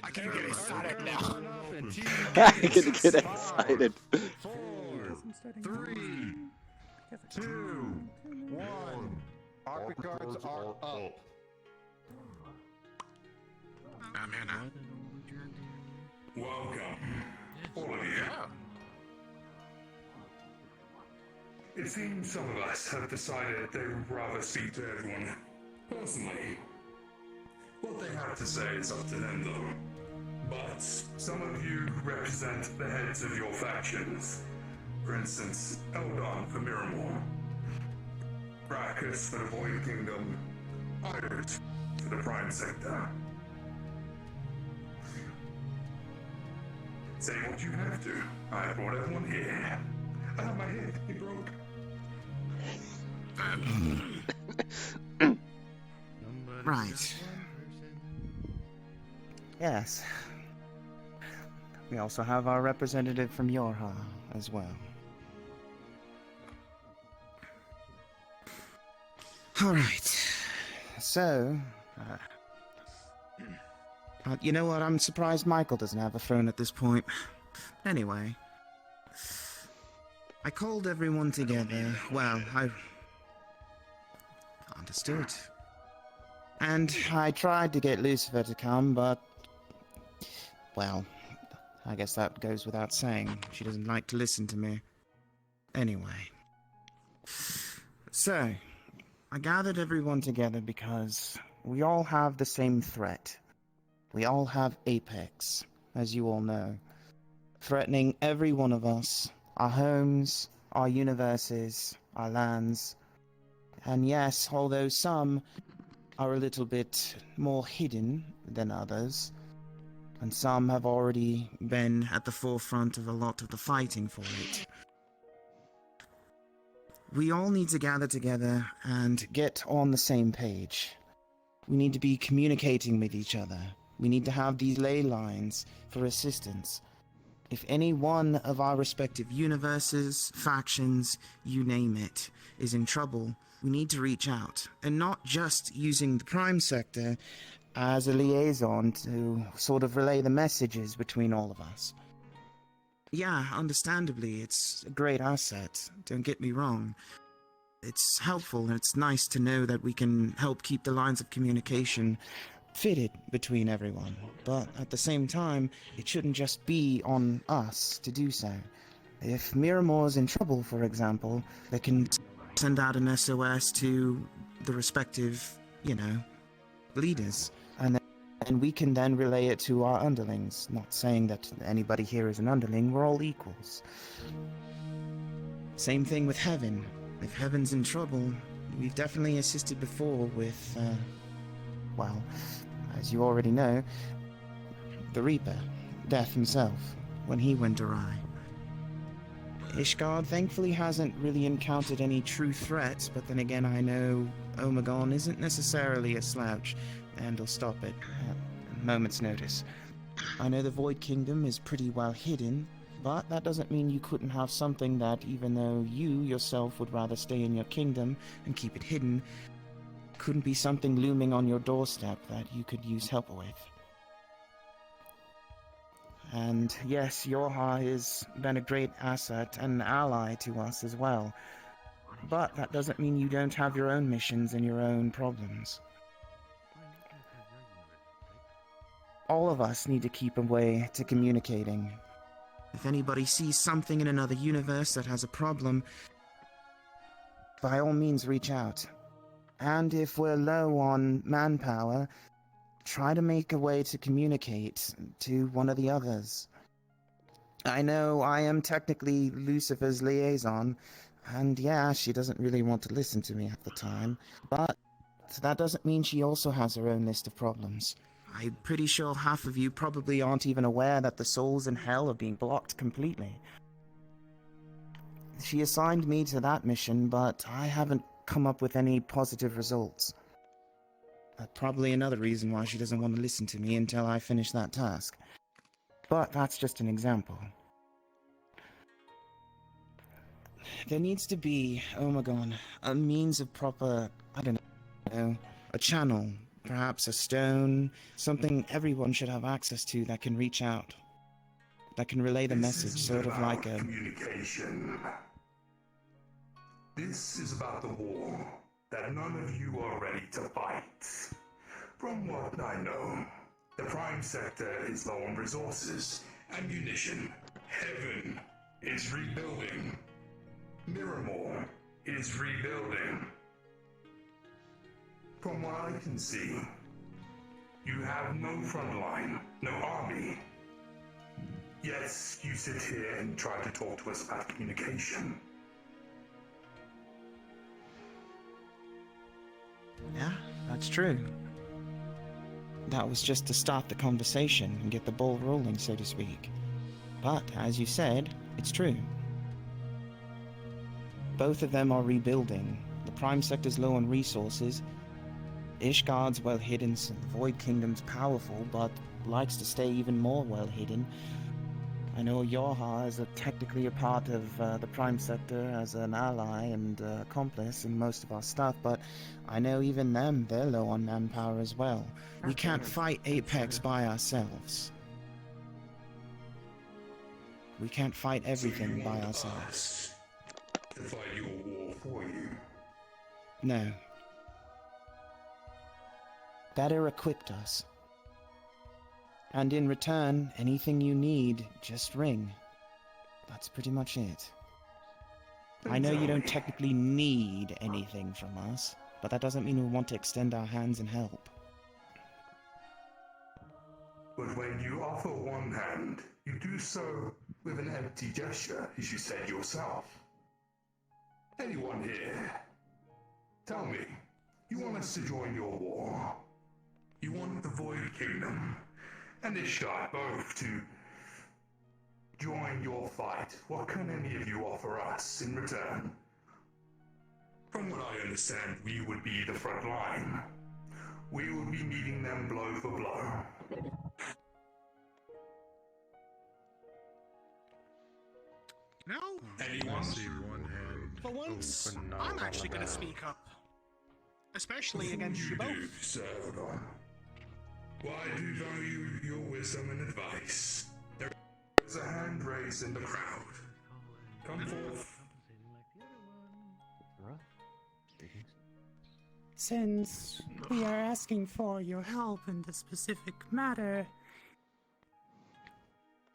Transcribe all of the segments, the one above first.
I can get excited now. I can get excited. 4, 3, 2, 1. Pocket cards are up. I'm here now. Welcome, all of you. Yeah. It seems some of us have decided they would rather speak to everyone personally. What they have to say is up to them, though. But some of you represent the heads of your factions. For instance, Eldon for Miramore, Brackus for the Void Kingdom, Iris for the Prime Sector. Say what you have to. I brought everyone here. My head, it broke. Right. Yes. We also have our representative from Yorha as well. Alright. So, you know what? I'm surprised Michael doesn't have a phone at this point. Anyway. I called everyone together. Well, I understood. And I tried to get Lucifer to come, but... well, I guess that goes without saying. She doesn't like to listen to me. Anyway. So, I gathered everyone together because we all have the same threat. We all have Apex, as you all know, threatening every one of us, our homes, our universes, our lands. And yes, although some are a little bit more hidden than others, and some have already been at the forefront of a lot of the fighting for it. We all need to gather together and get on the same page. We need to be communicating with each other. We need to have these ley lines for assistance. If any one of our respective universes, factions, you name it, is in trouble, we need to reach out, and not just using the Prime Sector as a liaison to sort of relay the messages between all of us. Yeah, understandably, it's a great asset, don't get me wrong. It's helpful and it's nice to know that we can help keep the lines of communication fitted between everyone, but at the same time, it shouldn't just be on us to do so. If Miramore's in trouble, for example, they can send out an SOS to the respective, leaders, and we can then relay it to our underlings. Not saying that anybody here is an underling, we're all equals. Same thing with Heaven. If Heaven's in trouble, we've definitely assisted before with, well, as you already know, the Reaper, Death himself, when he went awry. Ishgard thankfully hasn't really encountered any true threats, but then again I know Omegon isn't necessarily a slouch, and will stop it at a moment's notice. I know the Void Kingdom is pretty well hidden, but that doesn't mean you couldn't have something that, even though you yourself would rather stay in your kingdom and keep it hidden, couldn't be something looming on your doorstep that you could use help with. And yes, Yorha has been a great asset and ally to us as well. But that doesn't mean you don't have your own missions and your own problems. All of us need to keep a way to communicating. If anybody sees something in another universe that has a problem, by all means reach out. And if we're low on manpower, try to make a way to communicate to one of the others. I know I am technically Lucifer's liaison, and yeah, she doesn't really want to listen to me at the time, but that doesn't mean she also has her own list of problems. I'm pretty sure half of you probably aren't even aware that the souls in hell are being blocked completely. She assigned me to that mission, but I haven't come up with any positive results. Probably another reason why she doesn't want to listen to me until I finish that task. But that's just an example. There needs to be, oh my god, a means of proper, I don't know, a channel Perhaps a stone, something everyone should have access to that can reach out, that can relay the This message, isn't sort of about like a... communication. This is about the war that none of you are ready to fight. From what I know, the Prime Sector is low on resources, ammunition. Heaven is rebuilding. Miramore is rebuilding. From what I can see, you have no front line, no army. Yes, you sit here and try to talk to us about communication. Yeah, that's true. That was just to start the conversation and get the ball rolling, so to speak. But, as you said, it's true. Both of them are rebuilding. The Prime Sector's low on resources. Ishgard's well hidden, so the Void Kingdom's powerful, but likes to stay even more well hidden. I know Yorha is technically a part of the Prime Sector as an ally and accomplice in most of our stuff, but I know even them, they're low on manpower as well. We can't fight Apex by ourselves. We can't fight everything by ourselves. Us to fight your war for you. No. Better equipped us. And in return, anything you need, just ring. That's pretty much it. I know you don't technically need anything from us, but that doesn't mean we want to extend our hands and help. But when you offer one hand, you do so with an empty gesture, as you said yourself. Anyone here, tell me, you want us to join your war? You want the Void Kingdom and Ishtar both to join your fight? What can any of you offer us in return? From what I understand, we would be the front line. We would be meeting them blow for blow. No, Anyone? See one hand. for once, open up I'm on actually the going to battle. speak up. Especially Before against you do both. so, hold on. Well, I do value your wisdom and advice. There is a hand raised in the crowd. Come forth. Since we are asking for your help in this specific matter,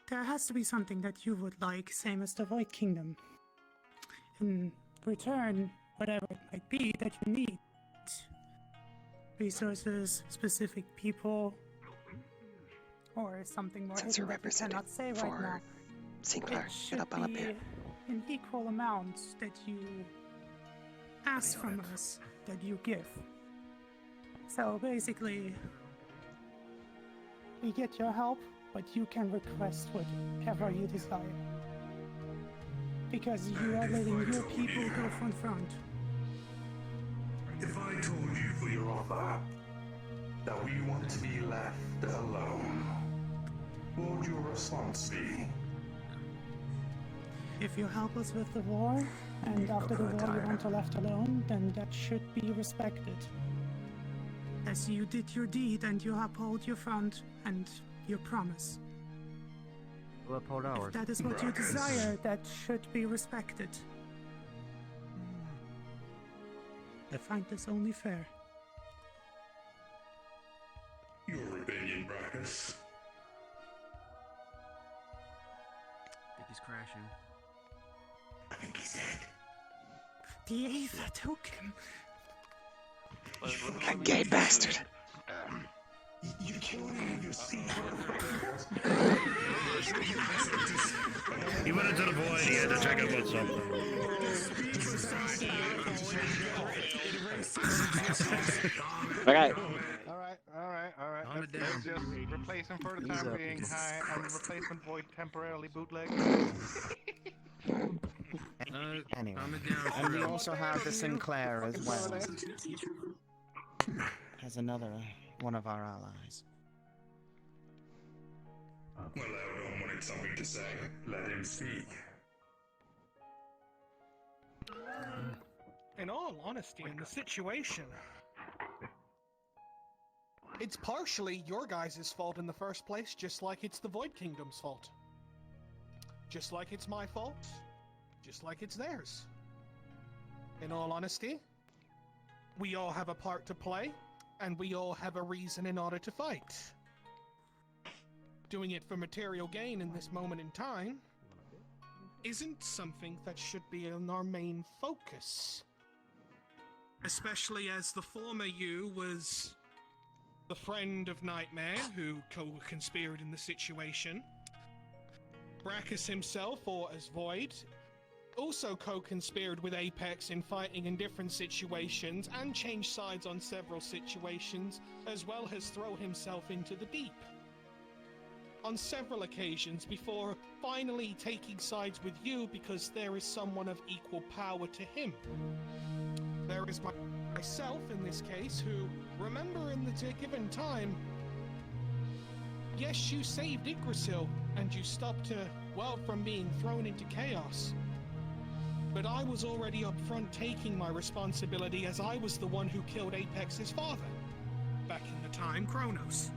there has to be something that you would like, same as the Void Kingdom. In return, whatever it might be that you need. Resources, specific people, or something more Since you're hidden that we cannot say right for now. Sinclair, It get should up on up be here. an equal amount that you ask from us, that you give. So basically, we get your help, but you can request whatever you desire. Because you are letting your people go front. If I told you for your offer that we want to be left alone, what would your response be? If you help us with the war, and after the war you want to left alone, then that should be respected. As you did your deed and you uphold your front and your promise. We'll uphold ours. If that is what you Brackets. desire, that should be respected. I find this only fair. Your opinion, Brackus. I think he's crashing. I think he's dead. The Aether token. That gay bastard. You killed him with your secret. He went into the void, he had to check up on something. Okay. Alright. Calm it Let's down. just replace him for the Ease time up. being. Hi, I'm replacement void temporarily bootleg. Anyway. Calm it down. And we Shrill. also have the Sinclair as well, as another one of our allies. Well, Eldon wanted something to say. Let him speak. In all honesty, in the situation, It's partially your guys' fault in the first place, just like it's the Void Kingdom's fault. Just like it's my fault, just like it's theirs. In all honesty, we all have a part to play, and we all have a reason in order to fight. Doing it for material gain in this moment in time isn't something that should be in our main focus. Especially as the former you was the friend of Nightmare who co-conspired in the situation. Brachus himself, or as Void, also co-conspired with Apex in fighting in different situations and changed sides on several situations, as well as throw himself into the deep on several occasions before finally taking sides with you because there is someone of equal power to him. There is myself in this case who, remember in the given time, yes, you saved Yggdrasil and you stopped well, from being thrown into chaos. But I was already up front taking my responsibility as I was the one who killed Apex's father. Back in the time, Kronos.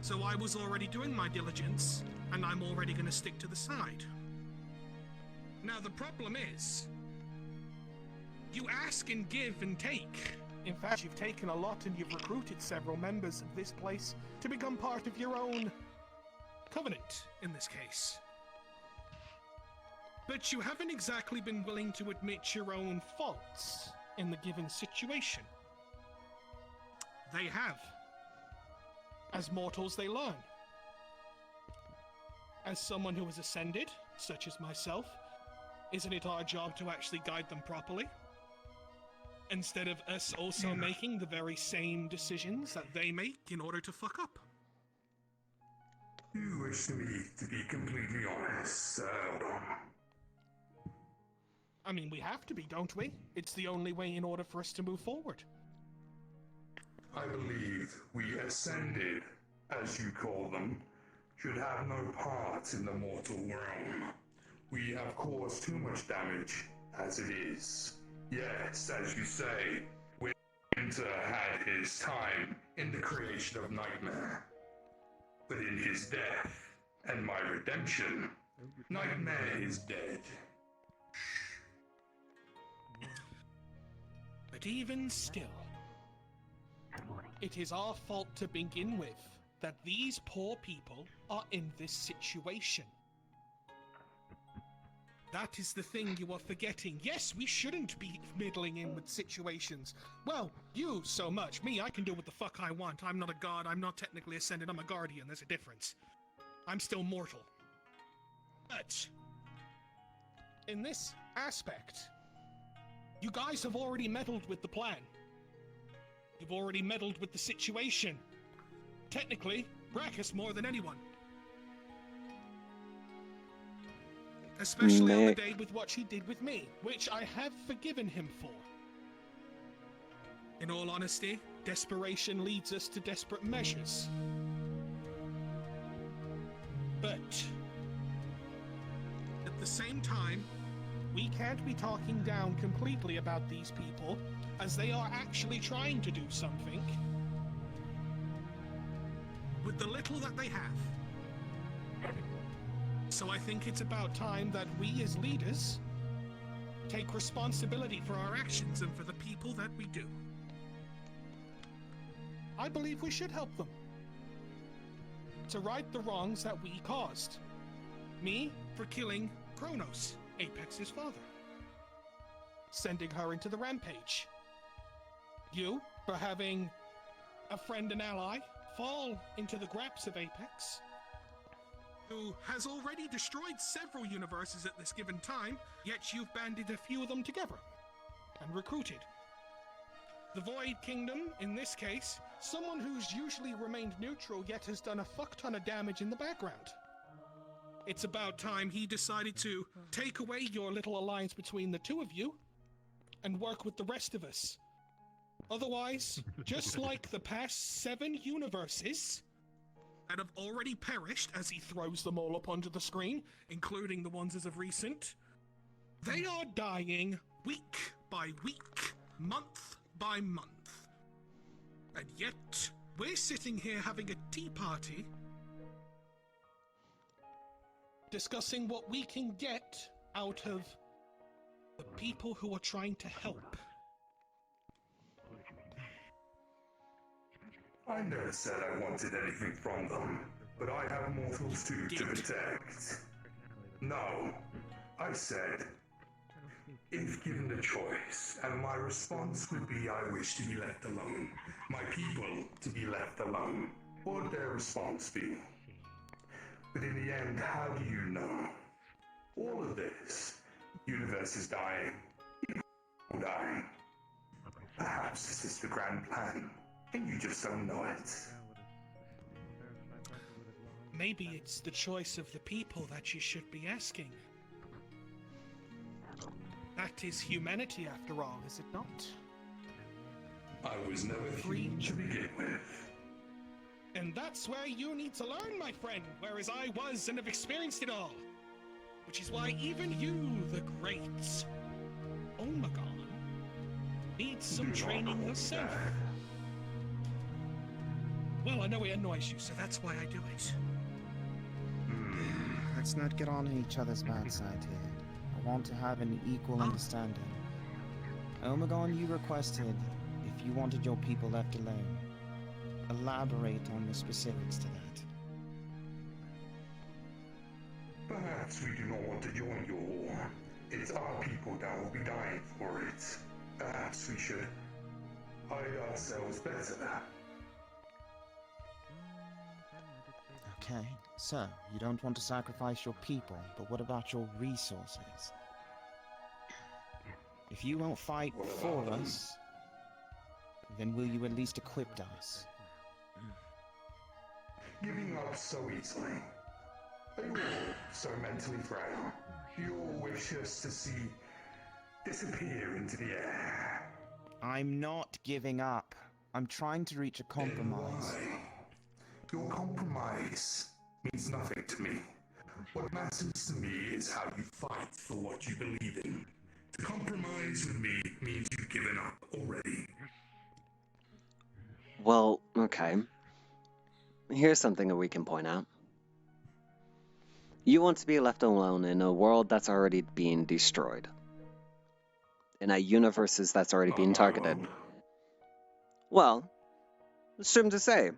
So I was already doing my diligence, and I'm already going to stick to the side. Now the problem is, you ask and give and take. In fact, you've taken a lot and you've recruited several members of this place to become part of your own covenant, in this case. But you haven't exactly been willing to admit your own faults in the given situation. They have. As mortals, they learn. As someone who has ascended, such as myself, isn't it our job to actually guide them properly? Instead of us also making the very same decisions that they make in order to fuck up. You wish me to be completely honest, I mean, we have to be, don't we? It's the only way in order for us to move forward. I believe we ascended, as you call them, should have no part in the mortal realm. We have caused too much damage as it is. Yes, as you say, Winter had his time in the creation of Nightmare. But in his death and my redemption, Nightmare is dead. But even still, it is our fault to begin with that these poor people are in this situation. That is the thing you are forgetting. Yes, we shouldn't be middling in with situations. Well, you so much. Me, I can do what the fuck I want. I'm not a god. I'm not technically ascended. I'm a guardian. There's a difference. I'm still mortal. But in this aspect, you guys have already meddled with the plan. You've already meddled with the situation. Technically, Brachus more than anyone. Especially on the day with what he did with me, which I have forgiven him for. In all honesty, desperation leads us to desperate measures. But at the same time, we can't be talking down completely about these people, as they are actually trying to do something with the little that they have. So I think it's about time that we as leaders take responsibility for our actions and for the people that we do. I believe we should help them to right the wrongs that we caused. Me for killing Kronos, Apex's father, sending her into the rampage. You for having a friend and ally fall into the grasp of Apex, who has already destroyed several universes at this given time, yet you've banded a few of them together and recruited. The Void Kingdom, in this case, someone who's usually remained neutral yet has done a fuck ton of damage in the background. It's about time he decided to take away your little alliance between the two of you and work with the rest of us. Otherwise, just like the past 7 universes that have already perished as he throws them all up onto the screen, including the ones as of recent, they are dying week by week, month by month. And yet, we're sitting here having a tea party, discussing what we can get out of the people who are trying to help. I never said I wanted anything from them, but I have mortals too to protect. No, I said, if given the choice, and my response would be I wish to be left alone, my people to be left alone, what would their response be? But in the end, how do you know? All of this, universe is dying, people dying. Perhaps this is the grand plan, and you just don't know it. Maybe it's the choice of the people that you should be asking. That is humanity, after all, is it not? I was never free to begin with. And that's where you need to learn, my friend, whereas I was and have experienced it all. Which is why even you, the great Omegon, needs some training yourself. Well, I know it annoys you, so that's why I do it. Let's not get on each other's bad side here. I want to have an equal understanding. Omegon, you requested if you wanted your people left alone. Elaborate on the specifics to that. Perhaps we do not want to join your war. It's our people that will be dying for it. Perhaps we should hide ourselves better. Okay, so you don't want to sacrifice your people, but what about your resources? If you won't fight for us, then will you at least equip us? Giving up so easily. Are you all so mentally frail? You all wish us to see disappear into the air. I'm not giving up. I'm trying to reach a compromise. Then why? Your compromise means nothing to me. What matters to me is how you fight for what you believe in. To compromise with me means you've given up already. Well, okay. Here's something that we can point out. You want to be left alone in a world that's already being destroyed. In a universe that's already being targeted. Well, it's true to say.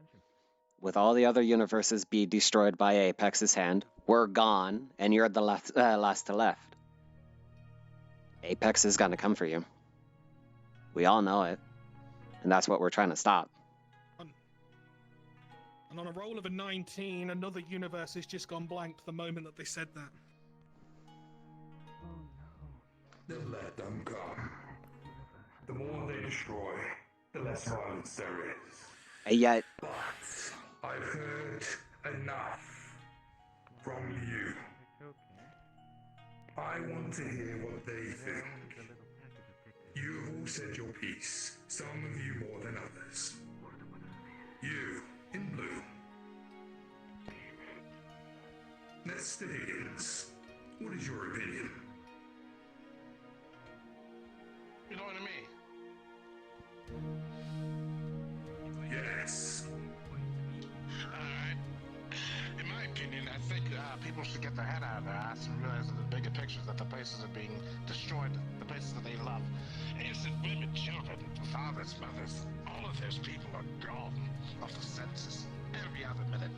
With all the other universes be destroyed by Apex's hand, we're gone, and you're the last to left. Apex is gonna come for you. We all know it. And that's what we're trying to stop. And on a roll of a 19, another universe has just gone blank the moment that they said that. Then let them come. The more they destroy, the less violence there is. And yet, But I've heard enough from you. I want to hear what they think. You have all said your piece, some of you more than others. You, in blue. Mr. Higgins, what is your opinion? You know what I mean? Yes. Alright. In my opinion, I think people should get their head out of their ass and realize that the bigger picture is that the places are being destroyed, the places that they love. Innocent women, children, fathers, mothers, all of those people are gone off the census every other minute,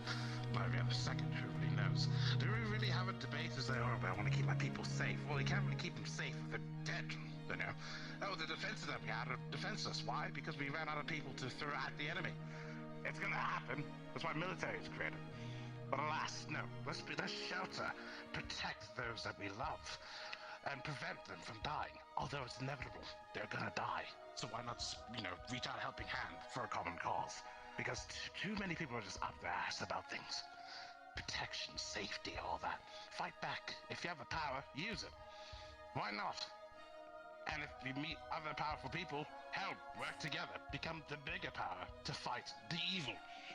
by every other second, who really knows? Do we really have a debate as they are about I want to keep my people safe? Well, you can't really keep them safe if they're dead, you know? Oh, the defenses that we had are defenseless. Why? Because we ran out of people to throw at the enemy. It's gonna happen. That's why military is created. But alas, no. Let's shelter, protect those that we love, and prevent them from dying. Although it's inevitable, they're gonna die. So why not, reach out a helping hand for a common cause? Because too many people are just up their ass about things. Protection, safety, all that. Fight back. If you have the power, use it. Why not? And if you meet other powerful people, hell, work together. Become the bigger power to fight the evil.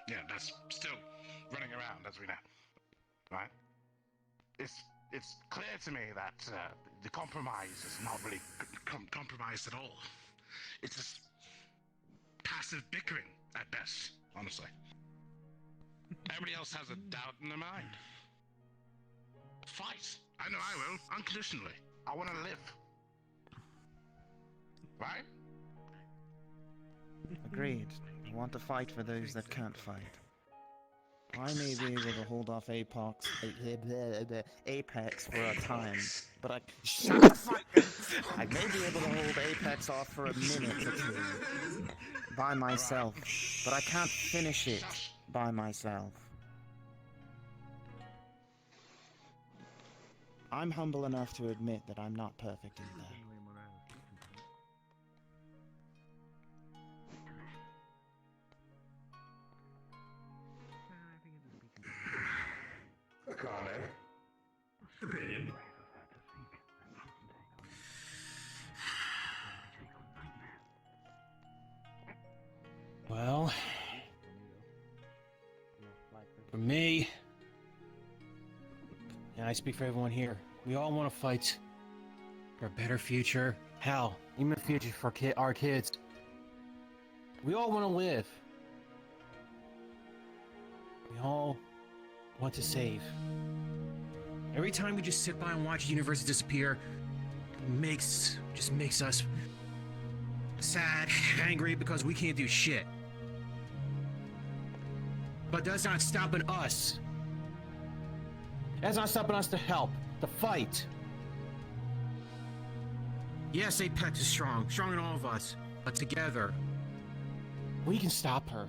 Yeah, that's still running around, as we know. Right? It's clear to me that the compromise is not really compromised at all. It's just passive bickering at best. honestly. Everybody else has a doubt in their mind. Fight. I know I will, unconditionally. I want to live. Right? Agreed. I want to fight for those that can't fight. I may be able to hold off Apex for a time, but I may be able to hold Apex off for a minute or two by myself, but I can't finish it by myself. I'm humble enough to admit that I'm not perfect either. Akane. Opinion. Well, for me, and I speak for everyone here, we all want to fight for a better future. Hell, even a future for our kids. We all want to live. We all want to save. Every time we just sit by and watch the universe disappear, just makes us sad, angry, because we can't do shit. But that's not stopping us. That's not stopping us to help, to fight. Yes, Apex is strong, stronger than all of us, but together, we can stop her.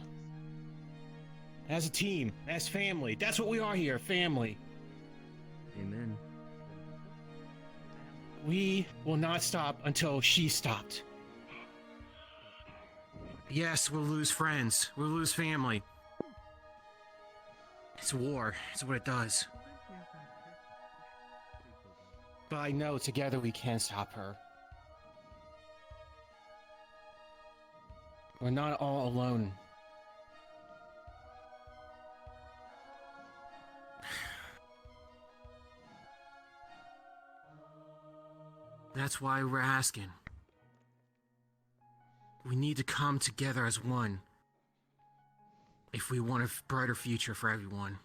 As a team, as family. That's what we are here, family. Amen. We will not stop until she stopped. Yes, we'll lose friends. We'll lose family. It's war. It's what it does. But I know together we can stop her. We're not all alone. That's why we're asking. We need to come together as one. If we want a brighter future for everyone.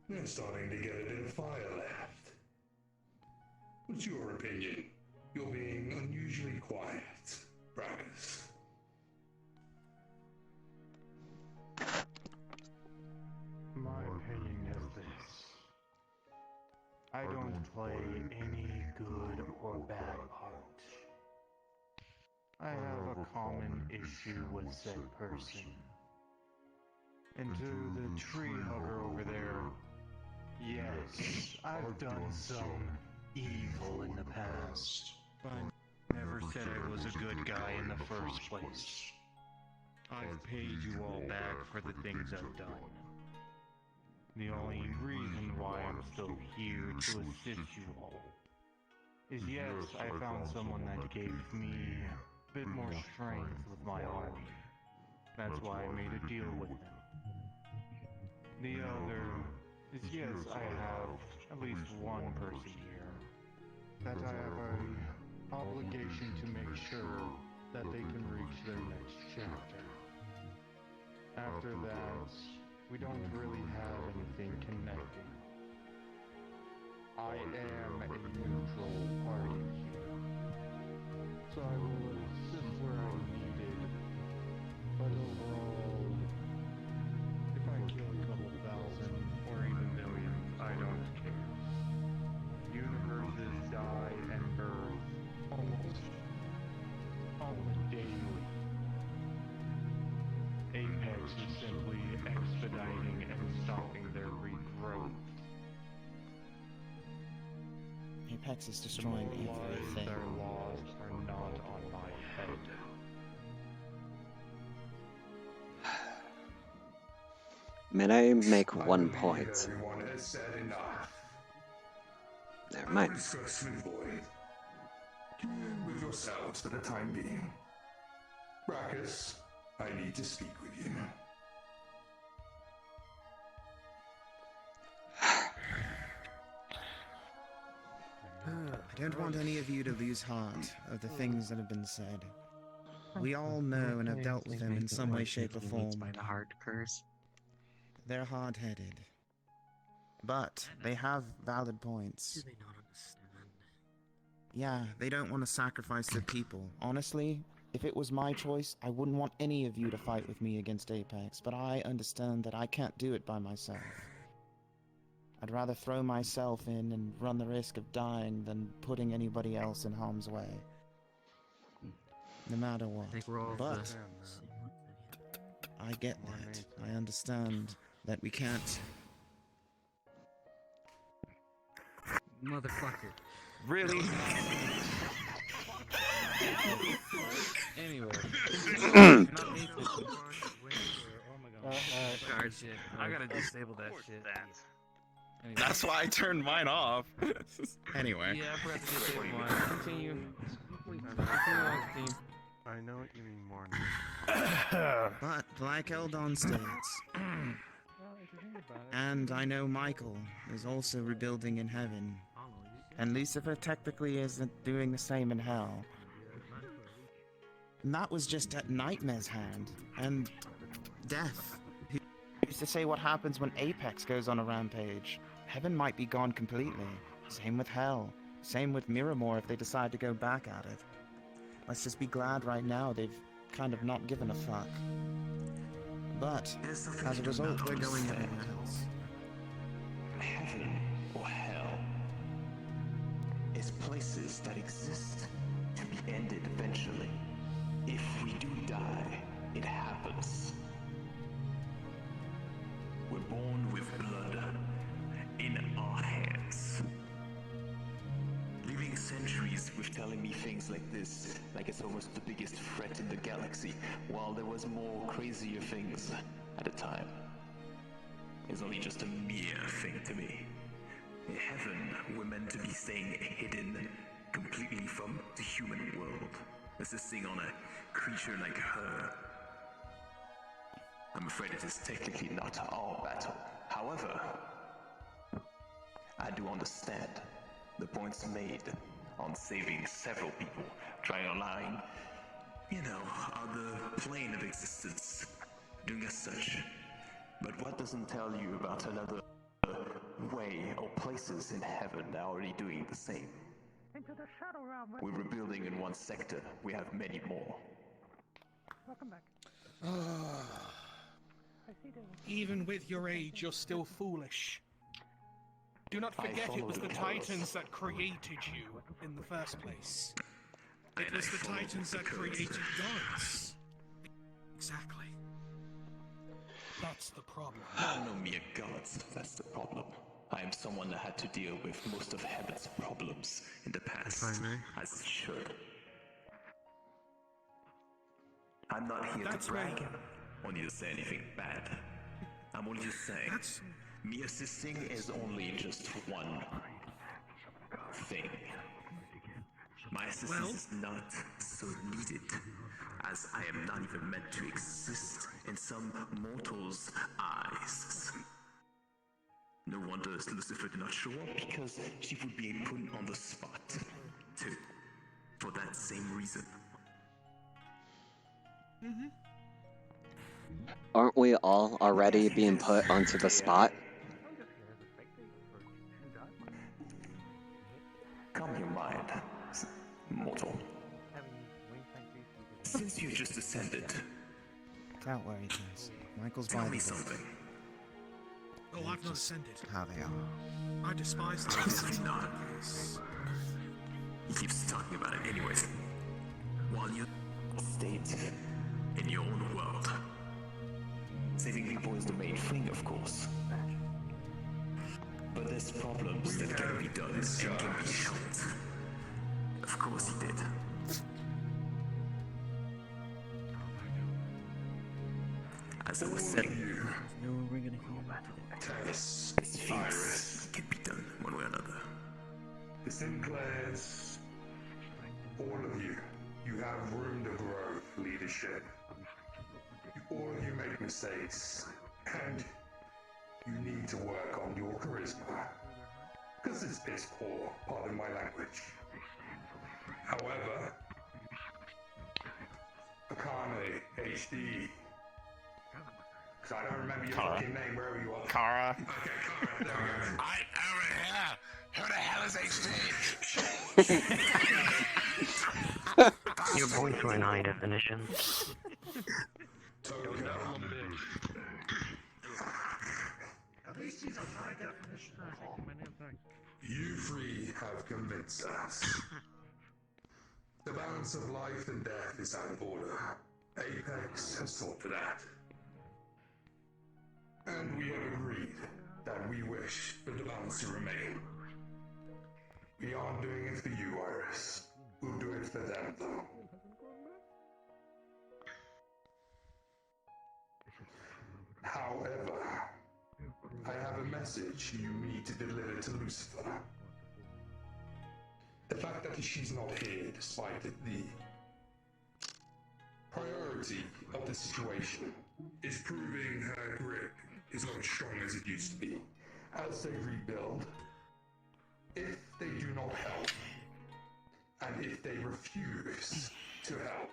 They're starting to get a bit of fire left. What's your opinion? You're being unusually quiet, Braggers. My opinion is this. I don't play any good or bad part. I have a common issue with said person. And to the tree hugger over there, yes, I've done some evil in the past, but I never said I was a good guy in the first place. I've paid you all back for the things I've done. The only reason why I'm still here to assist you all is yes, I found someone that gave me a bit more strength with my army. That's why I made a deal with them. The other is yes, I have at least one person here that I have an obligation to make sure that they can reach their next chapter. After that, we don't really have anything connecting. I am a neutral party here, so I will assist where I'm needed, but overall, if I kill a couple thousand or even millions, I don't care. Universes die and birth almost daily. Apex is simply expediting and stopping their regrowth. Apex is destroying everything. Their laws are not on my head. May I make one I point? believe everyone has said enough. Never I mind. will discuss with Void. Commune with yourselves for the time being. Brackus, I need to speak with you. I don't want any of you to lose heart of the things that have been said. We all know and have dealt with them in some way, shape, or form. By the hard curse. They're hard-headed. But they have valid points. Do they not understand? Yeah, they don't want to sacrifice their people. Honestly, if it was my choice, I wouldn't want any of you to fight with me against Apex, but I understand that I can't do it by myself. I'd rather throw myself in and run the risk of dying than putting anybody else in harm's way. No matter what. I think we're all But I get that. I understand that we can't. Motherfucker. Really? Anyway. Card shit. I gotta disable that shit. Anyway. That's why I turned mine off. Anyway. Yeah, I forgot to disable mine. Continue. Continue on, team. I know what you mean more now. But, like Eldon states, and I know Michael is also rebuilding in heaven, and Lucifer technically isn't doing the same in hell. And that was just at Nightmare's hand, and Death, who used to say what happens when Apex goes on a rampage. Heaven might be gone completely. Same with hell. Same with Miramore if they decide to go back at it. Let's just be glad right now they've kind of not given a fuck. But, as a result, we're going everywhere else. Heaven or hell is places that exist to be ended eventually. If we do die, it happens. We're born with blood in our hands. Living centuries with telling me things like this, like it's almost the biggest threat in the galaxy, while there was more crazier things at the time. It's only just a mere thing to me. In heaven, we're meant to be staying hidden completely from the human world, assisting on a creature like her. I'm afraid it is technically not our battle. However, I do understand the points made on saving several people, trying to align, on the plane of existence, doing as such. But what doesn't tell you about another way or places in heaven that are already doing the same? Into the shadow realm. We're rebuilding in one sector. We have many more. Welcome back. I see there was- Even with your age, you're still foolish. Do not I forget it follow was the the colors. Titans that created you in the first place. It And was I the follow Titans the that colors. created gods. Exactly. That's the problem. I am no mere gods, that's the problem. I am someone that had to deal with most of heaven's problems in the past, If I may. as it should. I'm not here That's to brag, right. or need to say anything bad. I'm only just saying, That's... me assisting is only just one thing. My assistance Well? is not so needed, as I am not even meant to exist in some mortal's eyes. No wonder Lucifer did not show up, because she would be put on the spot, too, for that same reason. Aren't we all already being put onto the spot? Calm your mind, mortal. Since you just ascended, Don't worry, Chris. Michael's tell by me the book. something. Oh, I've not ascended. How they are. I despise them. Obviously not. He keeps talking about it anyways. While you stayed in your own world. Saving people is the main thing, of course. But there's problems that can be done and can be helped. Of course he did. As I was saying, Terrace, things can be done one way or another. the Sinclairs, all of you, you have room to grow leadership. All of you make mistakes, and you need to work on your charisma. Because it's piss poor, pardon my language. However, Kane HD. Because I don't remember your Kara. fucking name, wherever you are. Kara. Okay, Kara, there we go. I over here. Who the hell is HD? Your points were in high definition. Totally. At least he's a high definition. You three have convinced us. The balance of life and death is out of order. Apex has sought to that. And we have agreed that we wish for the balance to remain. We aren't doing it for you, Iris. We'll do it for them, though. However, I have a message you need to deliver to Lucifer. The fact that she's not here, despite the priority of the situation, is proving her grip is not as strong as it used to be. As they rebuild, if they do not help, and if they refuse to help,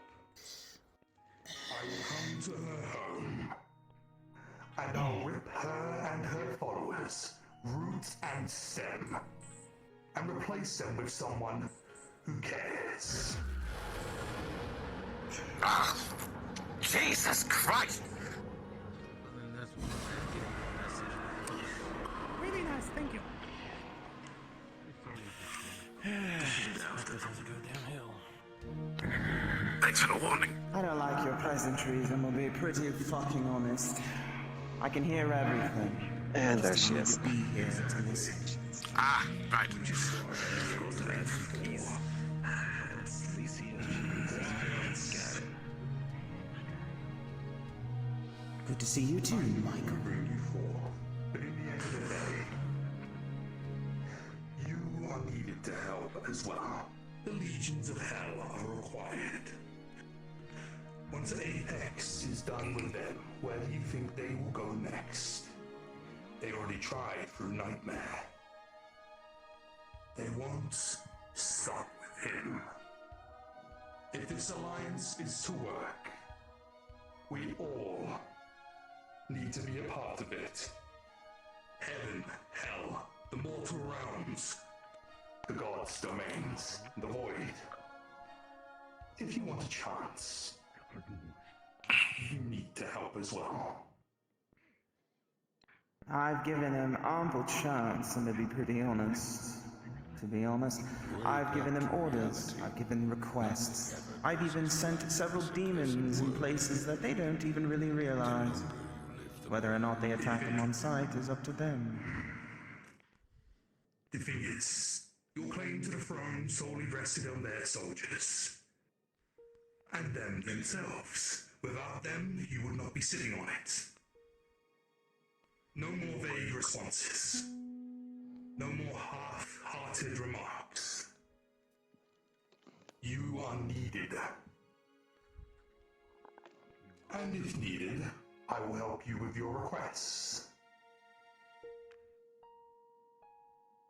I will come to her home, and I'll rip her and her followers, roots and stem, and replace them with someone who cares. Jesus Christ! Really nice, thank you. Thanks for the warning. I don't like your pleasantries, and will be pretty fucking honest. I can hear everything. And there she is. Be here to listen. Ah, right. Good to see you too, Michael. Bring you forth, but in the end of the day, you are needed to help as well. The legions of hell are required. Once Apex is done with them, where do you think they will go next? They already tried through Nightmare. They won't stop with him. If this alliance is to work, we all need to be a part of it. Heaven, hell, the mortal realms, the gods' domains, the void. If you want a chance, you need to help as well. I've given him ample chance, and to be pretty honest, I've given them orders, I've given requests. I've even sent several demons in places that they don't even really realize. Whether or not they attack them on sight is up to them. The thing is, your claim to the throne solely rested on their soldiers. And them themselves. Without them, you would not be sitting on it. No more vague responses. No more half-hearted remarks. You are needed. And if needed, I will help you with your requests.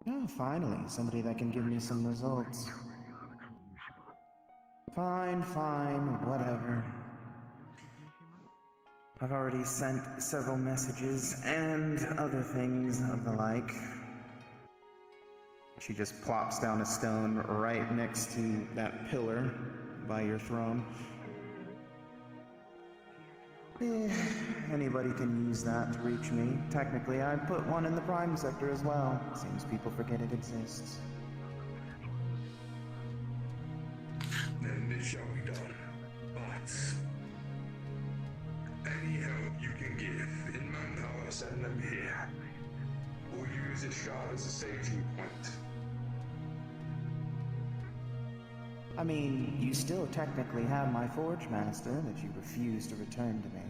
Oh, finally, somebody that can give me some results. Fine, whatever. I've already sent several messages and other things of the like. She just plops down a stone right next to that pillar by your throne. Anybody can use that to reach me. Technically, I put one in the Prime sector as well. Seems people forget it exists. Then this shall be done. But any help you can give in manpower, send them here. We'll use this shard as a staging point. I mean, you still technically have my Forge Master that you refuse to return to me.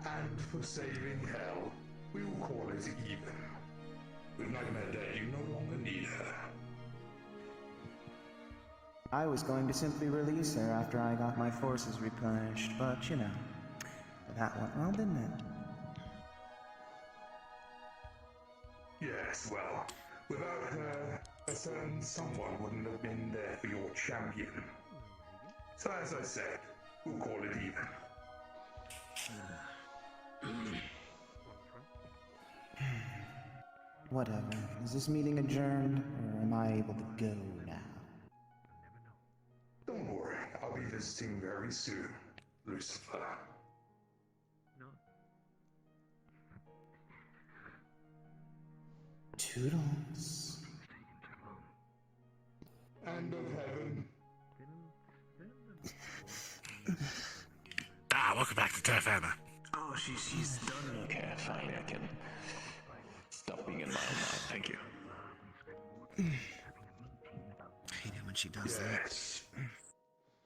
And for saving hell, we will call it even. With Nightmare Day, you no longer need her. I was going to simply release her after I got my forces replenished, but you know, that went well, didn't it? Yes, well, without her, a certain someone wouldn't have been there for your champion. So as I said, We'll call it even. Whatever. Is this meeting adjourned, or am I able to go now? Don't worry, I'll be visiting very soon, Lucifer. Toodles. And of heaven. Welcome back to Turf Hammer. Oh, she's done. Okay, fine, I can stop being in my own mind. Thank you. I hate it when she does Yes.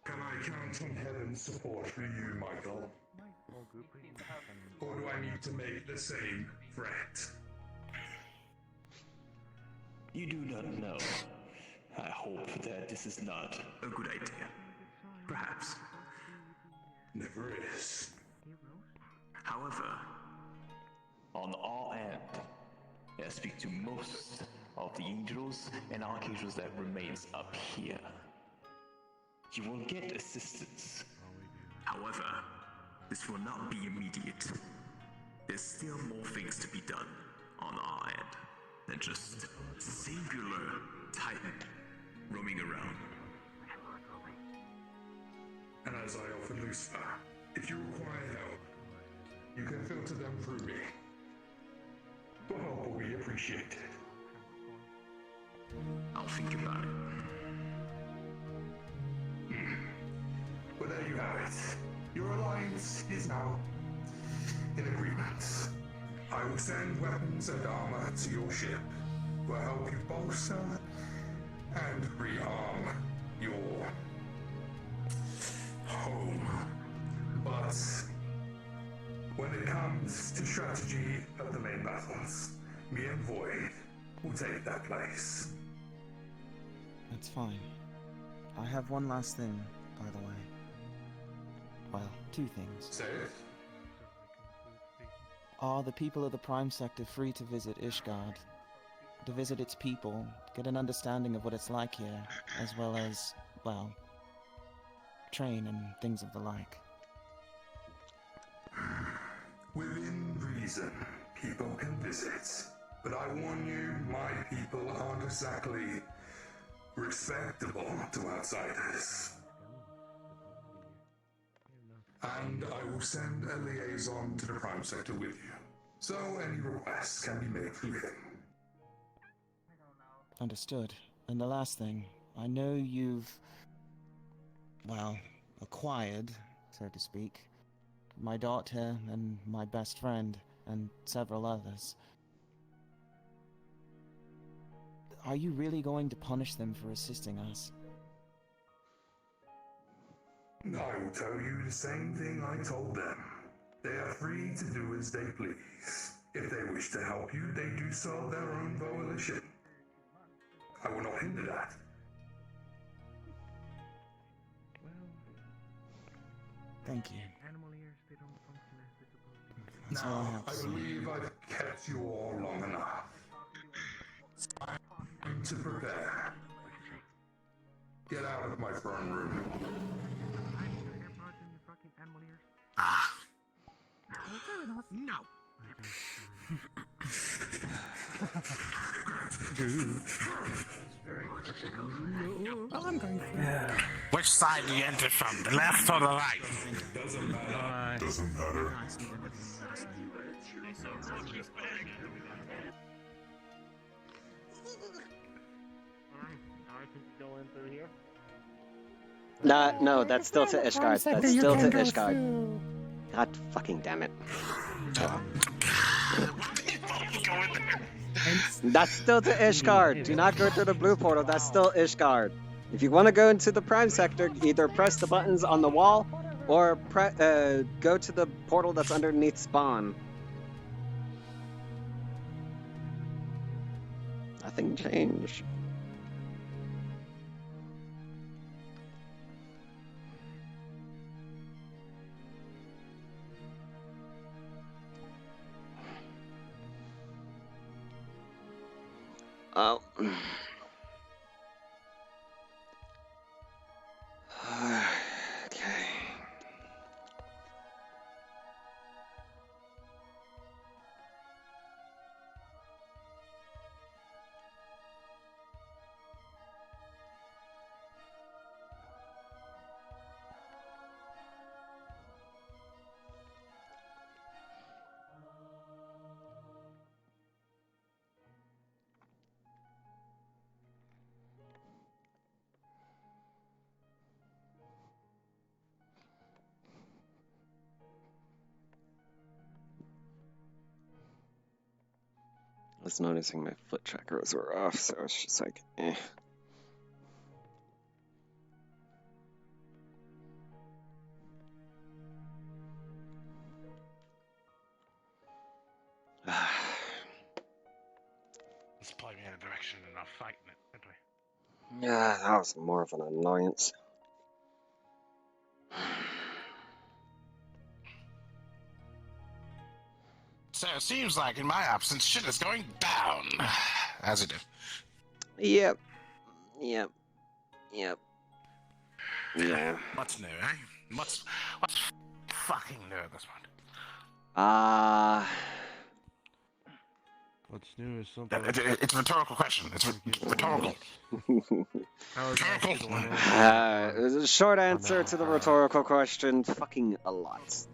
Can I count on heaven's support for you, Michael? Or do I need to make the same threat? You do not know. I hope that this is not a good idea. Perhaps. Never is. However, on our end, I speak to most of the angels and archangels that remains up here. You will get assistance. However, this will not be immediate. There's still more things to be done on our end than just singular Titan roaming around. And as I offered Lucifer, if you require help, you can filter them through me. Your help will be appreciated. I'll think about it. But there you have it. Your alliance is now in agreement. I will send weapons and armor to your ship. Will help you bolster and rearm your home. But when it comes to strategy of the main battles, me and Void will take that place. That's fine. I have one last thing, by the way. Well, two things. Say it. Are the people of the Prime Sector free to visit Ishgard? To visit its people, get an understanding of what it's like here, as well as, well, train and things of the like. Within reason, people can visit. But I warn you, my people aren't exactly respectable to outsiders. And I will send a liaison to the Prime Sector with you, so any requests can be made through him. Understood. And the last thing, I know you've, well, acquired, so to speak, my daughter and my best friend, and several others. Are you really going to punish them for assisting us? I will tell you the same thing I told them. They are free to do as they please. If they wish to help you, they do so of their own volition. I will not hinder that. Thank you. Animal ears, they don't function as they're supposed to. That's all I Now, have to I say. believe I've kept you all long enough. It's time to prepare. Get out of my throne room. AirPods in your fucking animal ears. Fair enough. No. Well, I'm going for Which side do you enter from? The left or the right? Doesn't matter. Doesn't matter. No, that's still to Ishgard. That's still to Ishgard. God fucking damn it. That's still to Ishgard. Do not go through the blue portal. That's still Ishgard. If you want to go into the Prime Sector, either press the buttons on the wall or go to the portal that's underneath spawn. Nothing changed. Oh. Okay. was noticing my foot chakras were off, so it's just like, eh. Let's point me in a direction and I'll fight in it, didn't we? Yeah, that was more of an annoyance. So it seems like in my absence, shit is going down. As it is. Yep. Yeah. What's new, eh? What's fucking new at this point? What's new is something. It's a rhetorical question. It's rhetorical. The short answer to the rhetorical question, fucking a lot.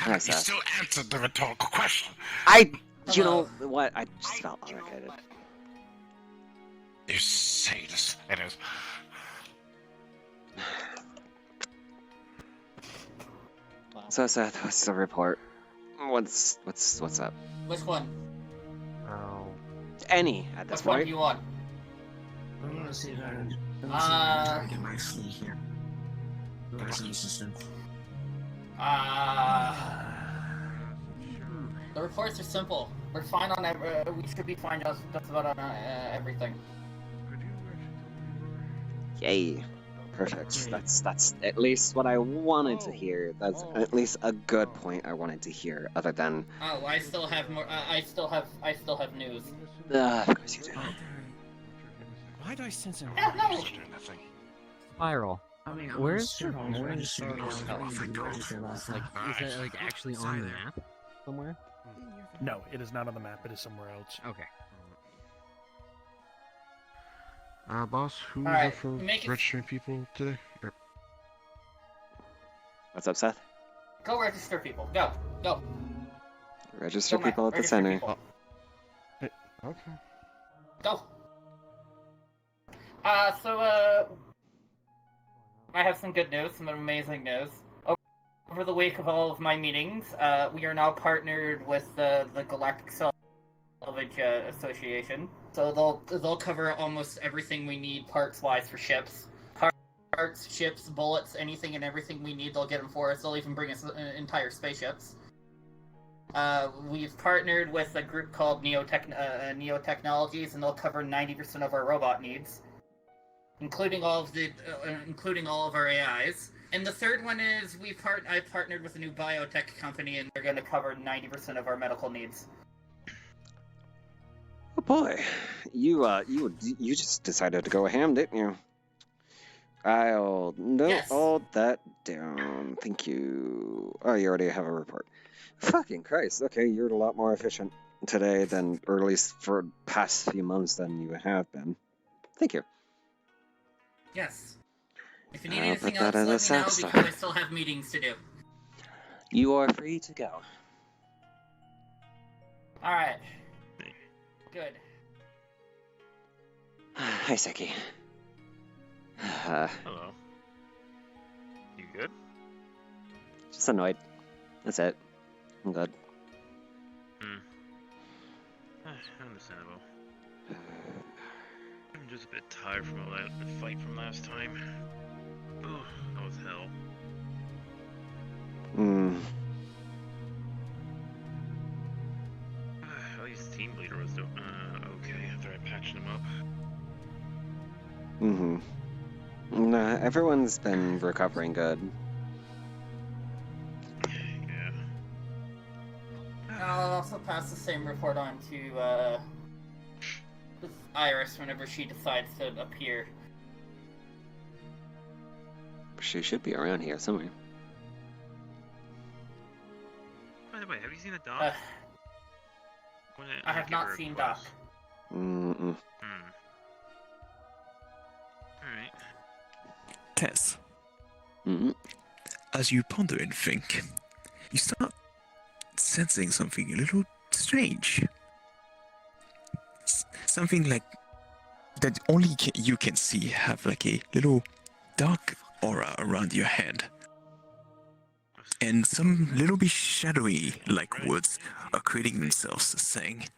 You still answered the rhetorical question. You know what? I just felt irritated. You sadist. It is. So Seth, what's the report? What's up? Which one? Oh. Any at this Which one point. do you want? I want to see if I can get my fleet here. There's an assistant. The reports are simple. We're fine on we should be fine just about on everything. Yay. Perfect. That's at least what I wanted to hear. That's at least a good point I wanted to hear, other than Oh, I still have more. I still have news. of course you do. Why do I sense a No. Spiral. I mean, Where's is that like actually on the map somewhere? No, it is not on the map. It is somewhere else. Okay. Boss, who's Alright, up for make it- registering people today? What's up, Seth? Go register people. Go. Register Go, Matt. people at the Register center. people. Okay. Go. I have some good news, some amazing news. Over the week of all of my meetings, we are now partnered with the Galactic Salvage Association. So they'll cover almost everything we need parts-wise for ships. Parts, ships, bullets, anything and everything we need, they'll get them for us. They'll even bring us entire spaceships. We've partnered with a group called Neo Technologies, and they'll cover 90% of our robot needs, including all of our AIs. And the third one is I've partnered with a new biotech company, and they're going to cover 90% of our medical needs. Oh boy, you just decided to go ham, didn't you? I'll note all that down. Thank you. Oh, you already have a report. Fucking Christ. Okay, you're a lot more efficient today than, or at least for the past few months than you have been. Thank you. Yes. If you need anything else, that let me as know, a because start. I still have meetings to do. You are free to go. Alright. Good. Hi, Seki. Hello. You good? Just annoyed. That's it. I'm good. Understandable. I'm just a bit tired from all that fight from last time. Oh, that was hell. At least team leader was okay after I patched him up. Nah, everyone's been recovering good. Yeah. I'll also pass the same report on to Iris whenever she decides to appear. She should be around here somewhere. By the way, have you seen the doc? I have not seen Doc. Alright. Tess, as you ponder and think, you start sensing something a little strange. Something like that only you can see, have like a little dark aura around your head. And some little bit shadowy like woods are creating themselves, saying,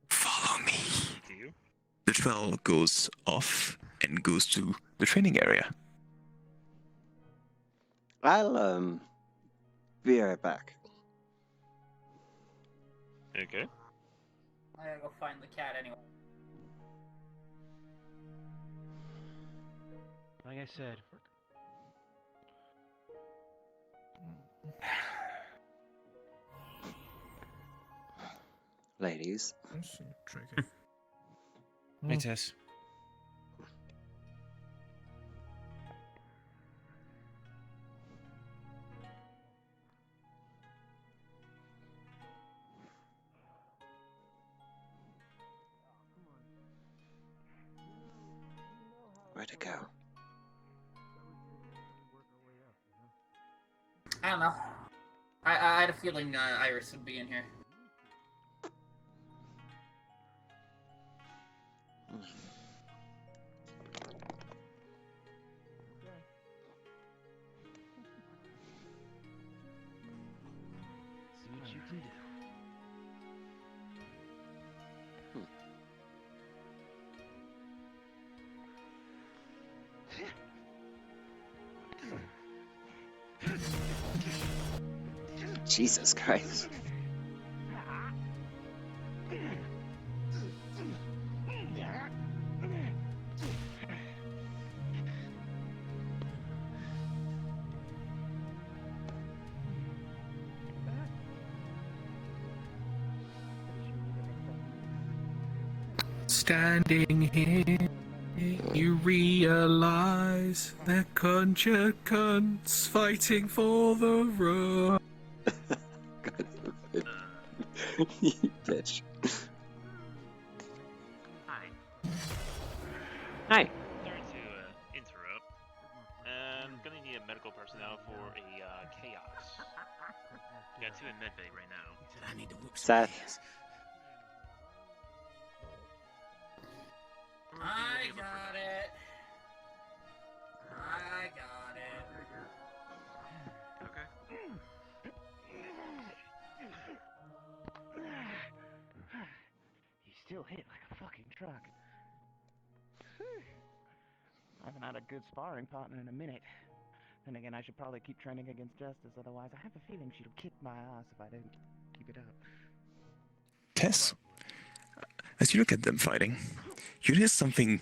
"Follow me." The trail goes off and goes to the training area. I'll be right back. Okay. I gotta go find the cat anyway. Like I said. Ladies. Hey, Tess. Where'd it go? I don't know. I had a feeling Iris would be in here. See what you can do. Jesus Christ. Standing here, you realize that conjured cunts fighting for the road. You bitch. Hi. Hi. Sorry to interrupt. I'm gonna need a medical personnel for a chaos. Got two in medbay right now. I need to whoop Seth. I got it. I got it. Okay. You still hit like a fucking truck. I haven't had a good sparring partner in a minute. Then again, I should probably keep training against Justice, otherwise I have a feeling she'll kick my ass if I don't keep it up. Tess, as you look at them fighting, you notice something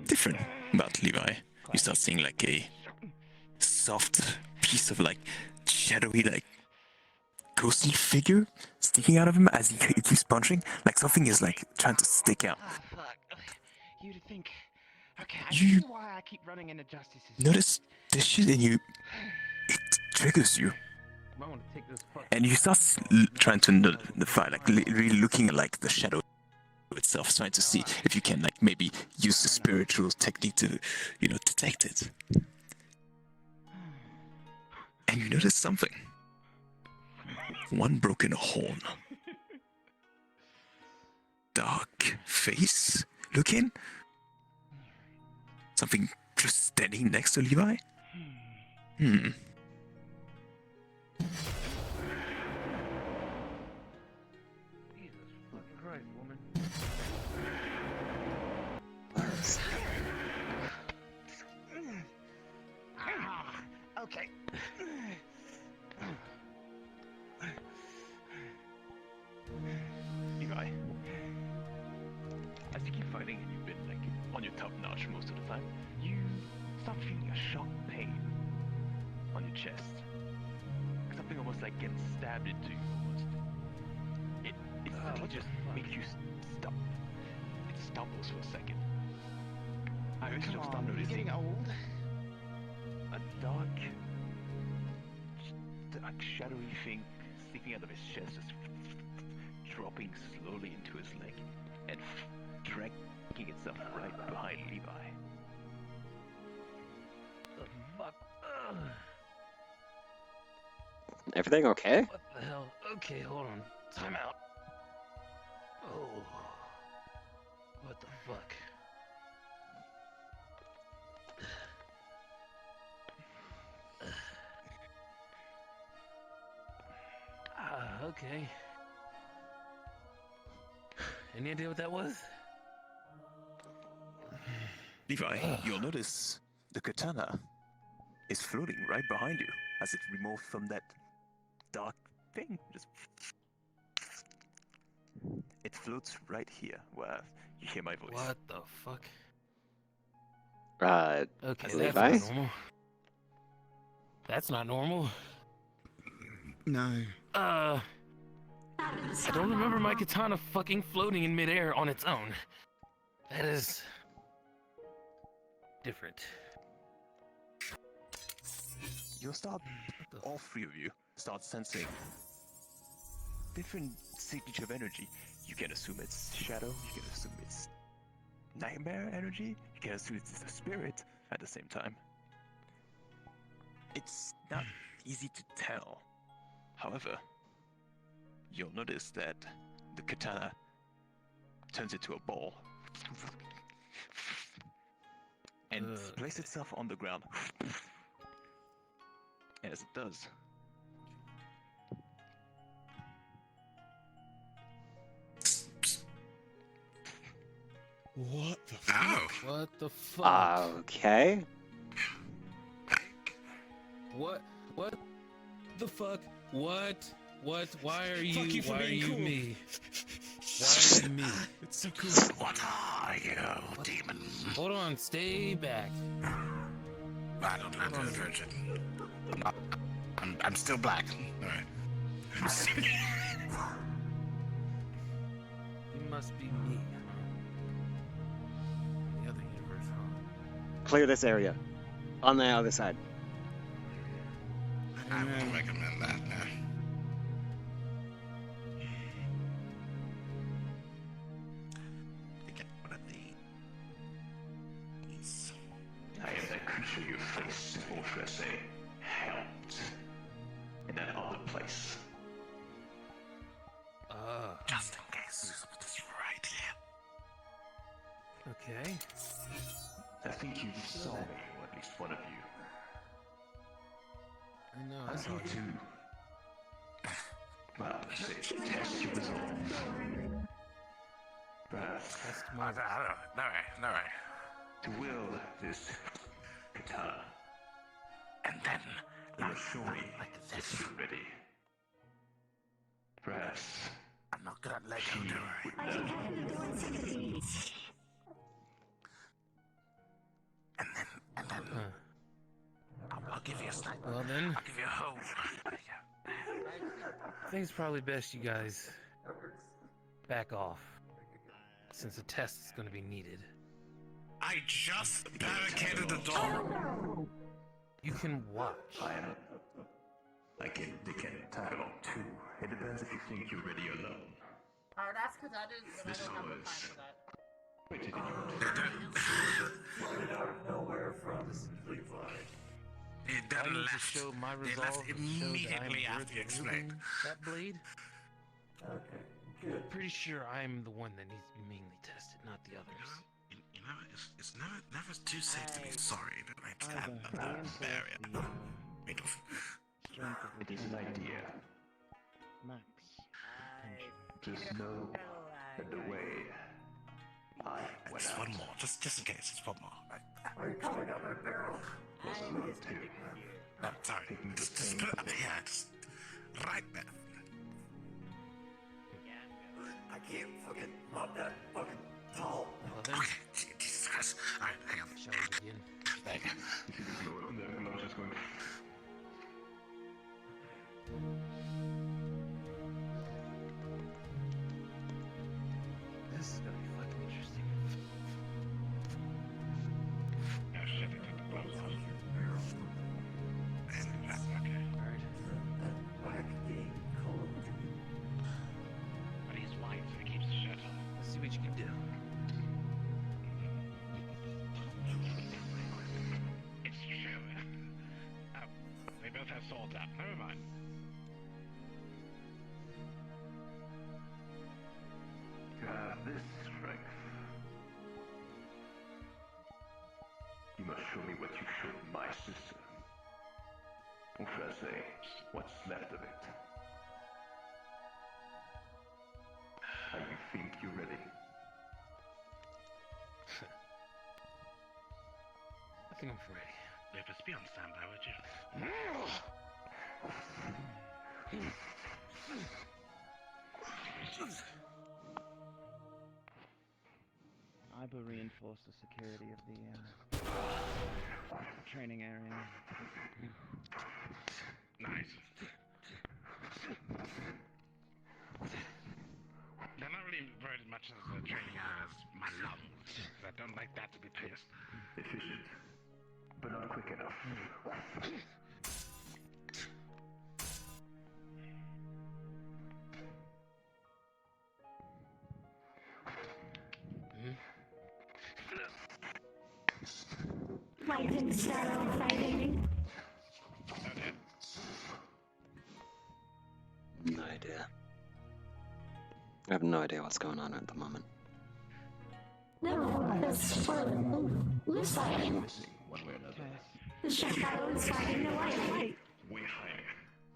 different about Levi. You start seeing like a soft piece of like shadowy, like ghostly figure sticking out of him as he keeps punching. Like something is like trying to stick out. Ah, fuck. You'd think. Okay, I You see why I keep running into Justice's. notice this shit and it triggers you. I want to take this fuck. And you start trying to fight, like really looking at like the shadow itself, trying to see if you can like maybe use the spiritual technique to, detect it. And you notice something. One broken horn. Dark face looking. Something just standing next to Levi. Jesus fucking Christ, woman. Okay. Levi, as you keep fighting and you've been like on your top notch most of the time, you start feeling a sharp pain on your chest. Something almost like getting stabbed into you almost. It suddenly just makes you stop. It stumbles for a second. I eventually start You're noticing getting old. a dark, like shadowy thing sticking out of his chest, just dropping slowly into his leg and dragging itself right behind Levi. The fuck? Ugh. Everything okay? What the hell? Okay, hold on. Time out. Oh. What the fuck? Okay. Any idea what that was? Levi, you'll notice the katana is floating right behind you as it removed from that dark thing. It floats right here where you hear my voice. What the fuck? Okay, that's Levi? not normal. That's not normal. No. I don't remember my katana fucking floating in midair on its own. That is different. You'll start, all three of you start sensing different signature of energy. You can assume it's shadow, you can assume it's nightmare energy, you can assume it's a spirit at the same time. It's not easy to tell. However, you'll notice that the katana turns into a ball and places itself on the ground. As it does, What the fuck? What the fuck? Okay. What the fuck? What? Why are Fuck you you for why are being you cool. me? Why are you me? It's so cool. What are you, demon? Hold on, stay back. I don't have to virgin. I'm still black. Alright. You must be me, huh? The other universe, huh? Clear this area. On the other side. I would recommend that, man. To get one of these. I am that creature you faced, or should I say, helped, in that other place. Just in case. Put this right here. Okay. I think you saw me, or at least one of you. I know, I I saw saw you too. Well, say, test your resolve. Perhaps. No way. To wield this katana. And then, You must show me like this. if you're ready. Perhaps. I'm not good at Lego, don't worry. And then, I'll give you a sniper. Well then, I'll give you a hole. I think it's probably best you guys back off, since the test is going to be needed. I just barricaded the door. You can watch. I can tag along too. It depends if you think you're ready or not. That's because I don't have the time for that. Wait, did you nowhere from Levi. It I done need to left. show my They resolve left to show that I'm immediately after worth you explained. wielding that blade. Okay, good. Pretty sure I'm the one that needs to be mainly tested, not the others. You know, it's never too safe to be sorry, but I just have another barrier. It is an idea. Max. Just know that the way I went Just out one more, just in case, just one more. I'm coming out that barrel was a little too. No, sorry. Just put it up here, just right there. I can't fucking not that fucking tall. Well then, Okay, Jesus Christ. Alright, hang on. shall we begin? There you go. If you just go in there and I'm just going. This is gonna be fucking interesting. Oh shit, they took the gloves off. Okay. Alright. Black game code. But he's white, so he keeps the shirt on. Let's see what you can do. It's true. Oh, they both have swords out. Never mind. You have this strength. You must show me what you showed my sister. Or should I say, what's left of it? how you think you're ready. I think I'm ready. Lupus, be on standby, would you? I will reinforce the security of the training area. Nice. They're not really very much as a training area as my lungs. I don't like that to be pierced. Efficient, but not quick enough. Lightning shadow fighting. No idea. I have no idea what's going on at the moment. No, that's for Lucide. One way or another. The shadow is fighting the light. Way higher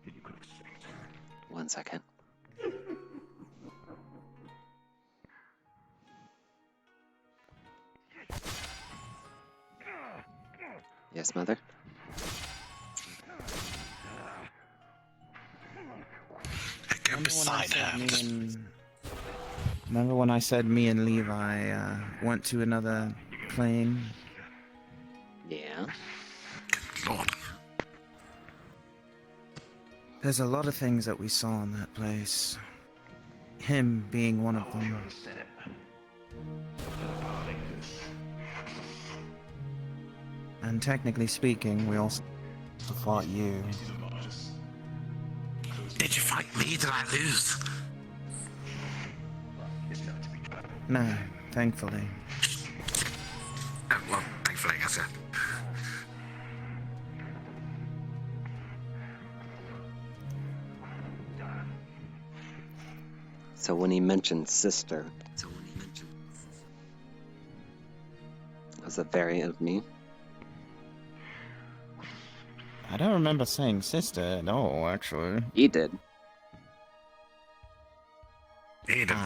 than you could expect. 1 second. Yes, mother? Go beside her. Remember when I said me and Levi went to another plane? Yeah. Lord. There's a lot of things that we saw in that place. Him being one of them. And technically speaking, we also fought you. Did you fight me? Did I lose? No, thankfully. Oh, well, thankfully, I said. So when he mentioned sister, was a variant of me? I don't remember saying sister at all, actually. He did. He did.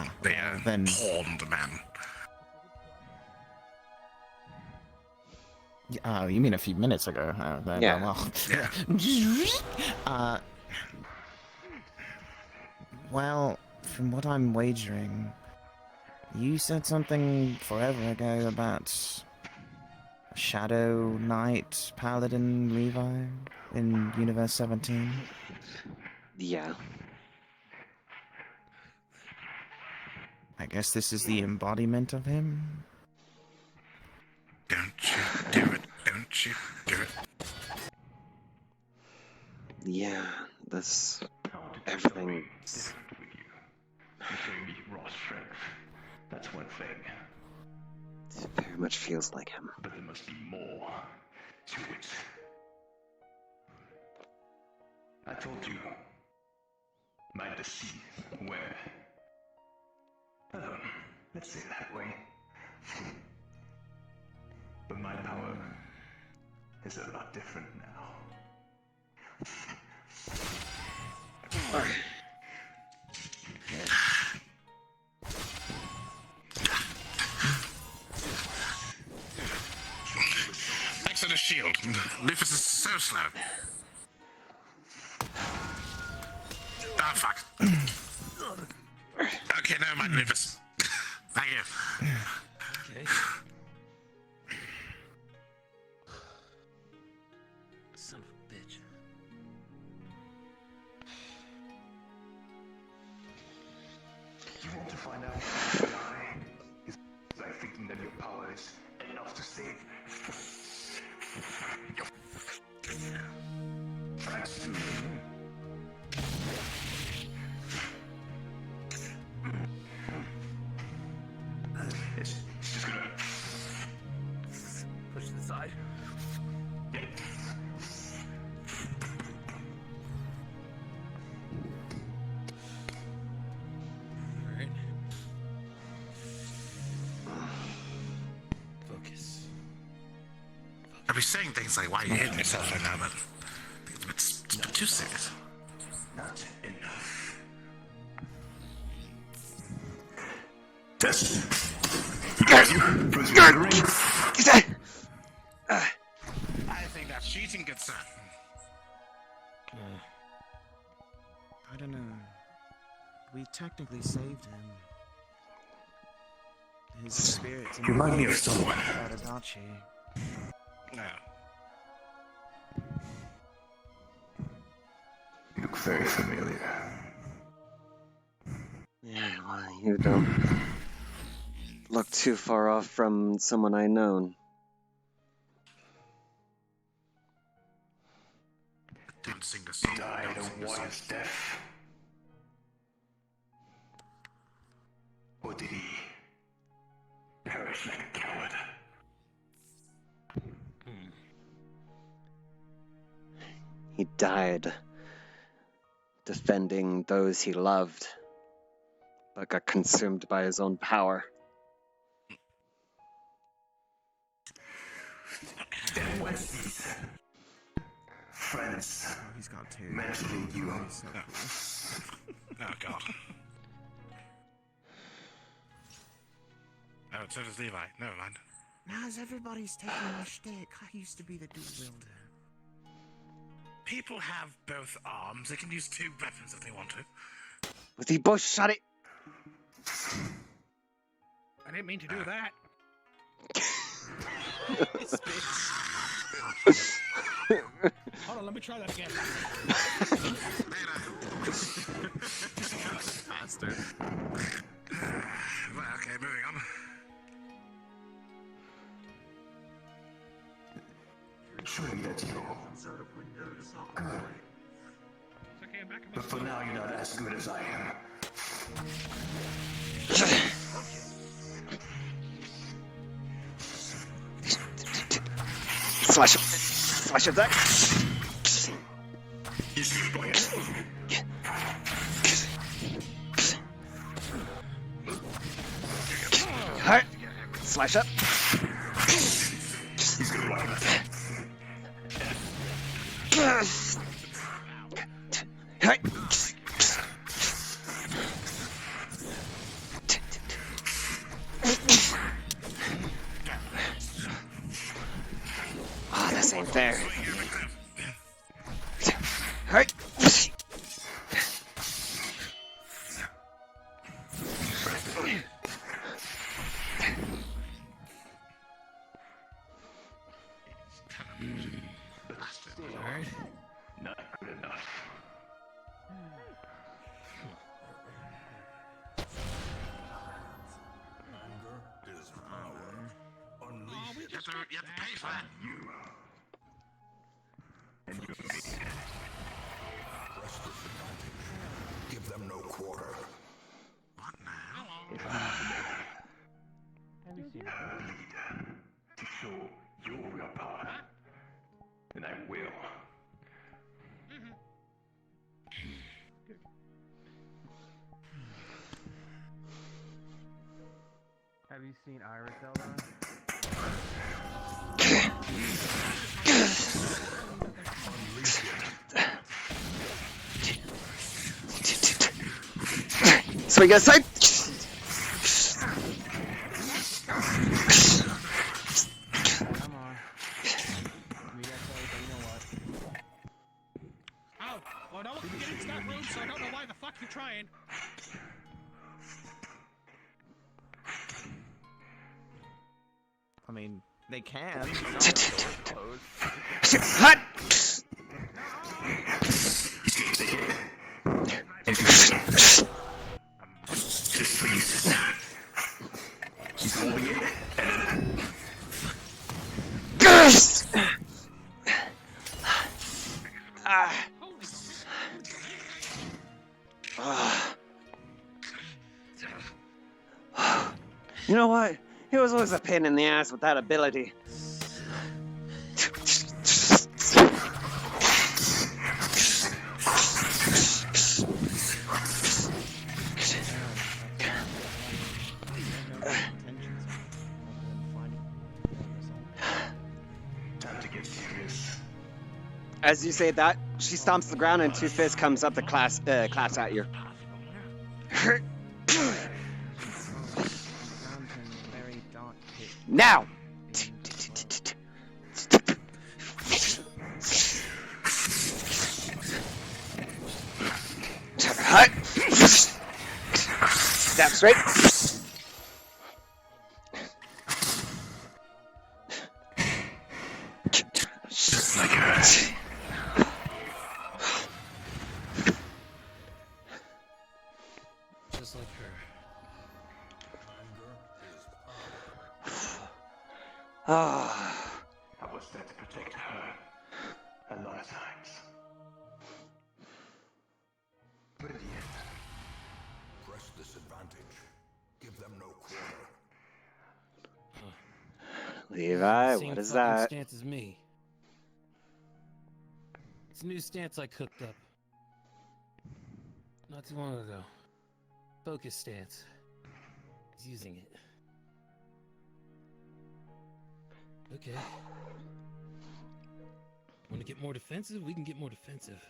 Then Horned man. Oh, you mean a few minutes ago? Yeah. Well, well, from what I'm wagering, you said something forever ago about Shadow Knight Paladin Levi in Universe 17. Yeah. I guess this is the embodiment of him. Don't you do it. Don't you do it. Yeah, that's everything. You showing me raw strength. That's one thing. It very much feels like him. But there must be more to it. I told you. My deceit. Where? Let's say it that way. But my power is a lot different now. Thanks for the shield. Lupus is so slow. Oh, fuck. Okay, never mind, Lupus. Thank you. Okay. Son of a bitch. You want to find out why? Is by thinking that your power is enough to save your friends. It's just gonna push to the side. Yeah. Alright. Focus. I'll be saying things like, why are you hitting yourself right now, but it's a bit too serious. Not enough. Test. I think that's cheating, good sir. I don't know. We technically saved him. His spirit's in You remind me of someone. Adachi. No. You look very familiar. Yeah, well, you don't look too far off from someone I known. Didn't sing the song. Died a warrior's death. Or did he perish like a coward? He died defending those he loved, but got consumed by his own power. Then what's these friends He's got two. mentioning you? Oh, God. Oh, so does Levi. Never mind. Now's everybody's taking my shtick. I used to be the dual wielder. People have both arms. They can use two weapons if they want to. With you both shot it. I didn't mean to do that. Hold on, let me try that again. Bastard. Well, okay, moving on. Show me that you. Good. Okay, I'm back. But for now, you're not as good as I am. Slash attack. Alright. Slash up. He's gonna walk Alright. Oh, this ain't fair. Alright. Not good enough. Is power. Unleash it. You have to pay for that. You. And you. Give them no quarter. What now? If I need to show your real power, then I will. Have you seen Iris, Eldon? Swing aside. Come on. We got you know what? Oh, well, don't get into that room, so I don't know why the fuck you're trying. I mean, they can. Hot. Just please. He's holding it. You know what? He was always a pain in the ass with that ability. Time to get serious. As you say that, she stomps the ground and Two Fists comes up the class at you. Now! Hut! Step straight! Just like her. Just like her. Ah. I was there to protect her a lot of times. But in the end, Press this advantage. Give them no quarter. Levi, Same what is fucking that? stance as me. It's a new stance I cooked up. Not too long ago. Focus stance. He's using it. Okay. Want to get more defensive? We can get more defensive.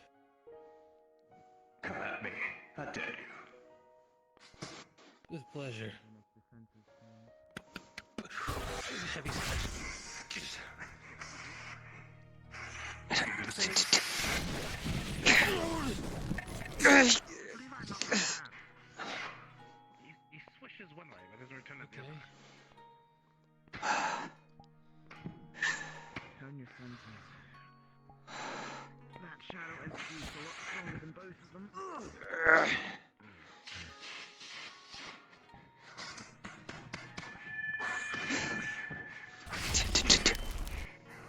come at me. I dare you. With pleasure. Heavy He swishes one way, but doesn't return it the other. Turn your senses. That shadow entity is a lot stronger than both of them.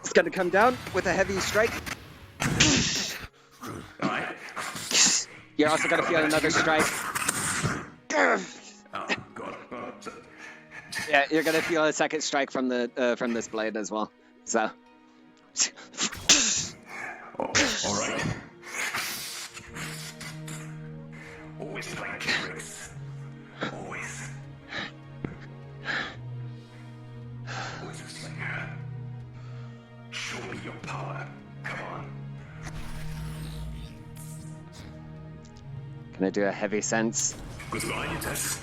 It's gonna come down with a heavy strike. Alright. You're also gonna feel another strike. Oh, God. Yeah, you're gonna feel a second strike from the from this blade as well. So. Alright. Always playing tricks. Always. Always a slinger. Show me your power. Come on. Can I do a heavy sense? Goodbye, you test.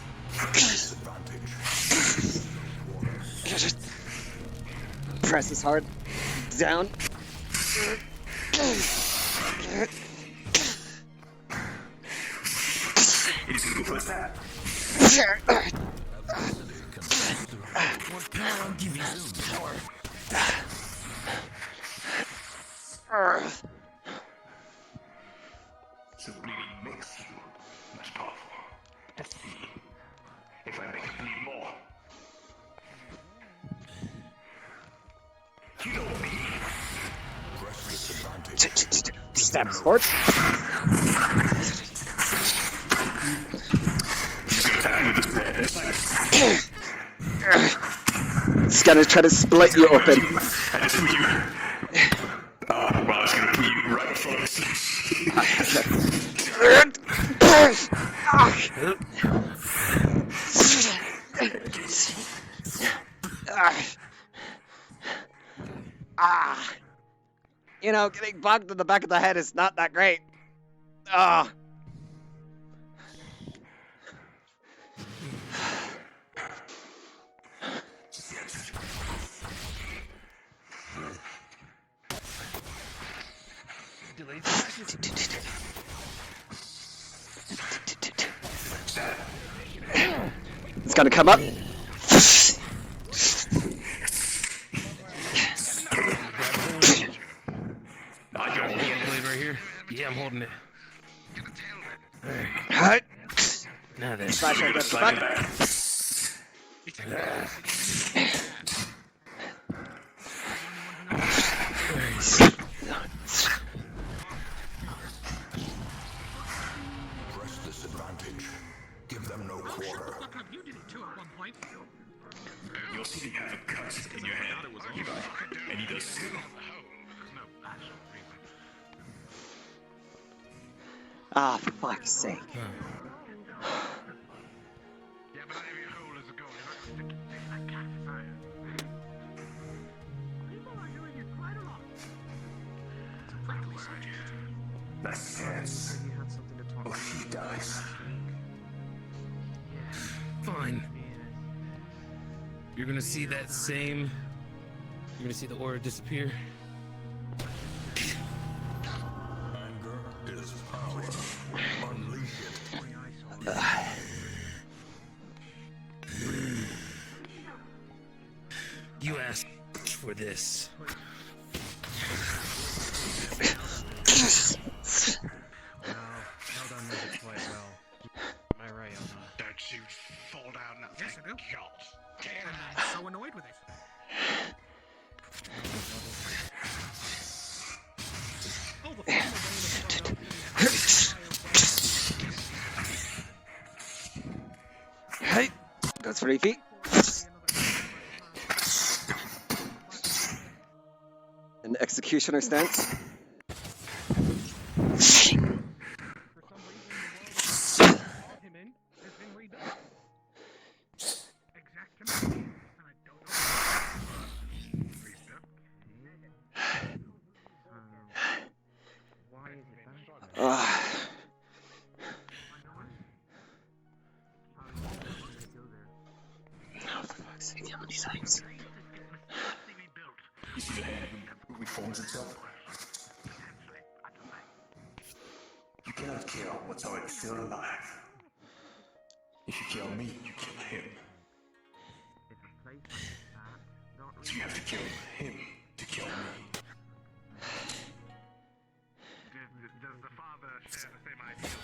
Press as hard. Down. Easy to put that. What power? I'll give you power. So bleeding makes you much powerful. Let's see if I make it bleed more. You know me. Press this advantage. Step forward. It's gonna try to split you open. I just put you. Well, I was gonna put you right in front of You know, getting bugged in the back of the head is not that great. Ah. Delayed It's gonna come up. I got a blade right here. Yeah, I'm holding it. Alright. Now then. Slash right against the back. Press this advantage. Give them no quarter. You did it too at one point. You'll see you have a cut in your head. And he does too. Ah, for fuck's sake. That's chance. Oh, he dies. Fine. You're gonna see that same. You're gonna see the aura disappear. Anger is power. Unleash it. You asked for this. Held on music quite well. Am I right, Elna? Don't you fall down now. Yes, I do. God. And I'm so annoyed with it. Oh, the Hey, that's 3 feet. An executioner stance. Oh, for fuck's sake, how many times? You see the hand reforms itself? You cannot kill what's already still alive. If you kill me, you kill him. So you have to kill him to kill me. Does the father share the same idea?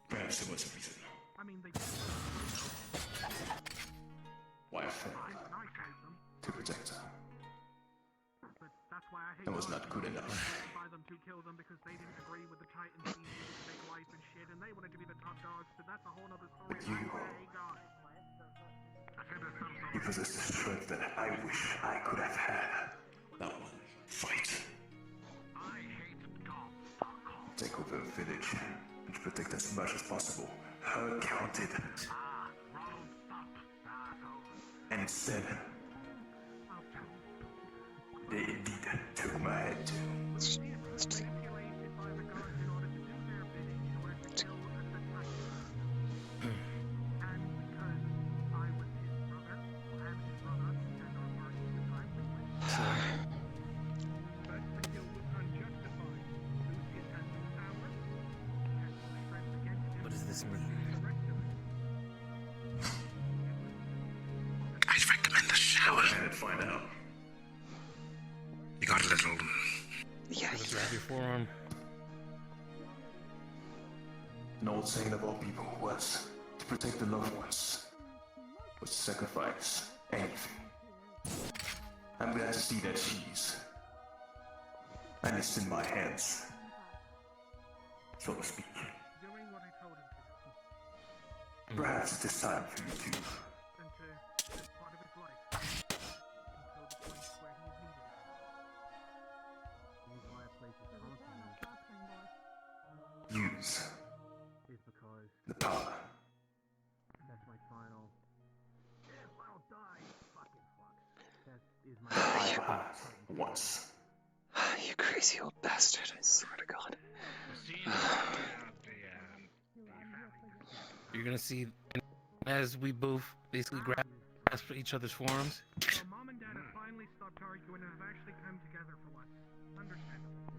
Perhaps there was a reason. I mean, they. Why I failed to protect her. But that's why I hate. I was not good enough. By them to kill them because they didn't agree with the Titans being able to take life and shit, and they wanted to be the top dogs. But that's a whole other story. But you, That's why I hate God. you possess the strength that I wish I could have had. That one. Fight. Take over a village and protect as much as possible. Her counted. And instead, they indeed took my head too. What does this mean? I'd recommend a shower. And find out. You got a little. Yeah, Just grab your forearm. An old saying of all people was to protect the loved ones was to sacrifice anything. I'm glad to see that she's. And it's in my hands. So to speak. Perhaps it is time for you to. Use the power. That's my final. Well, die, fucking fuck. That is my Once. You crazy old bastard, I swear to God. You're gonna see as we both basically grasp for each other's forearms. So Mom and Dad have finally stopped arguing and have actually come together for once. Understandable.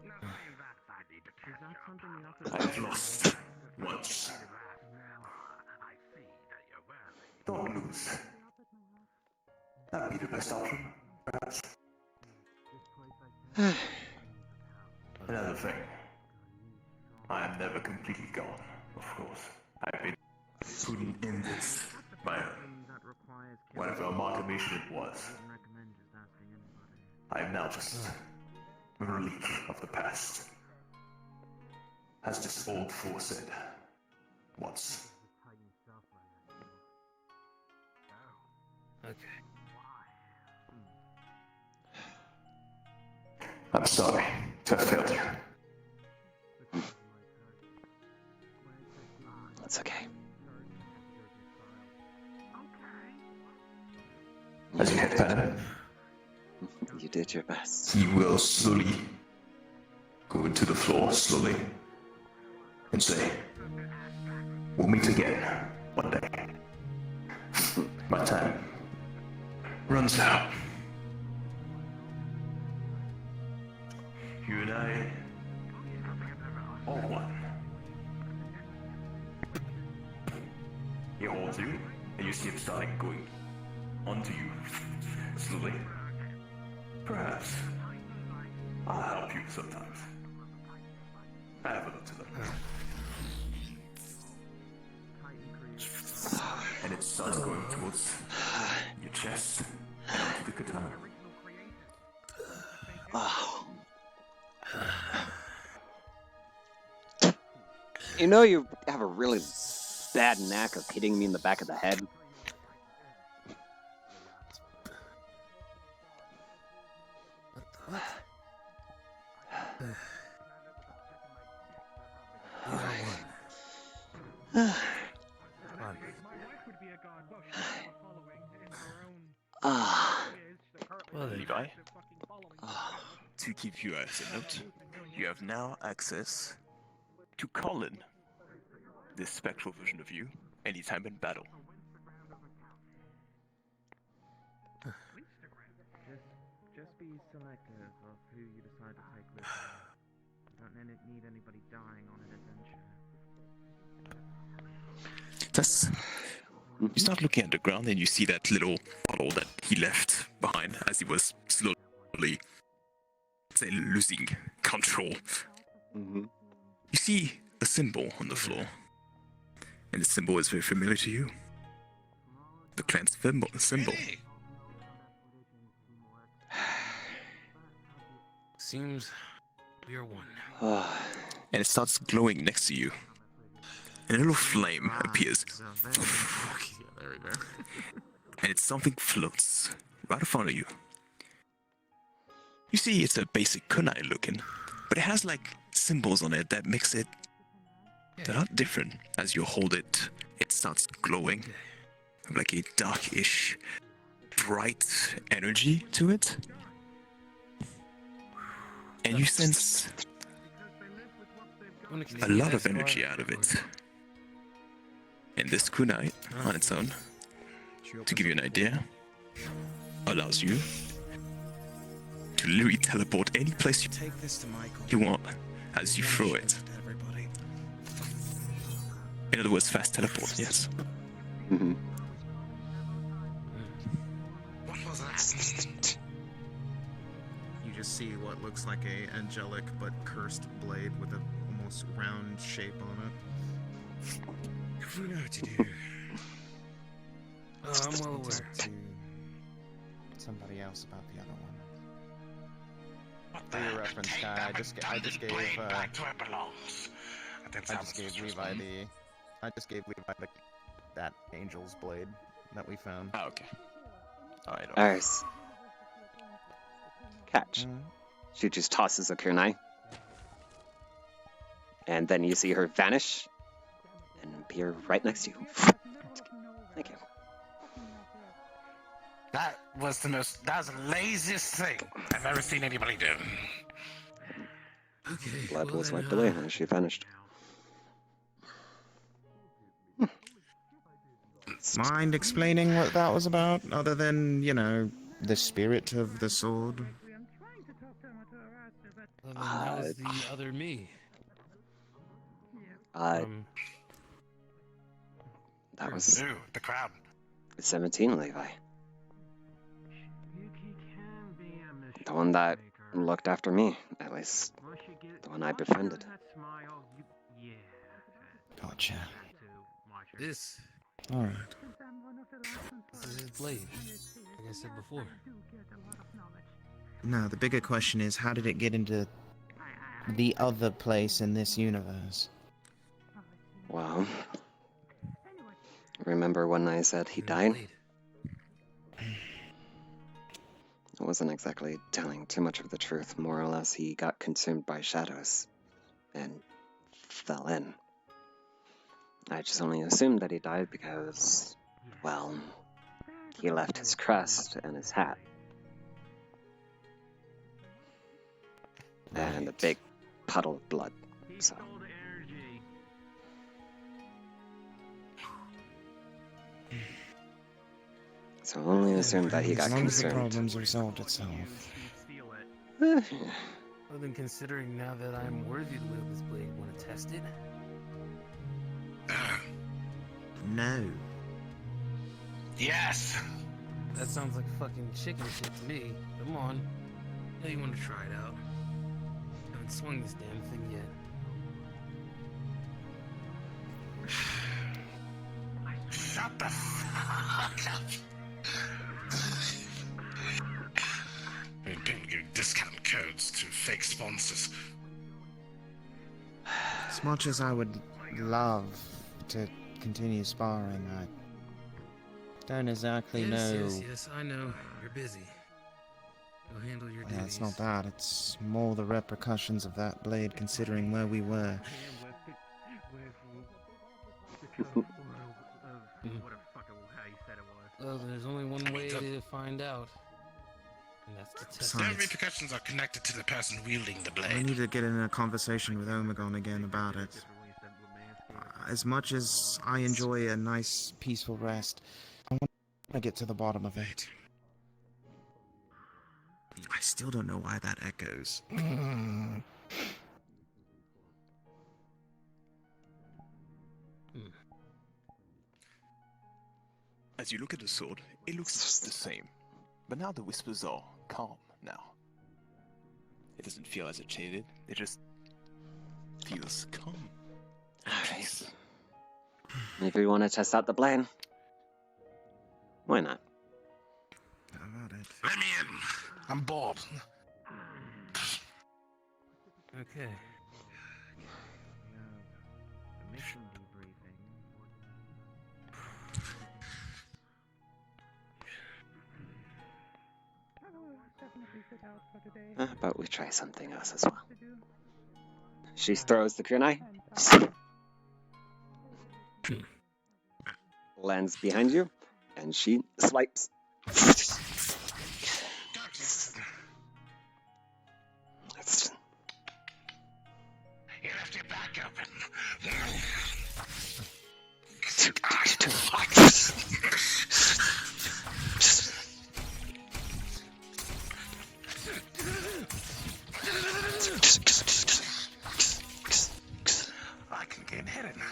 Not saying that I need to test your power. I've lost once. I see that you're worthy. Don't lose. That'd be the best option, perhaps. Another thing. I am never completely gone, of course. I've been putting in this by her. Whatever amalgamation it was. I am now just a relic of the past. As this old fool said once. Okay. I'm sorry to have failed you. That's okay. As you head back, You did your best. he will slowly go into the floor, slowly, and say, we'll meet again one day. My time runs out. You and I, all one. He holds you, and you see him starting going onto you slowly. Perhaps I'll help you sometimes. Have a look to them. And it starts going towards your chest and onto the katana. Oh. You know you have a really bad knack of hitting me in the back of the head. Levi, to give you as a note, you have now access to Colin, this spectral version of you, anytime in battle. Just be selective of who you decide to take with you. Don't need anybody dying on an adventure. That's... You start looking at the ground and you see that little puddle that he left behind as he was slowly, say, losing control. Mm-hmm. You see a symbol on the floor. And the symbol is very familiar to you. The clan's symbol. Seems we are one. And it starts glowing next to you. And a little flame appears. There we go. And something floats right in front of you. You see it's a basic kunai looking, but it has like symbols on it that makes it a lot different. As you hold it, it starts glowing. Like a darkish, bright energy to it. And you sense a lot of energy out of it. And this kunai, on its own, to give you an idea, allows you to literally teleport any place you want as you throw it. In other words, fast teleport, yes. Mm-hmm. What was that? You just see what looks like a angelic but cursed blade with a almost round shape on it. You know what to do. Oh, I'm well aware. To somebody else about the other one. What For your reference, guy, I just gave back to where it belongs. I just gave Levi that angel's blade that we found. Oh, okay. Alright. Catch. She just tosses a kunai. And then you see her vanish and appear right next to you. Thank you. That was the laziest thing I've ever seen anybody do. Okay. Blood was wiped away as she vanished. Mind explaining what that was about, other than, you know, the spirit of the sword? That was the other me. That was Ooh, the crowd. 17, Levi. The one that looked after me, at least the one I befriended. Gotcha. This Alright. is his blade, like I said before. Now, the bigger question is, how did it get into the other place in this universe? Well, remember when I said he died? I wasn't exactly telling too much of the truth. More or less, he got consumed by shadows and fell in. I just only assumed that he died because, well, he left his crest and his hat. And a big puddle of blood, so... So only assume that he got as long as the concerned. problem's resolved itself. Well, then considering now that I'm worthy to wield this blade, want to test it? No. Yes. That sounds like fucking chicken shit to me. Come on. I know you want to try it out. Haven't swung this damn thing yet. Shut the fuck up. We've been giving discount codes to fake sponsors. As much as I would love to continue sparring, I don't exactly know. Yes, I know. You're busy. Go handle your duties. Yeah, it's not that. It's more the repercussions of that blade, considering where we were. Well, there's only one way to find out. And that's to test The it. repercussions are connected to the person wielding the blade. I need to get in a conversation with Omegon again about it. As much as I enjoy a nice, peaceful rest, I want to get to the bottom of it. I still don't know why that echoes. As you look at the sword, it looks the same. But now the whispers are calm now. It doesn't feel agitated, it just feels calm. Alright. If you want to test out the blade, why not? How about it? Let me in. I'm bored. Okay. Mission debriefing. How about we try something else as well? She throws the kunai. Lands behind you, and she swipes. You left your back open. I can get hidden.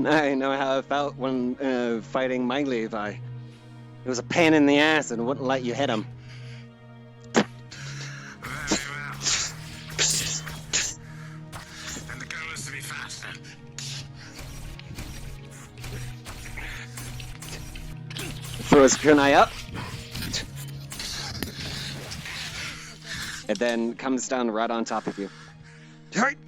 I know how I felt when fighting my Levi. It was a pain in the ass and wouldn't let you hit him. And the goal is to be faster. Throws kunai up. It then comes down right on top of you. Right.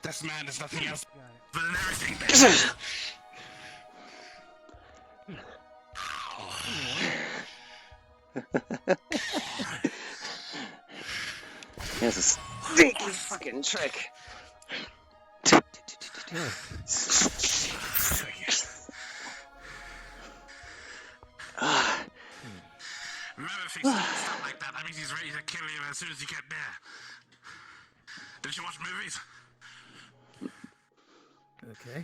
This man is nothing else but an everything bitch. Here's a stinky fucking trick. Remember, if he stuff like that, that means he's ready to kill you as soon as you get there. Did you watch movies? Okay.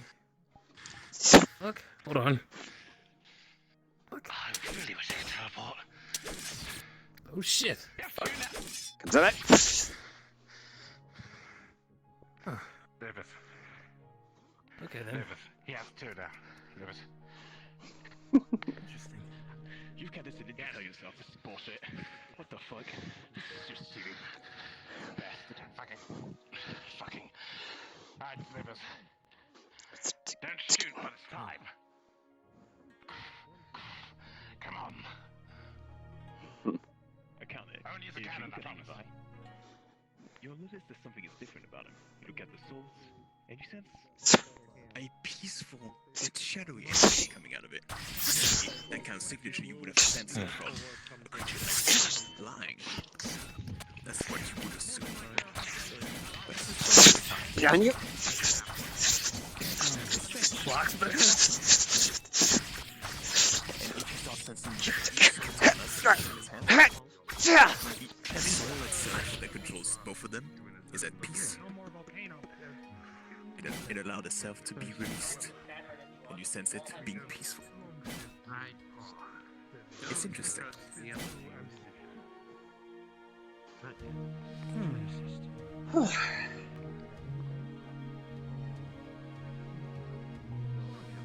Fuck. Hold on. Fuck. I really wish I could teleport. Oh shit. Come to that. Huh. David. Okay then. David. He has two now. David. Interesting. You've got this to tell yourself this is bullshit. What the fuck? You're stupid. Bastard. Fucking. Alright, David. Don't shoot, but it's time. Come on. I count it. Only if I can, I promise. You'll notice there's something that's different about him. You look at the swords, and you sense A peaceful, yet shadowy energy coming out of it. That kind of signature you would have sensed from a creature that's lying. That's what you would assume. But Behind you. blocks there. And if you start sensing The soul itself that controls both of them is at peace. It allowed itself to be released, and you sense it being peaceful. It's interesting.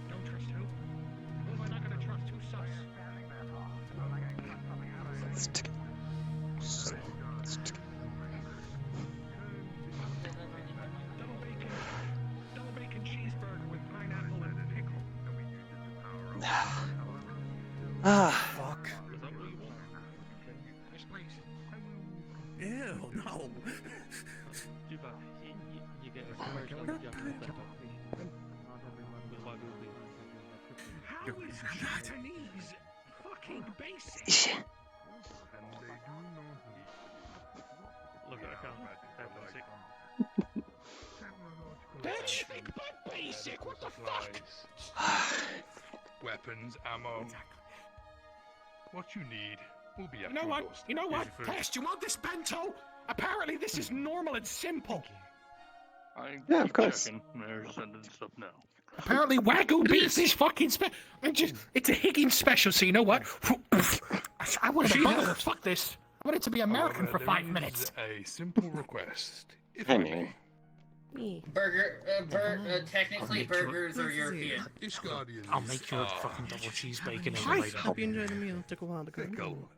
Don't trust who? Who am I not gonna trust? Who's sus? Double bacon cheeseburger with pineapple and pickle. Fuck. Yes, please. Ew, no. How is Japanese fucking basic? Look at that. Bitch, make my basic. What the fuck? Weapons, ammo. What you need will be at You know your what? doorstep. You know what? Here's your food. Pest, you want this bento? Apparently, this is normal and simple. Yeah, of course. They're sending stuff now. Apparently, Wagyu beef is fucking it's a Higgins special, so you know what? I wanted to bother. Fuck this. I wanted to be American for 5 minutes. A simple request. Hey, man. Technically burgers are European. I'll make sure it's fucking double cheese bacon and later. Hope you enjoyed the meal. Took a while to cook.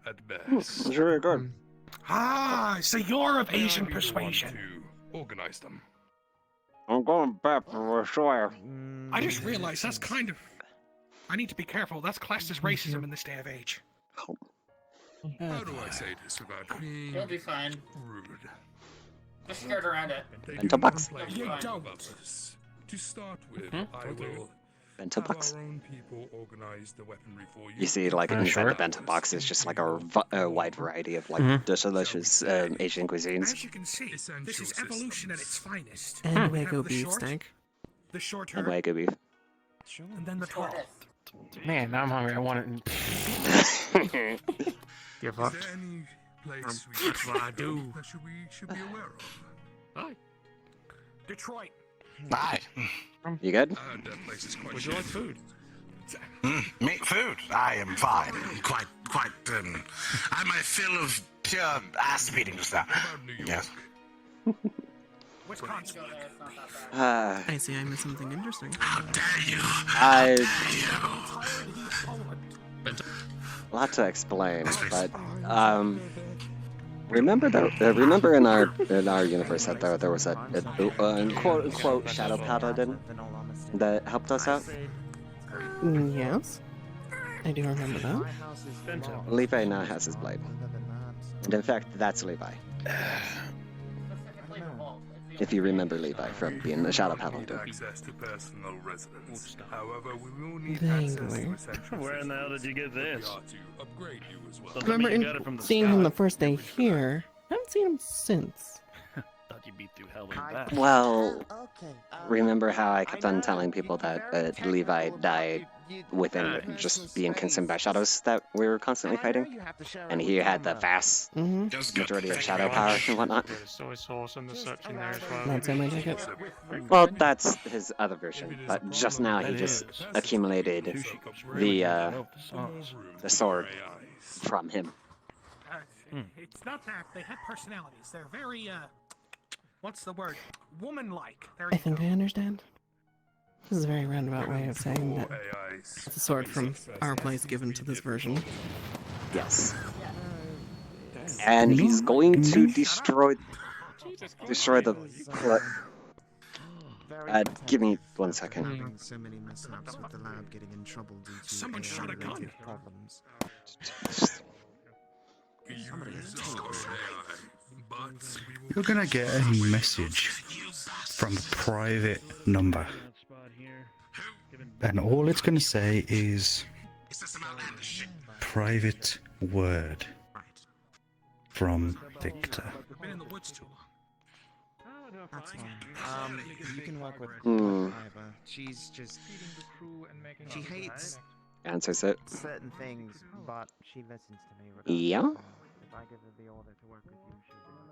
At It's very good. Ah, so you're of Asian persuasion. Organize them. I'm going back for Australia. I just realized that's kind of... I need to be careful. That's classed as racism in this day of age. How do I say this without being You'll be fine. rude? Just skirt around it. Bento box. You don't. To start with, Mhm. I will Bento have box. our own people organize the weaponry for you. You see, like inside sure. the bento box is just like a wide variety of like delicious Asian cuisines. As you can see, this is evolution at its finest. And We have Wagyu the beef short, steak. the shorter, And Wagyu beef. and then the tall. Man, now I'm hungry. I want it. You're Is fucked. there any place That's what I do. that should be aware of? Hi. Detroit. Aye. You good? I heard that place is quite Would you like food? Me, food. I am fine. Quite. I had my fill of pure ass beating just now. Yes. Wisconsin. I see I missed something interesting. How dare you? A lot to explain, but remember in our universe that there was a quote unquote shadow paladin that helped us out. Yes. I do remember that. Levi now has his blade, and in fact, that's Levi. If you remember Levi from being the shadow paladin. Access to personal residence. However, we will need Vaguely. access to essential Where in the hell did you get this? We are to upgrade you as well. Doesn't Remember mean you got it from the seeing sky. him the first day here. I haven't seen him since. Thought you'd be through hell and back. Well, remember how I kept on telling people that Levi died within just being consumed by shadows that we were constantly fighting? And he had the vast majority of shadow power and whatnot. There's soy sauce and the such in there as well. That's in my ticket. Well, that's his other version, but just now he just accumulated the sword from him. It's not that. They have personalities. They're very, what's the word? Woman-like. There I you think go. I understand. This is a very roundabout way of saying that it's a sword from our place given to this version. Yes. And he's going to destroy the... give me 1 second. So many mishaps with the lab getting in trouble due to Someone shot a gun. AI-related problems. You're gonna get a message from a private number. And all it's gonna say is private word from Victor. Been in the woods too long. That's fine. You can work with Hmm. Ivor. She's just... She hates answers it. certain things, but she listens to me. Yeah? If I give her the order to work with you, she'll do it.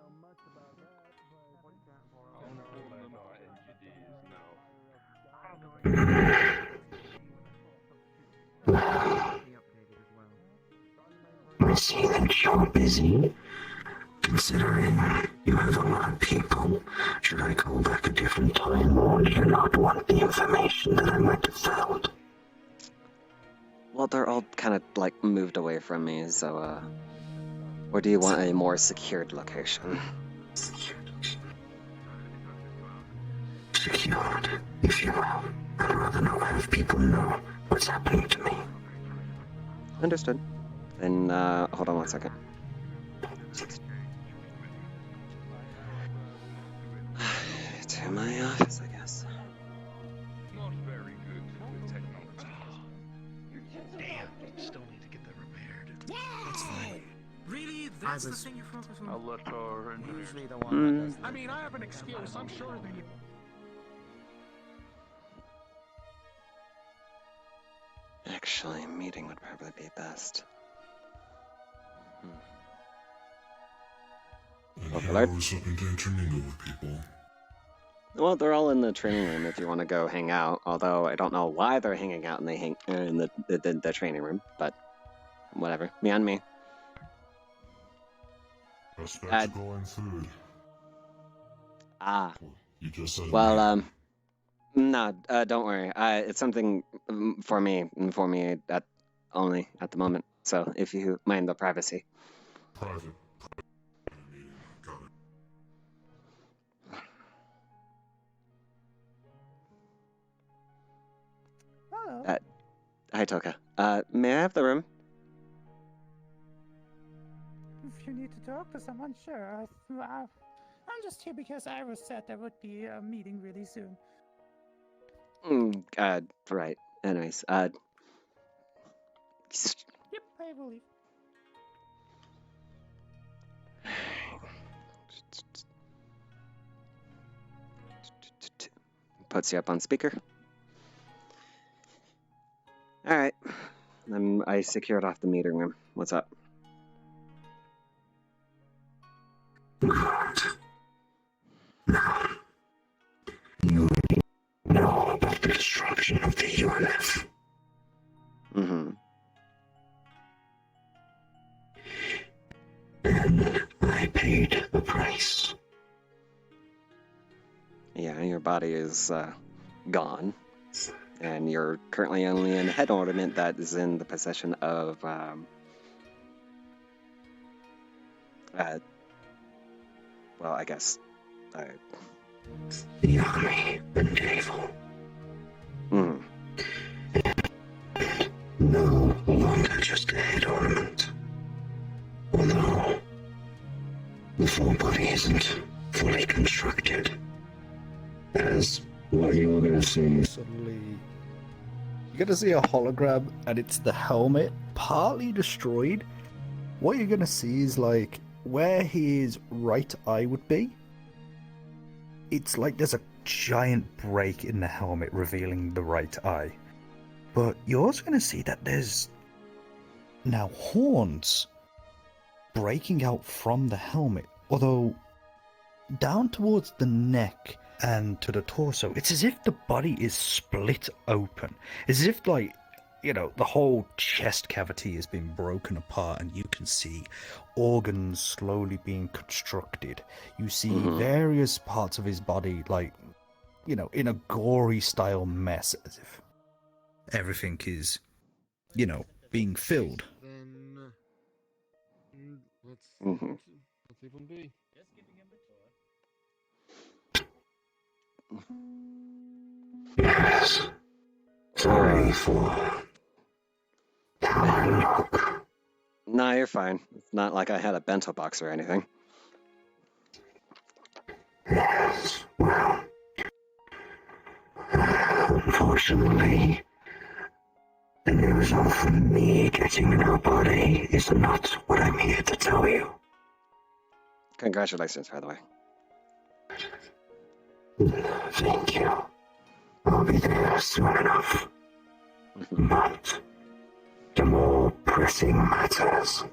I see that you're busy. Considering you have a lot of people, should I call back a different time, or do you not want the information that I might have found? Well, they're all kind of like moved away from me, so or do you want a more secured location? Secured, if you will. I'd rather not have people know what's happening to me. Understood. Then, hold on one second. To my office, I guess. Not very good with technology. Damn, still need to get that repaired. That's fine. Really? That's the thing you focus on? I'll let our engineers. Usually the one that does I mean, I have an excuse. I'm sure that you. Actually, a meeting would probably be best. Overlord. I was hoping to intermingle with people. Well, they're all in the training room if you want to go hang out. Although I don't know why they're hanging out in the training room, but whatever. Me on me. Spectacle and food. You just said Well, no, don't worry. It's something for me only at the moment. So if you mind the privacy. Private. Hello. Hi, Toka. May I have the room? If you need to talk to someone, sure. I'm just here because Iris said there would be a meeting really soon. Right. Anyways, Yep, I will leave. Puts you up on speaker. Alright. I secured off the meeting room. What's up? Good. Now, you know about the destruction of the UNF. Mm-hmm. And I paid the price. Yeah, your body is gone. And you're currently only in a head ornament that is in the possession of, well, I guess, the army and naval. Mm. No longer just a head ornament. Although the full body isn't fully constructed. As what you're gonna see. Suddenly, you're gonna see a hologram, and it's the helmet, partly destroyed. What you're gonna see is like where his right eye would be. It's like there's a giant break in the helmet revealing the right eye. But you're also gonna see that there's now horns breaking out from the helmet, although down towards the neck and to the torso, it's as if the body is split open. It's as if, like, you know, the whole chest cavity has been broken apart and you can see organs slowly being constructed. You see various parts of his body, like, you know, in a gory style mess, as if everything is, you know, being filled. Then let's leave him be. Yes. Sorry for look. Nah, you're fine. It's not like I had a bento box or anything. Yes, well, unfortunately, the news of me getting no body is not what I'm here to tell you. Congratulations, by the way. Thank you. I'll be there soon enough. But more pressing matters.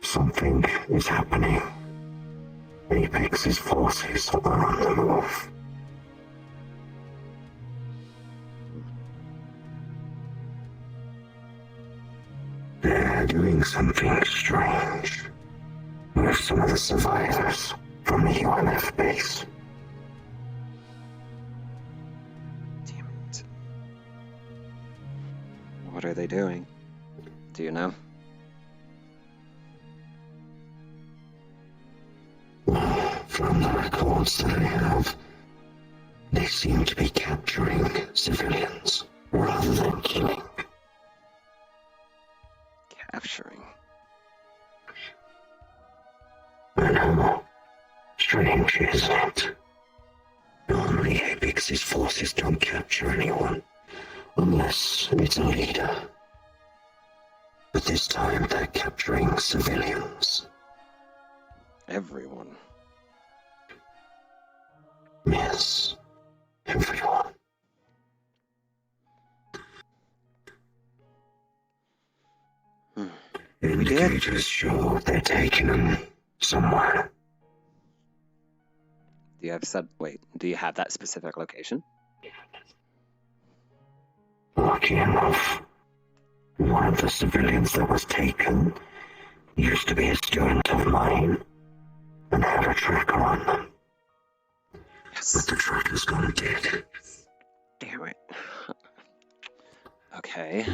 Something is happening. Apex's forces are on the move. They're doing something strange with some of the survivors from the UNF base. What are they doing? Do you know? From the records that I have, they seem to be capturing civilians rather than killing. Capturing? I know. Strange, isn't it? Normally Apex's forces don't capture anyone, unless it's a leader. But this time they're capturing civilians. Everyone. Yes, everyone. Indicators show they're taking them somewhere. Do you have that specific location? Lucky enough, one of the civilians that was taken used to be a student of mine and had a tracker on them. Yes. But the tracker's gone dead. Damn it. Okay.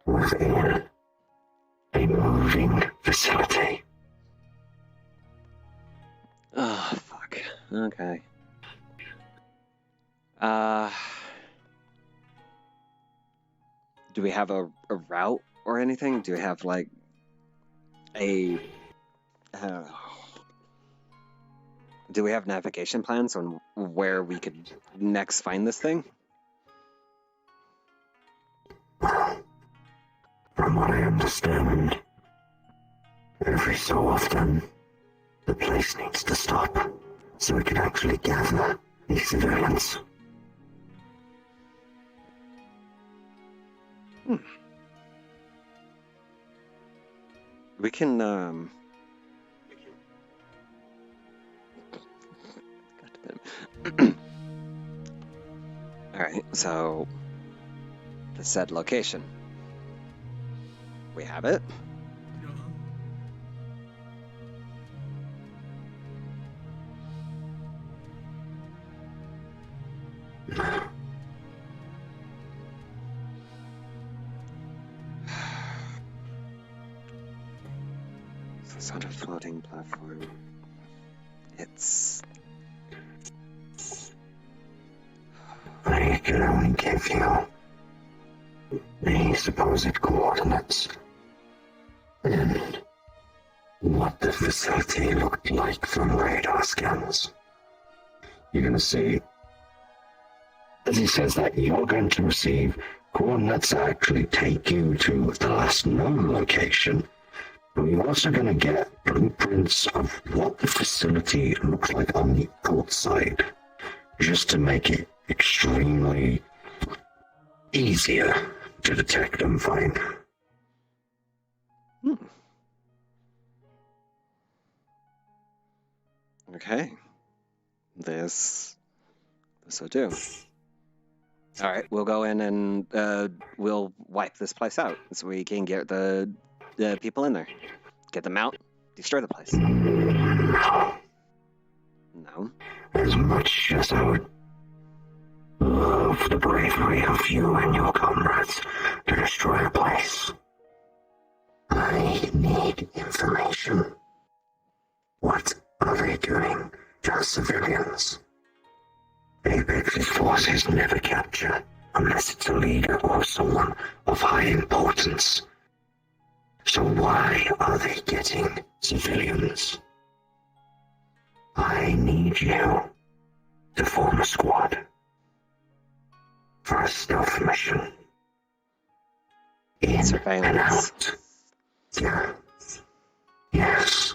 Within a moving facility. Oh, fuck. Okay. Do we have a route or anything? Do we have, like, do we have navigation plans on where we could next find this thing? From what I understand, every so often, the place needs to stop so we can actually gather these civilians. We can, Alright, so the said location. We have it. It's on a floating platform. It's... I can only give you the supposed coordinates and what the facility looked like from radar scans. You're gonna see, as he says that, you're going to receive coordinates that actually take you to the last known location, but you're also going to get blueprints of what the facility looks like on the outside, just to make it extremely easier to detect and find. Okay. This will do. Alright, we'll go in and we'll wipe this place out so we can get the people in there. Get them out, destroy the place. No. As much as I would love the bravery of you and your comrades to destroy a place, I need information. What are they doing to civilians? Apex's forces never capture unless it's a leader or someone of high importance. So why are they getting civilians? I need you to form a squad for a stealth mission. In and out. Yeah. Yes.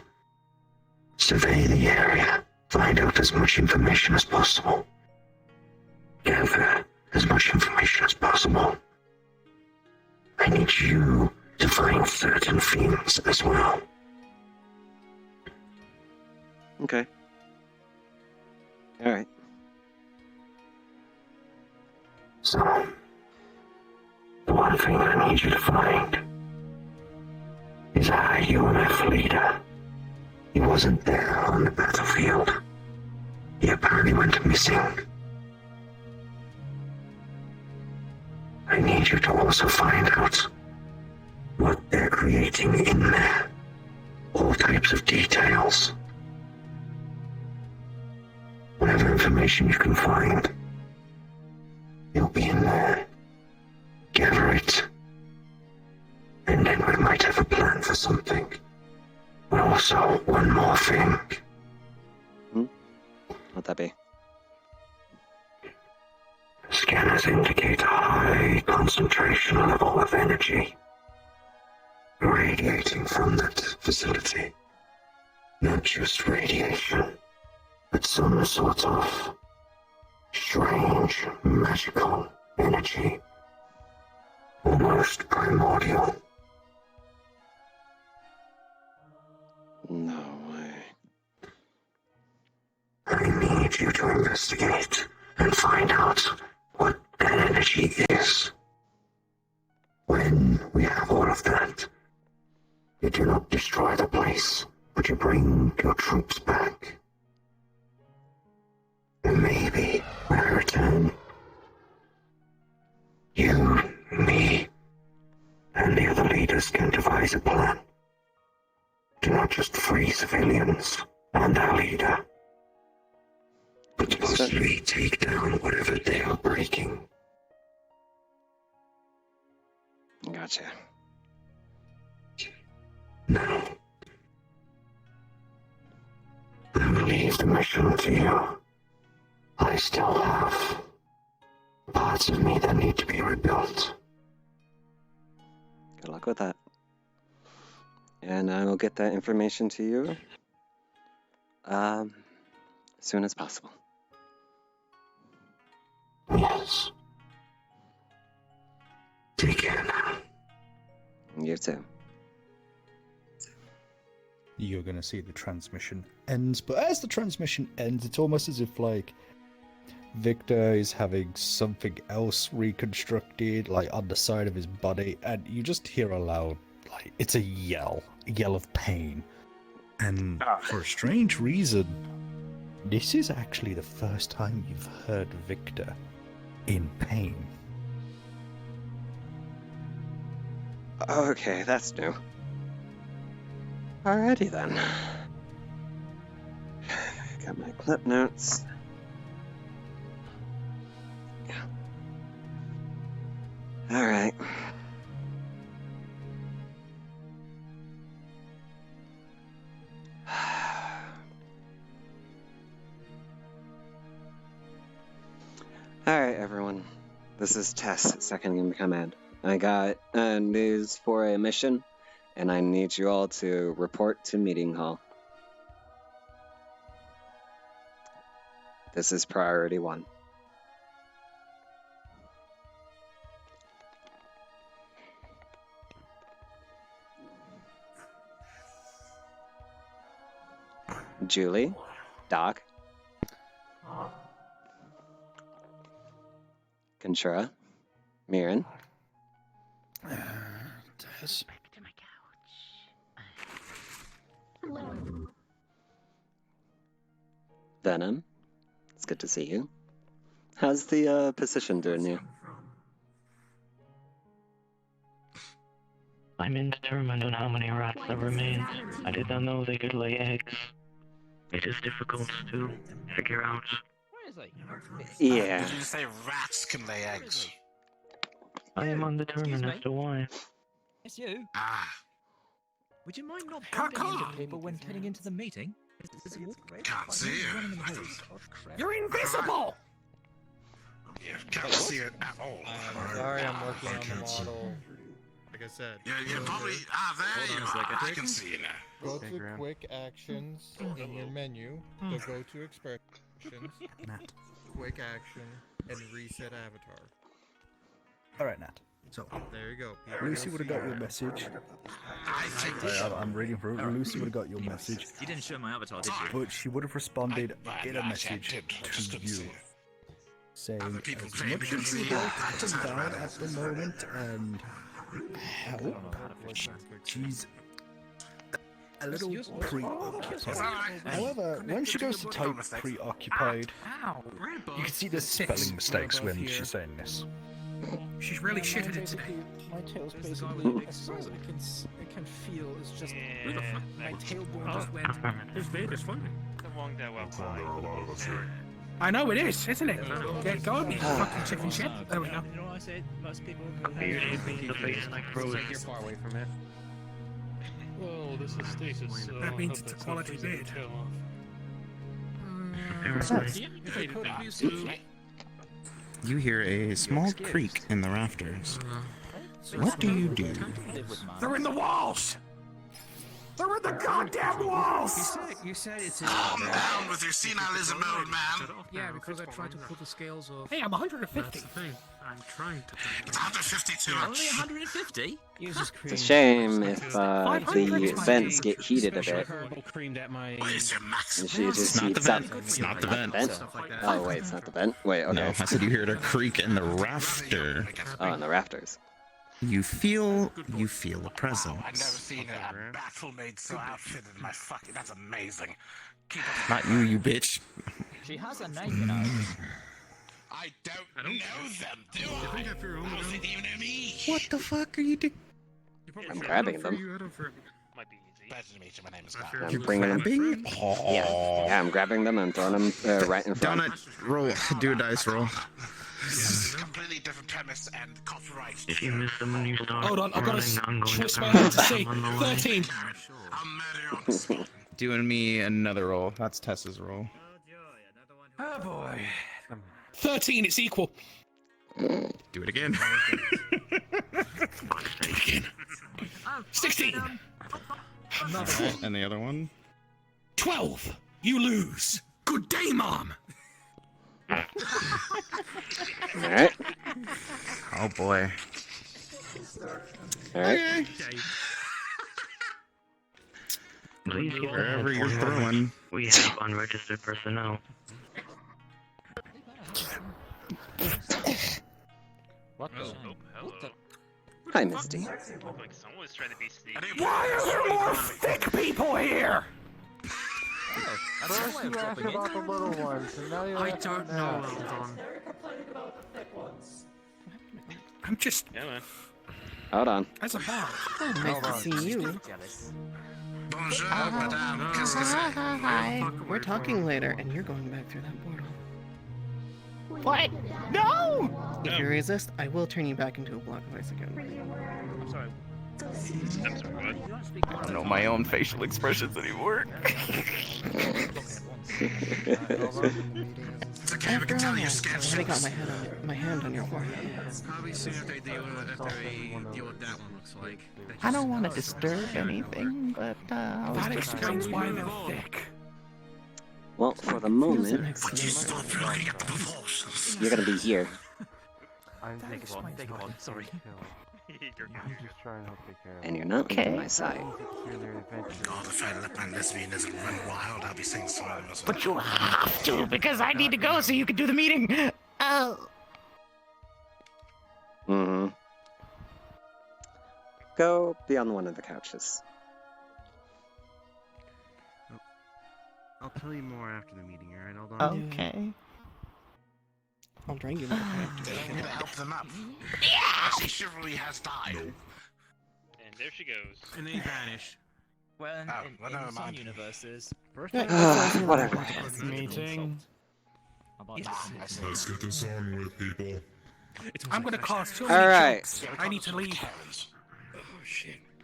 Survey the area. Find out as much information as possible. Gather as much information as possible. I need you to find certain things as well. Okay. Alright. So, the one thing I need you to find is our UMF leader. He wasn't there on the battlefield. He apparently went missing. I need you to also find out what they're creating in there. All types of details. Whatever information you can find, it'll be in there. Gather it. And then we might have a plan for something. But also, one more thing. What'd that be? Scanners indicate a high concentration level of energy radiating from that facility. Not just radiation, but some sort of strange, magical energy. Almost primordial. No way. I need you to investigate and find out what that energy is. When we have all of that, you do not destroy the place, but you bring your troops back. And maybe, when I return, you, me, and the other leaders can devise a plan to not just free civilians and our leader, but to possibly take down whatever they are breaking. Gotcha. Now, I will leave the mission to you. I still have parts of me that need to be rebuilt. Good luck with that. And I will get that information to you as soon as possible. Yes. Take care now. You too. You're gonna see the transmission ends, but as the transmission ends, it's almost as if like Victor is having something else reconstructed, like on the side of his body, and you just hear a loud, like it's a yell of pain. And for a strange reason, this is actually the first time you've heard Victor in pain. Okay, that's new. Alrighty then. Got my clip notes. Yeah. Alright. Alright, everyone. This is Tess, second in command. I got news for a mission, and I need you all to report to Meeting Hall. This is priority 1. Julie, Doc, Contra, Mirren, Tess. Venom, it's good to see you. How's the position doing you? I'm indeterminate on how many rats there remain. I did not know they could lay eggs. It is difficult to figure out. Yeah. Did you say rats can lay eggs? I am undetermined as to why. It's you. Ah. Would you mind not bumping into people when getting into the meeting? Can't see you. You're invisible! Yeah, can't see it at all. Sorry, I'm working on the model. Like I said. Yeah, probably. There you are. I can see you now. Go to quick actions in your menu. So go to express. actions. Nat. Quick action and reset avatar. Alright, Nat. So, There you go. Lucy would have got your message. I'm reading through it. Lucy would have got your message. You didn't show my avatar, did you? But she would have responded in a message to you. Saying, as much as you'd like to come down at the moment and help, she's a little preoccupied. However, when she goes to type preoccupied, you can see the spelling mistakes when she's saying this. She's really shit at it today. My tail's basically exposed. I can feel it's just. My tailbone just went. It's Vegas funny. well, I know it is, isn't it? Get going, you fucking chicken shit. There we go. You know what I said? Most people the face like froze. You're far away from it. well, this is stasis, so That means I'll it's a have to quality take bid. the tail off. You hear a small creak in the rafters. What do you do? They're in the walls! They're in the goddamn walls! You said it's Calm down with your senilism, old man. Yeah, because I tried to pull the scales off. Hey, I'm 150. That's the thing. I'm trying to. It's 152. Only 150? It's a shame if the vents get heated a bit. Creamed at my. And she just not the heats up. vent. It's not the vent. Oh wait, it's not the vent. Wait, okay. No, I said you heard a creak in the rafter. Oh, in the rafters. You feel a presence. I've never seen a battle made so outfitted in my fucking. That's amazing. Keep up. Not you, you bitch. She has a name, you know. I don't know them, do I? How do they even know me? What the fuck are you doing? I'm grabbing them. Might be easy. Pleasure to meet you. My name is I'm bringing them. Yeah, I'm grabbing them and throwing them right in front. Donut, roll. Do a dice roll. Yes, completely different premise and copyright. If you miss them when you start Hold on, I've got to running, I'm going twist to my cry. hand to see. I'm on the way. 13. I'll murder you on the spot. Doing me another roll. That's Tessa's roll. Oh boy. 13, it's equal. Do it again. Do it again. 16. Alright, and the other one? 12. You lose. Good day, Mom. Alright. Oh boy. Alright. Please keep Wherever that you're in mind. throwing. We have unregistered personnel. What the? Oh, hello. Hi, Misty. Like someone was trying to be sneaky. Why are there more thick people here? First you asked about the little ones, and now you're I asking don't now. know, Eldon. I'm just. Yeah, man. Hold on. As a bar. Oh, nice to see you. Bonjour, madame. Qu'est-ce que c'est? Hi. We're talking later, and you're going back through that portal. What? No! If you resist, I will turn you back into a block of ice again. I'm sorry. I'm sorry, what? I don't know my own facial expressions anymore. It's okay, we can tell you scared I got shitless. my hand on your forehead. Probably soon after I deal with that one, looks like. I don't want to disturb anything, but I was That just explains why they're thick. Well, for the moment, Would you stop looking at the proportions? you're gonna be here. I'm Take it on, take it on, sorry. You're I'm just trying to help take care of And you're not leaving my side. God, if I let my lesbianism run wild, I'll be saying something else. But you have to, because I need to go so you can do the meeting. Oh. Mm-hmm. Go be on one of the couches. I'll tell you more after the meeting, alright? Hold on. Okay. I'll drag you back. Dare me to help them up. Yeah! She chivalry has died. And there she goes. And then he vanished. Well, Oh, well, never in some mind. universes. Whatever. Meeting. Let's get this on with, people. I'm gonna cause too many Alright. jokes. I need to leave.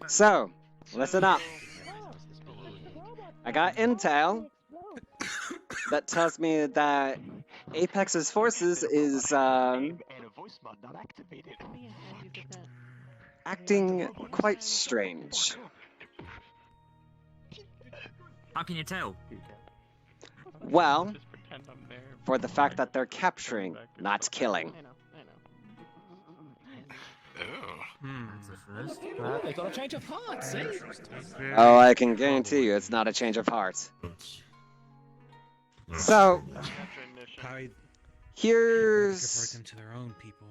So, listen up. I got intel that tells me that Apex's forces is acting quite strange. How can you tell? Well, for the fact that they're capturing, not killing. That's a first. Oh, they got a change of heart, see? Oh, I can guarantee you it's not a change of heart. So, here's Convert them to their own people.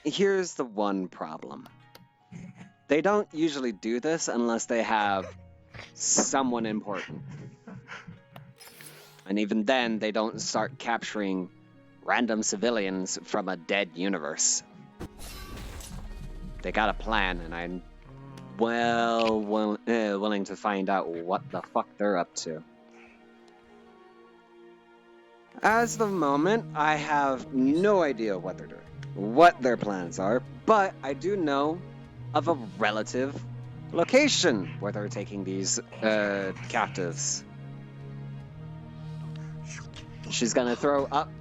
here's the one problem. They don't usually do this unless they have someone important. And even then, they don't start capturing random civilians from a dead universe. They got a plan, and I'm willing to find out what the fuck they're up to. As of the moment, I have no idea what they're doing, what their plans are, but I do know of a relative location where they're taking these captives. She's gonna throw up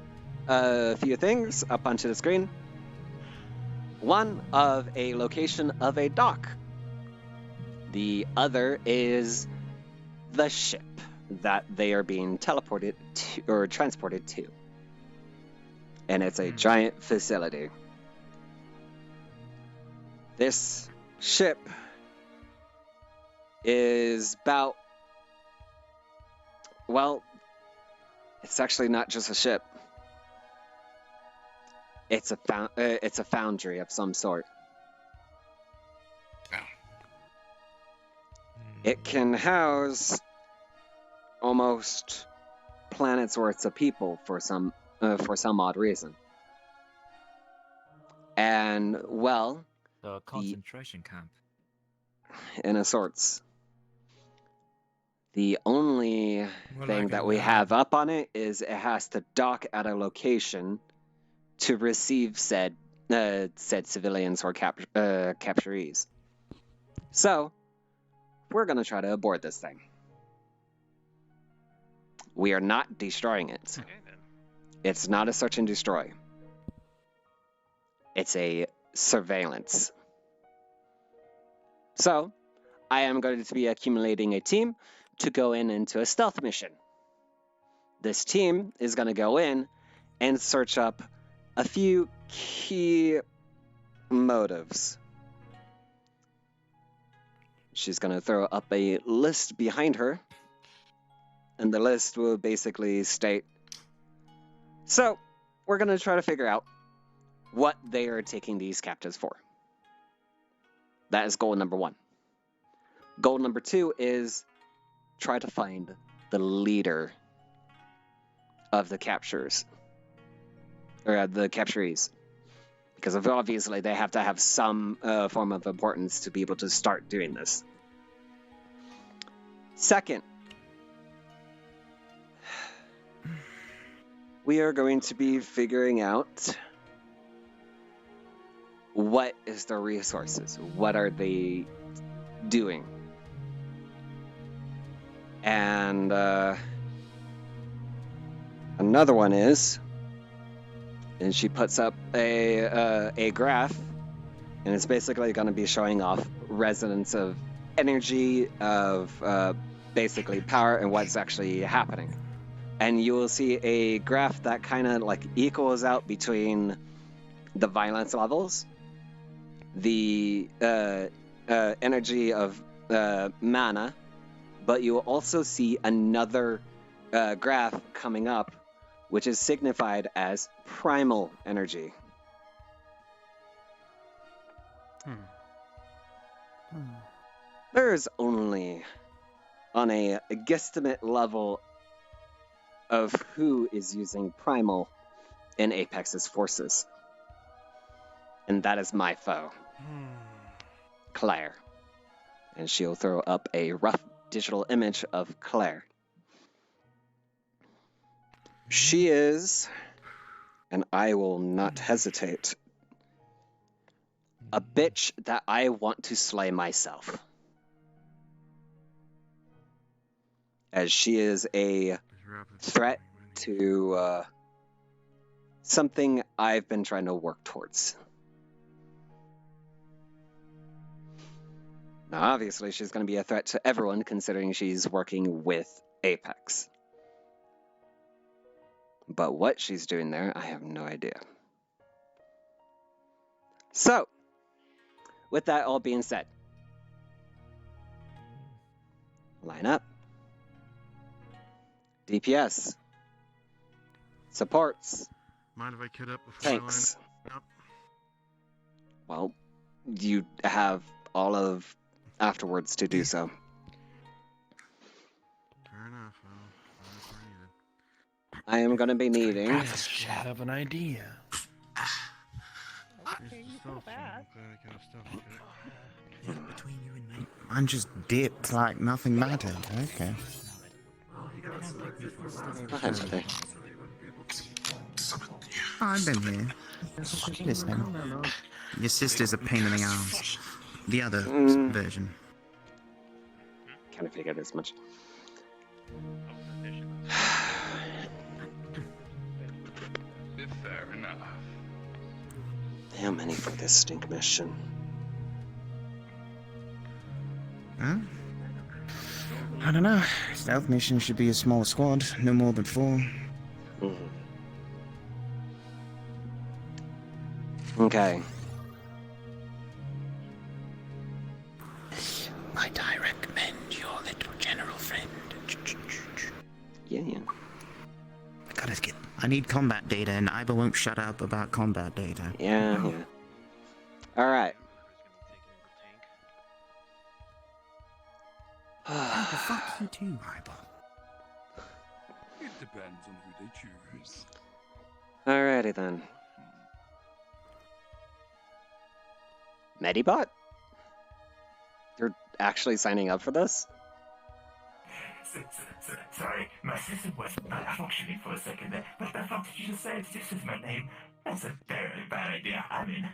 a few things up onto the screen. One of a location of a dock. The other is the ship that they are being teleported to, or transported to. And it's a giant facility. This ship is about, well, it's actually not just a ship. It's a foundry of some sort. It can house almost planets worth of people for some odd reason. And well, The concentration camp. in a sorts. The only thing that we have up on it is it has to dock at a location to receive said civilians or capturees. So, we're going to try to abort this thing. We are not destroying it. It's not a search and destroy. It's a surveillance. So, I am going to be accumulating a team to go into a stealth mission. This team is going to go in and search up a few key motives. She's going to throw up a list behind her, and the list will basically state, so we're going to try to figure out what they are taking these captives for. That is goal number 1. Goal number 2 is try to find the leader of the captures, or the capturees, because obviously they have to have some form of importance to be able to start doing this. Second, we are going to be figuring out what is their resources, what are they doing, and another one is, and she puts up a graph, and it's basically going to be showing off resonance of energy, of basically power, and what's actually happening. And you will see a graph that kind of like equals out between the violence levels, the energy of mana, but you will also see another graph coming up, which is signified as primal energy. There is only, on a guesstimate level, of who is using primal in Apex's forces. And that is my foe, Claire. And she'll throw up a rough digital image of Claire. She is, and I will not hesitate, a bitch that I want to slay myself. As she is a threat to something I've been trying to work towards. Now, obviously, she's going to be a threat to everyone, considering she's working with Apex. But what she's doing there, I have no idea. So, with that all being said, line up. DPS. Supports. Mind if I kid up before Tanks. I line up? Well, you have all of afterwards to do so. Fair enough. I am going to be needing... I have an idea. Okay, you feel bad. Between you and me. I'm just dipped like nothing mattered. Okay. I've been here. Listening. Your sister's a pain in the ass. The other version. Kind of figured as much. Fair enough. How many for this stink mission? Huh? I don't know. Stealth mission should be a small squad, no more than 4. Okay. Might I recommend your little general friend? Yeah. I need combat data, and Iva won't shut up about combat data. Yeah. Alright. Fuck you too, Iva. It depends on who they choose. Alrighty then. Medibot? You're actually signing up for this? Sorry, my system was malfunctioning for a second there. What the fuck did you just say? This is my name. That's a very bad idea. I mean...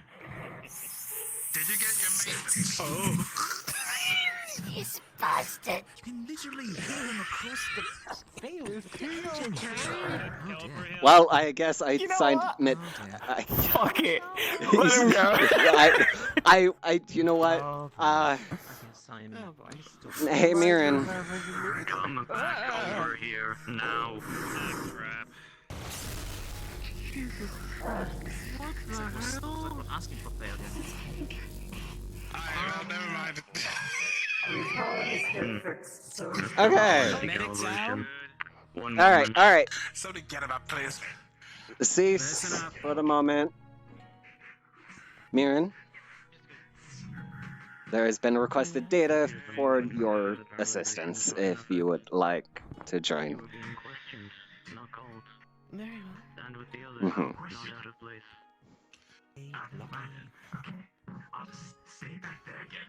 Did you get your maintenance? Oh. This bastard. You can literally hear him across the field. Well, I guess I signed mid. Fuck it. Let him go. You know what? Hey, Mirren. Come over here now. Crap. Jesus Christ. What the hell? Asking for failure. Alright, never mind. Okay. All right. Somebody get him up, please. Cease for the moment. Mirren, there has been requested data for your assistance if you would like to join. Very well. Stand with the others. Not out of place. I'll just stay back there again.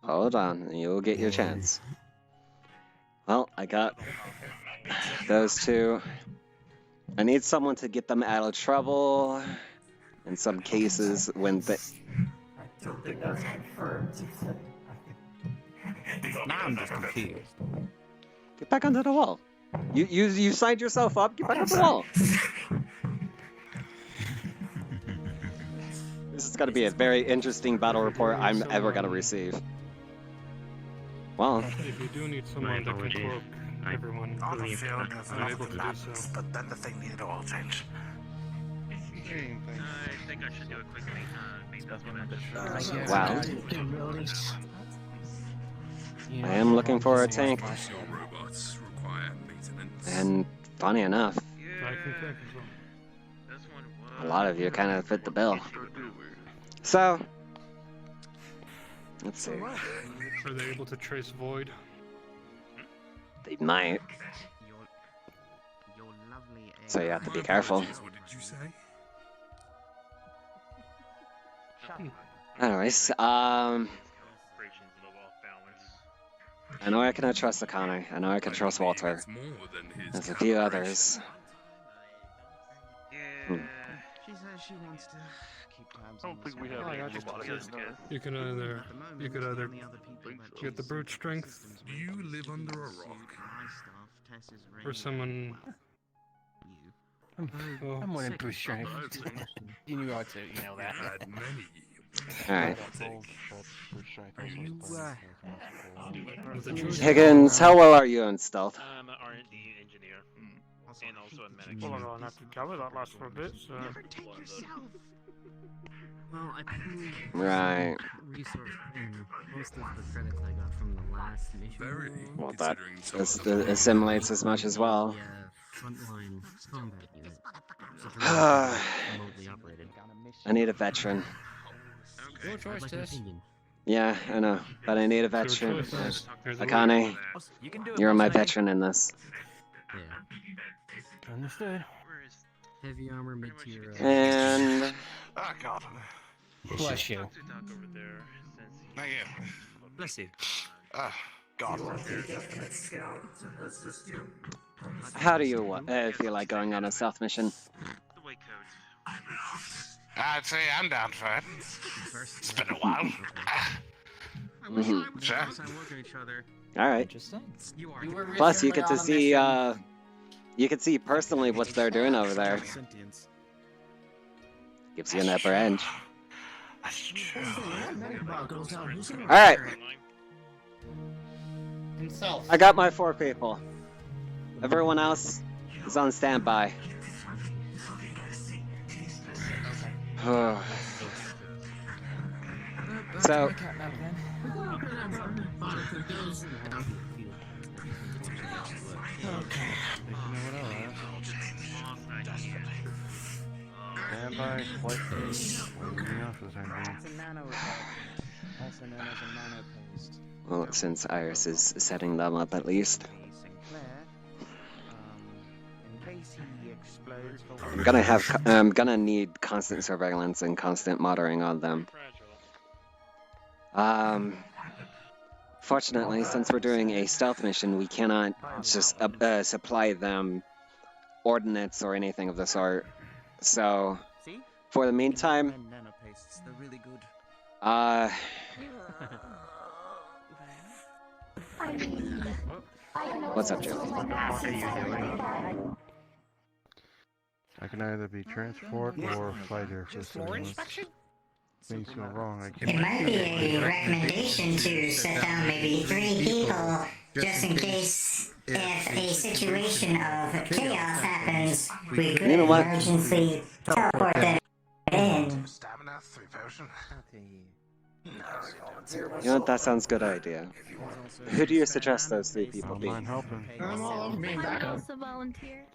Hold on, you'll get your chance. Well, I got those two. I need someone to get them out of trouble. In some cases, when they... I don't think that's confirmed. Now I'm just confused. Get back onto the wall. You signed yourself up. Get back on the wall. This is going to be a very interesting battle report I'm ever going to receive. Well, If you do need someone that can cloak everyone, On the field, I'm able to do so. but then the thing needed to all change. I think I should do a quick maintenance image. wow. I am looking for a tank. Robots require maintenance. And funny enough, I can take as well. a lot of you kind of fit the bill. So, let's see. Are they able to trace Void? They might. So you have to be careful. What did you say? Anyways, I know I cannot trust Akane. I know I can trust Walter. There's a few others. She says she wants to keep tabs on this. You could either get the brute strength. Do you live under a rock? Or someone. I'm one in brute strength. You ought to, you know that. Had many Alright. You, Higgins, how well are you in stealth? I'm an R&D engineer. And also a medic. Well, I'm gonna have to cover that last for a bit, so... Well, I pulled Right. resource and most of the credits I got from the last mission. Well, that assimilates as much as well. Frontline combat unit. Remotely operated. I need a veteran. Your choice, Tess. Yeah, I know, but I need a veteran. Akane, you're my veteran in this. Yeah. Understood. Heavy armor, mid-tier. And... Oh, God. Bless you. Thank you. Bless you. God. How do you feel like going on a stealth mission? I'd say I'm down for it. It's been a while. Sure. Alright. Plus, you get to see, you can see personally what they're doing over there. Gives you an upper edge. Alright. Himself. I got my 4 people. Everyone else is on standby. So... Standby, flight post, anything else is Also known as a nano post. Well, since Iris is setting them up at least. I'm gonna need constant surveillance and constant monitoring on them. Fortunately, since we're doing a stealth mission, we cannot just supply them ordnance or anything of the sort. So, for the meantime, what's up, Joe? I can either be transport or fighter for someone. Things go wrong, I can't. It might be a recommendation to set down maybe 3 people, just in case if a situation of chaos happens, we could emergency teleport them in. Stamina, 3 potion. You know what, that sounds a good idea. Who do you suggest those 3 people be? I'm helping. I'm all over being I back would up. also volunteer.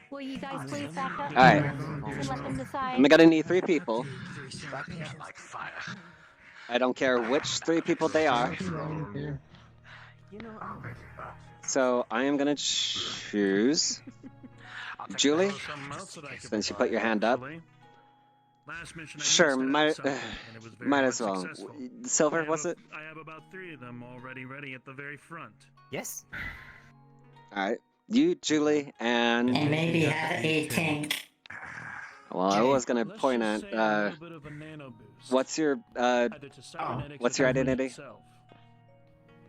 Will you guys please back up? Alright. And let them decide. I'm gonna need 3 people. Like fire. I don't care which 3 people they are. So I am gonna choose Julie, since you put your hand up. Sure, might as well. Silver, was it? I have about 3 of them already ready at the very front. Yes. Alright. You, Julie, and maybe have a tank. well, I was gonna point at what's your identity?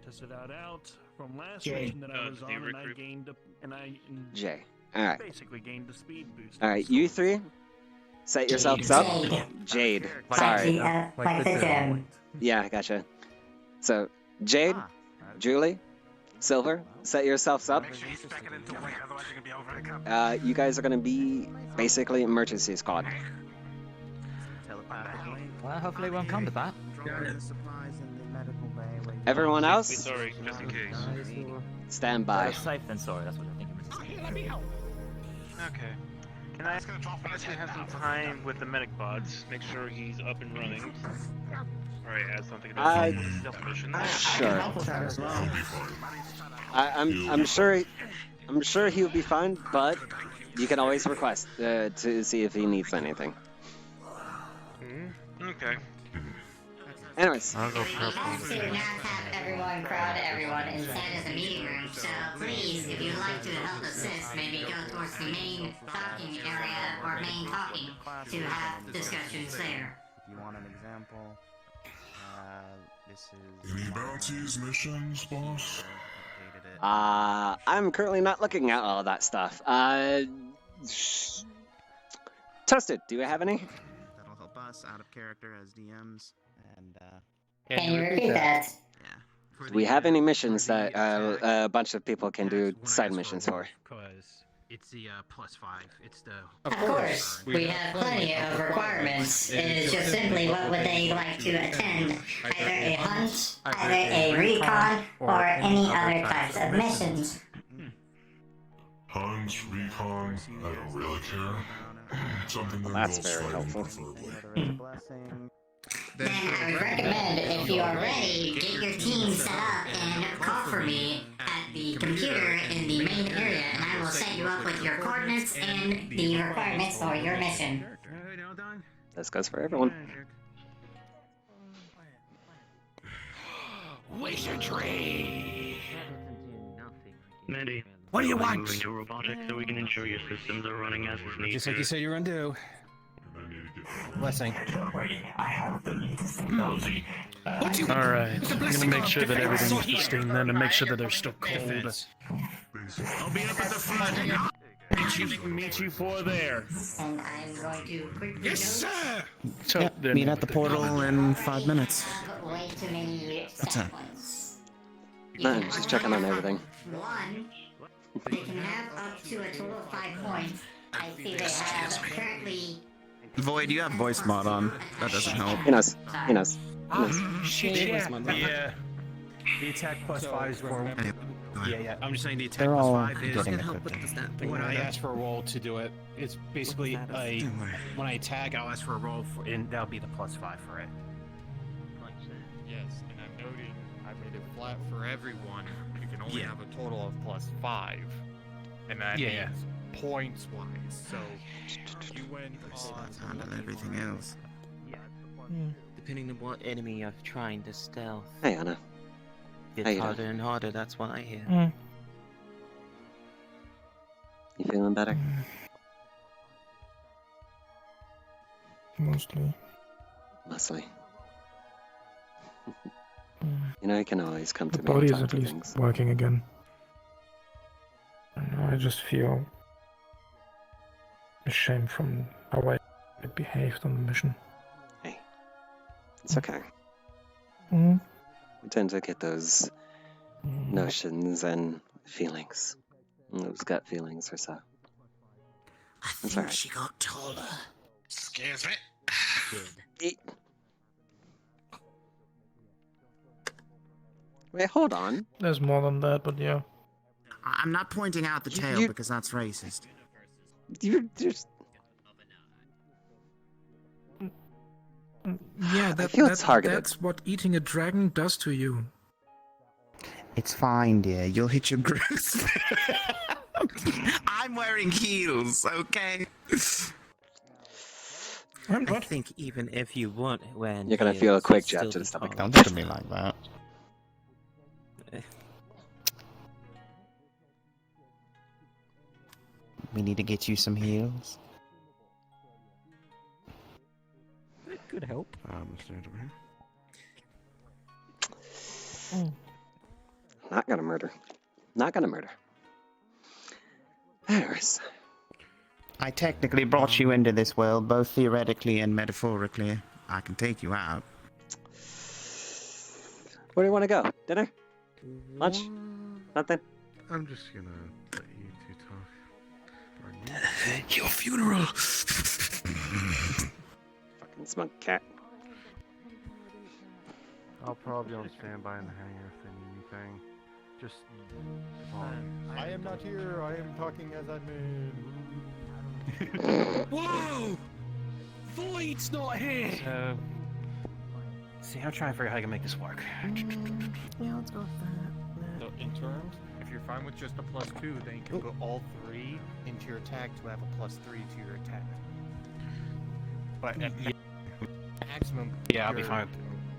Tested that out from last mission that I was on, and I gained J. Alright. Basically gained the speed boost. Alright, you 3 set yourselves up. Jade. Sorry. Like the gem. Yeah, I gotcha. So, Jade, Julie, Silver, set yourselves up. You guys are gonna be basically emergency squad. Well, hopefully it won't come to that. Everyone else, Sorry, just in case. stand by. Safe then, sorry, that's what I think. Okay. Can I once we have some time with the medic bots, make sure he's up and running? Alright, add something about the stealth mission. Sure. I'm sure he'll be fine, but you can always request to see if he needs anything. Okay. Anyways. I have to not have everyone crowd everyone inside of the meeting room, so please, if you'd like to help assist, maybe go towards the main talking area or main talking to have discussions there. If you want an example, this is... Any bounties, missions, boss? I'm currently not looking at all that stuff. Toasted, do you have any? us out of character as DMs, and Can you repeat that? Do we have any missions that a bunch of people can do side missions for? Because it's the +5. It's the. Of course, we have plenty of requirements. It is just simply what would they like to attend? Either a hunt, either a recon, or any other types of missions. Hunts, recon, I don't really care. Something that That's involves very fighting, helpful. preferably. Then I would recommend, if you are ready, get your team set up and call for me at the computer in the main area, and I will set you up with your coordinates and the requirements for your mission. This goes for everyone. Wizardry! Mandy, What do you we're want? moving to robotics so we can ensure your systems are running as is needed. Just like you said you're gonna do. Blessing. I have the latest technology. Alright, I'm gonna make sure that everything's pristine then and make sure that they're still cold. I'll be up at the front. Meet you for there. And I'm going to quickly Yes, sir! So, Yep, then- meet at the portal in 5 minutes. have way too many What's set up? points. No, just checking on everything. One, they can have up to a total of 5 points. I see they have currently... Void, you have voice mod on. That doesn't help. He knows. He knows. He knows. Yeah. The attack +5 is for. Yeah. I'm just saying the attack They're all +5 is. getting equipped. When I ask for a roll to do it, it's basically when I attack, I'll ask for a roll, and that'll be the +5 for it. Yes, and I'm noting I made it flat for everyone. You can only have a total of +5, and that means points wise. So you went on. Handle everything else. Depending on what enemy you're trying to stealth. Hey, Anna. How It's you harder doing? and harder, that's what I hear. You feeling better? Mostly. Mostly. You know, you can always come The to me body and is talk at to least things. working again. And I just feel ashamed from how I behaved on the mission. Hey, it's okay. Mhm. We tend to get those notions and feelings. Those gut feelings or so. I That's think alright. she got taller. Excuse me. Wait, hold on. There's more than that, but yeah. I'm not pointing out the tail because that's racist. You're just... Yeah, I feel targeted. That's what eating a dragon does to you. It's fine, dear. You'll hit your growth. I'm wearing heels, okay? I think even if you want when You're gonna feel a quick jab to the stomach. Don't look at me like that. We need to get you some heels. It could help. Stand over here. Not gonna murder. Not gonna murder. Anyways. I technically brought you into this world, both theoretically and metaphorically. I can take you out. Where do you want to go? Dinner? Lunch? Nothing? I'm just gonna let you two talk. Your funeral. Fucking smug cat. I'll probably on standby in the hangar if they need anything. Just I am not here. I am talking as admin. Whoa! Void's not here! So, see, I'm trying to figure out how I can make this work. Yeah, let's go with that. So in terms, if you're fine with just a +2, then you can put all 3 into your attack to have a +3 to your attack. But at maximum, Yeah, I'll be your fine.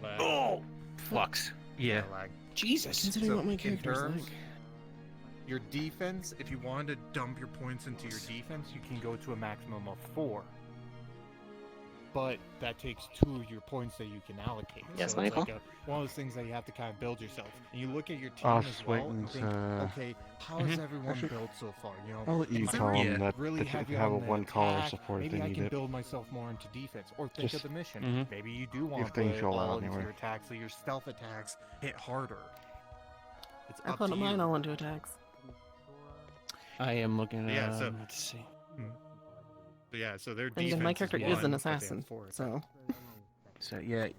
lag- Oh! Flux. Yeah. lag. Jesus. Considering what my in character's terms, like. your defense, if you wanted to dump your points into your defense, you can go to a maximum of 4. but that takes 2 of your points that you can allocate. Yes, so it's Michael? like one of those things that you have to kind of build yourself. And you look at your team as well and think, okay, how is everyone built so far? You know, I'll let you am I tell really them that really they heavy have a on the one-color attack? support if Maybe they I need can it. build myself more into defense. Or think Just- of the mission. Maybe you do want to things put go all out into anyway. your attacks so your stealth attacks hit harder. It's I up put to mine you. all into attacks. I am looking at. Yeah, so- let's see. So their And defense then my character is is one, an but they have assassin, 4 so. So yeah,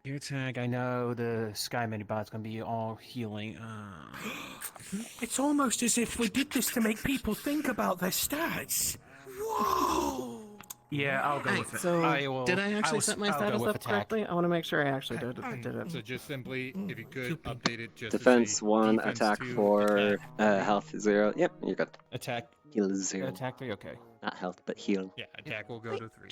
your tag. I know the Sky Minibot's gonna be all healing. It's almost as if we did this to make people think about their stats. Whoa! Yeah, I'll go Hey, with it. so will, did I actually set my I'll go status with up attack. correctly? I want to make sure I actually did it. So just simply, if you could update it just Defense to say 1, defense attack 2, 4, attack. health 0. Yep, you're good. Attack. Heal 0. Attack 3, okay. Not health, but heal. Yeah, attack will go to 3.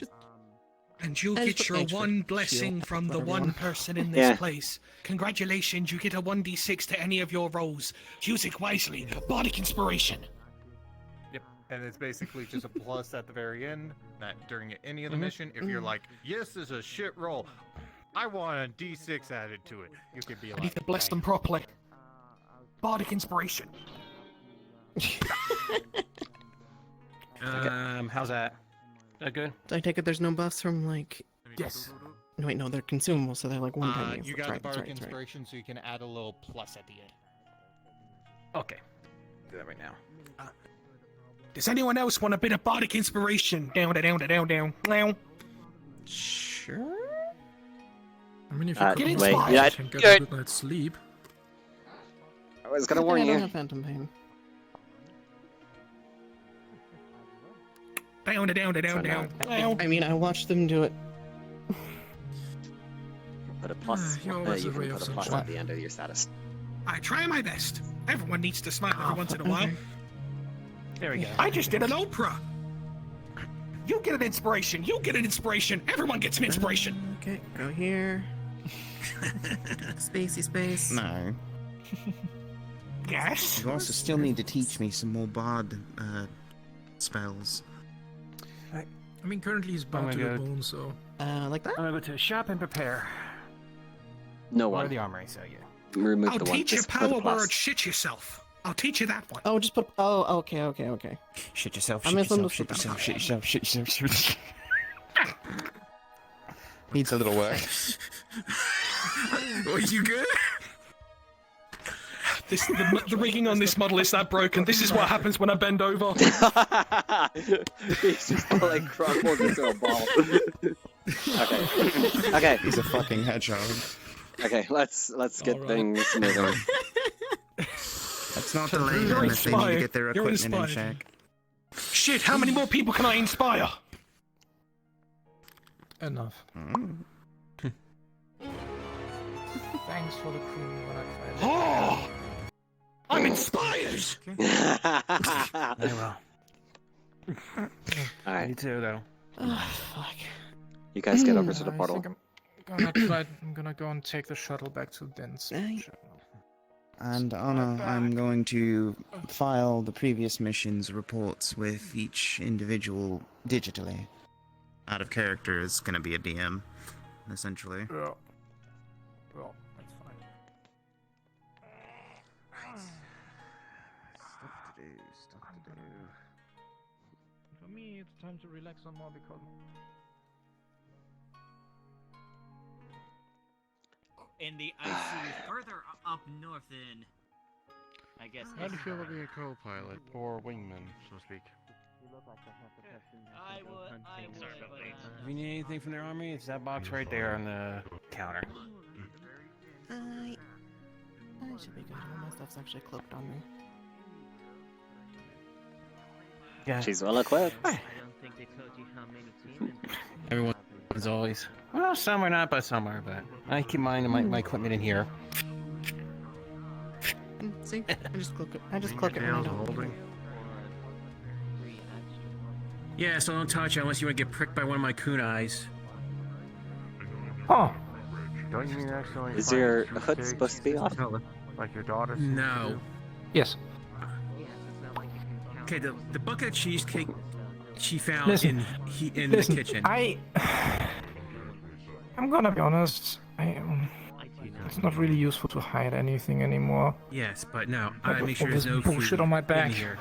And you'll I get just your put one extra blessing shield from for the everyone. one person in this Yeah. place. Congratulations, you get a 1d6 to any of your rolls. Use it wisely. Bardic Inspiration. Yep, and it's basically just a plus at the very end. That during any of the Mhm. mission, if you're like, yes, this is a shit roll, I want a d6 added to it. You could be I like, need to bless them properly. Bardic Inspiration. How's that? Good. I take it there's no buffs from like. Yes. No, wait, no, they're consumable, so they're like one time use. you That's got right, the that's Bardic right, that's right. Inspiration, so you can add a little plus at the end. Okay. Do that right now. Does anyone else want a bit of Bardic Inspiration? Down. Sure. I mean, if Uh, you Get could wait, inspired. yeah, and get good. a good night's sleep. I was gonna I warn don't you. have phantom pain. Down. I mean, I watched them do it. Put a plus. You're always you a can ray put of a plus sunshine. at the end of your status. I try my best. Everyone needs to smile every once in a while. There we go. I just did an Oprah. You get an inspiration. You get an inspiration. Everyone gets an inspiration. Okay, go here. Spacey space. No. Yes. You also still need to teach me some more bard spells. I mean, currently he's bound to gonna the go- bone, so. Like that? I'm gonna go to shop and prepare. No Or one. the armory, so yeah. Remove I'll the one. teach you Just put a power plus. word. Shit yourself. I'll teach you that one. Oh, just put. Oh, okay. Shit yourself. I Shit yourself. misunderstood Shit yourself. that. Shit yourself. Shit yourself. Needs a little work. Are you good? The rigging on this model is that broken. This is what happens when I bend over. He's just like crumpled into a ball. Okay. He's a fucking hedgehog. Okay, let's get Alright. things moving. Let's not delay You're them if they need to inspired. get their You're equipment in inspired. check. Shit, how many more people can I inspire? Enough. Thanks for the cream when I tried. Oh! I'm inspired! Very well. Alright, Me too, though. Oh, fuck. you guys get over to the I portal. think I'm gonna go and take the shuttle back to Den's. Right. And Anna, I'm going to file the previous mission's reports with each individual digitally. Out of character is going to be a DM, essentially. Yeah. Well, that's fine. Stuff to do. For me, it's time to relax on more because In the icy further up north in, I guess. How do you feel about being a co-pilot or wingman, so to speak? I would, If you need anything from their army, it's that box right there on the counter. I should be good. All my stuff's actually cloaked on me. Yeah. She's well equipped. I don't think they told you how many team members. Everyone is always. Well, some are not, but some are. But I keep mine and my equipment in here. See, I just cloak it. I just cloak it when I don't. Yeah, so don't touch it unless you want to get pricked by one of my kunais. Huh. Don't you mean actually? Is find your cheesecake hood supposed to be off? Like your daughter's? No. yes. Okay, the bucket of cheesecake she found Listen, in listen, the kitchen. I'm gonna be honest. It's not really useful to hide anything anymore. Yes, but no, Like, I make with sure all there's this no bullshit food on my back. in here.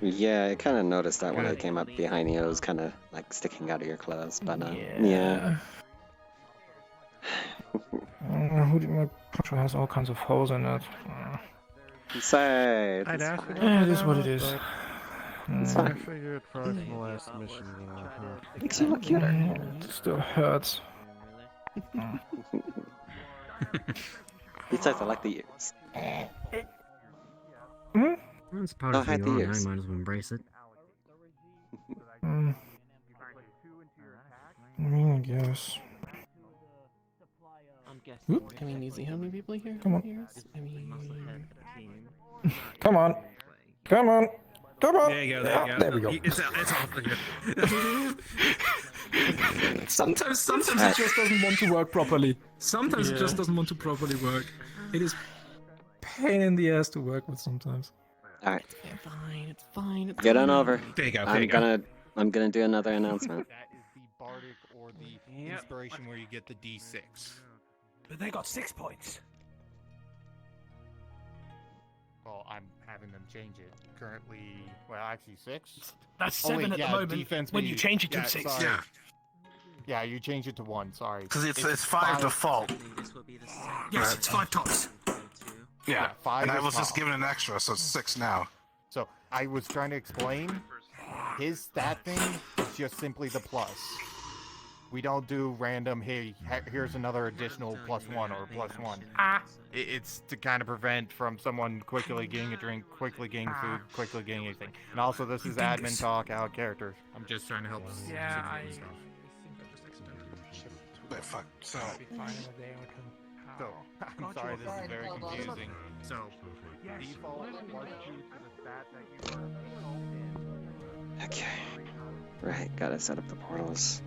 Yeah, I kind of noticed that when I Good. came up behind you. It was kind of like sticking out of your clothes, but Yeah. My picture has all kinds of holes in it. Say, I'd ask Yeah, it is what it is. It's I fine. figured probably from the last mission, Makes you look cuter. It still hurts. Besides, I like the ears. It's part Don't of hide who the you are, ears. I might as well embrace it. I mean, I guess. Oop. I mean, easy. How many people here? Come on. I mean, Come on. Come on. Come on. There you go. Yeah, there we go. It's off again. Sometimes it just doesn't want to work properly. Sometimes it Yeah. just doesn't want to properly work. It is pain in the ass to work with sometimes. All right, it's fine. It's fine. It's get on fine. over. There you go. I'm gonna do another announcement. That is the bardic or the inspiration where you get the D6. But they got 6 points. Well, I'm having them change it. Currently, well, actually 6. That's Oh, 7 wait, at the yeah, moment. defense When means- you change it to yeah, 6. sorry. Yeah, you change it to 1. Sorry. Because it's 5 default. Yes, it's 5 tops. Yeah, 5 and I is was just top. given an extra, so it's 6 now. So I was trying to explain. His stat thing is just simply the plus. We don't do random. Hey, here's another additional +1 or +1. It's to kind of prevent from someone quickly getting a drink, quickly getting food, quickly getting anything. And also, this is admin talk, out characters. I'm just trying to help. Yeah, But fuck, so. So, I'm sorry, this is very confusing. So, default was due to the stat that you were. Okay. Right, gotta set up the portals.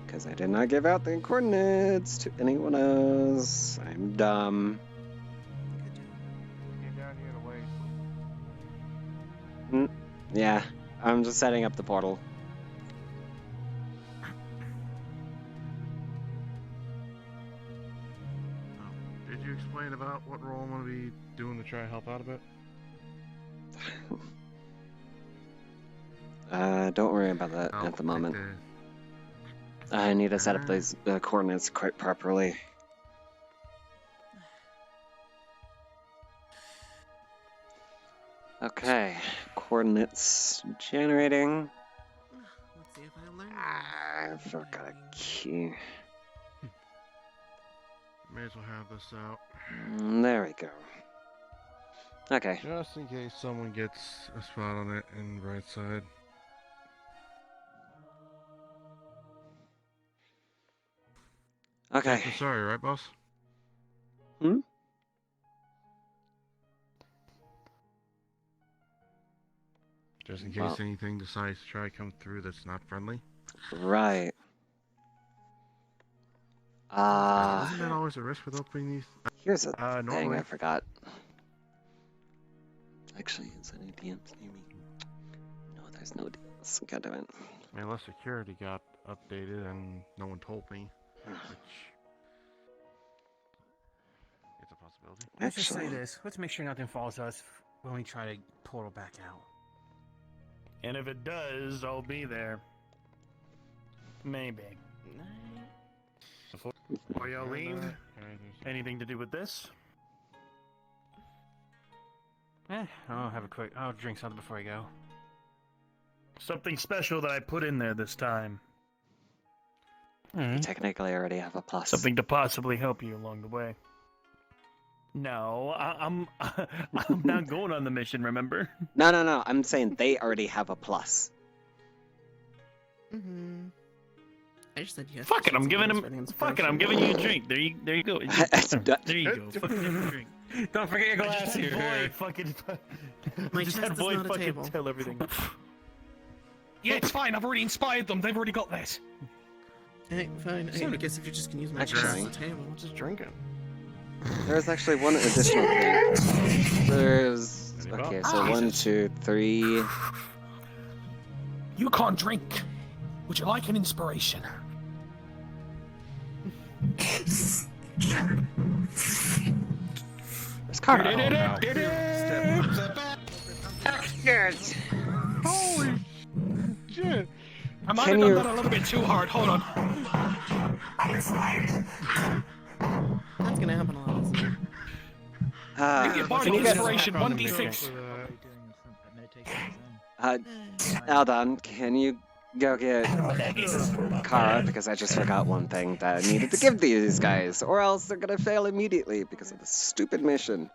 Because I did not give out the coordinates to anyone else. I'm dumb. Get down here to wait. Yeah, I'm just setting up the portal. Did you explain about what role I'm going to be doing to try to help out a bit? Don't worry about that at the moment. I need to set up these coordinates quite properly. Okay, coordinates generating. Let's see if I learned. I forgot a key. May as well have this out. There we go. Okay. Just in case someone gets a spot on it in the right side. Okay. I'm sorry, right, boss? Just in case Well. anything decides to try to come through that's not friendly. Right. Isn't that always a risk with opening these? Here's a thing normally. I forgot. Actually, is there any DMs near me? No, there's no DMs. God damn it. I mean, unless security got updated and no one told me, which it's a possibility. Let's just say Actually- this. Let's make sure nothing falls to us when we try to portal back out. And if it does, I'll be there. Maybe. Before y'all leave, anything to do with this? I'll have a quick. I'll drink something before I go. Something special that I put in there this time. You technically already have a plus. Something to possibly help you along the way. No, I'm not going on the mission, remember? No. I'm saying they already have a plus. I just said yes. Fuck it, I'm giving him. Fuck it, I'm giving you a drink. There you go. There you go. Fucking drink. Don't forget your glass I just here. had Boyd fucking. My just chest had is Boyd not a fucking table. tell everything. Yeah, it's fine. I've already inspired them. They've already got that. Hey, fine. Hey, I guess if you're just gonna use my chest Actually- as a table, I'm just drinking. There's actually one additional thing. There's... Okay, so 1, 2, 3... You can't drink. Would you like an inspiration? There's Carter. Yes. Holy shit. I might Can have done you- that a little bit too hard. Hold on. That's gonna happen a lot, isn't it? Bardic inspiration, 1d6. Aldon, can you go get Kara, because I just forgot one thing that I needed to give these guys, or else they're gonna fail immediately because of this stupid mission.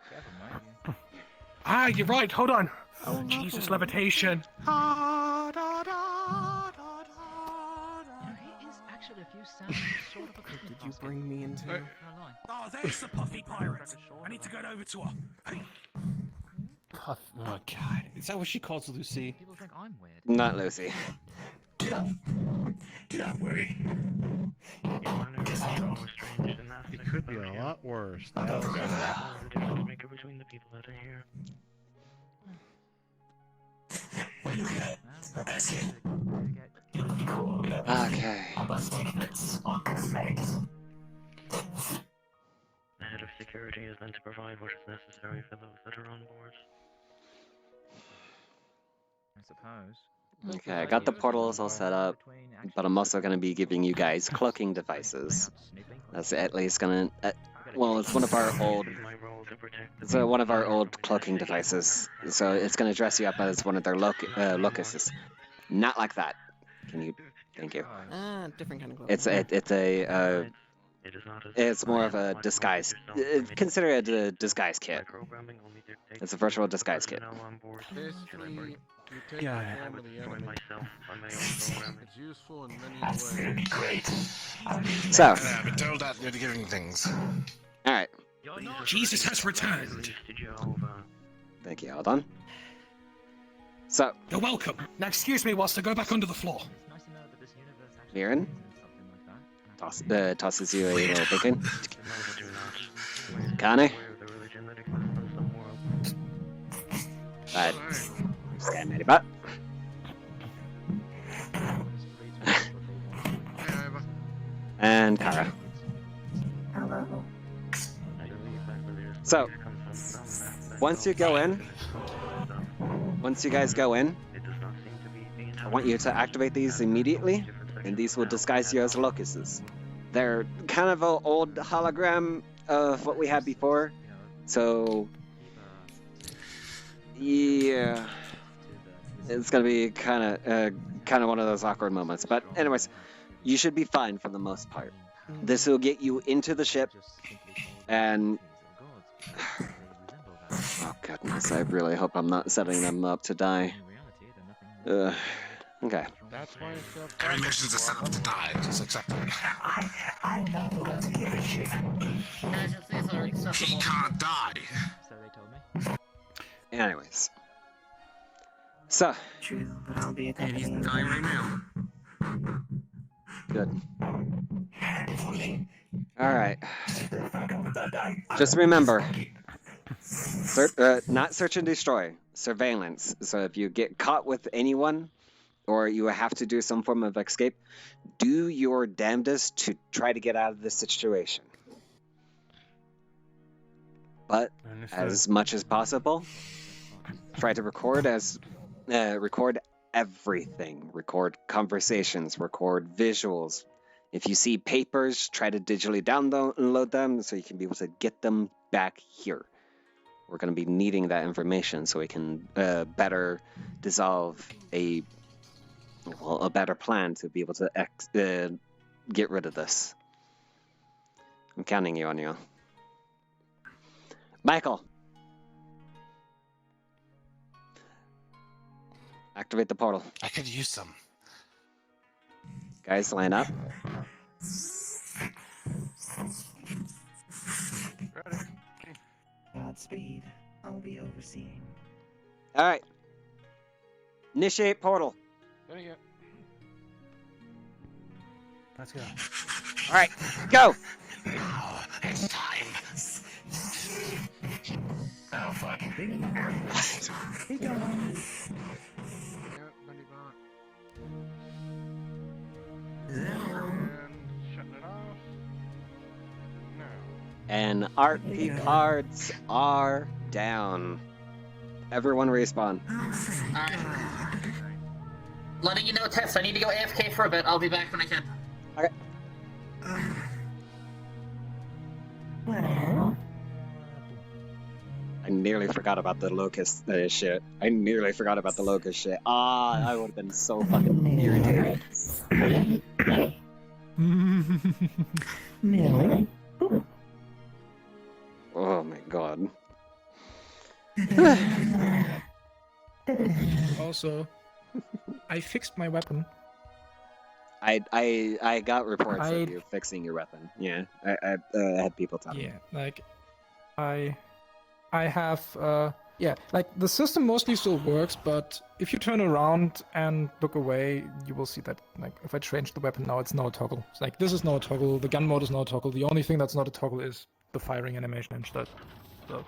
Ah, you're right. Hold on. Oh, Jesus, levitation. Did you bring me into? Oh, there's the puffy pirate. I need to get over to her. Hey. Puff. Oh God, is that what she calls Lucy? People think I'm weird. Not Lucy. Do not worry. It could be a lot worse. Between the people that are here. Okay. The head of security is then to provide what is necessary for those that are on board. I suppose. Okay, I got the portals all set up, but I'm also going to be giving you guys cloaking devices. That's at least going to... well, it's one of our old... It's one of our old cloaking devices, so it's going to dress you up as one of their locusts. Not like that. Can you... Thank you. Different kind of cloak. It's more of a disguise. Consider it a disguise kit. It's a virtual disguise kit. Basically, you take Yeah. the form of the enemy. It's useful in many ways. So. I've been told that you're giving things. Alright. Jesus has returned. Thank you, hold on. So. You're welcome. Now excuse me whilst I go back under the floor. Viren tosses you a little bacon. Kane. Right. Scan Matty Butt. And Kara. So, once you guys go in, I want you to activate these immediately, and these will disguise you as locusts. They're kind of an old hologram of what we had before, so yeah, it's gonna be kind of one of those awkward moments. But anyways, you should be fine for the most part. This will get you into the ship, and oh goodness, I really hope I'm not setting them up to die. Okay. That's why every mission's a setup to die. Just accept it. I'm not allowed to give a shit. He can't die. So they told me. Anyways. So. True, but I'll be a And he's dying right now. Good. Alright. Just remember. Not search and destroy. Surveillance. So if you get caught with anyone, or you have to do some form of escape, do your damnedest to try to get out of this situation. But as much as possible, try to record everything. Record conversations, record visuals. If you see papers, try to digitally download them so you can be able to get them back here. We're going to be needing that information so we can better dissolve a better plan to be able to get rid of this. I'm counting you on you. Michael! Activate the portal. I could use some. Guys, line up. Godspeed. I'll be overseeing. Alright. Initiate portal. Let's go. Alright, go! Now it's time. Oh, fuck. Be gone. And RP cards are down. Everyone respawn. Alright. Letting you know, Tess, I need to go AFK for a bit. I'll be back when I can. Okay. I nearly forgot about the locust shit. I nearly forgot about the locust shit. Ah, I would have been so fucking irritated. Oh my god. Also, I fixed my weapon. I got reports of you fixing your weapon. Yeah, I had people tell me. Yeah, like I have yeah, like the system mostly still works, but if you turn around and look away, you will see that like if I change the weapon now, it's now a toggle. It's like this is now a toggle. The gun mode is now a toggle. The only thing that's not a toggle is the firing animation instead. So.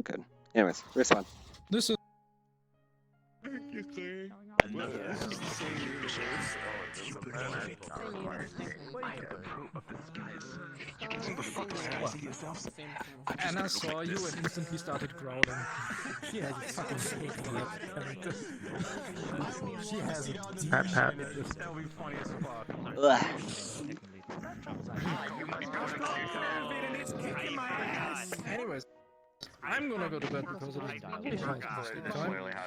Good. Anyways, respawn. This is. And I saw you and instantly started growling. She has a fucking snake for that character. She has a Pat. That'll be funny as fuck. Anyways, I'm gonna go to bed because it is time.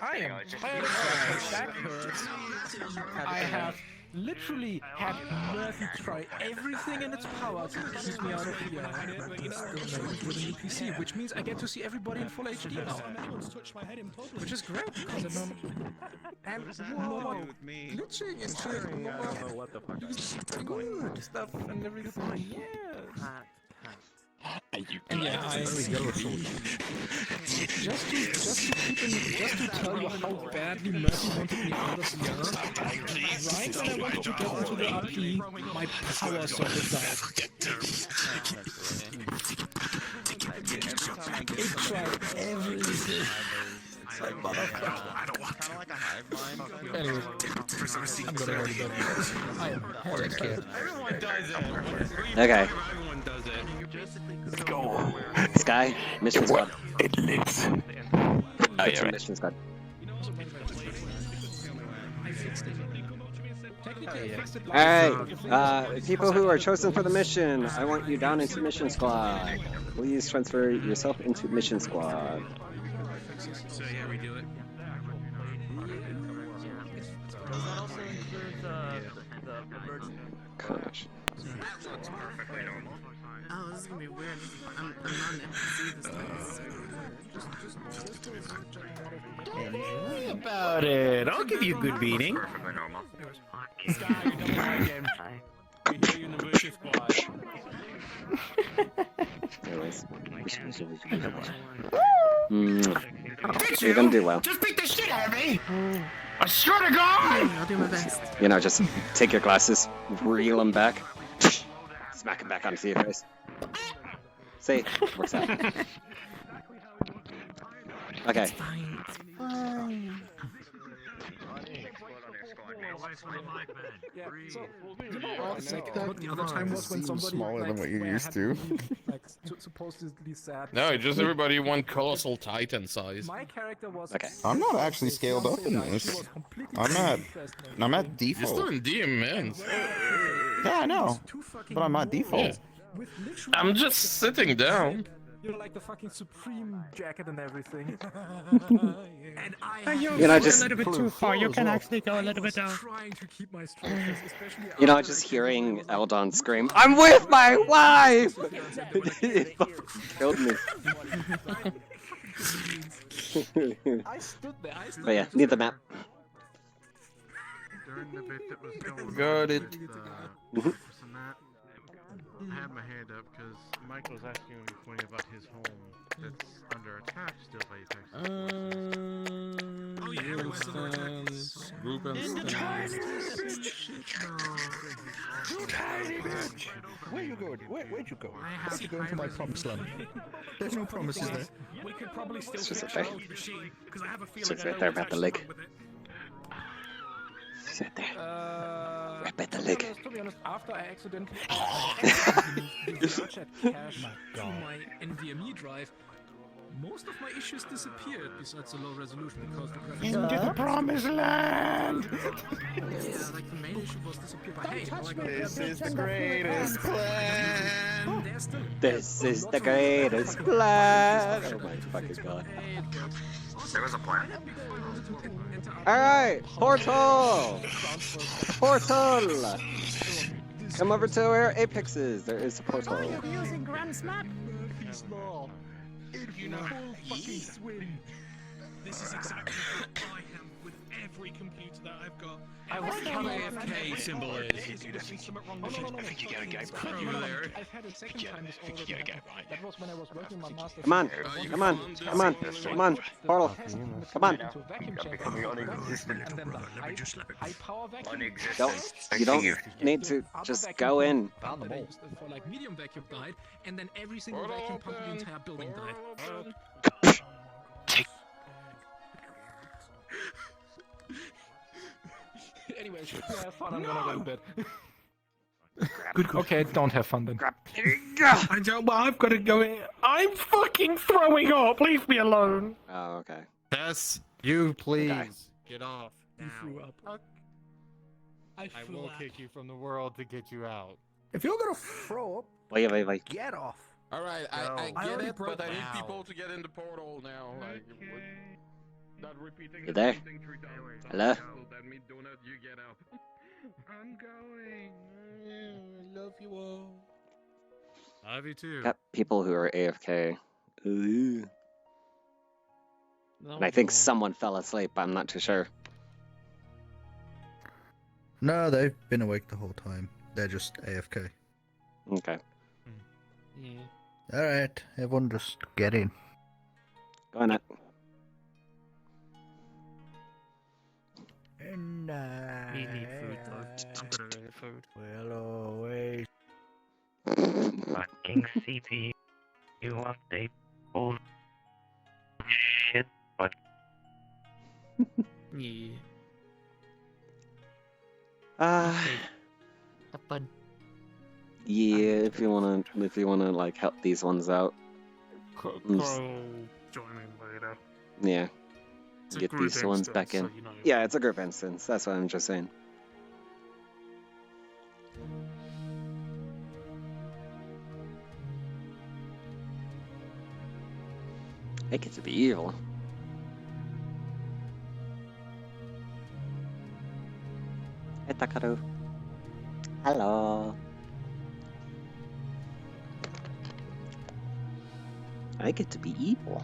I am tired of my back hurts. I have literally had Murphy try everything in its power to keep me out of here. It's still made with a new PC, which means I get to see everybody in full HD now. Which is great because I don't. And no more glitching and shit. No more good stuff and everything. Yes. And yeah, just to tell you how badly Murphy wanted me out of here, right when I wanted to get into the RP, my power socket died. It tried everything. Anyway, I'm gonna go to bed. I am headache kid. Everyone does it. Okay. Everyone does it. Go. Sky, mission squad. It lives. Oh yeah, mission squad. Alright, people who are chosen for the mission, I want you down into mission squad. Please transfer yourself into mission squad. So yeah, we do it. Does that also include the emergency? Gosh. Oh, this is gonna be weird. I'm not an NPC this time. Don't worry about it. I'll give you a good beating. Sky, you don't like him. We hear you in the mission squad. Anyways. You're gonna do well. Just beat the shit out of me! I swear to God! I'll do my best. You know, just take your glasses, reel them back, smack them back onto your face. See, works out. Okay. Yeah, so, you know what, like, the other time was when somebody, smaller like, than what you're where I used had to. be, like, supposedly sad. No, just everybody one colossal titan size. My character was okay. I'm not actually scaled up in this. I'm at default. You're still in DM, man. Yeah, I know. But I'm at default. I'm just sitting down. You know, like the fucking Supreme jacket and everything. And You know, just a little bit too far. You can actually go a little bit down. Trying to keep my strength, especially You know, just hearing Eldon scream, "I'm with my wife!" It fucking killed me. I stood there. But yeah, need the map. During the bit that was going Got it. I had my hand up because Mike was asking me about his home that's under attack still by Apex. Oh yeah, everyone's under attack. Group and Where you going? Where'd you go? Where'd you go into my promised land? There's no promises there. We could probably still It's just fix right your old machine, because I have a feeling It's I right know there what's about the actually lake. wrong with it. Sit there. Rip at the To leg. be honest, after I accidentally moved the Ratchet cache to my NVMe drive, most of my issues disappeared besides the low resolution because the graphics Into the promised land! Yeah, like the main issue was disappeared, but hey, now I got This is the greatest plan. There's still This is the greatest plan. Oh my fucking god. There was a plan. Alright, portal! Portal! Come over to where Apex is. There is a portal. using Grand's map? Murphy's Law. You know, fucking swim. This is exactly what I am with every computer that I've got. I wonder how the AFK symbol is. I think you gotta get right. You there? I've had a second time this already. That was when I was working my master's. Come on, come on, come on, come on, portal. Come on. High power vacuum. You don't need to just go in. For like medium vacuum died, and then every single vacuum pump in the entire building died. Anyways, have fun. I'm gonna go to bed. Good. Okay, don't have fun then. I don't, well, I've got to go in. I'm fucking throwing up. Leave me alone. Oh, okay. Tess, you please get off now. You threw up. I will kick you from the world to get you out. If you're gonna throw up, Wait. get off. Alright, I get it, but I need now. people to get in the portal now. Like, not repeating You there? everything 3 times. Hello? That means donut, you get out. I'm going. I love you all. Love you too. Got people who are AFK. Ooh. And I think someone fell asleep. I'm not too sure. No, they've been awake the whole time. They're just AFK. Okay. Yeah. Alright, everyone just get in. Go on it. And We need food though. I'm gonna go get food. Well, always. Fucking CP. You update old shit, but Yeah. Have fun. Yeah, if you wanna like help these ones out. Join in later. Yeah. It's a Get group these ones instance, back in. so you know. Yeah, it's a group instance. That's what I'm just saying. I get to be evil. Hey, Takaru. Hello. I get to be evil.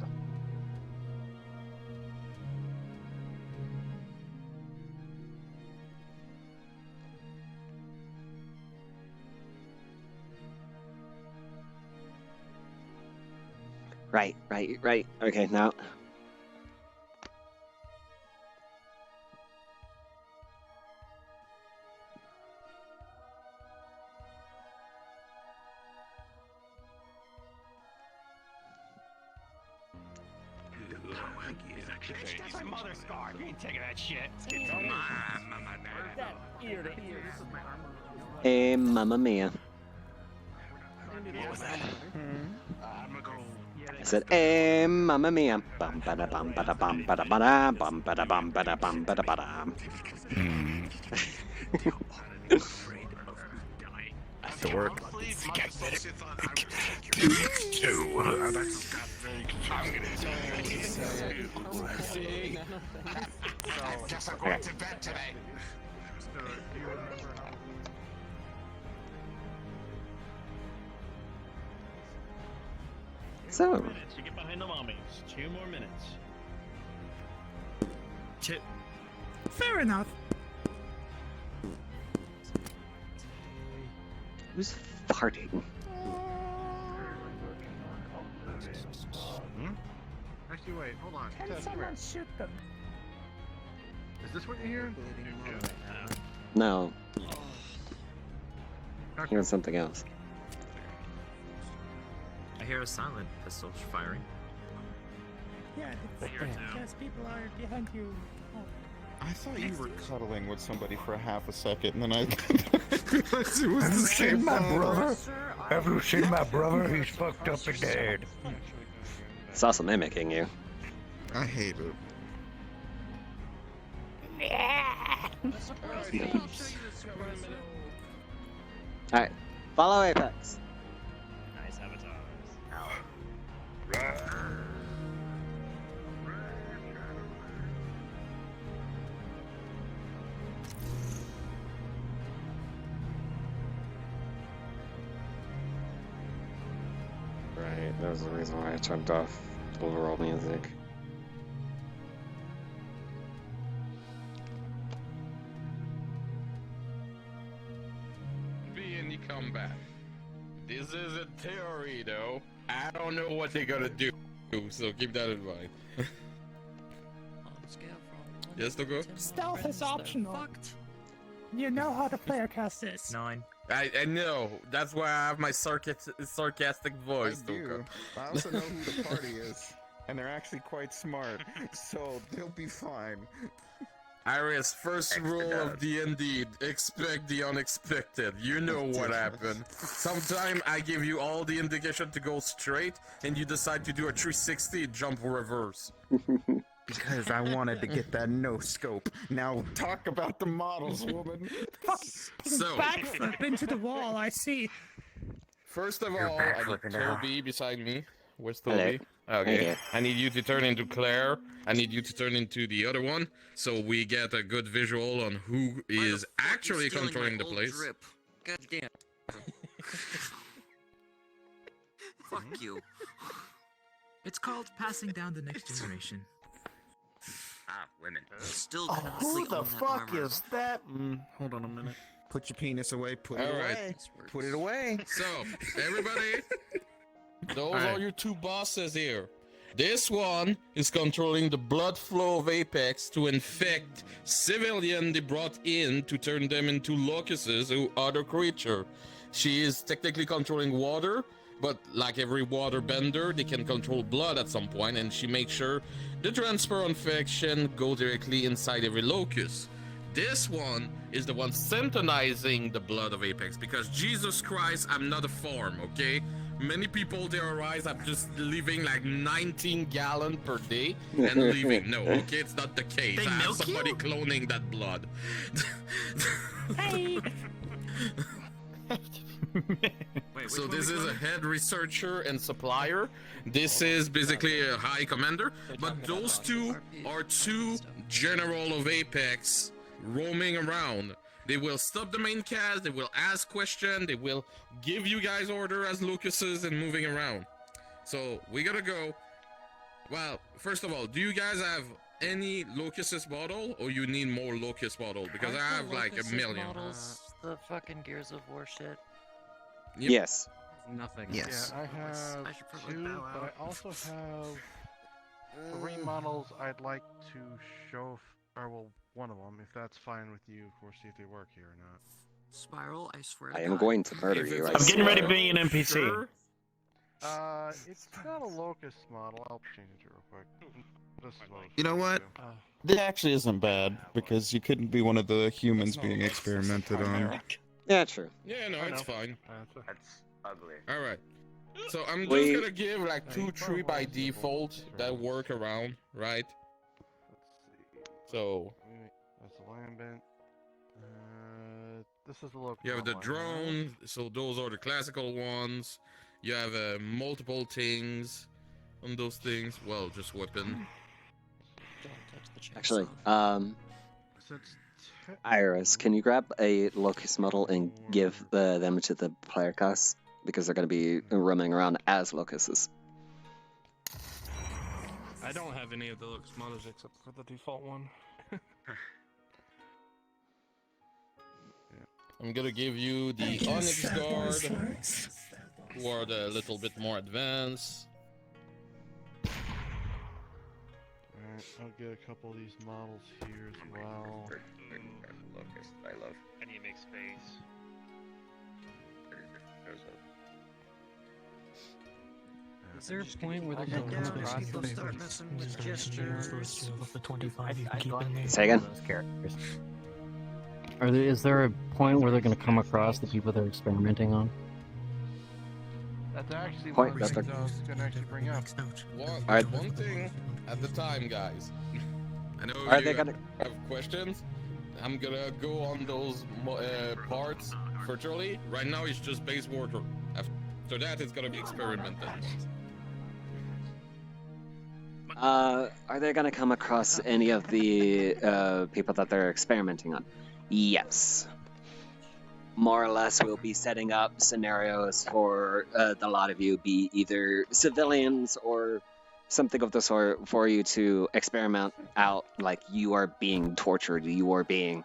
Right. Okay, now. That's my mother's scarf. You ain't taking that shit. Hey, mamma mia. I said, hey, mamma mia. Bum bada bum bada bum bada bada bum bada bum bada bum bada bada. Dork. Guess I'm going to bed today. So. To get behind the mommies. 2 more minutes. Fair enough. Who's farting? Actually, wait, hold on. Can Tess, someone shoot them? is this what you're hearing? No. Here's something else. I hear a silent pistol firing. Yeah, I hear it now. because people are behind you. Oh. I thought you were cuddling with somebody for half a second, and then I realized it was the same brother. Have you seen my brother? He's fucked up and dead. It's also mimicking you. I hate it. Alright, follow Apex. Nice avatars. Right, that was the reason why I turned off overall music. And you come back. This is a theory, though. I don't know what they're gonna do, so keep that in mind. Yes, Togo? Stealth is optional. You know how to player cast this. 9. I know. That's why I have my sarcastic voice, I do. Togo. I also know who the party is, and they're actually quite smart, so they'll be fine. Iris, first rule of D&D, expect the unexpected. You know what happened. Sometimes I give you all the indication to go straight, and you decide to do a 360 jump reverse. Because I wanted to get that no scope. Now talk about the models, woman. So, Backflip into the wall, I see. first of all, I need Toby beside me. Where's Hello. Toby? Okay. Hey. I need you to turn into Claire. I need you to turn into the other one, so we get a good visual on who is actually controlling the place. Drip? God damn. Fuck you. It's called passing down the next generation. Ah, women. Still Oh, constantly who the own that fuck armor. is that? Hold on a minute. Put your penis away. Put it All right. away. Put it away. So, everybody, those are your two bosses here. This one is controlling the blood flow of Apex to infect civilians they brought in to turn them into locusts or other creature. She is technically controlling water, but like every water bender, they can control blood at some point, and she makes sure the transfer infection go directly inside every locust. This one is the one synthesizing the blood of Apex, because Jesus Christ, I'm not a farm, okay? Many people terrorize I'm just leaving like 19 gallons per day and leaving. No, okay, it's not the case. They I have milk somebody you? cloning that blood. Hey! So this is a head researcher and supplier. This is basically a high commander. But those two are two general of Apex roaming around. They will stop the main cast, they will ask questions, they will give you guys order as locusts and moving around. So we gotta go. Well, first of all, do you guys have any locust bottle, or you need more locust bottle? Because I have like a million. The fucking Gears of War shit. Yep. Yes. Nothing. Yes. Yeah, I have I should probably 2, bow but out. I also have 3 models I'd like to show, or well, one of them, if that's fine with you, of course, see if they work here or not. Spiral, I swear I to am God. going to murder you. I I'm getting ready to swear. be an NPC. Sure. It's not a locust model. I'll change it real quick. This is what I was You know trying what? to do. This actually isn't bad, because you couldn't be one of the humans being experimented on. Yeah, true. Yeah, no, it's fine. That's ugly. All right. So I'm just Wait. gonna give like 2, 3 by default that work around, right? So That's the lambent. This is the local. you have the one. drone, so those are the classical ones. You have multiple things on those things. Well, just weapon. Actually, Since Iris, can you grab a locust model and give them to the player class? Because they're going to be roaming around as locusts. I don't have any of the locust models except for the default one. I'm gonna give you the Onyx Guard, who are the little bit more advanced. Alright, I'll get a couple of these models here as well. Locust, I love. I need to make space. Is there a point where they're going to come across the start messing with gestures. the 25 you can keep in there? Say again? Is there a point where they're going to come across the people they're experimenting on? That's actually Point one of the that things I was gonna actually bring up. One thing at the time, guys. I know Are you they gonna- have questions. I'm gonna go on those parts virtually. Right now, it's just base water. After that, it's gonna be experimented. Are they gonna come across any of the people that they're experimenting on? Yes. More or less, we'll be setting up scenarios for the lot of you, be either civilians or something of the sort, for you to experiment out, like you are being tortured, you are being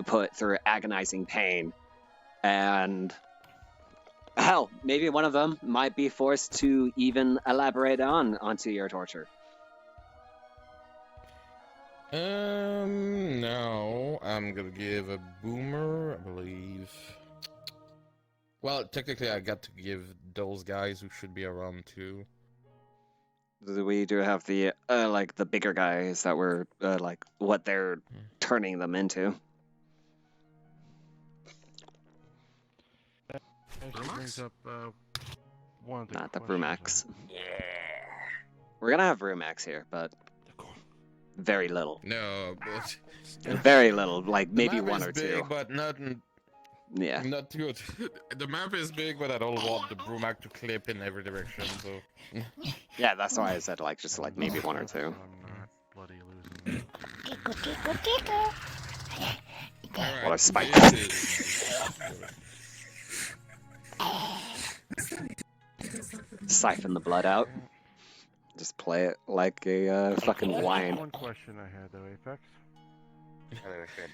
put through agonizing pain, and hell, maybe one of them might be forced to even elaborate onto your torture. No, I'm gonna give a boomer, I believe. Well, technically, I got to give those guys who should be around too. We do have the like the bigger guys that were like what they're turning them into. That actually brings up one of the Not the questions Brumax. We're gonna have Brumax here, but very little. No, but Very little, like the maybe map one is or big, two. but not Yeah. not good. The map is big, but I don't want the Brumac to clip in every direction. So Yeah, that's why I said like just like maybe one or two. I'm not bloody losing. Alright, What a spike. Siphon the blood out. Just play it like a fucking wine. One question I had though, Apex.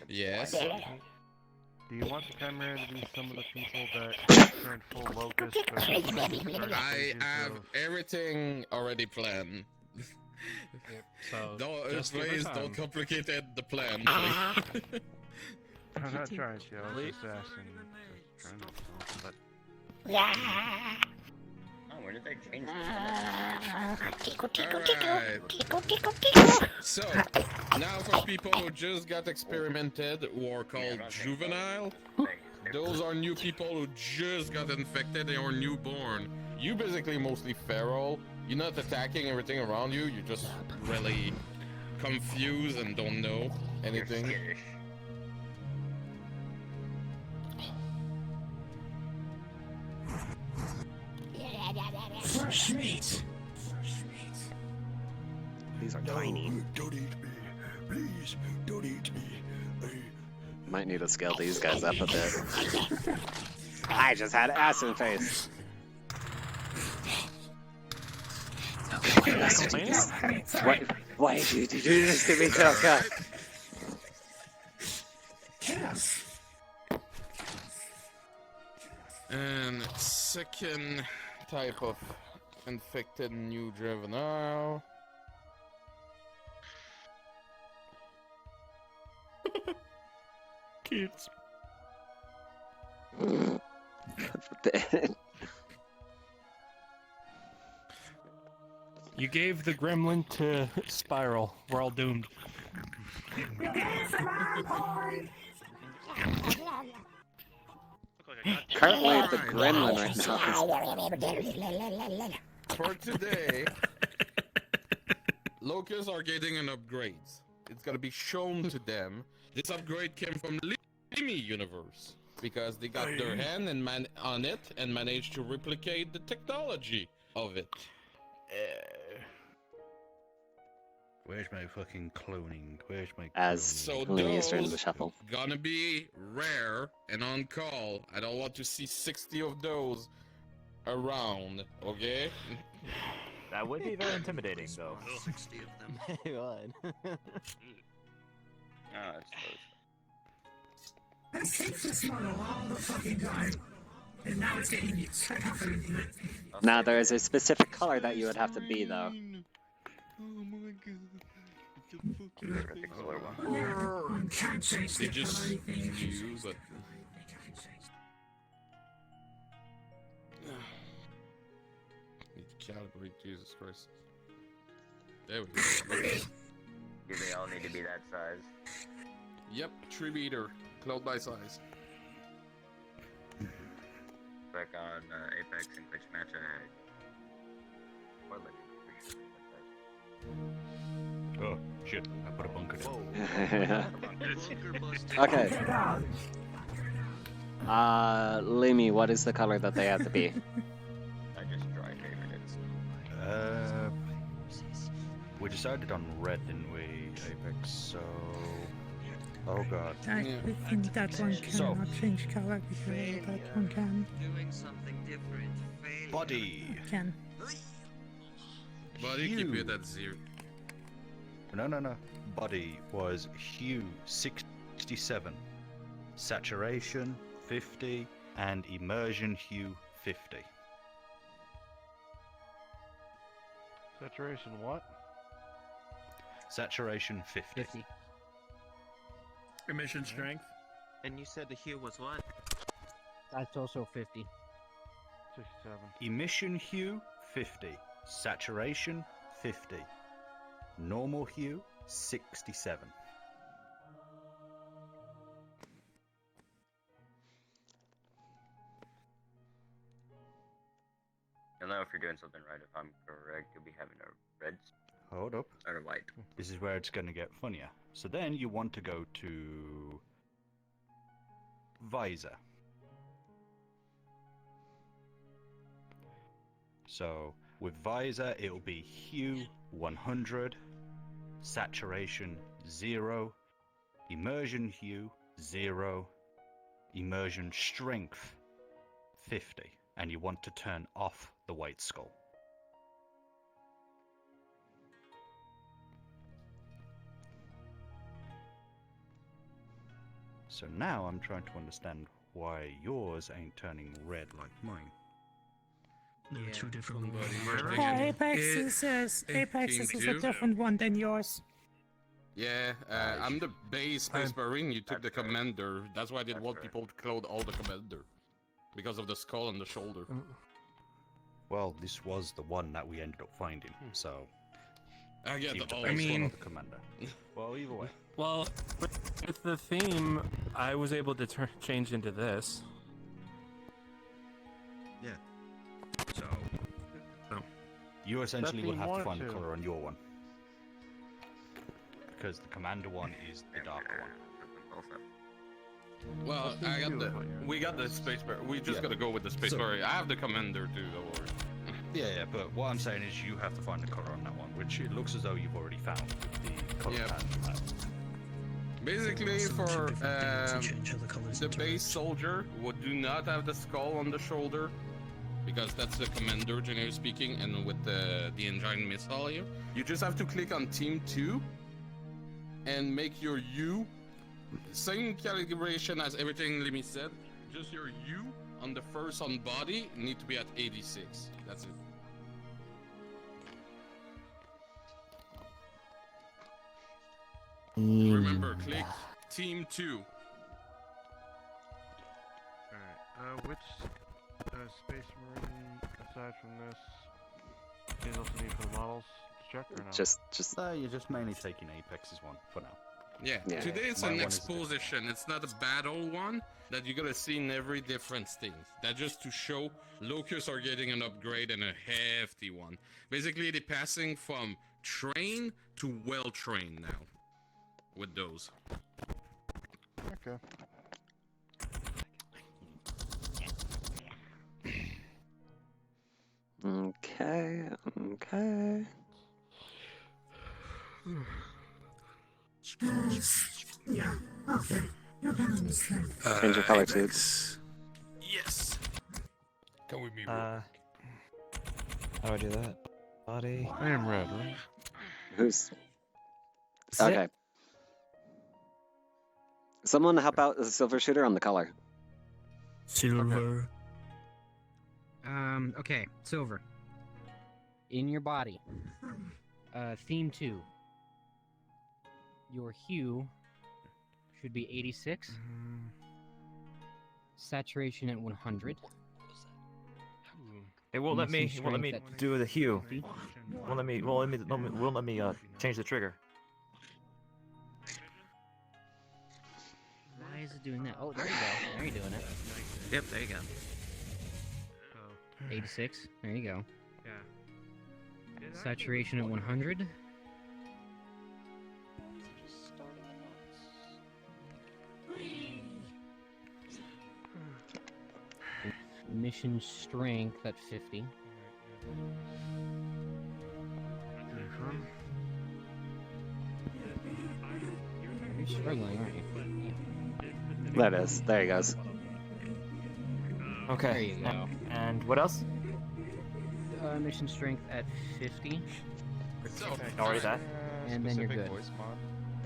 Yes. Do you want the Chimera to be some of the people that turn full locust? I have everything already planned. So Don't, please don't complicate the plan. I'm not trying to, I was just asking. Just trying to, but... Oh, where did they change Alright. So, now for people who just got experimented, who are called juvenile, those are new people who just got infected, they are newborn. You basically mostly feral, you're not attacking everything around you, you're just really confused and don't know anything. Fresh meat. These are tiny. Don't eat me. Please, don't eat me. Might need to scale these guys up a bit. I just had acid face. Why did you do this to me, Toka? And second type of infected new juvenile. Kids. You gave the gremlin to Spiral. We're all doomed. Currently, the gremlin right now. For today, Locusts are getting an upgrade. It's gonna be shown to them. This upgrade came from Limi universe because they got their hand and on it and managed to replicate the technology of it. Where's my fucking cloning? Where's my As So Lumius turns the those shuffle. gonna be rare and on call. I don't want to see 60 of those around, okay? That would be very intimidating, though. 60 of them. It would. Oh, it's I saved this model all the fucking time. And now it's getting used. Now there is a specific color that you would have to be though. Oh my god. Can't change They the just color thing. knew, but need to recalibrate, Jesus Christ. There we go. Do they all need to be that size? Yep, 3 meter, cloud by size. Back on Apex in which match I Oh, shit. I put a bunker down. Okay. Lemmy, what is the color that they have to be? I just dry favored it. We decided on red, didn't we, Apex? So... Oh god. I think that one cannot change color because that one can. Doing something different. Body! Can. Buddy, keep it at 0. No. Body was hue 67, saturation 50, and immersion hue 50. Saturation what? Saturation 50. Emission strength. And you said the hue was what? That's also 50. 67. Emission hue 50, saturation 50, normal hue 67. You'll know if you're doing something right. If I'm correct, you'll be having a red Hold up. or a white. This is where it's going to get funnier. So then you want to go to visor. So with visor, it'll be hue 100, saturation 0, immersion hue 0, immersion strength 50, and you want to turn off the white skull. So now I'm trying to understand why yours ain't turning red like mine. They're two different Apex is a different one than yours. Yeah, I'm the base Space Marine, you took the Commander. That's why I didn't want people to clone all the Commander. Because of the skull on the shoulder. Well, this was the one that we ended up finding, so... I get keep the the whole base one mean- or the Commander. Well, either way. Well, with the theme, I was able to change into this. Yeah. So... You essentially will have to find the color on your one. Because the Commander one is the darker one. Well, we got the Space Marine. We just Yeah. gotta go with the Space So- Marine. I have the Commander too, don't worry. Yeah, but what I'm saying is you have to find the color on that one, which it looks as though you've already found with the color Yep. palette. Basically, for the base soldier, would do not have the skull on the shoulder, because that's the commander, generally speaking, and with the engine missile here. You just have to click on Team 2 and make your U, same calibration as everything Lemmy said, just your U on the first on body need to be at 86. That's it. Remember, click Team 2. Alright, which Space Marine, aside from this, do you also need for the models to check or no? Just you're just mainly taking Apex's one for now. Yeah, today it's My an one is exposition. It's not a battle one that you're gonna see in every different thing. That's just to show Locust are getting an upgrade and a hefty one. Basically, they're passing from train to well-trained now with those. Okay. Okay. Yeah, okay. You can understand. Change your color tubes. Yes. Can we be How do I do that? Body. I am red, right? Who's... Okay. Someone help out the silver shooter on the color. Silver. Okay, silver. In your body. Theme 2. Your hue should be 86. Saturation at 100. It won't let me. Missing It won't let me strength at do the hue. 50. Won't let me. Won't let me change the trigger. Why is it doing that? Oh, there you go. There you're doing it. Yep, there you go. 86. There you go. Yeah. Saturation at 100. Mission strength at 50. You're struggling, aren't you? That is. There he goes. Okay. There you go. And what else? Mission strength at 50. Already that. And then you're good.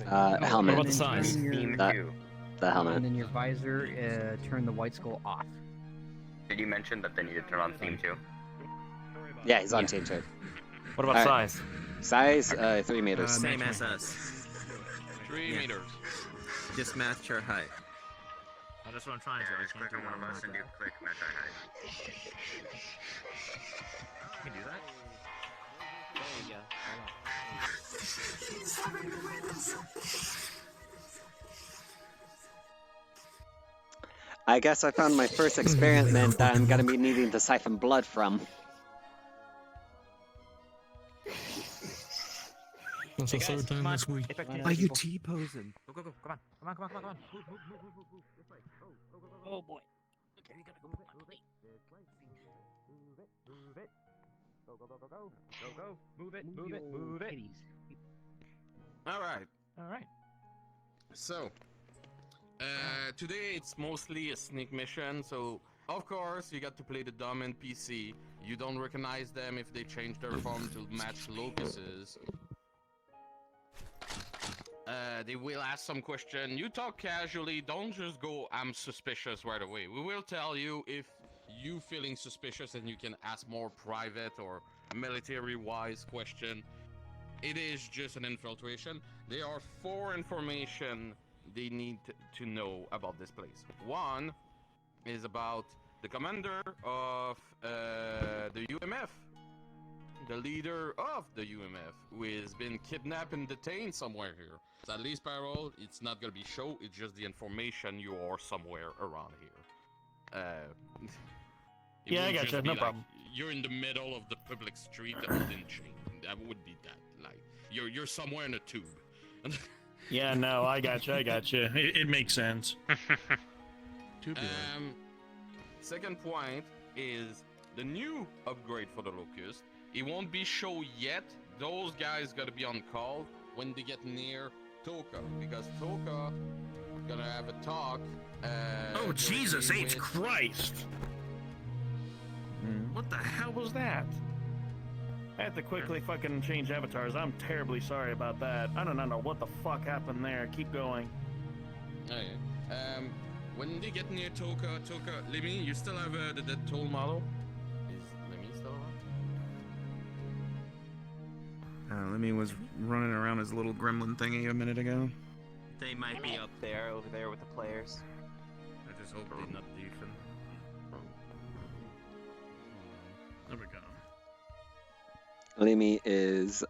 Helmet. What about the size? The helmet. And then your visor, turn the white skull off. Did you mention that they need to turn on theme too? Yeah, he's on team 2. What about size? Size, 3 meters. Same as us. 3 meters. Just match our height. Oh, that's what I'm trying to do. I can't do Click on one of us and do click match our height. You can do that? There you I guess I found my first experiment that I'm gonna be needing to siphon blood from. That's the third time this week. Are you T-posing? Go, go, go. Come on. Come on, come on, come on, come on. Oh boy. Okay, we gotta go. Wait. Move it. Go, go, go, go, go. Go, go. Move it, move it, move it. All right. All right. So, today it's mostly a sneak mission, so of course you got to play the dumb NPC. You don't recognize them if they change their form to match locusts. They will ask some question. You talk casually, don't just go, I'm suspicious right away. We will tell you if you feeling suspicious and you can ask more private or military-wise question. It is just an infiltration. There are 4 information they need to know about this place. 1 is about the commander of the UMF, the leader of the UMF, who has been kidnapped and detained somewhere here. So at least parole, it's not gonna be show, it's just the information you are somewhere around here. It Yeah, I won't gotcha, just be no like problem. You're in the middle of the public street that wouldn't change. That would be that, like, you're somewhere in a tube. Yeah, no, I gotcha. It makes sense. Second point is the new upgrade for the Locust. It won't be show yet. Those guys gotta be on call when they get near Toka, because Toka gonna have a talk. Oh, Jesus directly H. with- Christ! What the hell was that? I had to quickly fucking change avatars. I'm terribly sorry about that. I don't know what the fuck happened there. Keep going. Okay. When they get near Toka, Lemmy, you still have the dead toll model? Is Lemmy still around? Lemmy was running around his little gremlin thingy a minute ago. They might be up there, over there with the players. I just hope they're not deafened. There we go. Limi is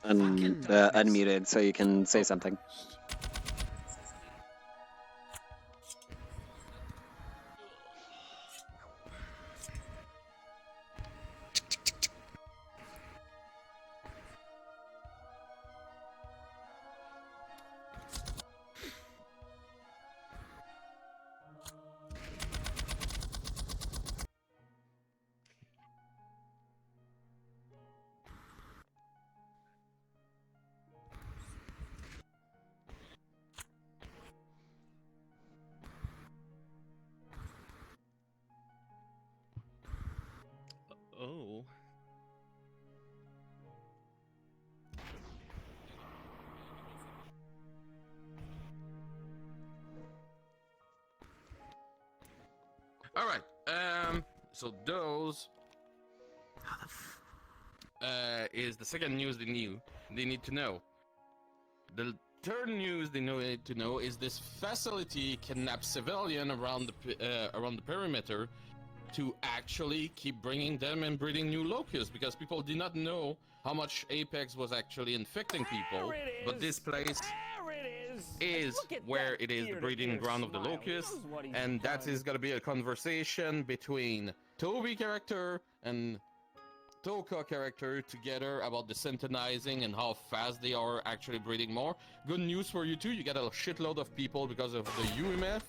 unmuted, so you can say something. Oh. All right. So those is the second news they need to know. The third news they need to know is this facility kidnaps civilian around the perimeter, to actually keep bringing them and breeding new locusts, because people did not know how much Apex was actually infecting people. But this place is where it is the breeding ground of the locusts, and that is gonna be a conversation between Toby character and Toka character together about the synthesizing and how fast they are actually breeding more. Good news for you too, you get a shitload of people because of the UMF,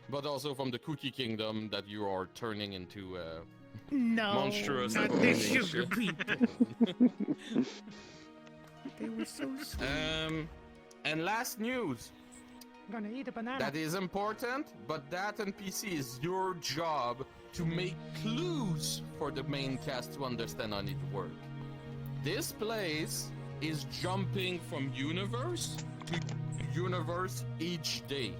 but also from the Cookie Kingdom that you are turning into monstrous not the abomination. sugar people. They were so sweet. And last news. I'm gonna eat a banana. That is important, but that NPC is your job to make clues for the main cast to understand how it works. This place is jumping from universe to universe each day.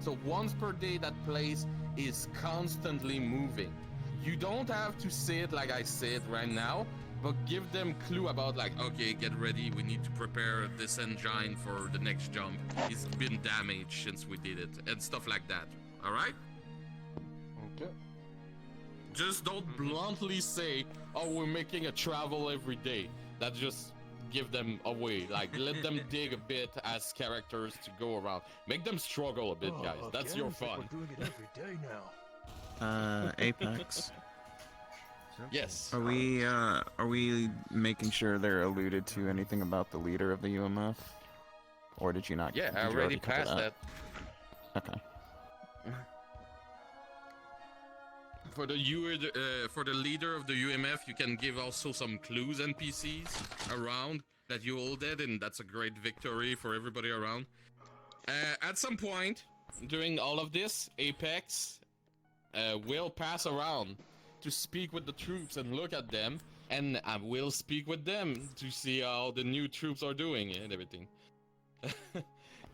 So once per day, that place is constantly moving. You don't have to say it like I say it right now, but give them clue about like, okay, get ready, we need to prepare this engine for the next jump. It's been damaged since we did it, and stuff like that. All right? Okay. Just don't bluntly say, oh, we're making a travel every day. That just give them away. Like, let them dig a bit as characters to go around. Make them struggle a bit, guys. That's your fun. We're doing it every day now. Apex. Yes. Are we making sure they're alluded to anything about the leader of the UMF? Or did you not? Yeah, did I you already cover passed that. Okay. For the leader of the UMF, you can give also some clues NPCs around that you all did, and that's a great victory for everybody around. At some point during all of this, Apex will pass around to speak with the troops and look at them, and I will speak with them to see how the new troops are doing and everything.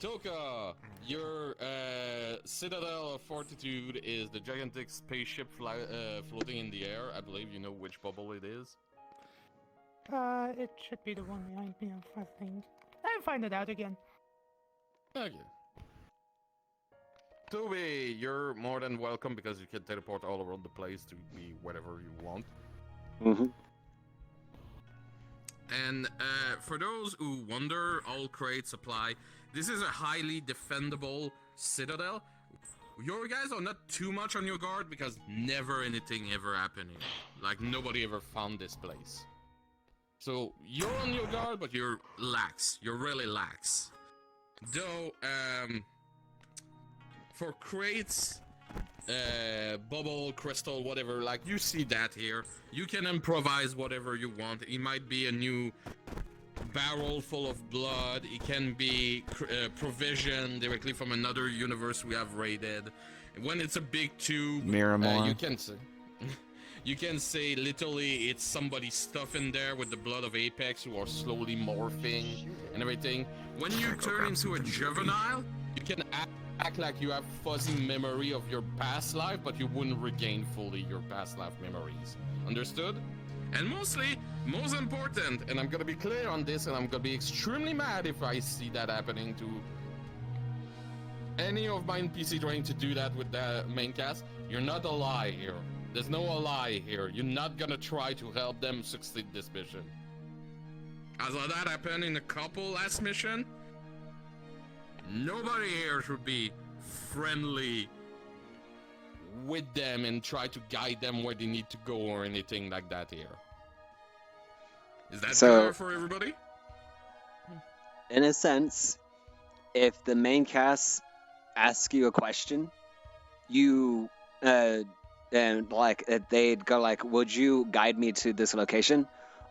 Toka, your Citadel of Fortitude is the gigantic spaceship floating in the air. I believe you know which bubble it is. It should be the one behind me, I think. I'll find it out again. Okay. Toby, you're more than welcome because you can teleport all around the place to be whatever you want. Mm-hmm. And for those who wonder, all crates apply. This is a highly defendable citadel. Your guys are not too much on your guard because never anything ever happening. Like nobody ever found this place. So you're on your guard, but you're lax. You're really lax. Though, for crates, bubble, crystal, whatever, like you see that here. You can improvise whatever you want. It might be a new barrel full of blood. It can be provision directly from another universe we have raided. When it's a big tube, Miramar. you can say literally it's somebody's stuff in there with the blood of Apex who are slowly morphing and everything. When you turn into a juvenile, you can act like you have fuzzy memory of your past life, but you wouldn't regain fully your past life memories. Understood? And mostly, most important, and I'm gonna be clear on this, and I'm gonna be extremely mad if I see that happening to any of my NPC trying to do that with the main cast. You're not a lie here. There's no lie here. You're not gonna try to help them succeed this mission. As that happened in a couple last mission, nobody here should be friendly with them and try to guide them where they need to go or anything like that here. Is that clear for everybody? In a sense, if the main cast asks you a question, you and like they'd go like, "Would you guide me to this location?"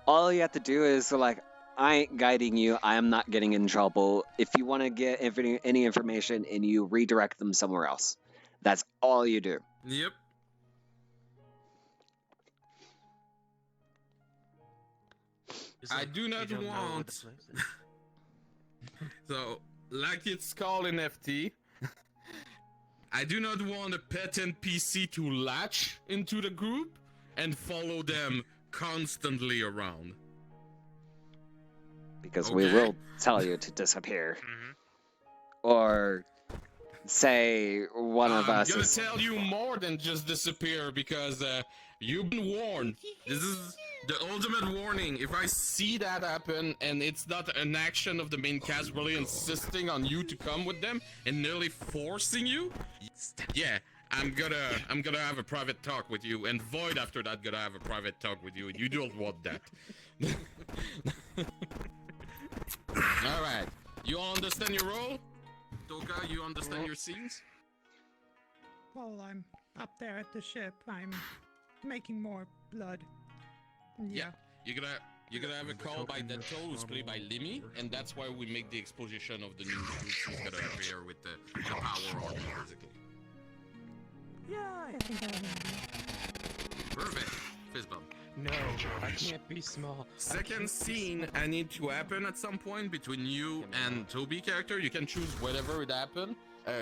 All you have to do is like, "I ain't guiding you. I am not getting in trouble. If you want to get any information, and you redirect them somewhere else, that's all you do." Yep. I do not want. So, like it's called in FT, I do not want a pet NPC to latch into the group and follow them constantly around. Because we will tell you to disappear. Or say one of us I'm gonna is... tell you more than just disappear because you've been warned. This is the ultimate warning. If I see that happen and it's not an action of the main cast really insisting on you to come with them and nearly forcing you, yeah, I'm gonna have a private talk with you, and Void after that gonna have a private talk with you, and you don't want that. Alright, you all understand your role? Toka, you understand your scenes? Well, I'm up there at the ship. I'm making more blood. Yeah. You're gonna have a call by that toll who's played by Limmy, and that's why we make the exposition of the new troops who's gonna appear with the power armor, basically. Yeah, I think I remember. Perfect. Fist bump. No, I can't be small. Second scene, I need to happen at some point between you and Toby character. You can choose whatever it happen.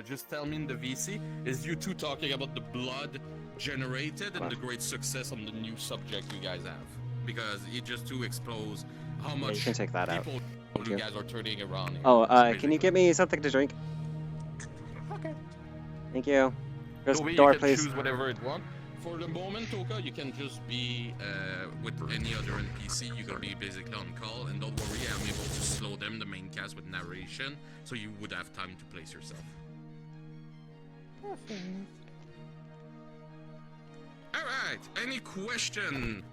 Just tell me in the VC. Is you two talking about the blood generated and the great success on the new subject you guys have? Because it just to expose how much you can take that out. people you guys are turning around. Oh, can you get me something to drink? Okay. Thank you. Chris, Toby, door, you can please. choose whatever it want. For the moment, Toka, you can just be with any other NPC. You're gonna be basically on call, and don't worry, I'm able to slow them, the main cast, with narration, so you would have time to place yourself. Alright, any question?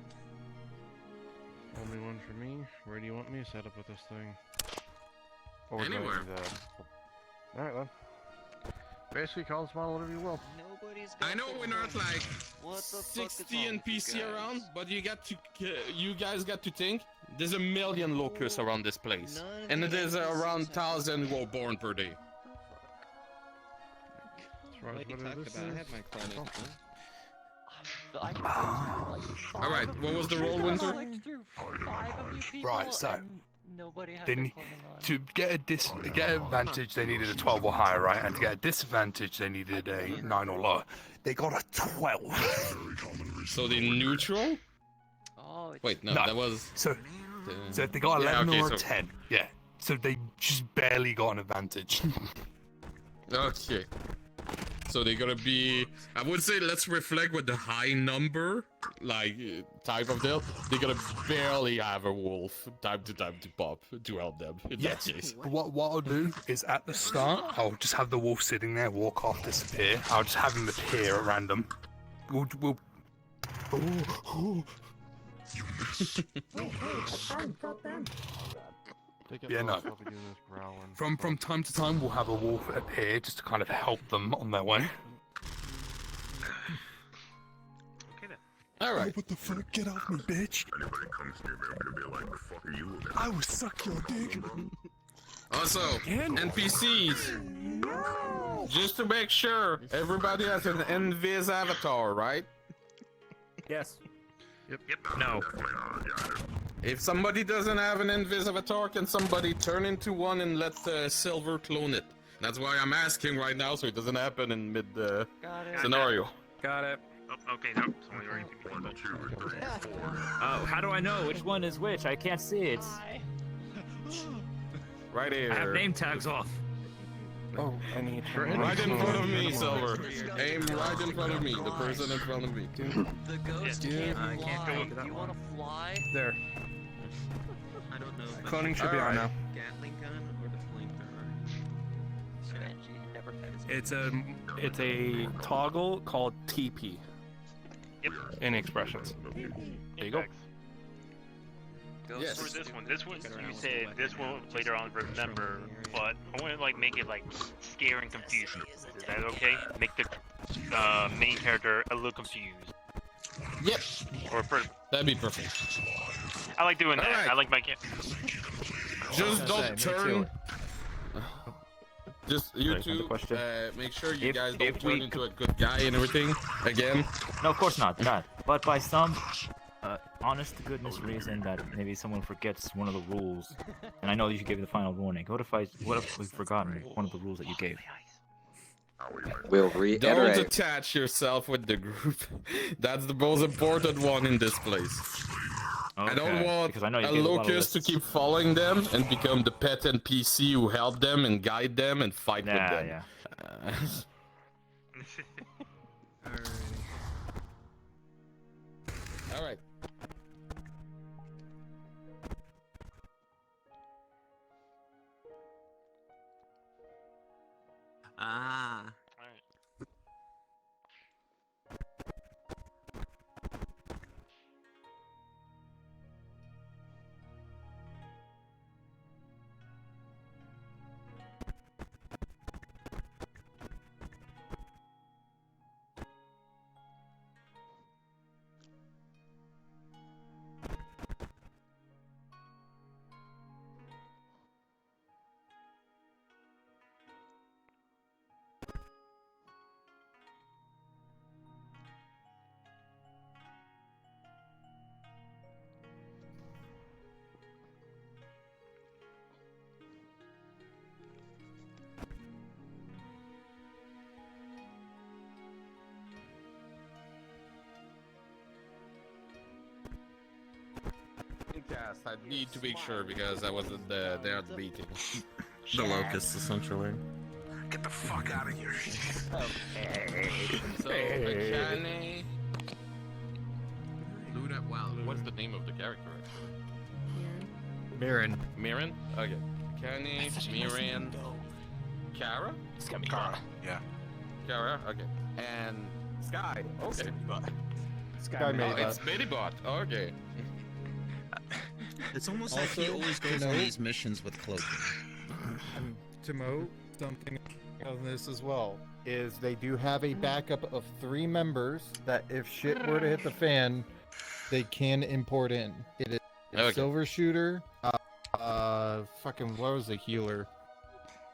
Only one for me. Where do you want me to set up with this thing? Anywhere. Alright then. Basically, call this model whatever you will. I know we're not like 60 NPC around, but you guys got to think. There's a million locusts around this place, and there's around 1,000 who are born per day. Alright, what was the roll, Winter? Right, so to get an advantage, they needed a 12 or higher, right? And to get a disadvantage, they needed a 9 or lower. They got a 12. So they neutral? Wait, no, that was... So if they got 11 or a 10, yeah. So they just barely got an advantage. Okay. So they're gonna be... I would say let's reflect with the high number, like, type of deal. They're gonna barely have a wolf time to pop to help them, in that case. What I'll do is at the start, I'll just have the wolf sitting there, walk off, disappear. I'll just have him appear at random. We'll... Yeah, no. From time to time, we'll have a wolf appear just to kind of help them on their way. Alright. What the fuck? Get off me, bitch! Anybody comes near me, I'm gonna be like, the fuck are you? I will suck your dick! Also, NPCs, just to make sure, everybody has an Invis avatar, right? Yes. Yep. No. If somebody doesn't have an Invis avatar, can somebody turn into one and let Silver clone it? That's why I'm asking right now, so it doesn't happen in mid scenario. Got it. Oh, okay, no. Somebody already picked me up. Oh, how do I know which one is which? I can't see it. Right here. I have name tags off. Oh, I need right in front of me, Silver. Aim right in front of me. The person in front of me. The ghost can't fly. You want to fly? There. I don't know. Cloning should be on now. Gatling gun or the flamethrower? Strategy never had It's a toggle called TP. Yep. In expressions. There you go. Yes. For this one, you said this one later on remember, but I want to like make it like scare and confuse. Is that okay? Make the main character a little confused. Yep. Or that'd be perfect. I like doing that. Right. I like my Just don't turn. Just you two, make sure you guys don't turn into a good guy and everything again. No, of course not. But by some honest to goodness reason that maybe someone forgets one of the rules, and I know you gave the final warning. What if we've forgotten one of the rules that you gave? We'll reiterate. Don't attach yourself with the group. That's the most important one in this place. Okay, I don't want because I know you a gave locust to keep following them and become the pet NPC who help them and guide them and fight with them. Yeah. All right. Ah. Cast. I need to make sure because I wasn't there at the meeting. The locusts, essentially. Get the fuck out of here. Okay. So, Akane. Luna, wow, what's the name of the character actually? Mirren. Mirren? Okay. Akane, Mirren. Kara? It's gonna be Kara. Yeah. Kara, okay. And Sky. Okay. Sky made that. It's Medibot. Okay. It's almost like he always goes on these missions with cloaking. And to note something on this as well is they do have a backup of 3 members that if shit were to hit the fan, they can import in. It is Silver Shooter, fucking what was the healer?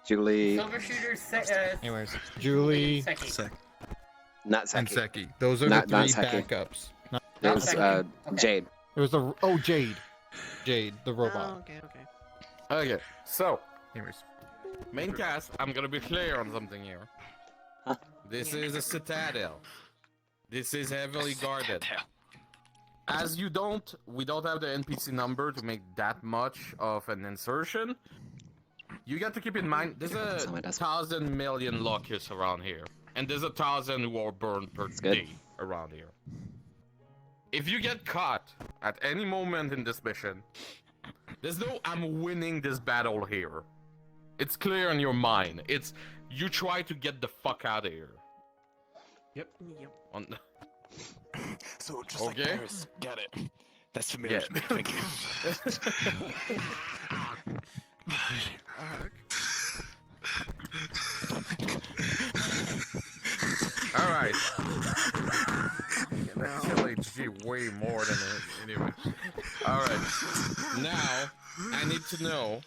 Julie. Silver Shooter, Anyways, Julie, Seki. Not Seki. and Seki. Those are Not- the not 3 Seki. backups. It was Jade. It was the Jade. Jade, the robot. Okay, so. Anyways. Main cast, I'm gonna be clear on something here. Huh? This is a citadel. This is heavily guarded. As we don't have the NPC number to make that much of an insertion. You got to keep in mind, there's 1,000 million locusts around here. And there's 1,000 who are burned per day around here. If you get caught at any moment in this mission, there's no I'm winning this battle here. It's clear in your mind. It's you try to get the fuck out of here. Yep. So just like Paris, got it. That's familiar to me. Thank you. All right. Kill HG way more than it anyway. All right. Now I need to know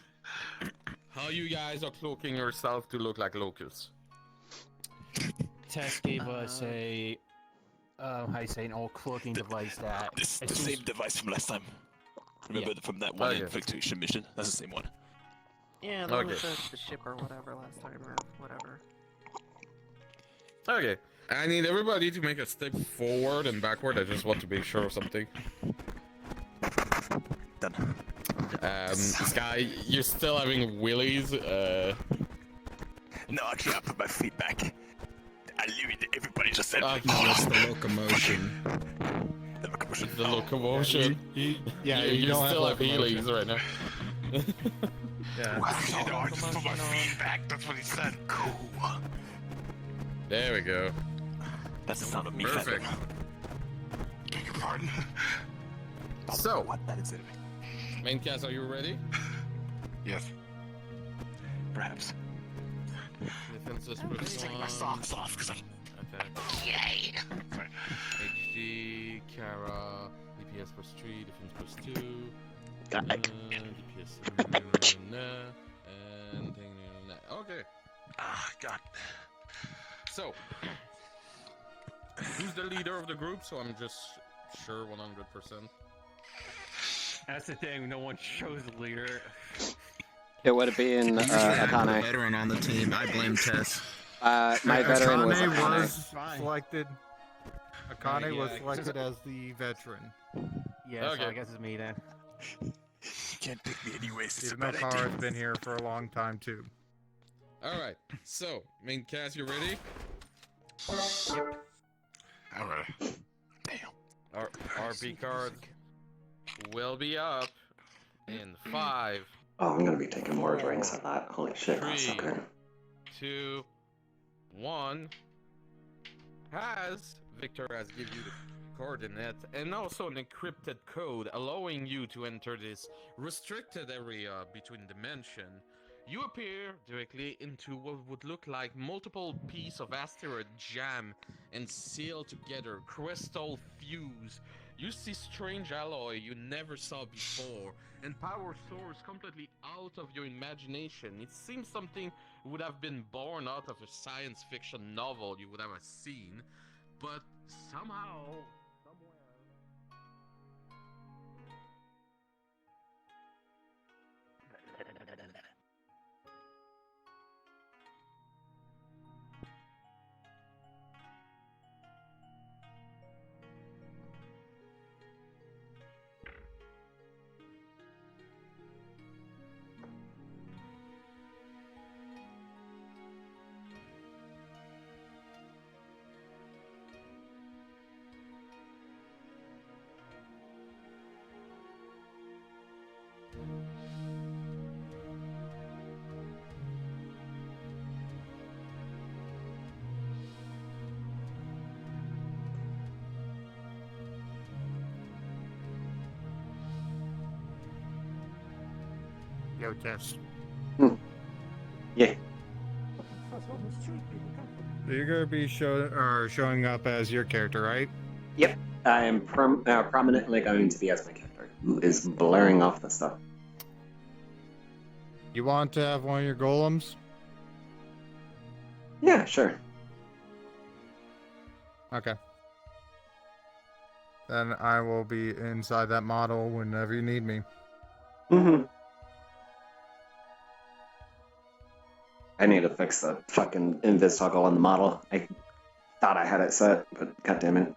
how you guys are cloaking yourself to look like locusts. Tess gave us a how you say an old cloaking device that This is the same device from last time. Remember from that one infiltration mission? That's the same one. Yeah, that was the ship or whatever last time or whatever. Okay. I need everybody to make a step forward and backward. I just want to make sure of something. Done. Sky, you're still having willies. No, actually, I put my feet back. I literally, everybody just said. No, it's the locomotion. The locomotion. The locomotion. You don't still have have heelys right now. Yeah. Well, you know, I just put my feet back. That's what he said. Cool. There we go. That's the sound of me. Perfect. Beg your pardon. So, what? That is it. Main cast, are you ready? Yes. Perhaps. Defenseless I'm just taking my socks off because I'm. Attack. Yay! HG, Kara, DPS plus 3, defense plus 2. Got it. DPS and okay. Ah, God. So, who's the leader of the group? So I'm just sure 100%. That's the thing. No one shows the leader. It would have been Akane. Veteran on the team. I blame Tess. My veteran was Akane. Akane. Selected. Akane was selected as the veteran. Yeah, Okay. so I guess it's me then. You can't pick me anyways. It's Even a though bad Kara's idea. been here for a long time too. Alright, so, main cast, you ready? Alright. Our RP card will be up in 5. Oh, I'm gonna be taking more drinks on that. Holy shit, that's 3, okay. 2, 1. Victor has given you the coordinates and also an encrypted code allowing you to enter this restricted area between dimensions. You appear directly into what would look like multiple pieces of asteroid jam and seal together, crystal fuse. You see strange alloy you never saw before, and power source completely out of your imagination. It seems something would have been born out of a science fiction novel you would have seen, but somehow, Yo, Jess. Yeah. So you're gonna be showing up as your character, right? Yep. I am prominently going to be as my character, who is blurring off the stuff. You want to have one of your golems? Yeah, sure. Okay. Then I will be inside that model whenever you need me. Mm-hmm. I need to fix the fucking invis toggle on the model. I thought I had it set, but goddammit.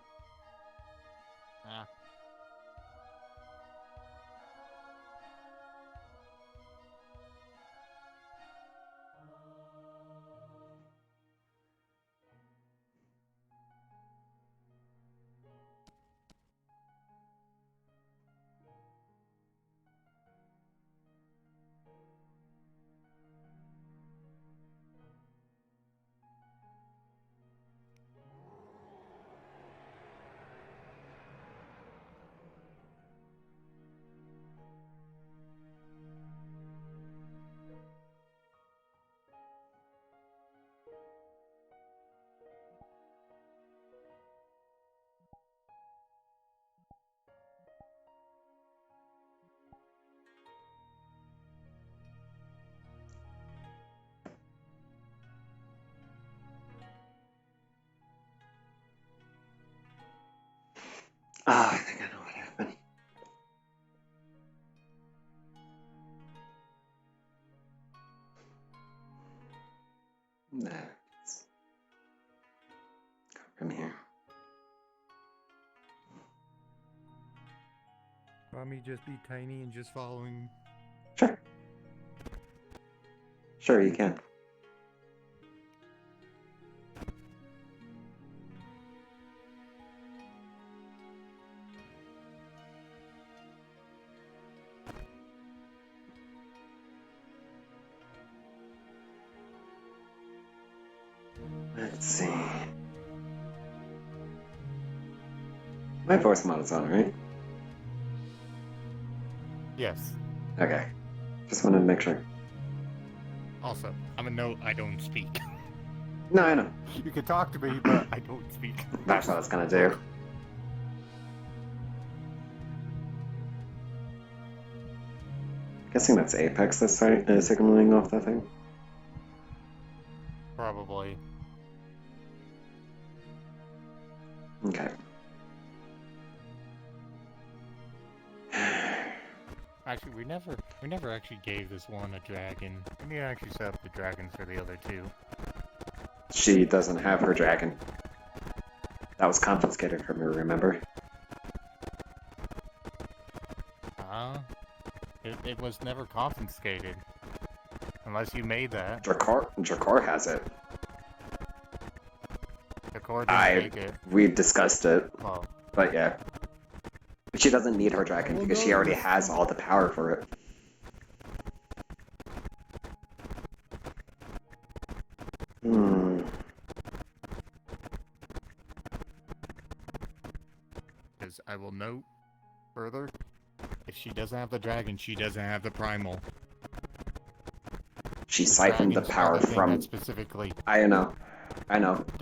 Ah, I think I know what happened. Let's go from here. Want me just be tiny and just following? Sure. Sure, you can. Let's see. My voice mod is on, right? Yes. Okay. Just wanted to make sure. Also, I'm a note, I don't speak. No, I know. You can talk to me, but I don't speak. That's what I was gonna do. Guessing that's Apex that's signaling off that thing. Probably. Okay. Actually, we never actually gave this one a dragon. We need to actually set up the dragon for the other two. She doesn't have her dragon. That was confiscated from her, remember? It was never confiscated. Unless you made that. Drakor has it. Drakor didn't make it. We've discussed it. Well. But yeah. But she doesn't need her dragon because she already has all the power for it. Because I will note further, if she doesn't have the dragon, she doesn't have the primal. She siphoned the power from... Specifically. I know.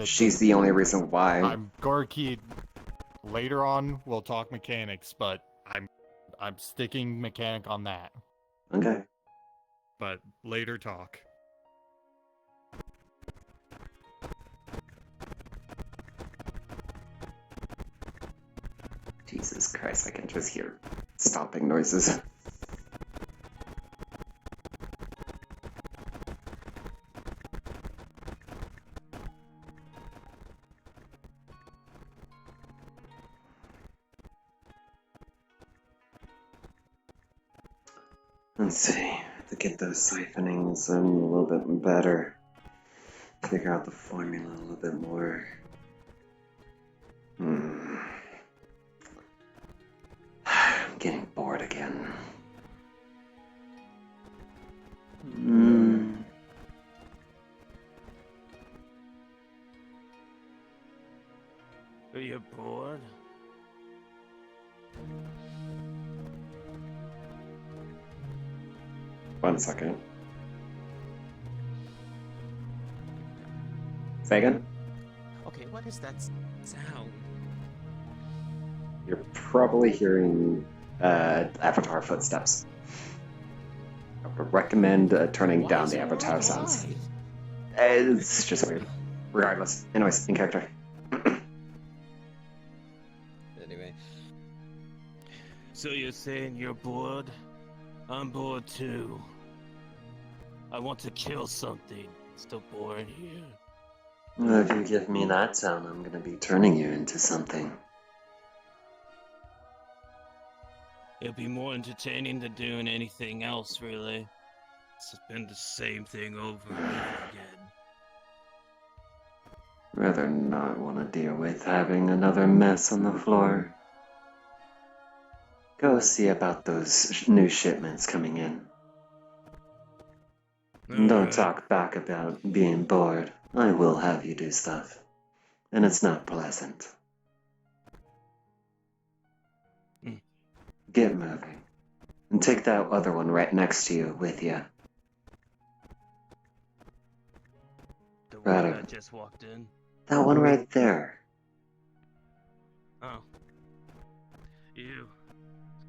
She's the only reason why. I'm Gorky. Later on, we'll talk mechanics, but I'm sticking mechanic on that. Okay. But later talk. Jesus Christ, I can just hear stomping noises. Let's see, to get those siphonings a little bit better. Figure out the formula a little bit more. I'm getting bored again. Are you bored? One second. Say again? Okay, what is that sound? You're probably hearing Avatar footsteps. I would recommend turning down the Avatar sounds. It's just weird. Regardless. Anyways, in character. Anyway. So you're saying you're bored? I'm bored too. I want to kill something. It's still boring here. Well, if you give me that sound, I'm gonna be turning you into something. It'll be more entertaining than doing anything else, really. It's been the same thing over and over again. Rather not want to deal with having another mess on the floor. Go see about those new shipments coming in. Don't talk back about being bored. I will have you do stuff. And it's not pleasant. Get moving. And take that other one right next to you with you. The one that just walked in? That one right there. Oh. You.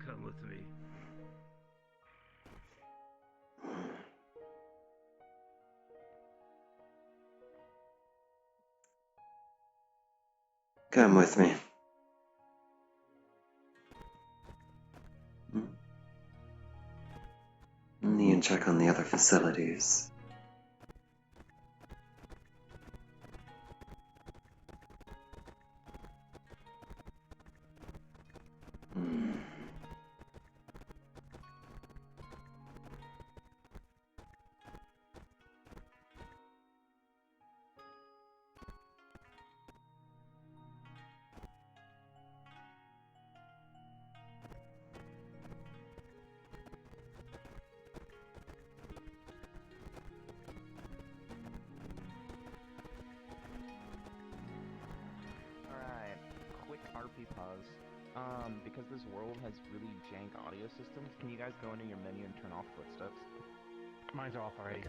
Come with me. Come with me. You can check on the other facilities. Because this world has really jank audio systems, can you guys go into your menu and turn off footsteps? Mine's off already.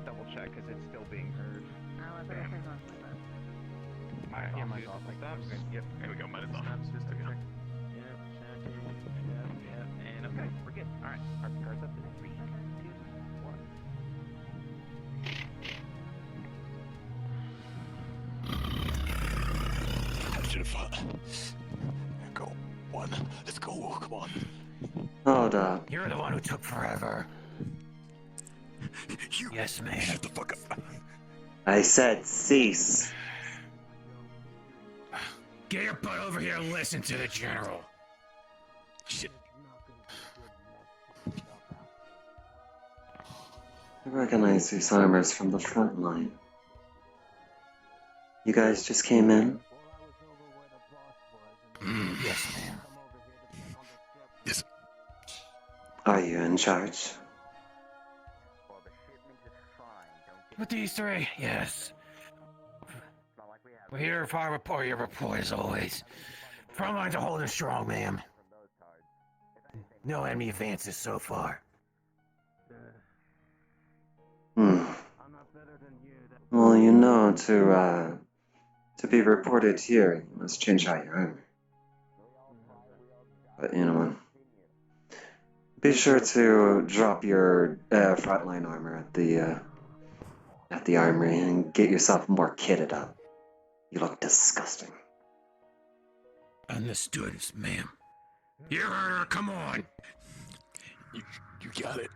Double check, because it's still being heard. I thought it was on footsteps. Mine's off. Footsteps? Yep, there we go, mine is off. Just to check. Yep, and okay, we're good. Alright, RP cards up in 3, 2, 1. Jennifer. Go. One. Let's go. Come on. Hold up. You're the one who took forever. Yes, man. Shut the fuck up. I said cease. Get your butt over here and listen to the general. Shit. I recognize these armors from the front line. You guys just came in? Yes, ma'am. Yes. Are you in charge? With these three, yes. We're here for our report. Your report, as always. Front lines are holding strong, ma'am. No enemy advances so far. Well, you know, to be reported here, you must change out your armor. But you know what? Be sure to drop your frontline armor at the armory and get yourself more kitted up. You look disgusting. Understood, ma'am. You heard her, come on! You got it.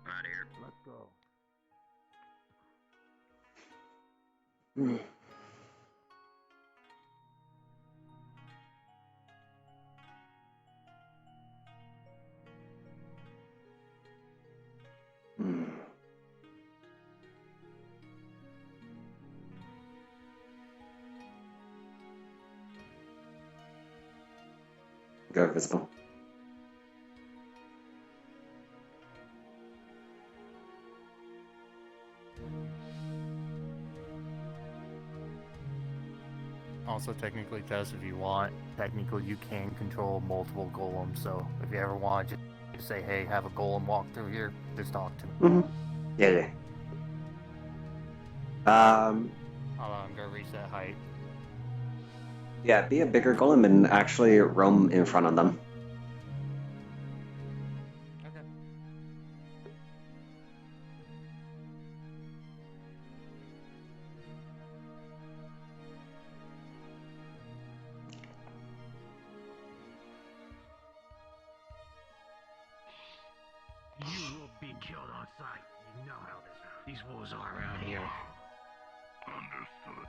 Out here. Let's go. Hmm. Go visible. Also, technically, Tess, if you want, technically you can control multiple golems. So if you ever want, just say, "Hey, have a golem walk through here." Just talk to me. Yeah. Hold on, I'm gonna reach that height. Yeah, be a bigger golem and actually roam in front of them. Okay. You will be killed on sight. You know how these wolves are around here. Understood.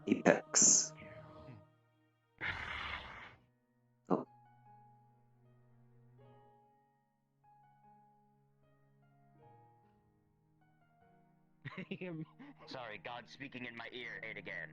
Apex. Oh. Sorry, God speaking in my ear ate again.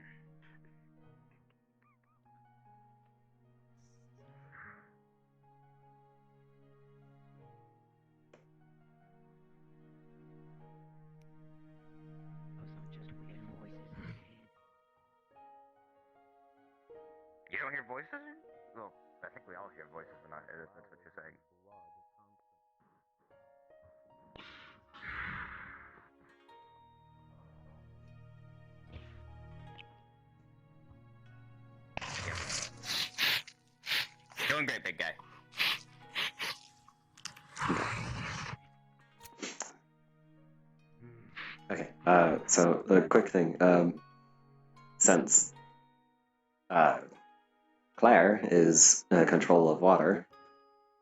You don't hear voices? Well, I think we all hear voices, but not that's what you're saying. Doing great, big guy. Okay, so a quick thing. Since Claire is control of water,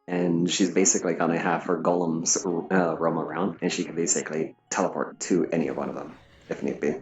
and she's basically gonna have her golems roam around, and she can basically teleport to any one of them if need be.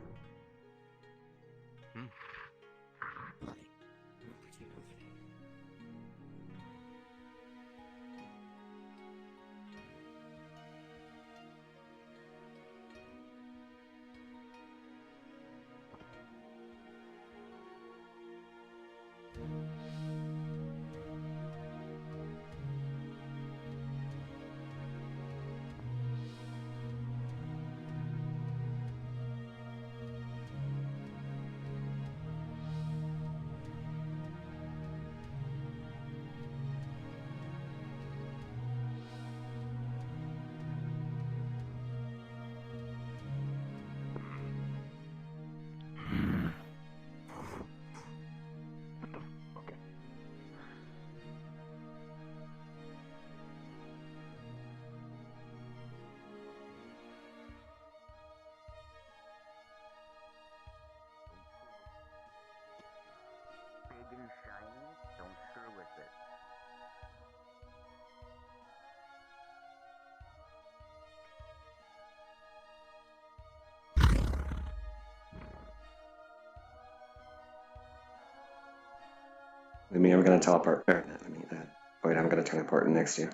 I mean, I'm gonna teleport. Wait, I'm gonna teleport next to you.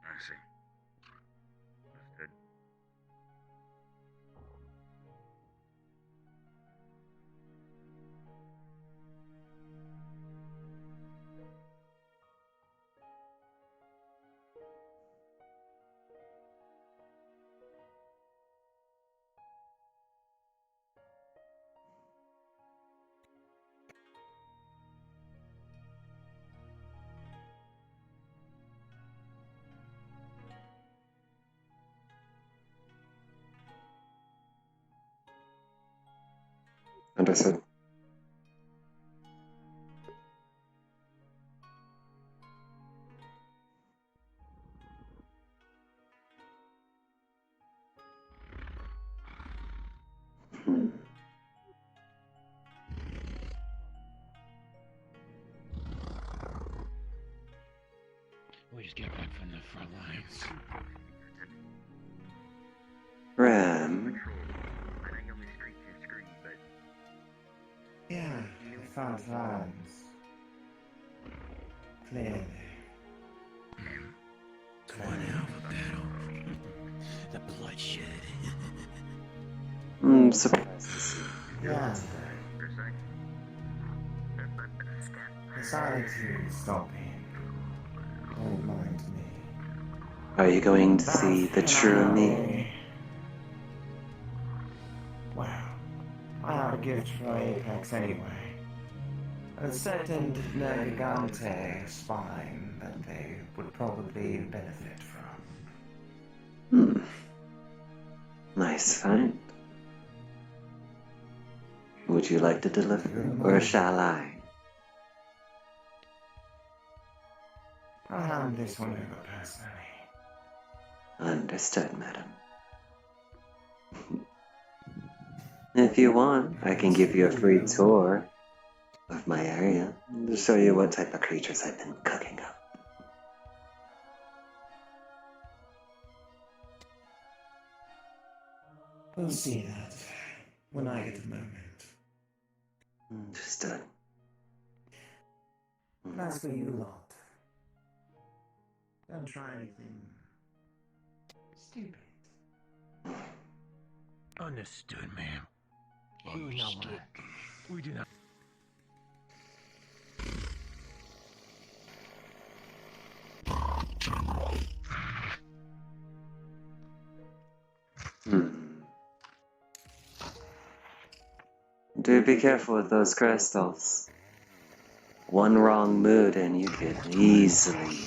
I see. Understood. Understood. We just get back from the front lines. Ram. Yeah, the front lines. Clearly. One hell of a battle. The bloodshed. Surprised to see. Yeah. Decided to stop him. Don't mind me. Are you going to see the true me? Well, I have a gift for Apex anyway. A certain Nergigante spine that they would probably benefit from. Nice find. Would you like to deliver, or shall I? I'll hand this one over personally. Understood, madam. If you want, I can give you a free tour of my area to show you what type of creatures I've been cooking up. We'll see that when I get the moment. Understood. As for you lot, don't try anything stupid. Understood, ma'am. Understood. We do not. Do be careful with those crystals. One wrong mood and you could easily...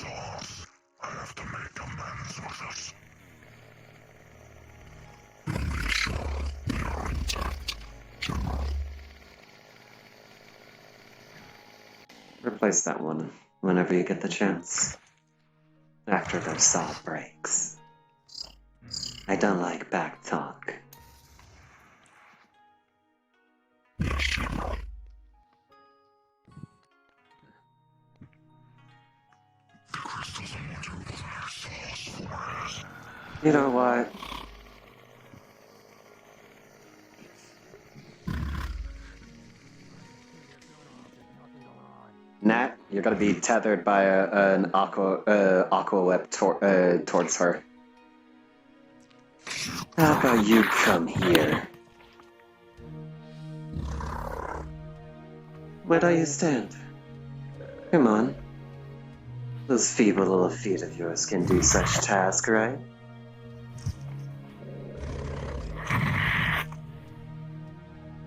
Replace that one whenever you get the chance. After their saw breaks. I don't like back talk. You know what? Nat, you're gonna be tethered by an aqua whip towards her. How about you come here? Where do you stand? Come on. Those feeble little feet of yours can do such task, right?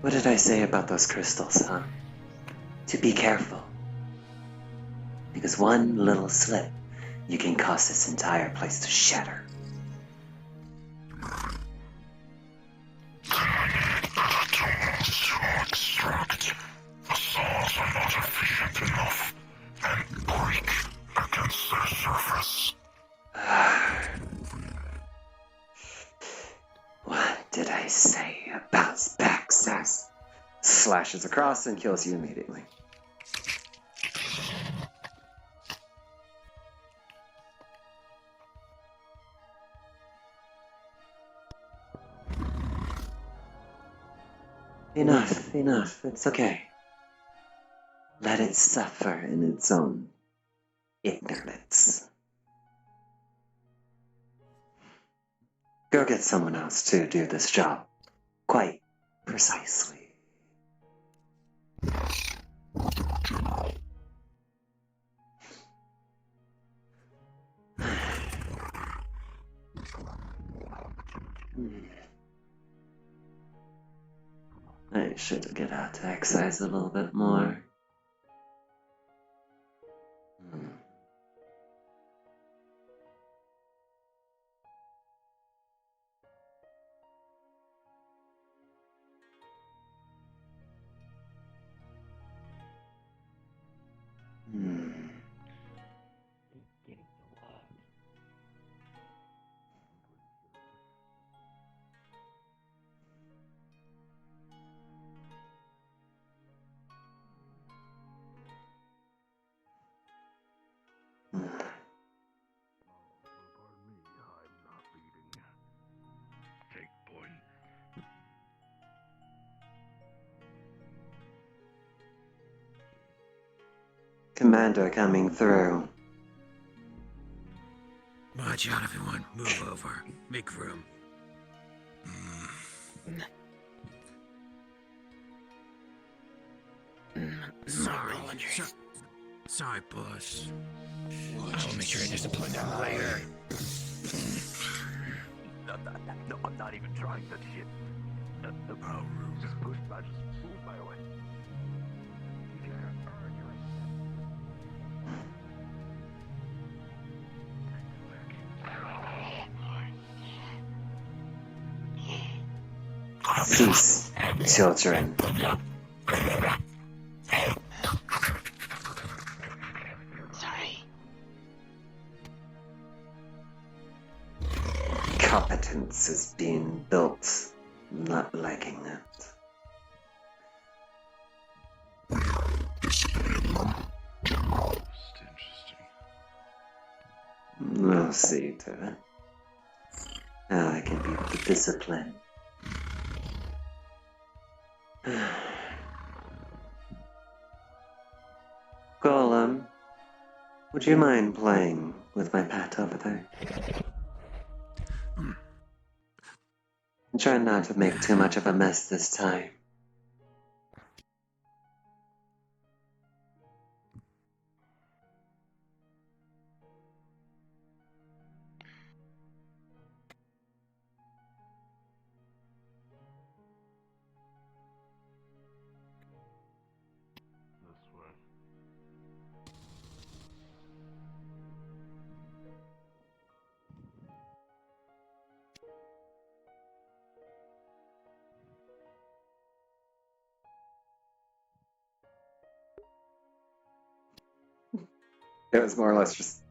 What did I say about those crystals, huh? To be careful. Because one little slip, you can cause this entire place to shatter. Extract. The saws are not efficient enough and break against their surface. What did I say about back sass? Slashes across and kills you immediately. Enough, enough. It's okay. Let it suffer in its own ignorance. Go get someone else to do this job. Quite precisely. I should get out to exercise a little bit more. Commander coming through. Watch out, everyone. Move over. Make room. Sorry, boss. I'll make sure I discipline them later. No, I'm not even trying that shit. The power room just pushed by, just move my way. Cease, children. Sorry. Competence is being built, not liking it. I'll see to it. How I can beat the discipline. Golem, would you mind playing with my pet over there? Try not to make too much of a mess this time. It was more or less just...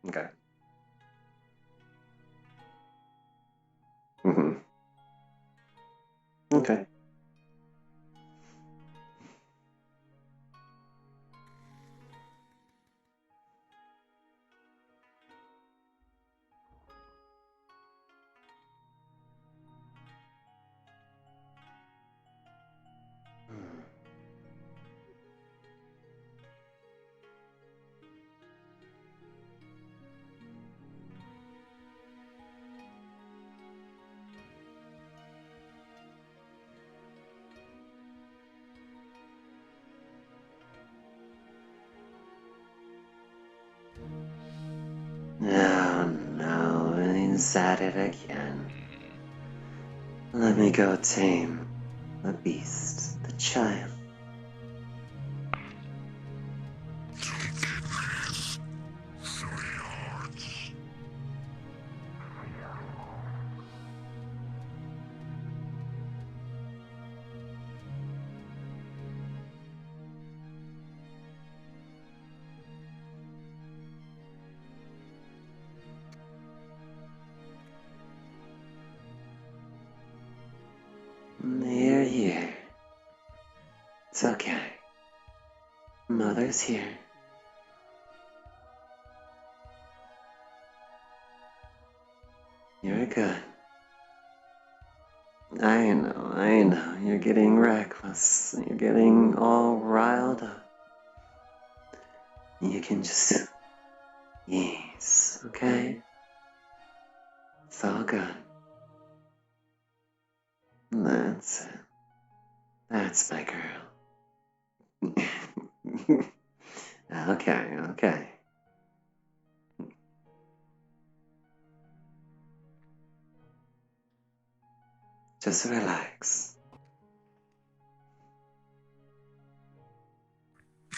Okay. Okay. Oh no, he's at it again. Let me go tame the beast, the child. Here. It's okay. Mother's here. good. I know. You're getting reckless. You're getting all riled up. You can just ease, okay? It's all good. That's it. That's my girl. Okay. Just relax.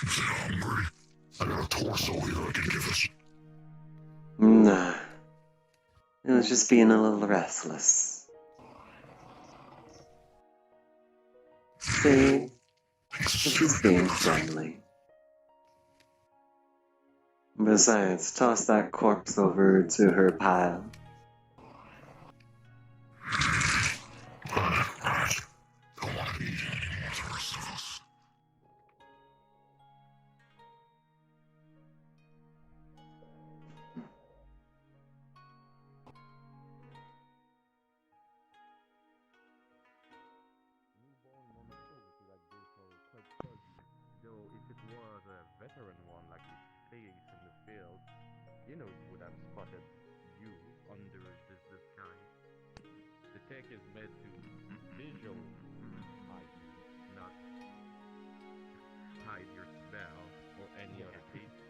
I'm hungry. I got a torso here I can give us. Nah. It was just being a little restless. See? She's being friendly. Besides, toss that corpse over to her pile. Though if it was a veteran one like his face in the field, you know he would have spotted you under this disguise. The tech is meant to visual hide you, not hide your smell or any other feature.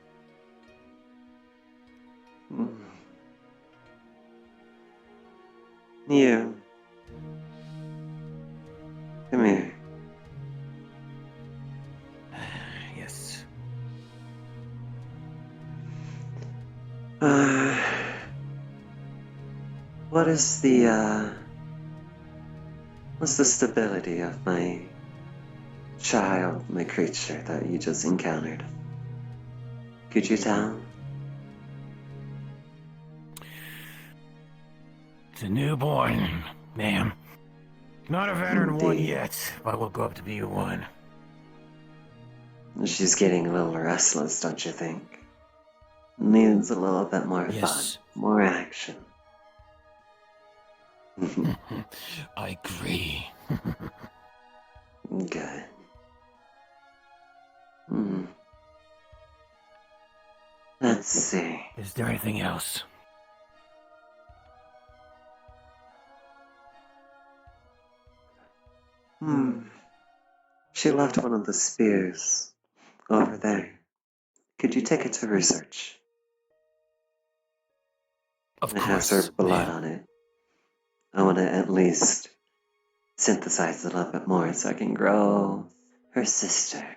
You. Come here. Yes. What's the stability of my child, my creature that you just encountered? Could you tell? It's a newborn, ma'am. Not a veteran one Indeed. yet, but we'll go up to be one. She's getting a little restless, don't you think? Needs a little bit more Yes. fun, more action. I agree. Good. Let's see. Is there anything else? She left one of the spears over there. Could you take it to research? Of It has course, her blood ma'am. on it. I want to at least synthesize it a little bit more so I can grow her sister.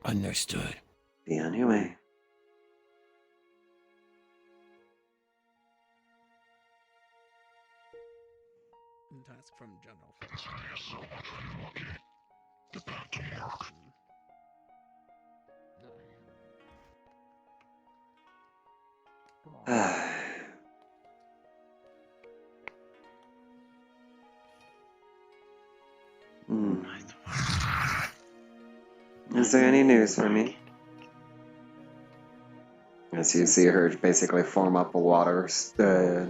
Understood. Be on your way. Task from General. Get back to work. Is there any news for me? As you see her basically form up a water spire.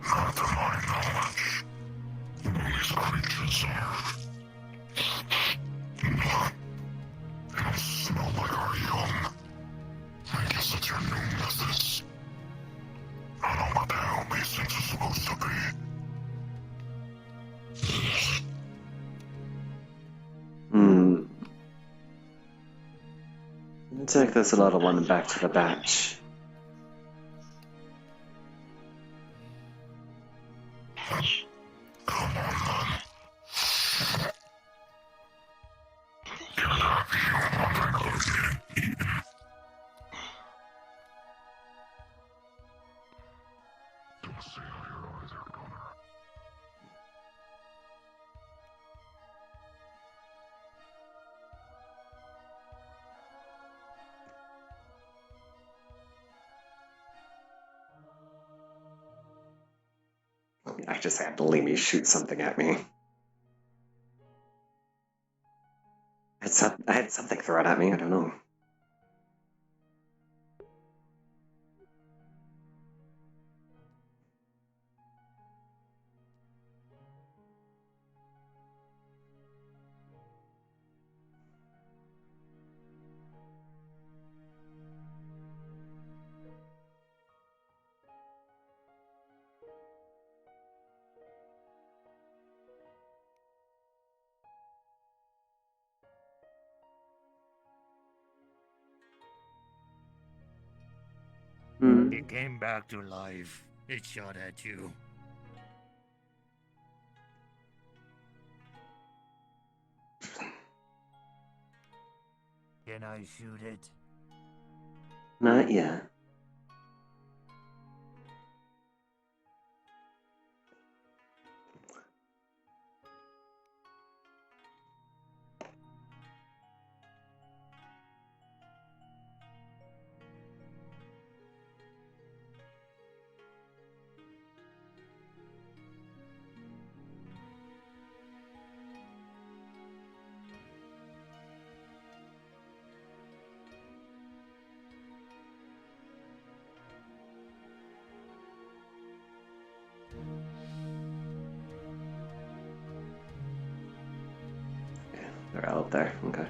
Not to my knowledge. These creatures are... They smell like our young. I guess it's your new methods. I don't know what the hell these things are supposed to be. Take this little one back to the batch. I just had to leave me shoot something at me. I had something thrown at me, I don't know. It came back to life. It shot at you. Can I shoot it? Not yet. They're out there. Okay.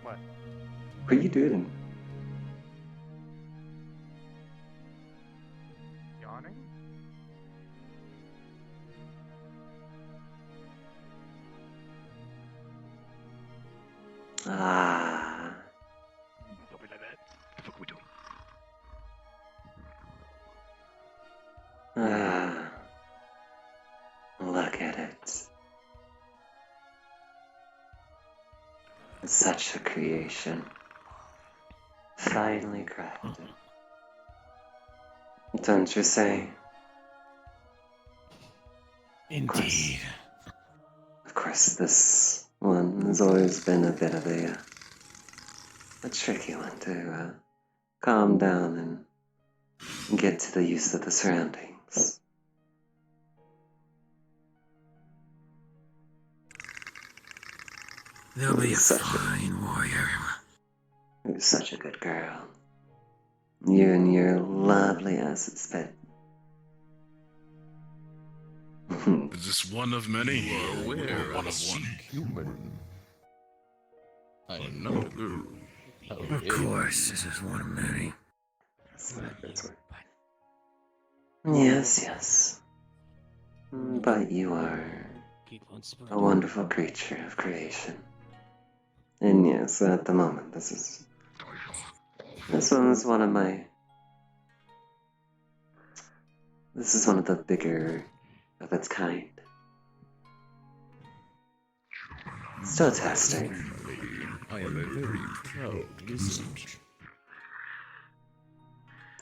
What? What are you doing? Yawning? Ah. Don't be like that. The fuck we doing? Ah. Look at it. It's such a creation. Finely crafted. Don't you say? Indeed. Of course, this one has always been a bit of a tricky one to calm down and get to the use of the surroundings. They'll be a fine warrior. You're such a good girl. You and your lovely ass at spit. Is this one of many? Where One of one. human? I am not a girl. Of course, this is one of many. Yes, yes. But you are a wonderful creature of creation. And yes, at the moment, this one is one of my... This is one of the bigger of its kind. Still testing. I am a very proud listener.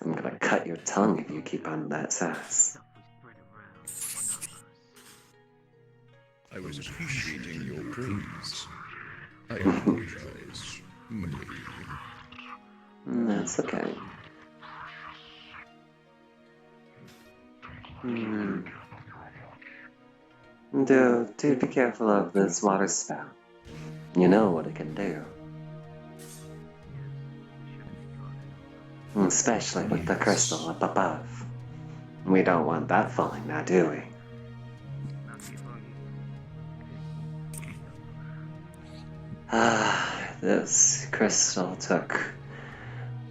I'm gonna cut your tongue if you keep on that sass. I was appreciating your praise. I apologize, my lady. That's okay. Do be careful of this water spout. You know what it can do. Especially with the crystal up above. We don't want that falling now, do we? This crystal took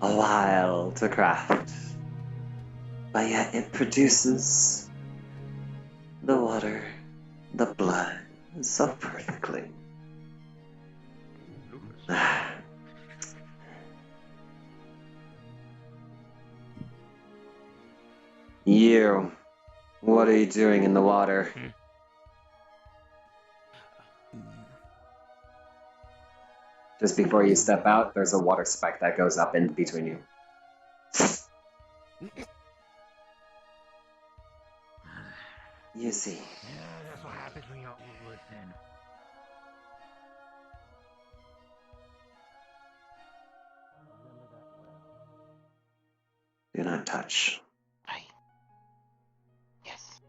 a while to craft, but yet it produces the water, the blood, so perfectly. You, what are you doing in the water? Just before you step out, there's a water spike that goes up in between you. You see. Yeah, that's what happens when you don't listen. Do not touch. Yes.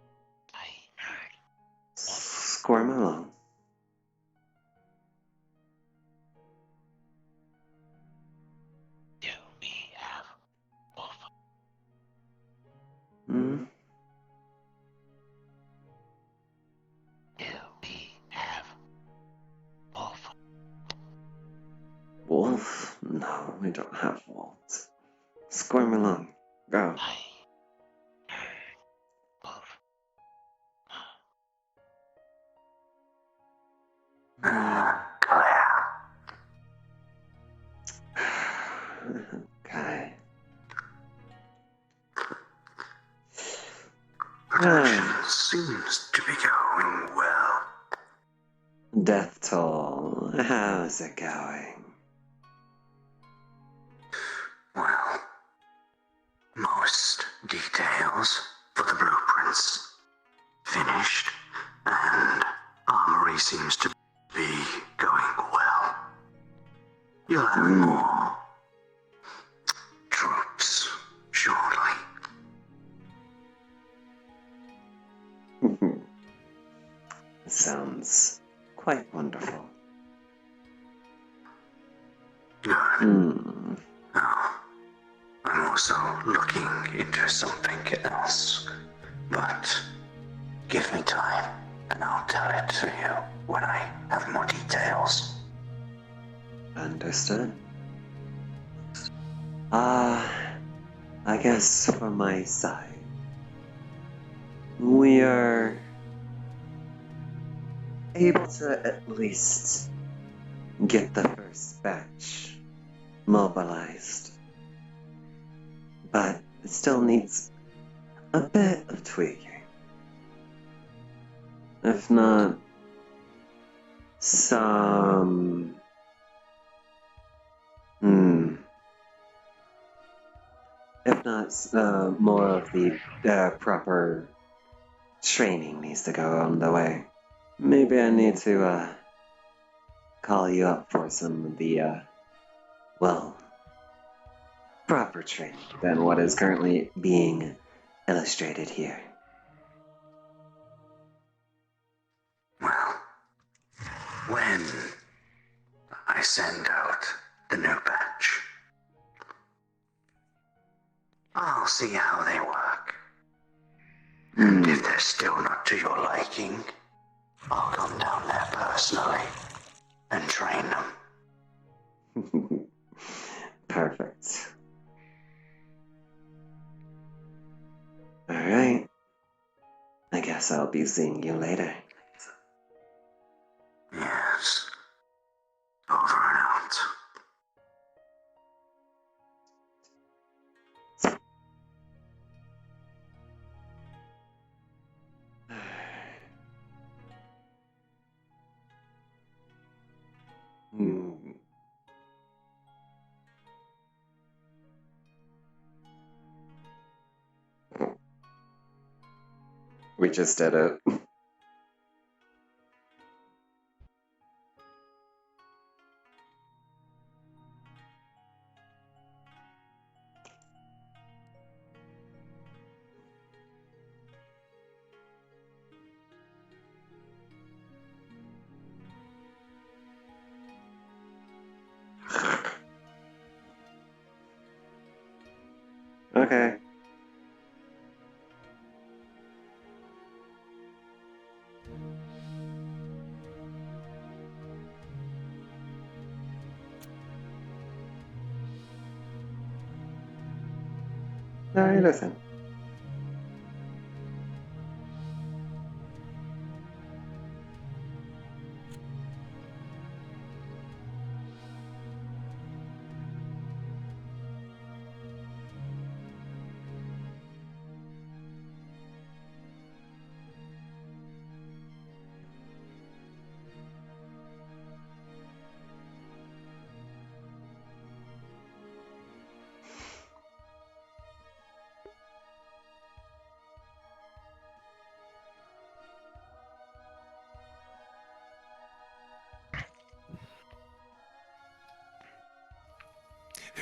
Squirm along. Hmm? Wolf? No, we don't have wolves. Squirm along. Go. Okay. Production seems to be going well. Death Toll, how's it going? Well, most details for the blueprints finished, and armory seems to be going well. You'll have more troops shortly. Sounds quite wonderful. Good. Hmm. Now, I'm also looking into something else, but give me time, and I'll tell it to you when I have more details. Understood. I guess from my side, we are able to at least get the first batch mobilized. But it still needs a bit of tweaking. If not, some... If not, more of the proper training needs to go on the way. Maybe I need to call you up for some of the, well, proper training than what is currently being illustrated here. Well, when I send out the new batch, I'll see how they work. And if they're still not to your liking, I'll come down there personally and train them. Perfect. Alright. I guess I'll be seeing you later. Yes. Over and out. We just did it. Okay. Alright, listen.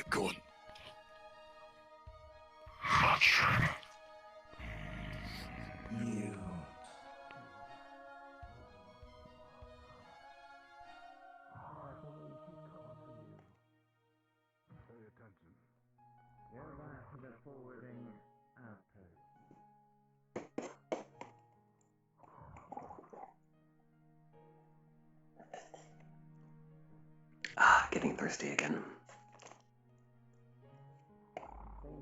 Go on. You. Pay attention. You're back to the forwarding outpost. Getting thirsty again. Stay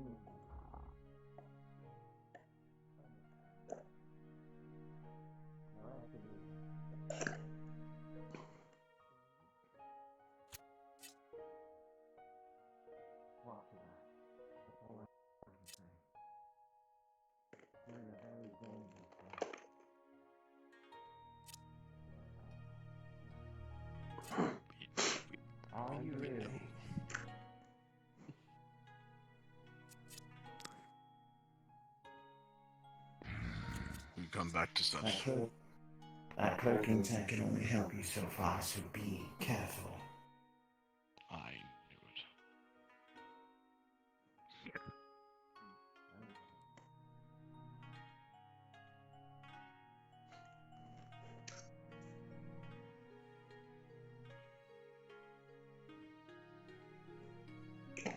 come back to sense. That cloaking tech can only help you so far, so be careful. I knew it. Okay.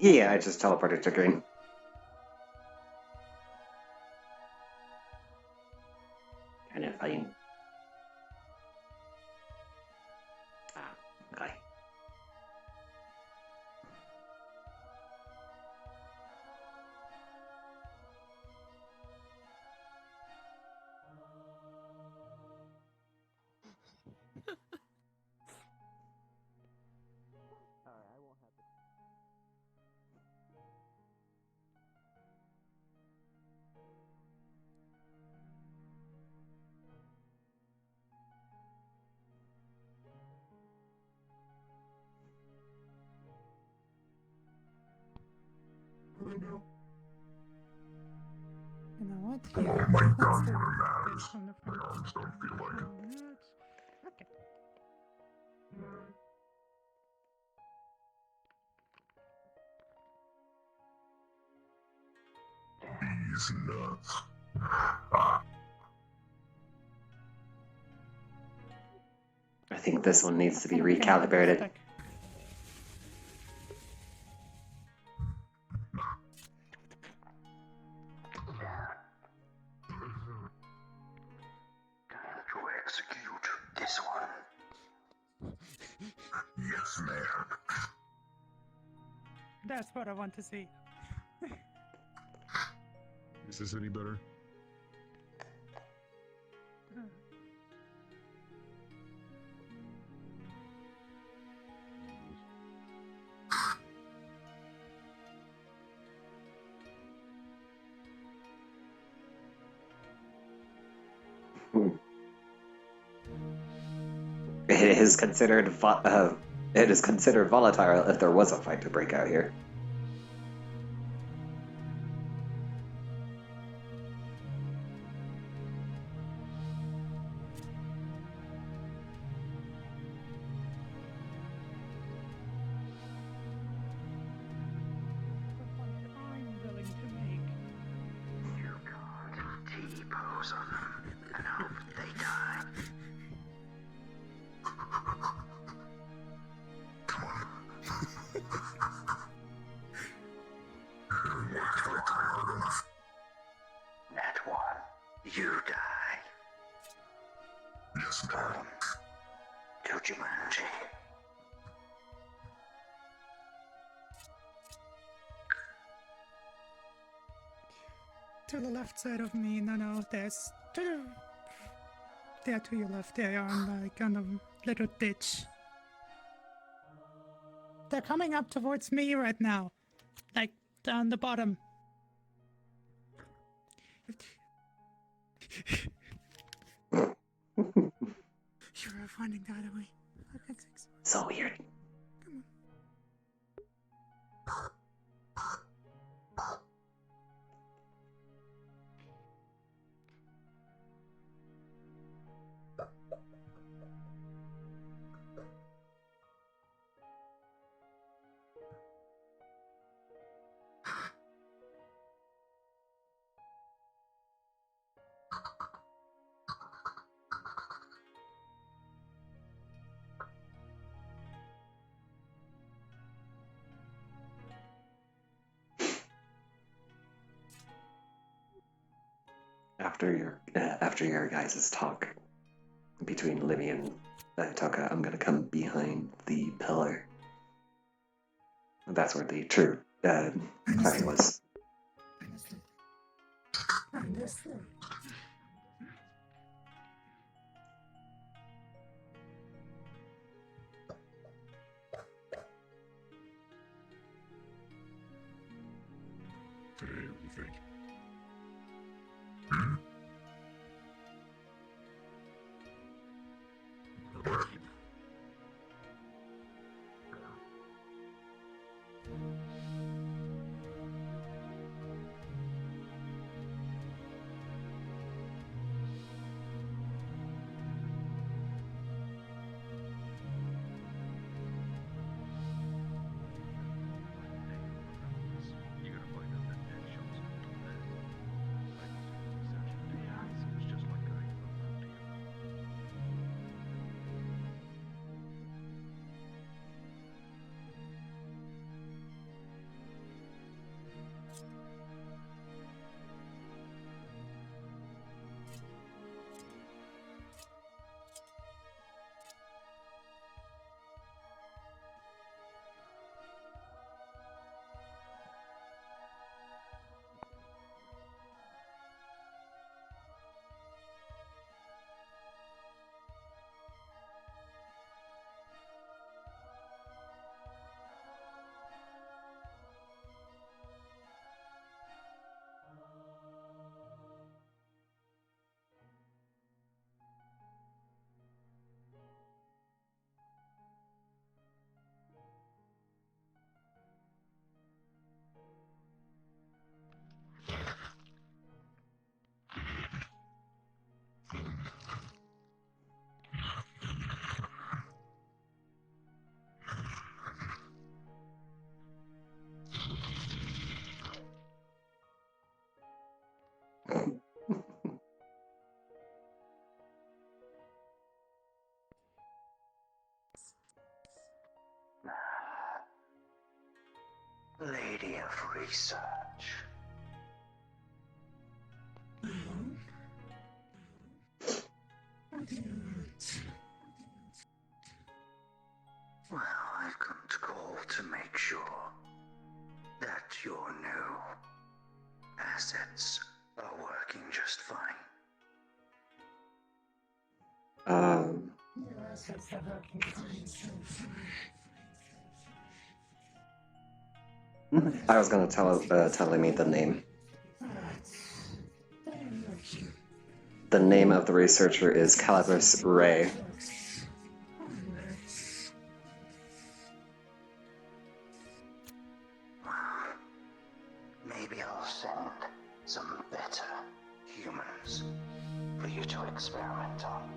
Yeah, I just teleported to green. Kind of fine. Okay. You know what? Oh Here, my let's god, do what this matters? from the My front. arms don't feel like it. Okay. These nuts. I think this one needs to be Kind of getting recalibrated. stuck. To execute this one. Yes, ma'am. That's what I want to see. Is this any better? It is considered it is considered volatile if there was a fight to break out here. I'm willing to make. You can't T-pose on them and hope they die. Come on. Worked for hard enough. That one. You die. Yes, ma'am. To Jumanji. To the left side of me, no, there's there to your left, they are on like on a little ditch. They're coming up towards me right now, like down the bottom. You're finding the other way. Okay, thanks. So weird. Come on. after your guys' talk between Livy and Toka, I'm gonna come behind the pillar. That's where the true party was. Understood. Hey, what do you think? Lady of Research. Well, I've come to call to make sure that your new assets are working just fine. Your assets are working fine so far. I was gonna tell me the name. The name of the researcher is Calibus Ray. Maybe I'll send some better humans for you to experiment on.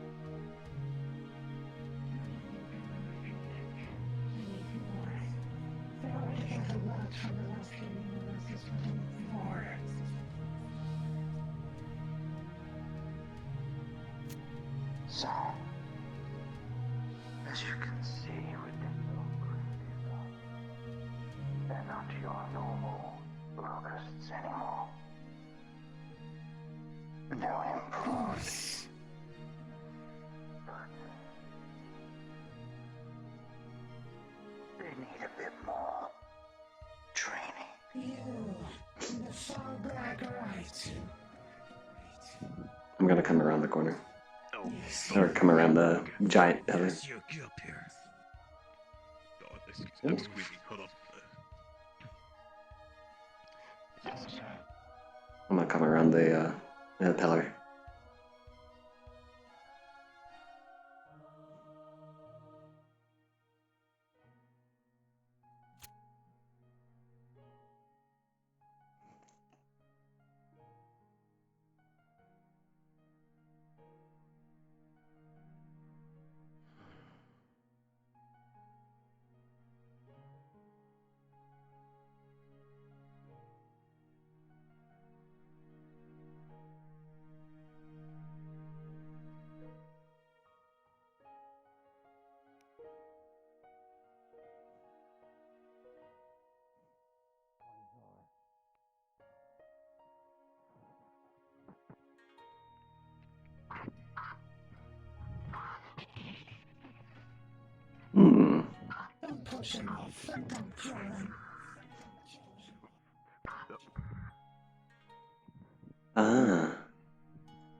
So, as you can see with the they're not your normal locusts anymore. No improved. But they need a bit more training. You, the far back right. I'm gonna come around the corner. Or come around the giant pillar. I'm squeaky. Hold on. I'm gonna come around the pillar. Ah.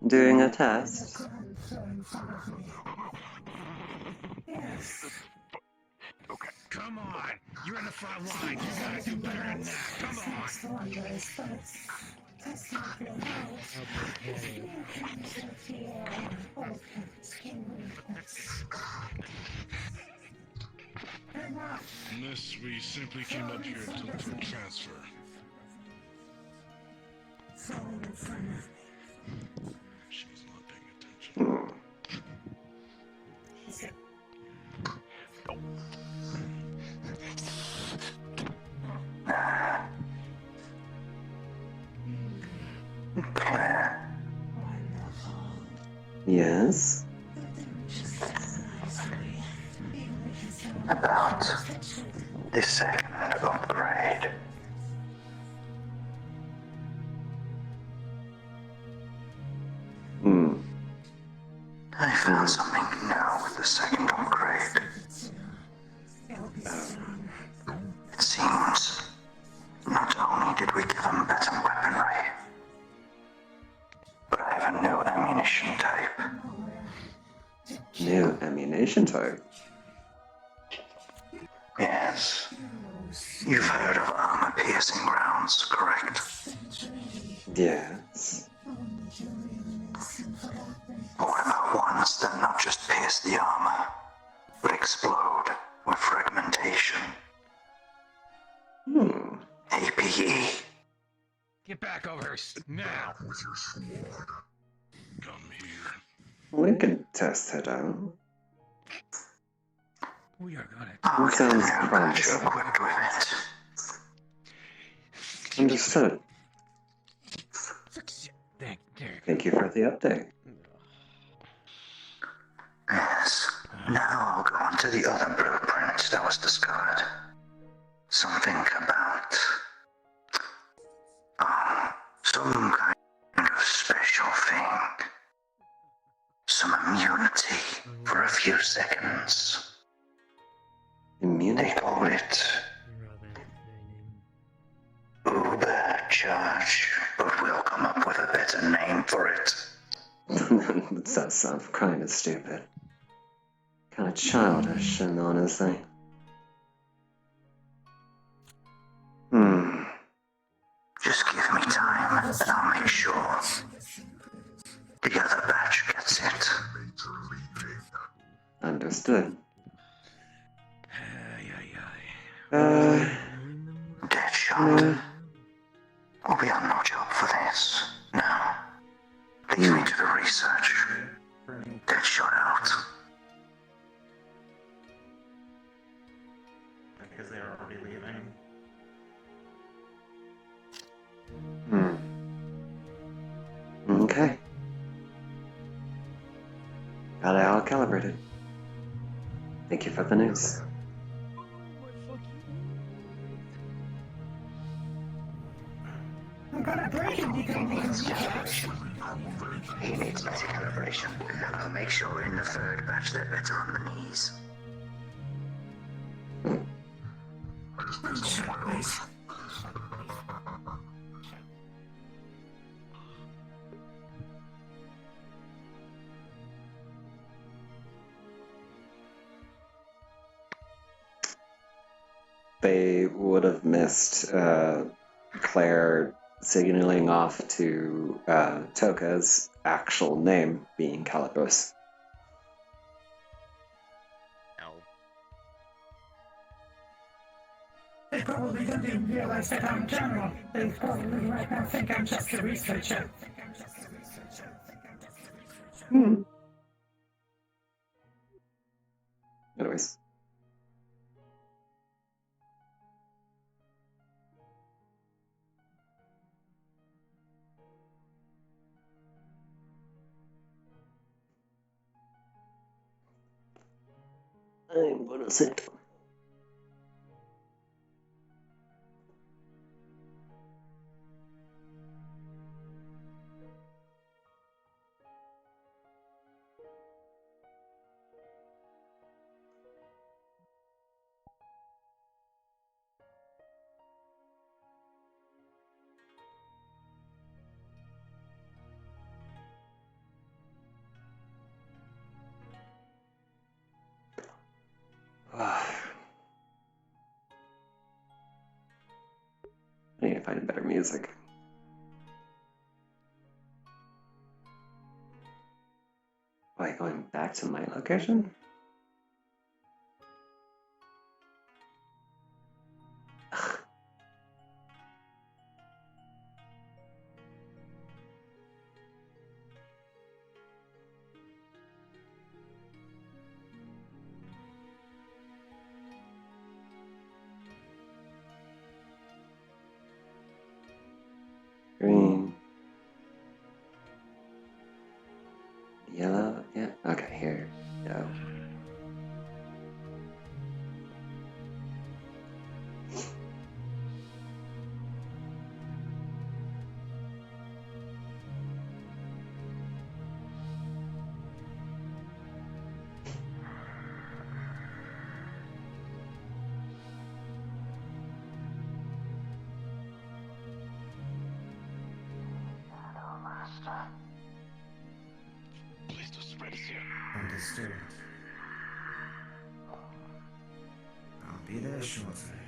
Doing a test? Come on! You're in the front line! You gotta do better than that! Come Unless we simply came up here to look for a transfer. She's not paying attention. Yes? About this second upgrade. I found something new with the second upgrade. It seems not only did we give them better weaponry, but I have a new ammunition type. New ammunition type? Yes. You've heard of armor-piercing rounds, correct? Yes. What about ones that not just pierce the armor, but explode with fragmentation? APE. Get back over here now! With your squad. Come here. We can test it out. We are gonna. That sounds promising. Equipped with it. Understood. Thank you for the update. Yes. Now I'll go on to the other blueprint that was discovered. Something about... some kind of special thing. Some immunity for a few seconds. Immunity? They call it... Uber charge, but we'll come up with a better name for it. That does sound kind of stupid. Kind of childish, and honestly. Just give me time, and I'll make sure the other batch gets it. Understood. Deadshot. We'll be on no job for this. Now, leave me to the research. Deadshot out. Because they are already leaving. Okay. Got it all calibrated. Thank you for the news. I'm gonna break it because he needs better calibration. I'll make sure in the third batch they're better on the knees. They would have missed Claire signaling off to Toka's actual name being Calibos. They probably don't even realize that I'm general. They probably right now think I'm just a researcher. Anyways. I'm gonna sit. can't find better music. Wait, going back to my location? Green. Yellow? Yeah, okay, here. Go. Please don't spread us here. Understood. I'll be there shortly.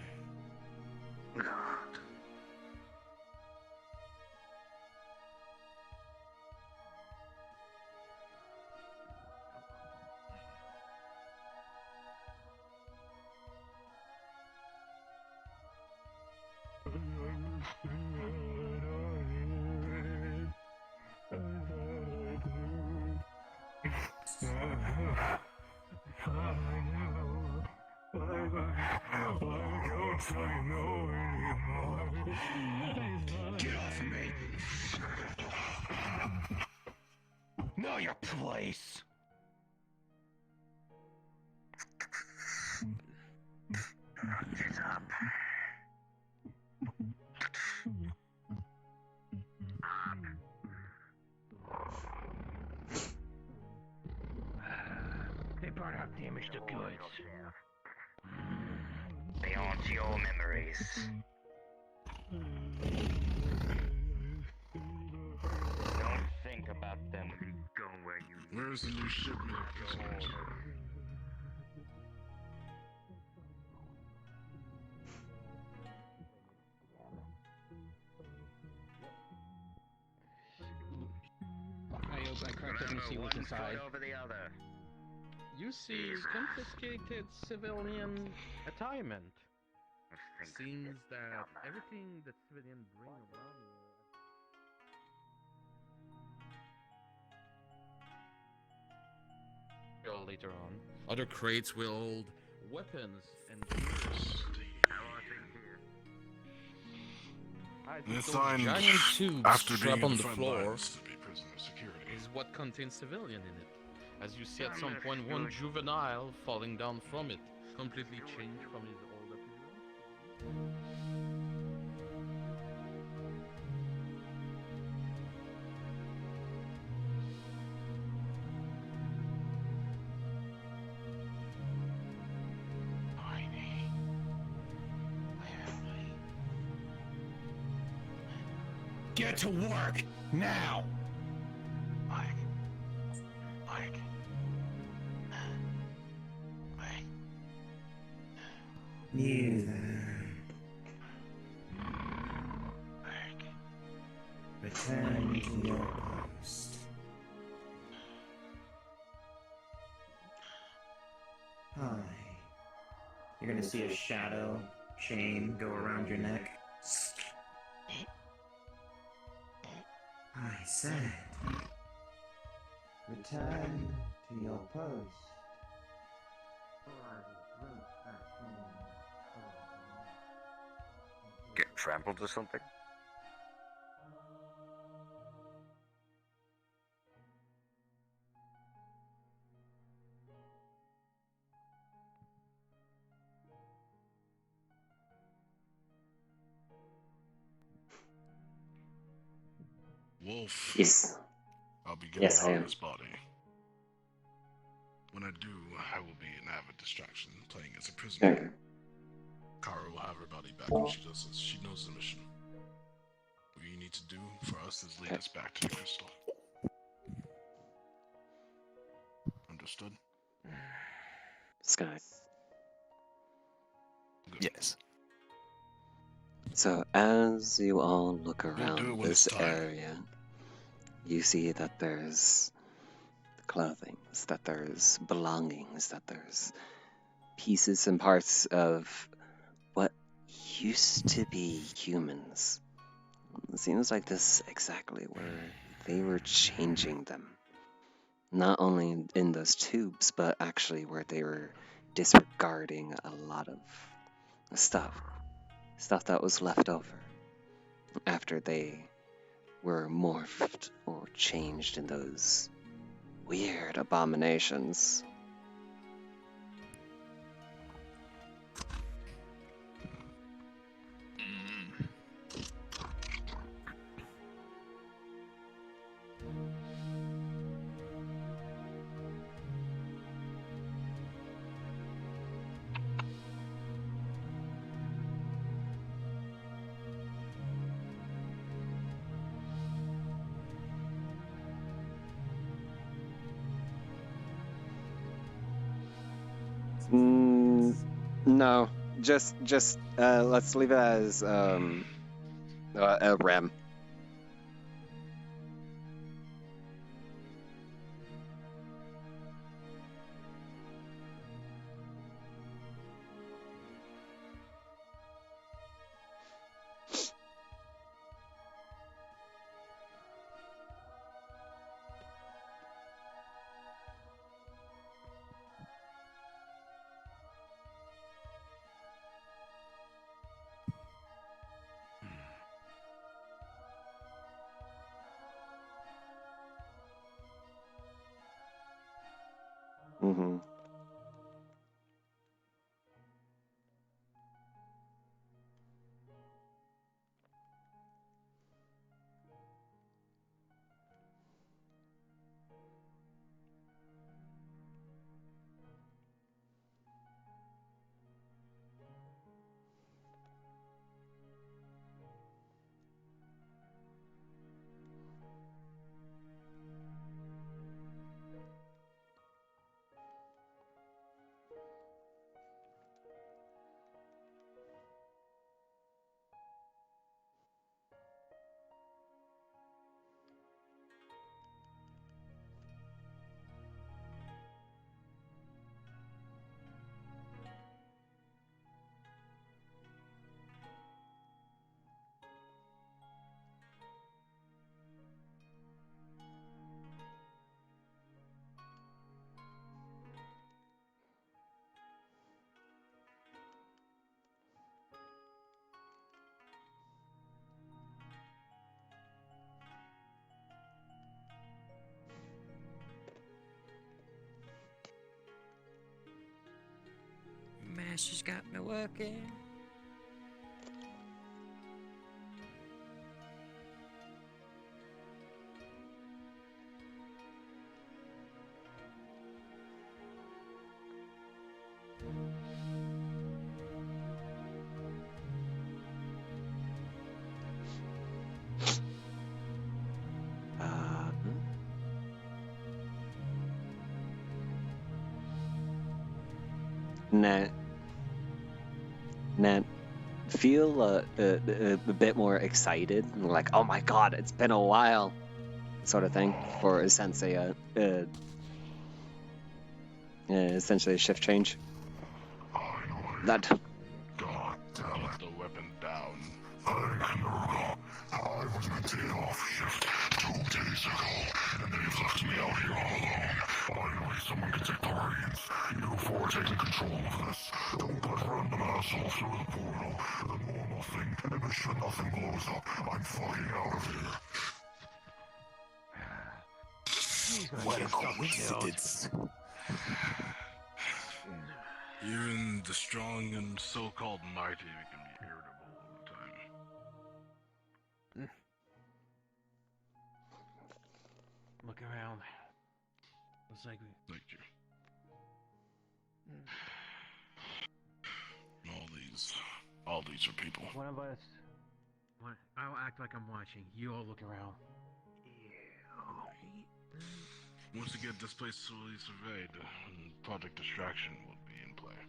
God. Get off of me! Know your place! Get up. They burn out damage to goods. They haunt your memories. Don't think about them. Go where you need. Where's the new shipment of prisoners? I cracked open to see what's inside. Over the other. You see confiscated civilian attachment. Seems that everything that civilians bring around Or later on. Other crates will hold weapons and gears. They Those signed giant tubes after strapped being on in the front floor lines to be prisoner security. is what contains civilian in it. As you see at some point, one juvenile falling down from it, completely changed from his old appearance. Get to work! Now! Mike. You there. Return to your post. Hi. You're gonna see a shadow chain go around your neck. I said, return to your post. Get trampled or something? Wolf. Yes. I'll be getting Yes, I out am. of this body. When I do, I will be an avid distraction, playing as a prisoner. Okay. Kara will have her body back when she does this. She knows the mission. What you need to do for us is lead us back to the crystal. Understood? Sky. Yes. So as you all look do it around when this it's time. area, you see that there's clothing, that there's belongings, that there's pieces and parts of what used to be humans. It seems like this is exactly where they were changing them. Not only in those tubes, but actually where they were disregarding a lot of stuff that was left over after they were morphed or changed in those weird abominations. No, just let's leave it as a rem. Mm-hmm. Master's got me working. Nat, feel a bit more excited, like, oh my god, it's been a while, sort of thing, for essentially essentially a shift change. That. God damn it. The weapon down. I was meant to get off shift 2 days ago, and they've left me out here all alone. Finally, someone can take the reins. You four taking control of this. Don't let random asshole through the portal. The normal thing, and make sure nothing blows up. I'm fucking out of here. What a coincidence. Even the strong and so-called mighty can be irritable all the time. Look around. Looks like we. Thank you. All these are people. One of us. I'll act like I'm watching. You all look around. Once you get this place fully surveyed, Project Distraction will be in play.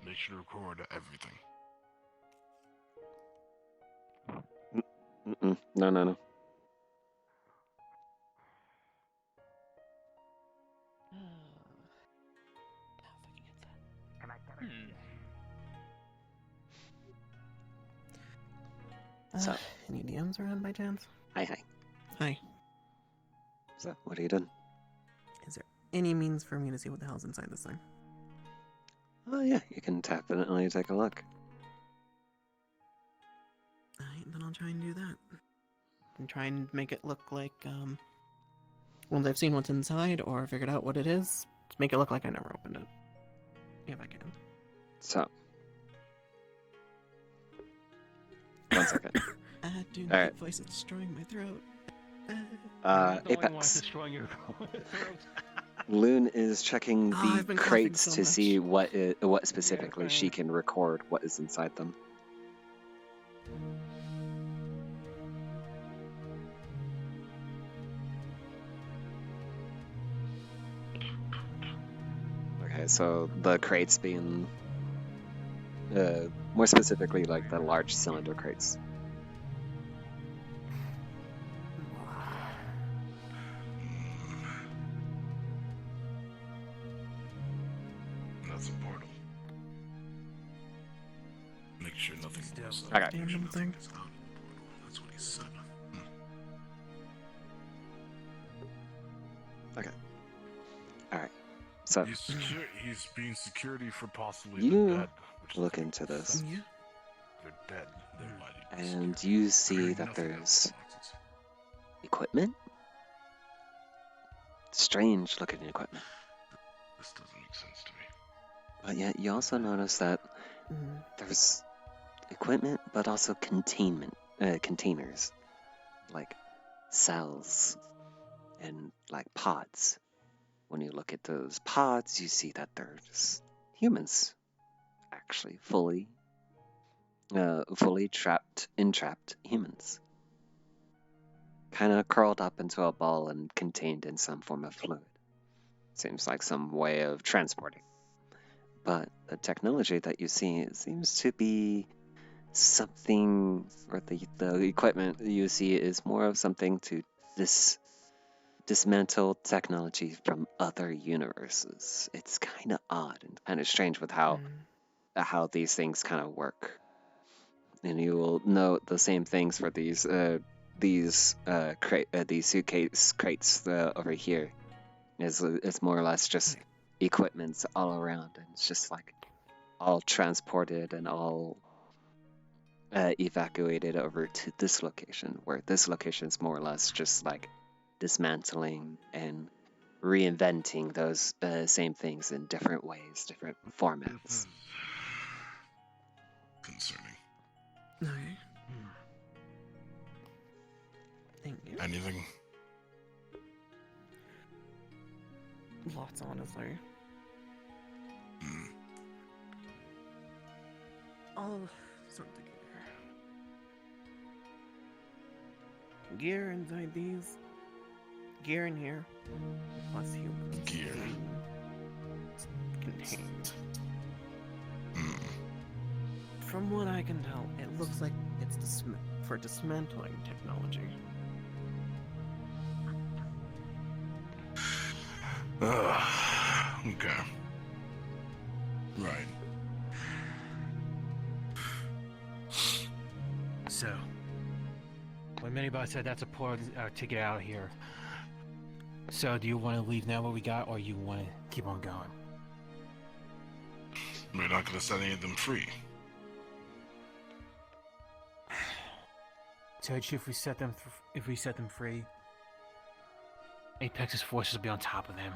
Make sure to record everything. No, no, no. So, Any DMs around by chance? hi. Hi. So, what are you doing? Is there any means for me to see what the hell's inside this thing? Oh yeah, you can definitely take a look. Alright, then I'll try and do that. And try and make it look like, once I've seen what's inside or figured out what it is, make it look like I never opened it. If I can. So, 1 second. Do All not right. voice, it's destroying my throat. Apex. destroying your Loon is checking I've the been coughing crates so to much. see what specifically she can record what is inside them. Okay, so the crates being, more specifically, like the large cylinder crates. That's a portal. Make sure nothing goes Okay. out. Make sure nothing gets out of the portal. That's what he said. Okay. Alright. So, He's being security for possibly you the dead. look into this, They're dead. They're mighty. and you see that there's equipment? Strange looking equipment. This doesn't make sense to me. But yet, you also notice that there's equipment, but also containers, like cells and like pods. When you look at those pods, you see that there's humans, actually fully entrapped humans, kind of curled up into a ball and contained in some form of fluid. Seems like some way of transporting. But the technology that you see seems to be something, or the equipment you see is more of something to dismantle technology from other universes. It's kind of odd and kind of strange with how these things kind of work. And you will note the same things for these suitcase crates over here. It's more or less just equipments all around, and it's just like all transported and all evacuated over to this location, where this location is more or less just like dismantling and reinventing those same things in different ways, different formats. Concerning. Okay. Thank you. Anything? Lots, honestly. I'll sort the gear inside these. Gear in here. Plus humans. Gear. Contained. From what I can tell, it looks like it's for dismantling technology. Okay. Right. So, when Minibot said that's a poor ticket out of here. So, do you want to leave now what we got, or you want to keep on going? We're not going to set any of them free. So, if we set them, free, Apex's forces will be on top of them.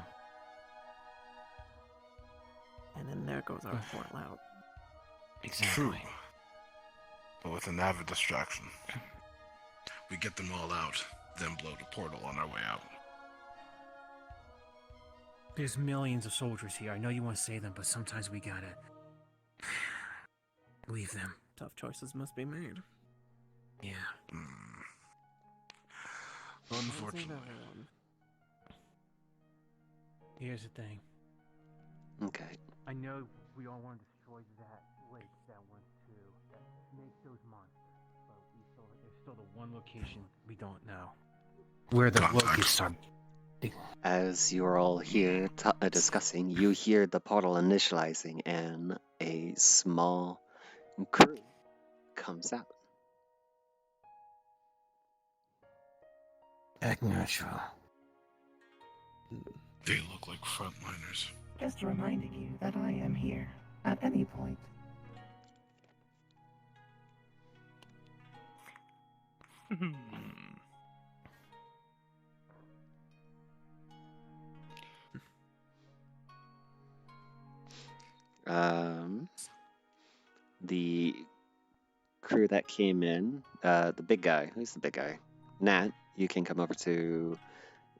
And then there goes our portal out. True. But with an avid distraction. We get them all out, then blow the portal on our way out. There's millions of soldiers here. I know you want to save them, but sometimes we gotta leave them. Tough choices must be made. Yeah. Unfortunately. Here's the thing. Okay. I know we all want to destroy that lake that wants to make those monsters, but we still there's still the one location we don't know. Where the locusts are. As you're all here discussing, you hear the portal initializing and a small crew comes out. Act natural. They look like frontliners. Just reminding you that I am here at any point. The crew that came in, the big guy, who's the big guy? Nat, you can come over to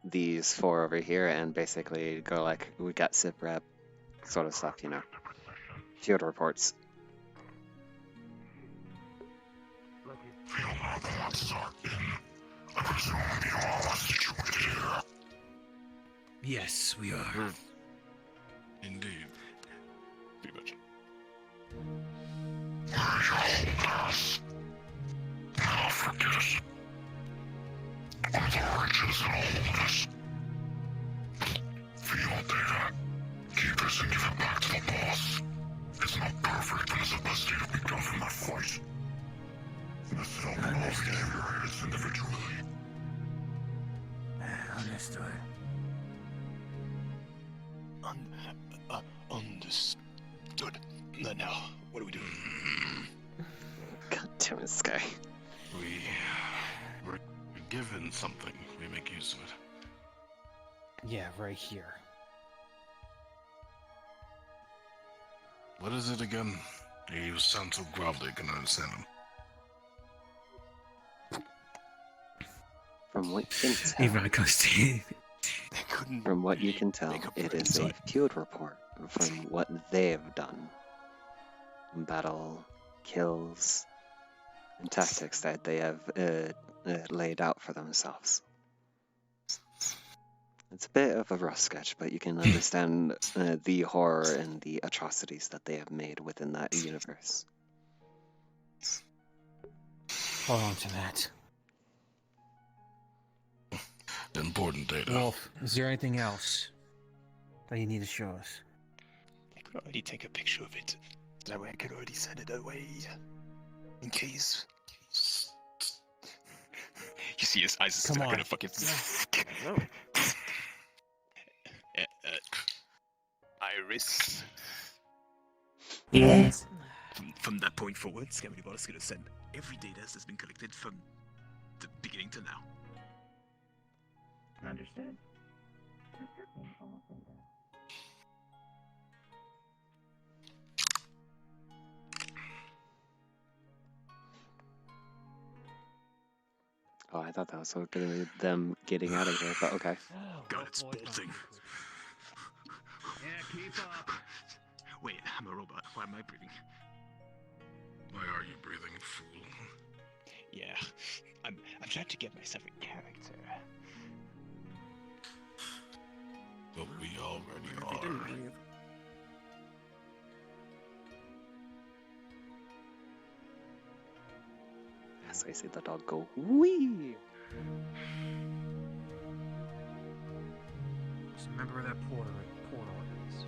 these four over here and basically go like, we got SIP rep, sort of stuff, you know. Field reports. Yes, we are. Indeed. Be much. Now forget it. Are the riches and all of this? Field data. Keep us and give it back to the boss. It's not perfect, but it's the best data we got from that fight. Let's help all give your heads individually. Understood. Understood. Now, what do we do? God damn it, this guy. We're given something. We make use of it. Yeah, right here. What is it again? You sound so grovelly, I can understand him. From what you can tell, Even I can't see. from what you can tell, it is a field report from what they've done. Battle, kills, and tactics that they have laid out for themselves. It's a bit of a rough sketch, but you can understand the horror and the atrocities that they have made within that universe. Hold on to that. Important data. Wolf, is there anything else that you need to show us? I could already take a picture of it. That way I could already send it away. In case. You see his eyes are gonna fucking. Iris. Yes. From that point forward, Scammy is gonna send every data that's been collected from the beginning to now. Understood. Oh, I thought that was so good of them getting out of here, but okay. God, it's bolting. Yeah, keep up. Wait, I'm a robot. Why am I breathing? Why are you breathing, fool? Yeah, I'm trying to get myself a character. But we already are. Yes, I see the dog go wee. Just remember where that portal is.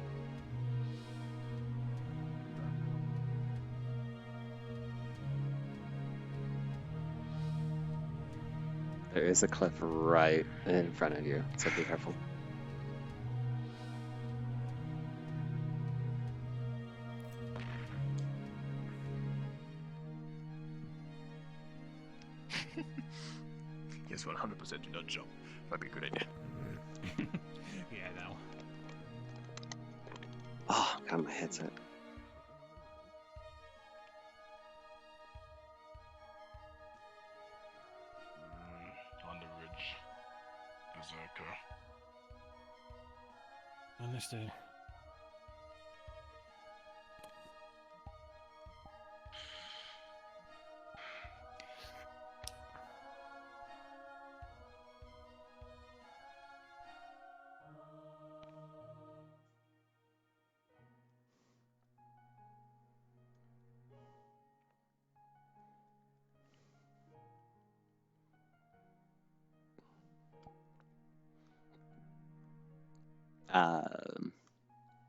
There is a cliff right in front of you, so be careful. Yes, 100% do not jump. That'd be a good idea. Yeah, no. Oh, got my headset. On the ridge. Berserker. Understood.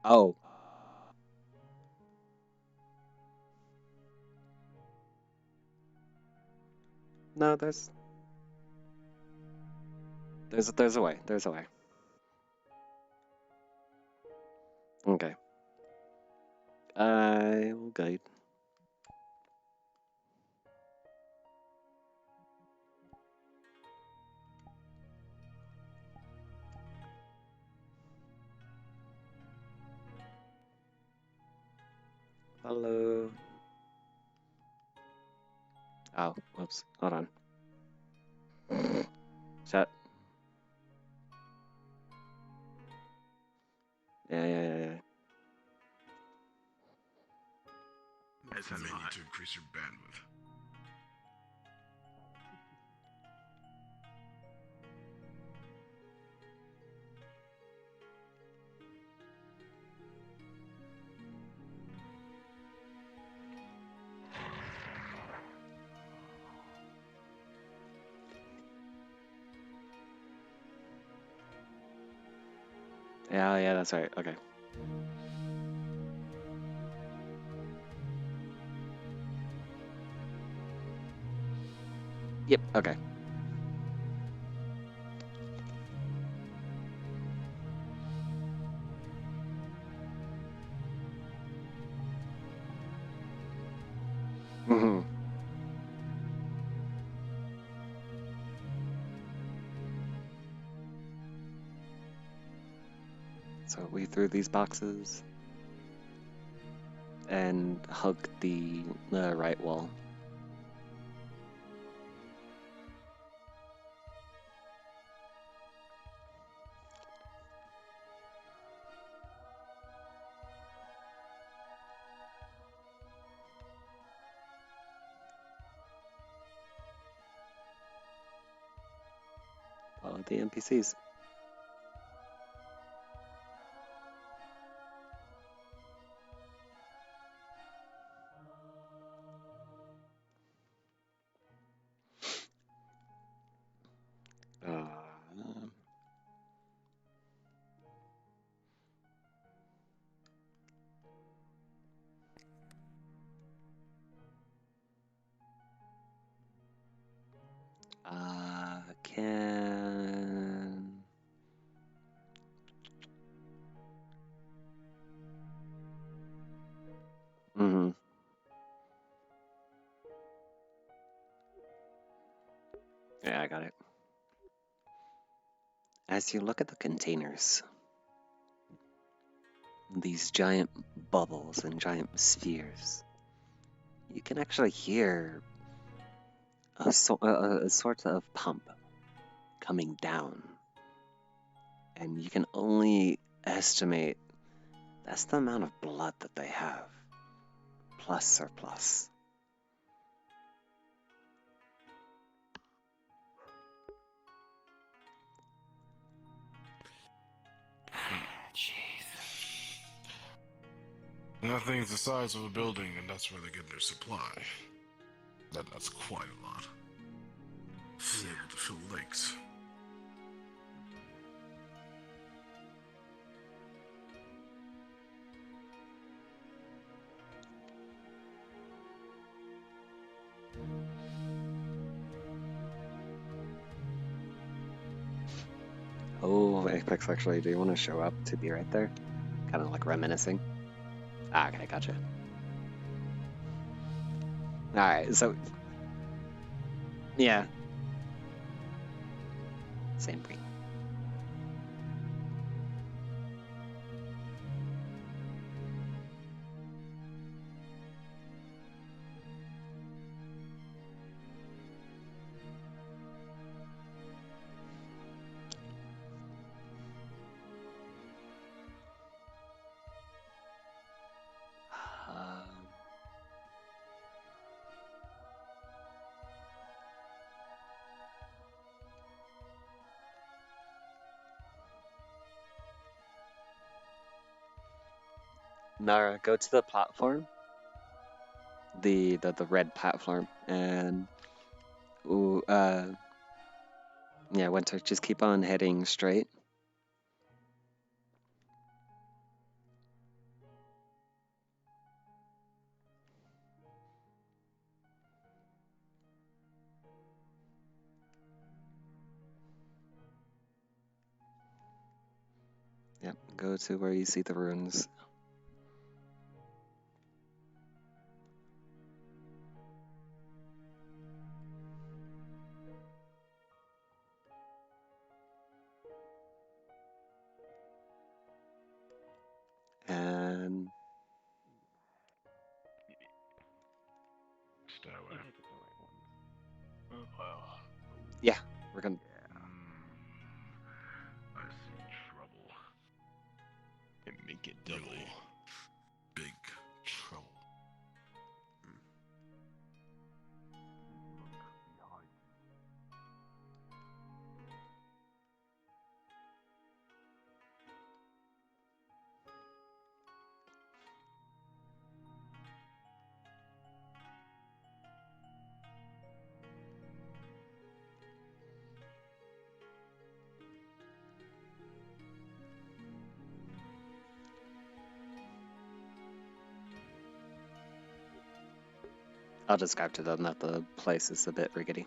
Oh. No, there's a way. There's a way. Okay. I will guide. Hello. Oh, whoops. Hold on. Chat. Yeah. As I may need to increase your bandwidth. Yeah, that's right. Okay. Yep, okay. Mm-hmm. So we threw these boxes and hugged the right wall. Follow the NPCs. Can... Mm-hmm. Yeah, I got it. As you look at the containers, these giant bubbles and giant spheres, you can actually hear a sort of pump coming down. And you can only estimate that's the amount of blood that they have, plus surplus. That thing's the size of a building, and that's where they get their supply. That's quite a lot. It's able to fill lakes. Oh, Apex, actually, do you want to show up to be right there? Kind of like reminiscing. Ah, okay, gotcha. Alright, so... yeah. Same green. Nara, go to the platform. The red platform, and yeah, Winter, just keep on heading straight. Yep, go to where you see the runes. And Stay away. Oh, wow. yeah, we're gonna. I see trouble. And make it double. Big trouble. I'll describe to them that the place is a bit rickety.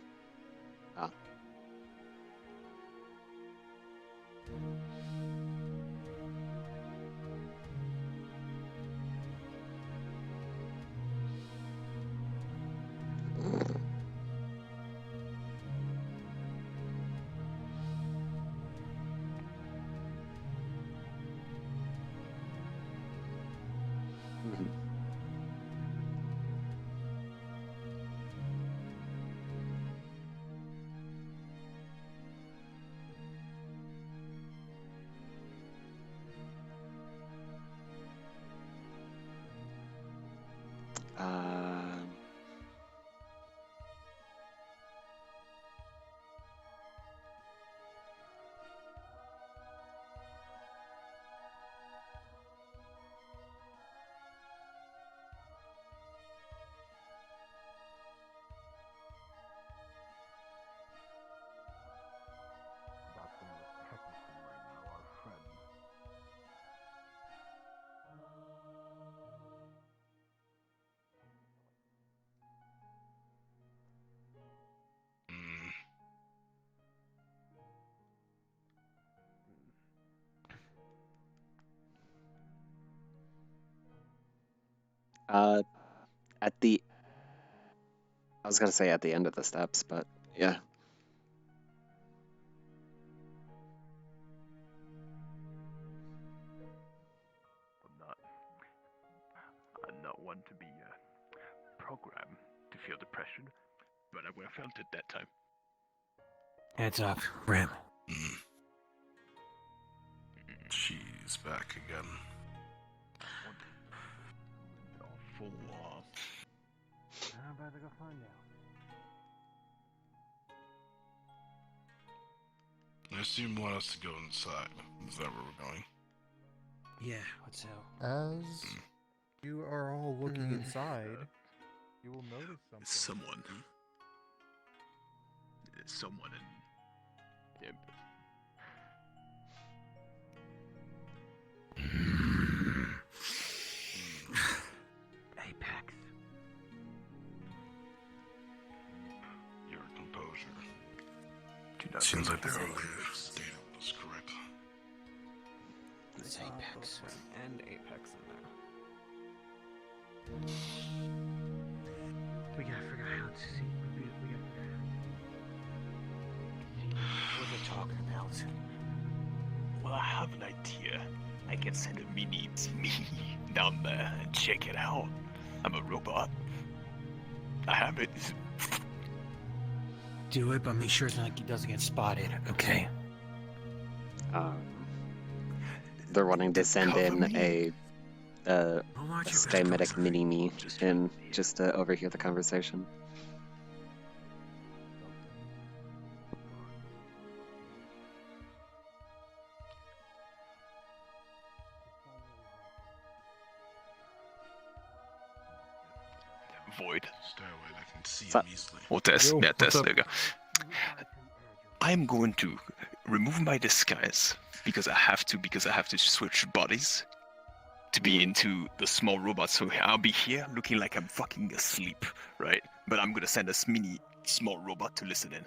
At the, I was gonna say at the end of the steps, but yeah. I'm not one to be programmed to feel depression, but I would have felt it that time. Heads up, Ram. She's back again. Full I'm about to go find out. I assume you want us to go inside. Is that where we're going? Yeah, what's out? As you are all looking inside, you will notice something. Someone in the Apex. Your composure. Seems like they're okay. Data was correct. It's Apex. And Apex in there. We gotta figure out how to see. We gotta figure out what they're talking about. Well, I have an idea. I can send a mini me down there and check it out. I'm a robot. I have it. Do it, but make sure it's not like he doesn't get spotted, okay? They're wanting to send in a stay medic mini me in just to overhear the conversation. Void. Stay away, I can see So- him easily. Och Tess, Jo, ja, Tess, what's up? Digga. I'm going to remove my disguise because I have to switch bodies to be into the small robot. So I'll be here looking like I'm fucking asleep, right? But I'm gonna send a mini small robot to listen in.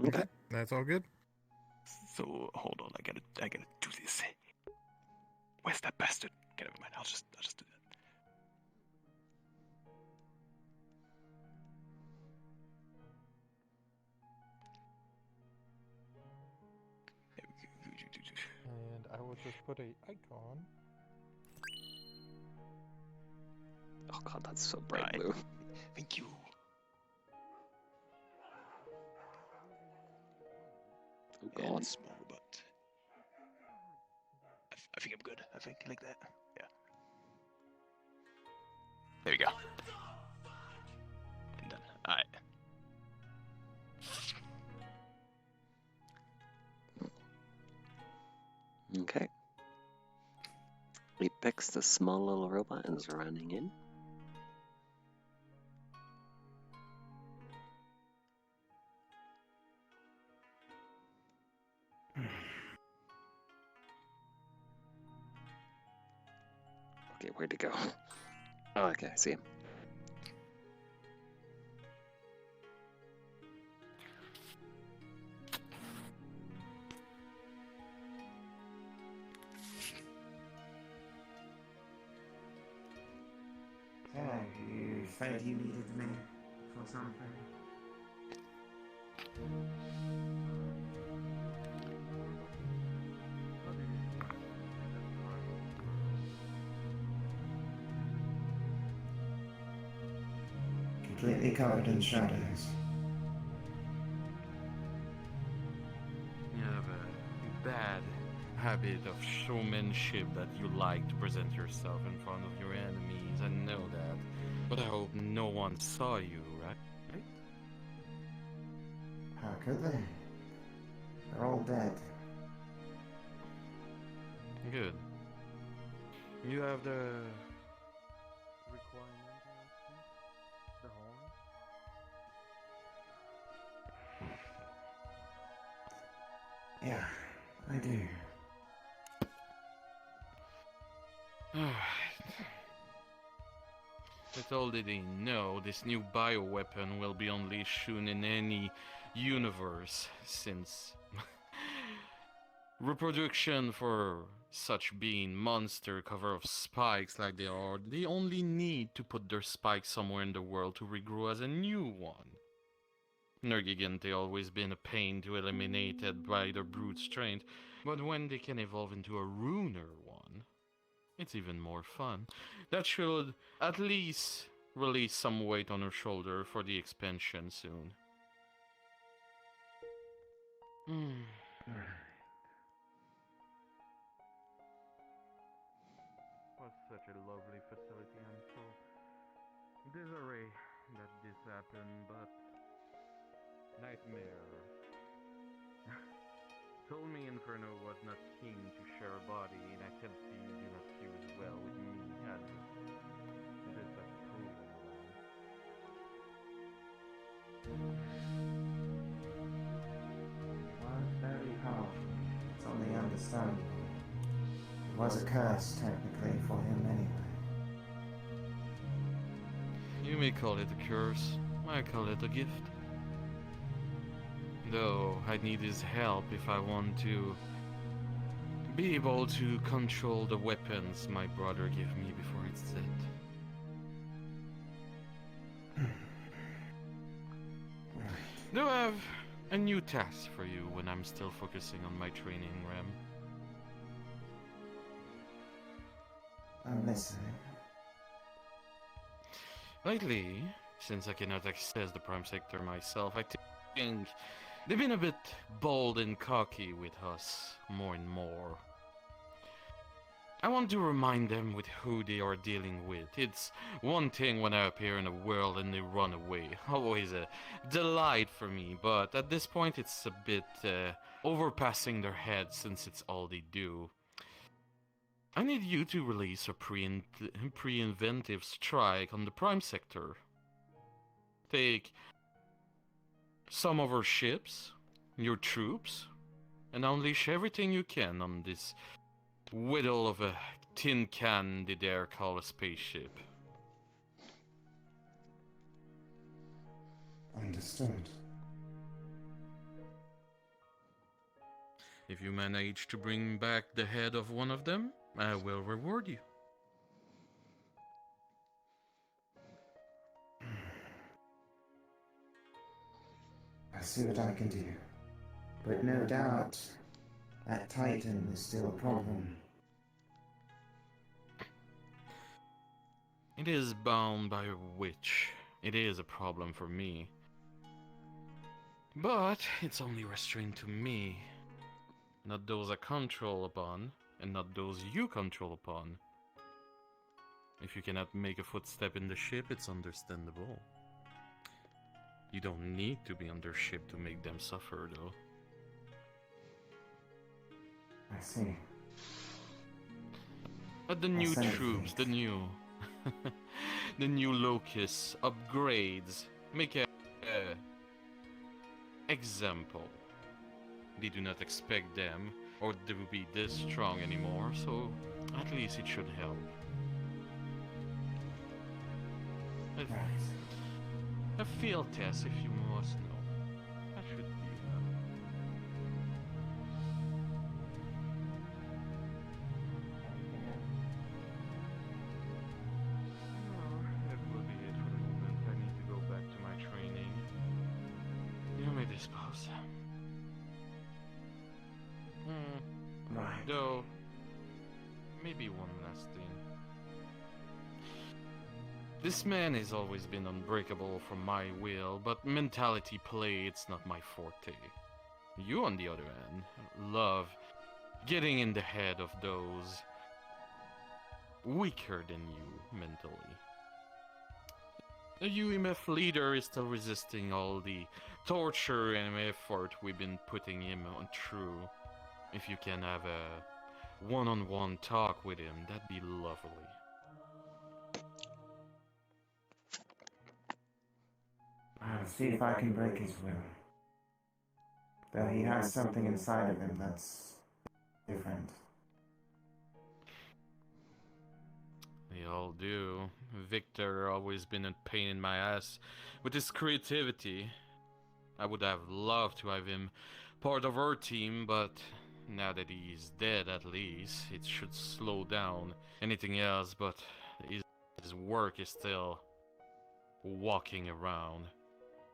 Okay, that's all good. So hold on, I gotta do this. Where's that bastard? Okay, never mind. I'll just do that. And I will just put a icon. Oh god, that's so bright Right. blue. Thank you. Oh god. And small robot. I think I'm good. I think like that. Yeah. There we go. And done. Alright. Okay. Apex, the small little robot, is running in. Okay, where'd he go? Oh, okay, I see him. So, you said you needed me for something? Completely covered in shadows. You have a bad habit of showmanship that you like to present yourself in front of your enemies. I know that. But I hope no one saw you, right? How could they? They're all dead. Good. You have the requirement, the horn. Yeah, I do. Little did they know, this new bioweapon will be unleashed soon in any universe, since reproduction for such being monster cover of spikes like they are, they only need to put their spikes somewhere in the world to regrow as a new one. Nergigant always been a pain to eliminate by their brute strength, but when they can evolve into a runer one, it's even more fun. That should at least release some weight on her shoulder for the expansion soon. Was such a lovely facility. I'm so disarray that this happened, but Nightmare told me Inferno was not keen to share a body, and I can see you do not fuse well with me, and it is such cruel and wrong. It was very powerful. It's only understandable. It was a curse, technically, for him anyway. You may call it a curse, I call it a gift. Though I need his help if I want to be able to control the weapons my brother gave me before it's dead. Do I have a new task for you when I'm still focusing on my training, Rem? I'm listening. Lately, since I cannot access the Prime Sector myself, I think they've been a bit bold and cocky with us, more and more. I want to remind them with who they are dealing with. It's one thing when I appear in a world and they run away. Always a delight for me, but at this point it's a bit overpassing their heads since it's all they do. I need you to release a pre-inventive strike on the Prime Sector. Take some of our ships, your troops, and unleash everything you can on this whittle of a tin can they dare call a spaceship. Understood. If you manage to bring back the head of one of them, I will reward you. I'll see what I can do. But no doubt, that Titan is still a problem. It is bound by a witch. It is a problem for me. But it's only restrained to me. Not those I control upon, and not those you control upon. If you cannot make a footstep in the ship, it's understandable. You don't need to be on their ship to make them suffer, though. I see. But the new troops, the new locusts, upgrades, make a example. They do not expect them, or they will be this strong anymore, so at least it should help. A field test, if you must know. That should be That will be it for the moment. I need to go back to my training. You may dispose. Right. Though, maybe one last thing. This man has always been unbreakable from my will, but mentality play, it's not my forte. You, on the other hand, love getting in the head of those weaker than you mentally. The UMF leader is still resisting all the torture and effort we've been putting him on through. If you can have a one-on-one talk with him, that'd be lovely. I'll see if I can break his will. Though he has something inside of him that's different. They all do. Victor always been a pain in my ass with his creativity. I would have loved to have him part of our team, but now that he's dead, at least, it should slow down anything else, but his work is still walking around.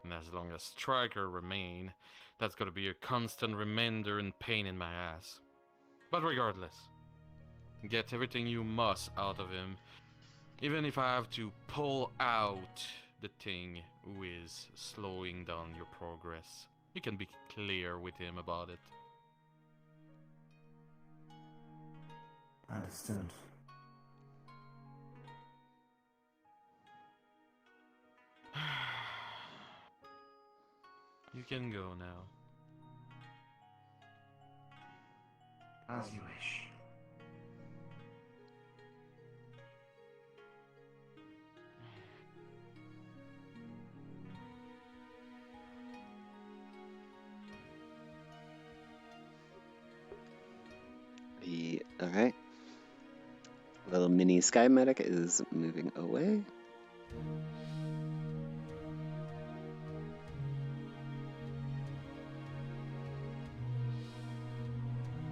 And as long as Striker remain, that's gonna be a constant reminder and pain in my ass. But regardless, get everything you must out of him, even if I have to pull out the thing who is slowing down your progress. You can be clear with him about it. Understood. You can go now. As you wish. Okay. Little mini Sky Medic is moving away.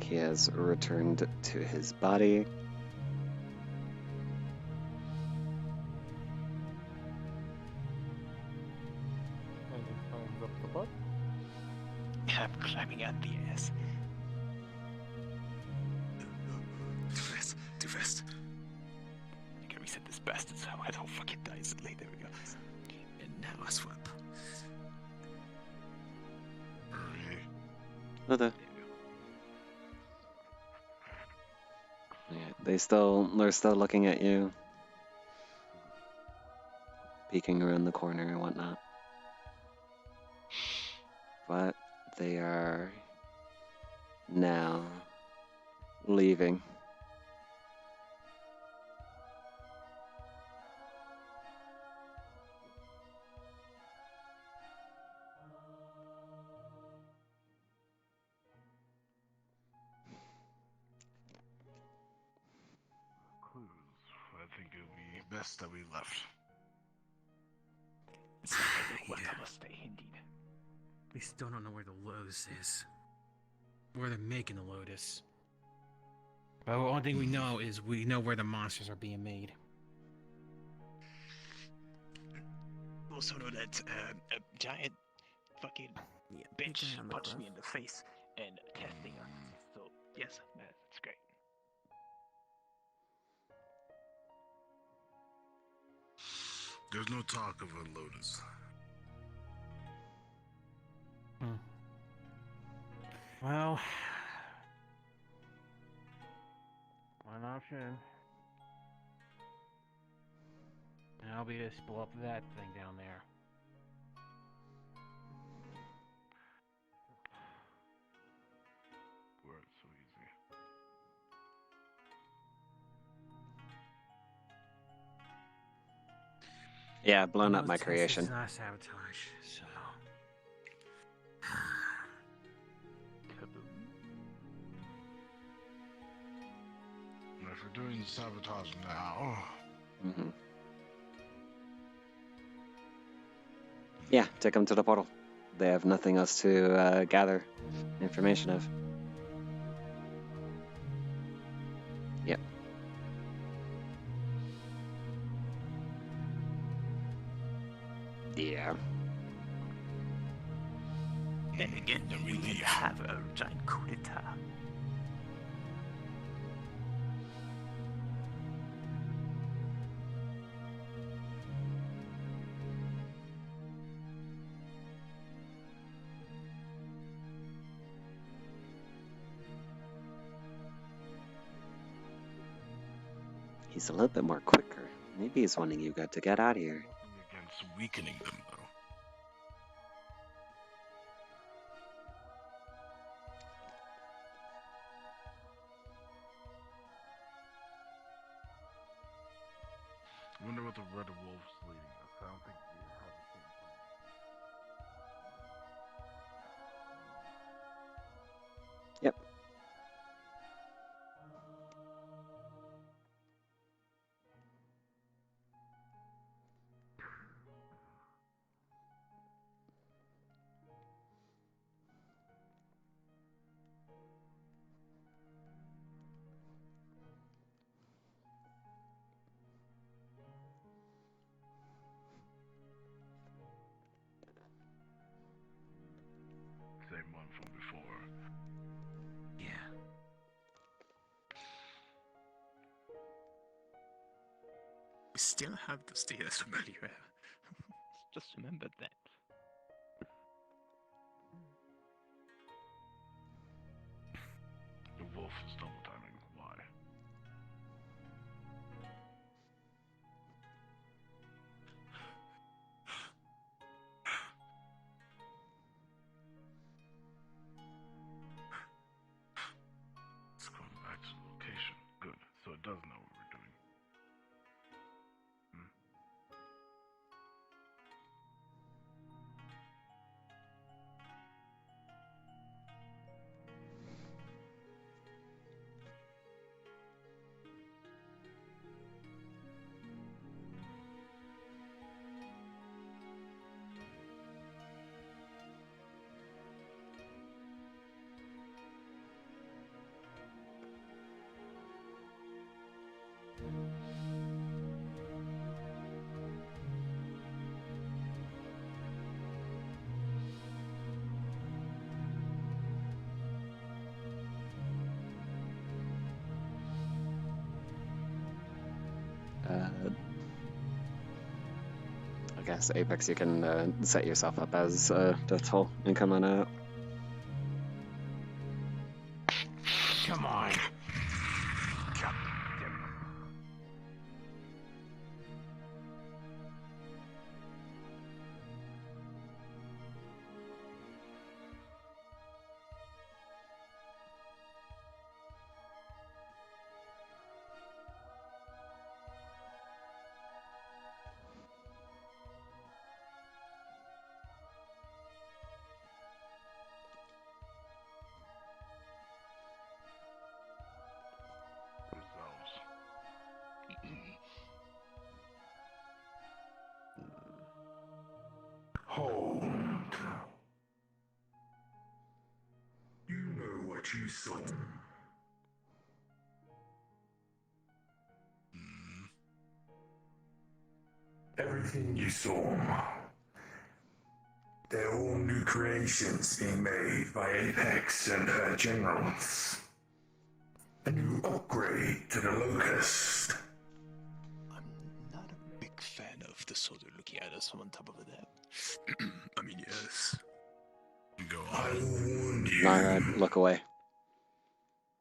He has returned to his body. And he climbs up the butt. I'm climbing out the ass. Too fast, too fast. I can reset this bastard so I don't fucking die instantly. There we go. And now I swap. Okay. Yeah, they're still looking at you, peeking around the corner and whatnot. But they are now leaving. I think it would be best that we left. Stay indeed. We still don't know where the Lowe's is. where they're making the Lotus. But one thing we know is we know where the monsters are being made. We also know that a giant fucking bitch punched me in the face and testing us. So yes, that's great. There's no talk of a Lotus. Well, one option. And I'll be to blow up that thing down there. Where it's so easy. Yeah, blown No up my test creation. is not sabotage, so. And if we're doing sabotage now, Mm-hmm. Yeah, take them to the portal. They have nothing else to gather information of. Yep. Yeah. Then again, we can have a giant coup d'etat. He's a little bit more quicker. Maybe he's wanting you to get out of here. against weakening them, though. I wonder what the Red Wolf's leading us. I don't think we have the same plan. Yep. Same one from before. Yeah. We still have the stairs from earlier. Just remembered that. The wolf is double timing. Why? It's going back to the location. Good. So it does know what we're doing. I guess Apex, you can set yourself up as Death Toll and come on out. Come on. Hold. You know what you saw. Everything you saw. They're all new creations being made by Apex and her generals. A new upgrade to the Locust. Not a big fan of the soldier looking at us from on top of that. I mean, yes. Go I on. will warn you. Narad, look away.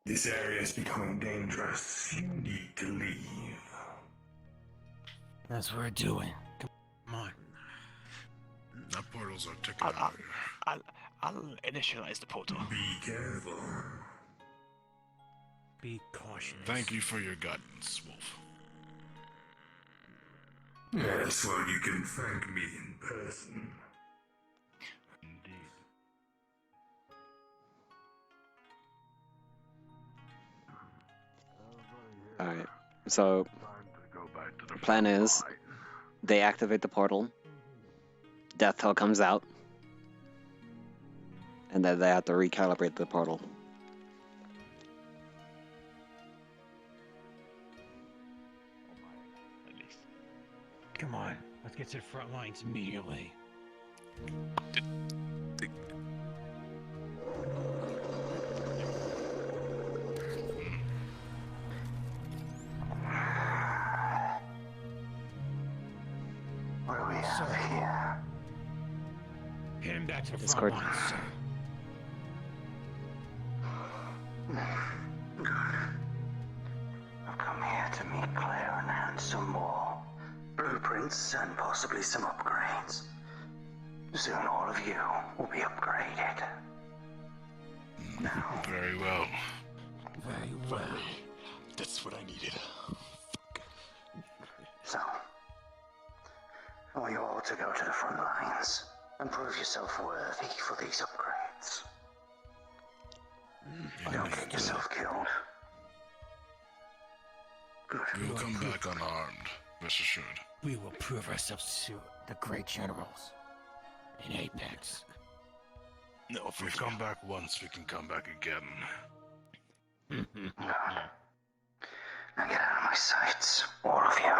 This area is becoming dangerous. You need to leave. That's what we're doing. Come on. That portals are ticking out here. I'll initialize the portal. Be careful. Be cautious. Thank you for your guidance, Wolf. Yes, well, you can thank me in person. Indeed. Alright, so the plan is they activate the portal, Death Hill comes out, and then they have to recalibrate the portal. Come on, let's get to the front lines immediately. What do we have here? Get him back to the Discord. front lines, sir. Good. I've come here to meet Claire and hand some more blueprints and possibly some upgrades. Soon all of you will be upgraded. Now, Very well. Very well. That's what I needed. so, I want you all to go to the front lines and prove yourself worthy for these upgrades. Don't get yourself killed. Good. We'll come back unarmed, rest assured. We will prove ourselves to the great generals in Apex. No, If we come back once, we can come back again. Good. Now get out of my sights, all of you.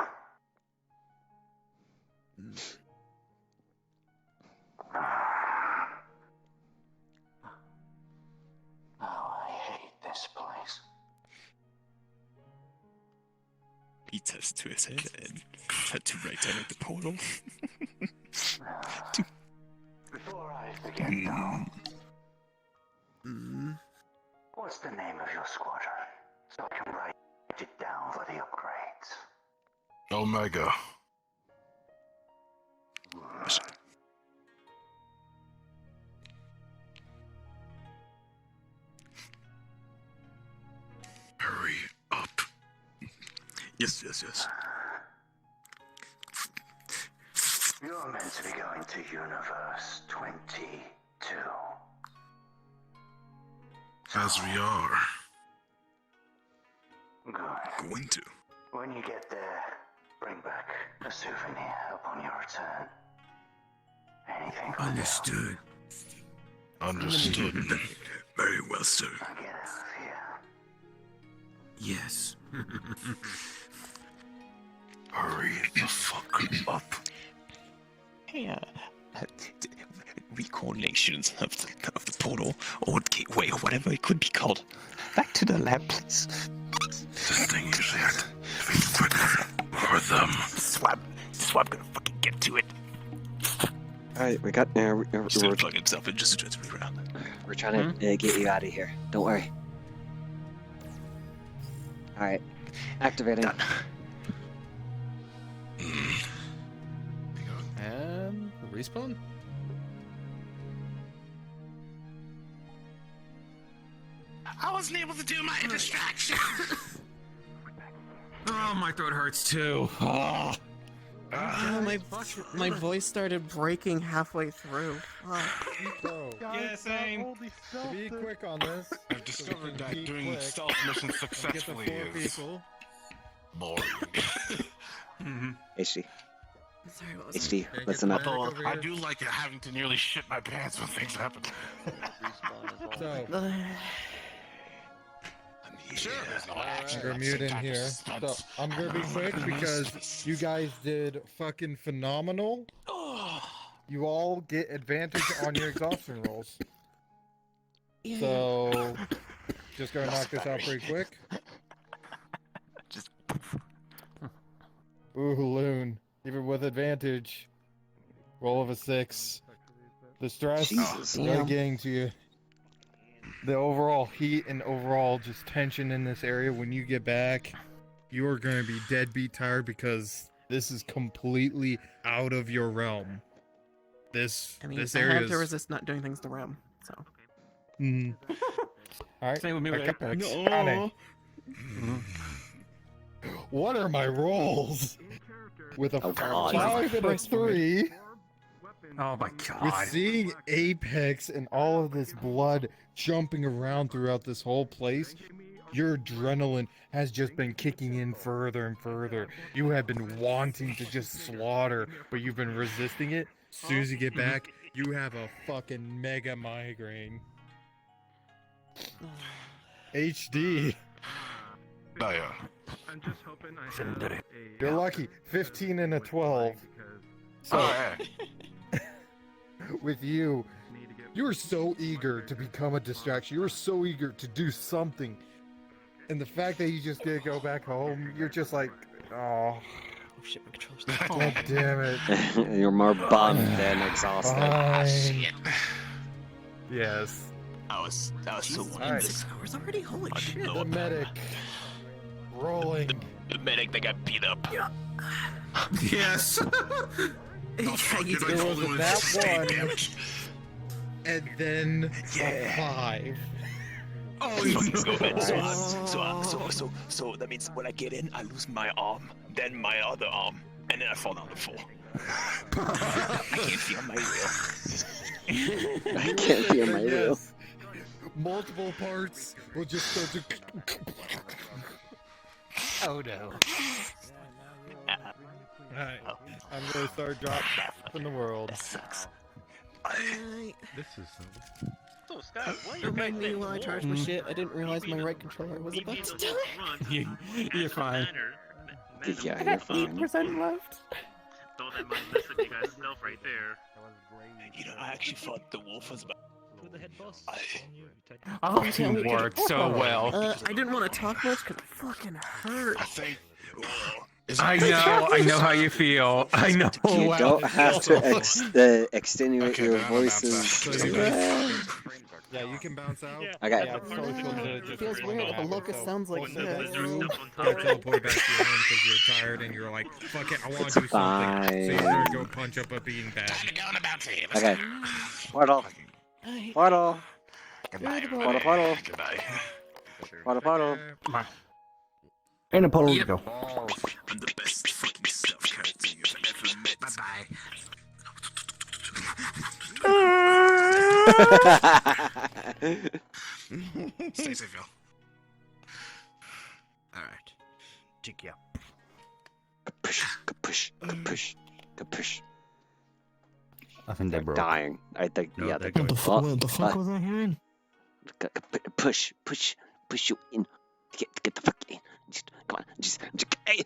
Oh, I hate this place. He taps to his head and had to write down at the portal. Before I forget, though, what's the name of your squadron? So I can write it down for the upgrades. Omega. Hurry up. Yes, yes, yes. You're meant to be going to Universe 22. As we are. Good. Going to. When you get there, bring back a souvenir upon your return. Anything will Understood. Understood. Very well, sir. do. Now get out of here. Yes. Hurry the fuck up. Hey, recoordinations of the portal or gateway or whatever it could be called. Back to the lab, please. This thing is here to be quicker for them. Swab gonna fucking get to it. Alright, we got we're Plug himself in just to transfer around. We're trying to get you out of here. Don't worry. Alright, activating. And respawn? I wasn't able to do my distraction. Oh, my throat hurts too. Oh. My voice started breaking halfway through. So, Yeah, to be quick on this, I've discovered that be doing quick. stealth missions Get the successfully 4 is people. boring. HD. Sorry, what was HD, Okay, listen get up. the Although over I here. do like having to nearly shit my pants when things happen. So, Sure. I'm gonna mute in here. So I'm gonna be quick because you guys did fucking phenomenal. You all get advantage on your exhaustion rolls. So just gonna knock this out pretty quick. Just ooh, Loon. Even with advantage. Roll of a 6. The stress Jesus. really getting to you. The overall heat and overall just tension in this area. When you get back, you are going to be deadbeat tired because this is completely out of your realm. This I mean, this I area have to is. resist not doing things to Rem, so. All right. Same with me with Okay. Apex. Connie. What are my rolls? With a God. 5 and a 3. Oh my With god. seeing Apex and all of this blood jumping around throughout this whole place, your adrenaline has just been kicking in further and further. You have been wanting to just slaughter, but you've been resisting it. As soon as you get back, you have a fucking mega migraine. HD. Oh, yeah. I'm just hoping I have You're lucky. 15 and a 12. So, Oh, yeah. with you, you were so eager to become a distraction. You were so eager to do something. And the fact that you just did go back home, you're just like, oh. Shit, my controller's God damn it. You're more bummed than exhausted. Fine. Yes. I was so Alright. 6 hours already? Holy shit. The medic. Rolling. The medic that got beat up. Yes. There was that one. And then a 5. Oh, no. So that means when I get in, I lose my arm, then my other arm, and then I fall down the floor. I can't feel my wheel. I can't feel my wheel. Yes. Multiple parts will just start to. Oh no. Alright, I'm gonna start dropping the world. That sucks. This is. So, Scott, why you Remind me while I charge my shit. I didn't realize my right controller was about to die. You're fine. Yeah, I you're got fine. 8% left. Don't let my listen to you guys stealth right there. You know, I actually thought the wolf was about. Who the head boss? Oh, you worked so well. I didn't want to talk much because it fucking hurt. I think. I know how you feel. I know You how don't you have feel. to extenuate Okay, your then I'm gonna bounce voices. Yeah, you can bounce out. Okay. Yeah, it's social to It just feels weird if a locust sounds like once you this. get teleport back to your home because you're tired and you're like, fuck it, I want to do something. So you're gonna go punch up a beanbag. Okay. Portal. Portal. Portal. Portal. Portal. Portal. In a portal to go. I'm the best fucking stealth character you've ever met. Bye-bye. Stay safe, y'all. Alright. Check you out. Kapush. Kapush. Kapush. I think they're broke. Dying. I think. No, Yeah. they're They're going. What the fuck was I hearing? Push you in. Get the fuck in. Just, come on. Just hey.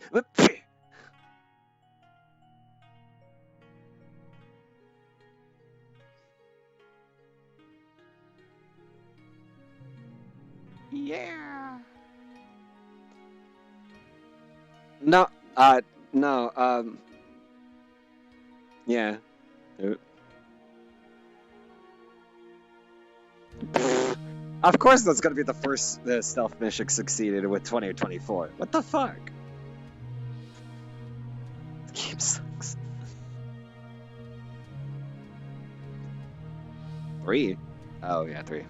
Yeah. No. No. Yeah. Of course, that's gonna be the first stealth mission succeeded with 20 or 24. What the fuck? This game sucks. 3? Oh yeah, 3.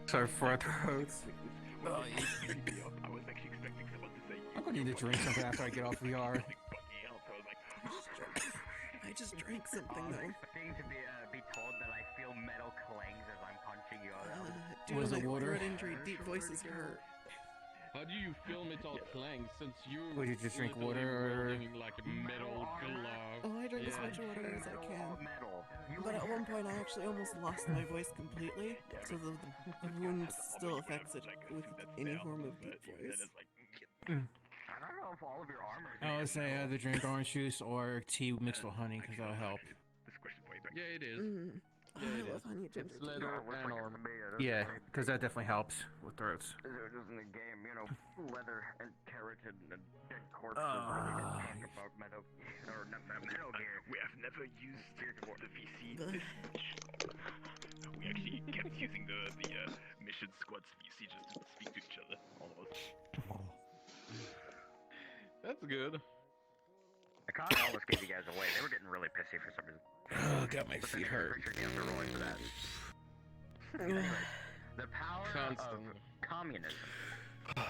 Sorry for it hurts. I was actually expecting someone to say. I'm gonna need to drink something after I get off VR. I just drank something though. Expecting to be told that I feel metal clangs as I'm punching you. Due to my throat injury, deep voices hurt. How do you feel metal clang since you? Would you just drink literally water or- wearing, like a metal glove? Oh, I drink as much water as I can. But at one point, I actually almost lost my voice completely, so the wound still affects it with any form of deep voice. I don't know if all of your armor. I would say either drink orange juice or tea mixed with honey, because that'll help. Yeah, it is. I love honey ginger tea. Leather and armor. Yeah, because that definitely helps with throats. Just in the game, you know, leather and keratin and dead corpses. Really didn't talk about Metal or not Metal Gear. We have never used the VC this much. We actually kept using the mission squad's VC just to speak to each other, almost. That's good. I kind of almost gave you guys away. They were getting really pissy for some reason. Oh, got my feet hurt. Rolling for that. Anyways, the power of communism. I'm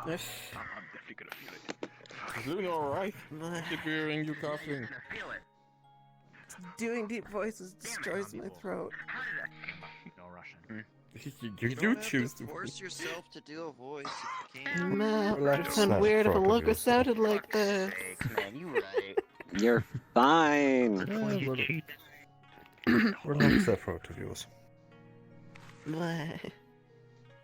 definitely gonna feel it. It's doing alright. Keep hearing you coughing. Feel it. Doing deep voices destroys my throat. No Russian. You do choose to force yourself to do a voice if you can. Matt, Relax it sounded that weird if a throat of logo yours. sounded like this. Man, you right. You're fine. Relax that throat of yours.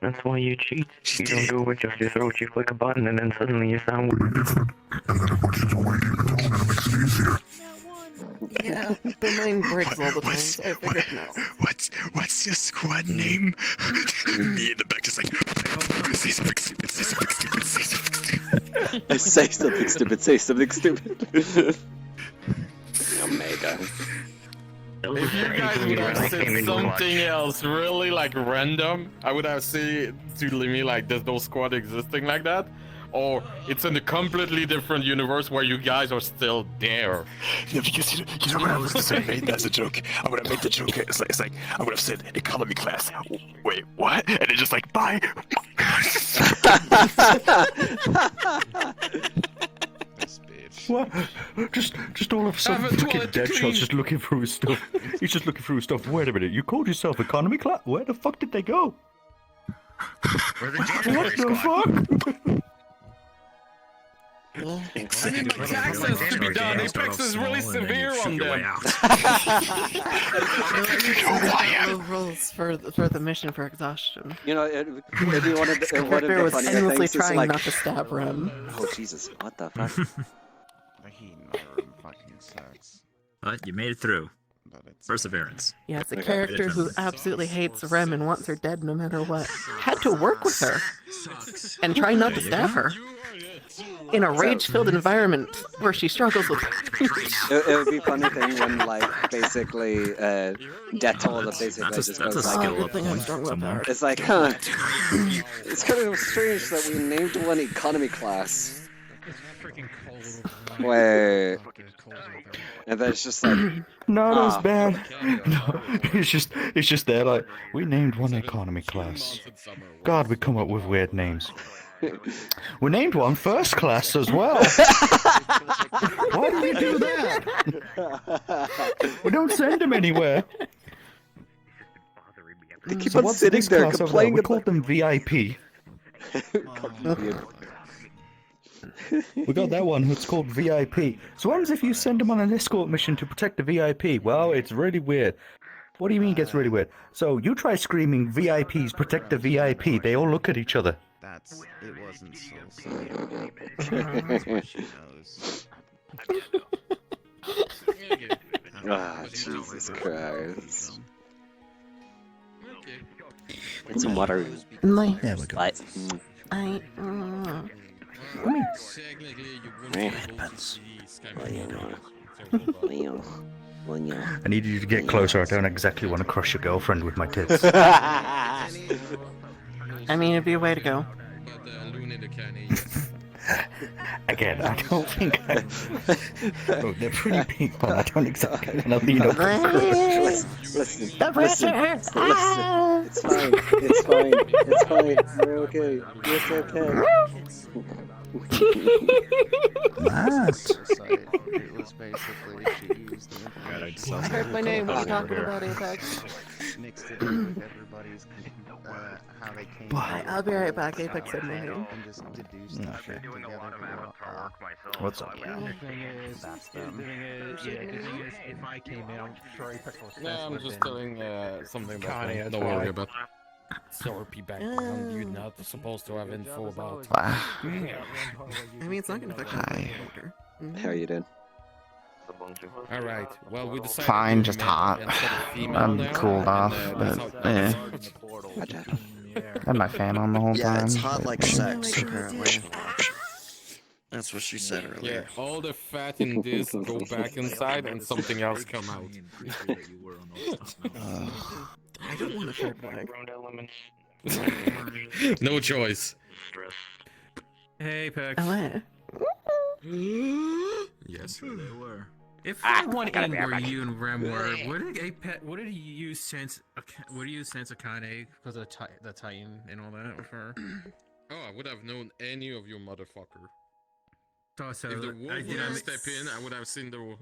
That's why you cheat. You don't do it with your throat, you click a button and then suddenly you sound different. And then it punches away and it only makes it easier. Yeah, the mind breaks all the time, so I figured no. What's your squad name? Me in the back just like, say something stupid, say something stupid, say something stupid. Say something stupid, say something stupid. Omega. If you guys would have said something else really like random, I would have said to me like there's no squad existing like that. Or it's in a completely different universe where you guys are still there. Yeah, because you know what I was gonna say? That's a joke. I would have made the joke. It's like I would have said economy class. Wait, what? And it's just like bye. What? Just all of a sudden, fucking Deadshot's just looking through his stuff. He's just looking through his stuff. Wait a minute, you called yourself economy class? Where the fuck did they go? We're the What the fuck? I mean, but tax has to be done. Apex is really severe on them. No rules for the mission for exhaustion. You know, maybe one of the Bear was funnier endlessly things is trying like, not to stab Rem. oh Jesus, what the fuck? The heat in my room fucking sucks. But you made it through. Perseverance. Yeah, it's a character who absolutely hates Rem and wants her dead no matter what. Had to work with her and try not to stab her in a rage-filled environment where she struggles with. It would be a funny thing when, like, basically, Death Toll basically just that's goes a like, skill point. it's like, huh, it's kind of strange that we named one economy class. Wait. And then it's just like, No, that's bad. No, it's just there like, we named one economy class. God, we come up with weird names. We named one first class as well. Why do we do that? We don't send them anywhere. they keep So on what's sitting this there class over there? complaining We about... called them VIP. We got that one. It's called VIP. So what happens if you send them on an escort mission to protect the VIP? Well, it's really weird. What do you mean it gets really weird? So you try screaming VIPs protect the VIP. They all look at each other. It wasn't so severe. That's what she knows. Ah, Jesus Christ. Get some water. There we go. What? I need you to get closer. I don't exactly want to crush your girlfriend with my tits. I mean, it'd be a way to go. Again, I don't think oh, they're pretty big, but I don't exactly want to lean over. Listen, it's fine, it's fine, we're okay, it's okay. Matt. It was basically she God, I'd I sell heard my name when over you talking here. about Apex. Mixed it in with everybody's, how they came Alright, I'll be right back. Apex said my name. and just deduced that I've been doing a lot of avatar work myself. What's so up? I would The thing is, if I came in, I'm sure Apex was No, I'm just telling something about Connie, me. that's Don't why. worry about. Slurpee background, you're not supposed to have info about. I mean, it's not gonna affect my character. How you doing? All right. Well, we decided Fine, to just make hot. instead of female I'm now, cooled and, off, that's but how- eh. Gotcha. I had my fan on the whole Yeah, time. it's hot but, like eh. sex, apparently. That's what she said Yeah, earlier. all the fat in this go back inside, and something else come out. I don't want a shirt back. No choice. Hey, Pex. LA. Yes. They were. If one in where you and Rem were, what did you use sense? What do you use sense Akane because of the Titan and all that for? Oh, I would have known any of you motherfucker. So If the wolf would have stepped in, I would have seen the wolf.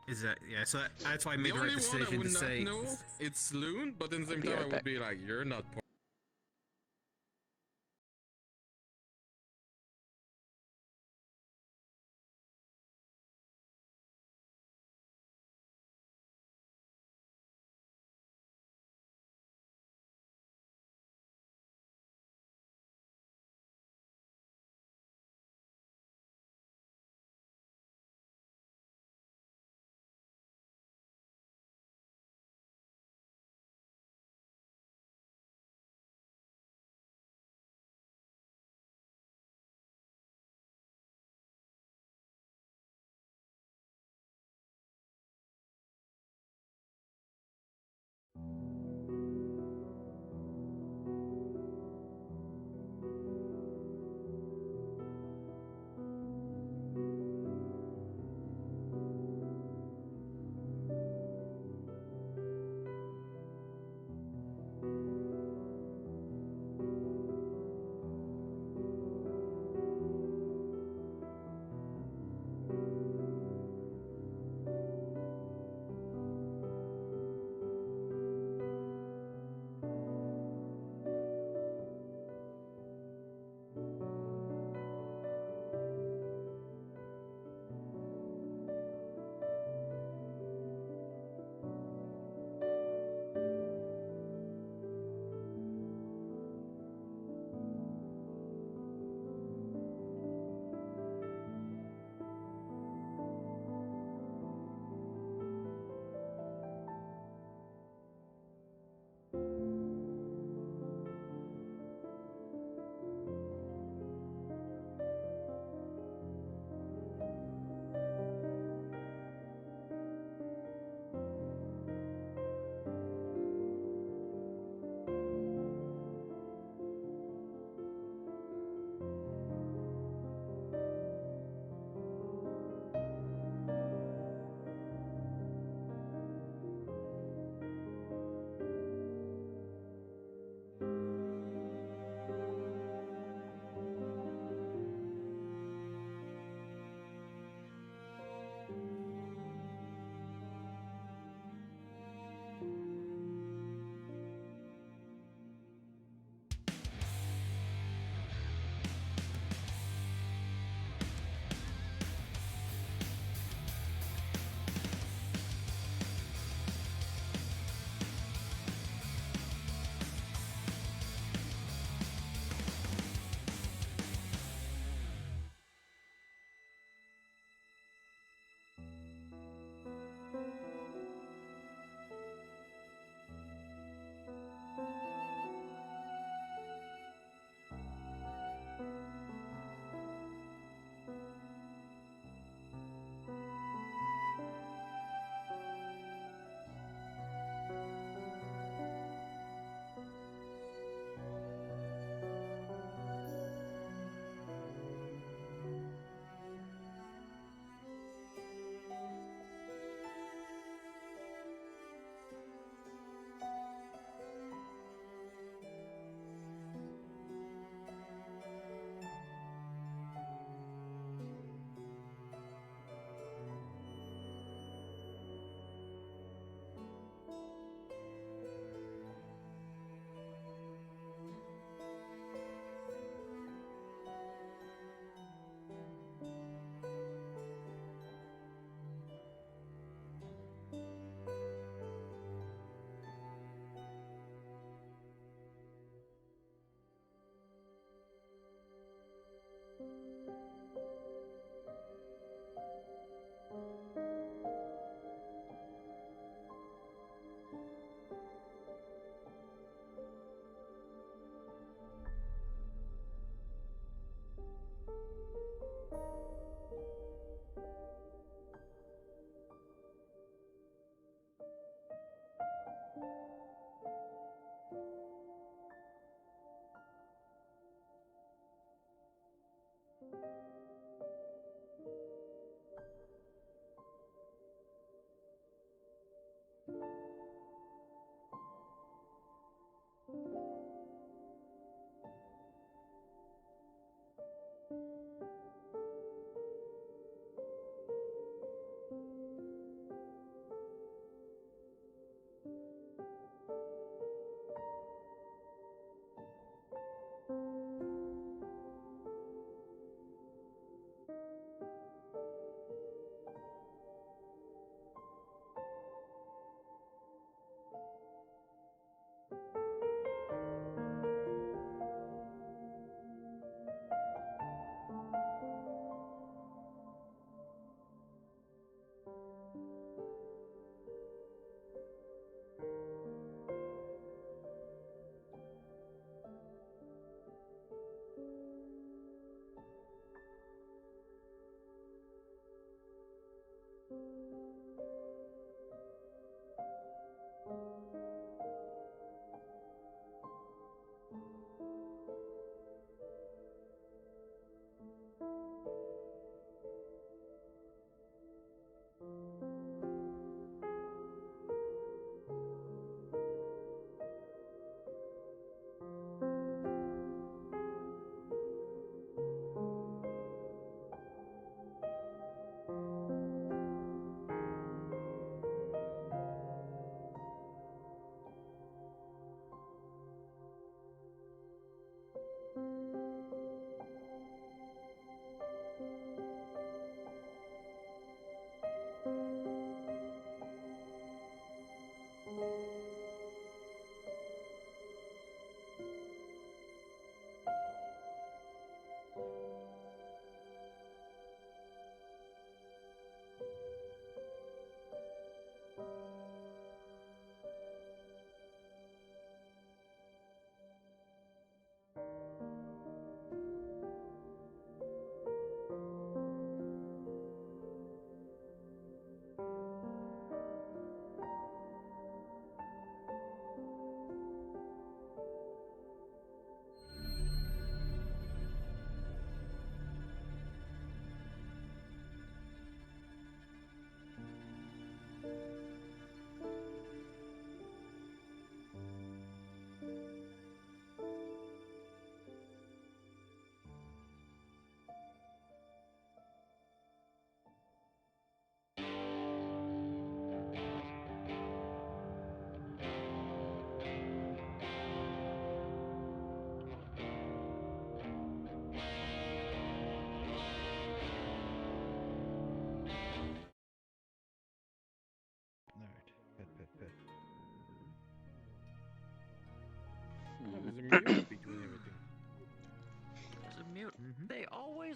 Is that yeah? So that's why I The made the right only one I decision would to not say. know it's Loon, but in the same Be time right I back. would be like, you're not part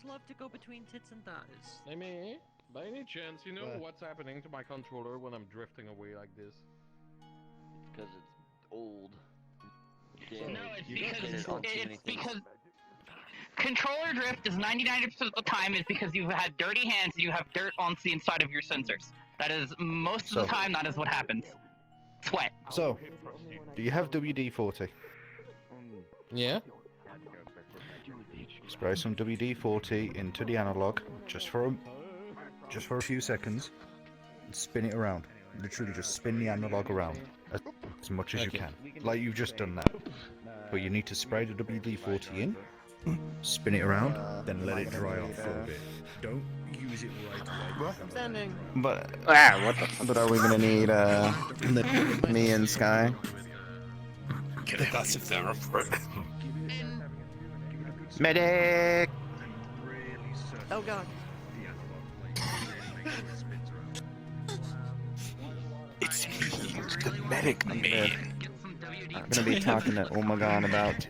love to go between tits and thighs. Hey, me? By any chance, you know What? what's happening to my controller when I'm drifting away like this? Because it's old. No, it's because controller drift is 99% of the time is because you've had dirty hands and you have dirt on the inside of your sensors. That is most of the time. That is what happens. Sweat. So, do you have WD-40? Yeah. Spray some WD-40 into the analog just for a few seconds. And spin it around. Literally, just spin the analog around as much as you can, like you've just done that. But you need to spray the WD-40 in, spin it around, then let it dry off for a bit. Don't use it right away. Standing. But what the? But are we gonna need me and Sky? That's if they're up for it. Medic. Oh god. It's me, the medic man. I'm gonna be talking to Omegon about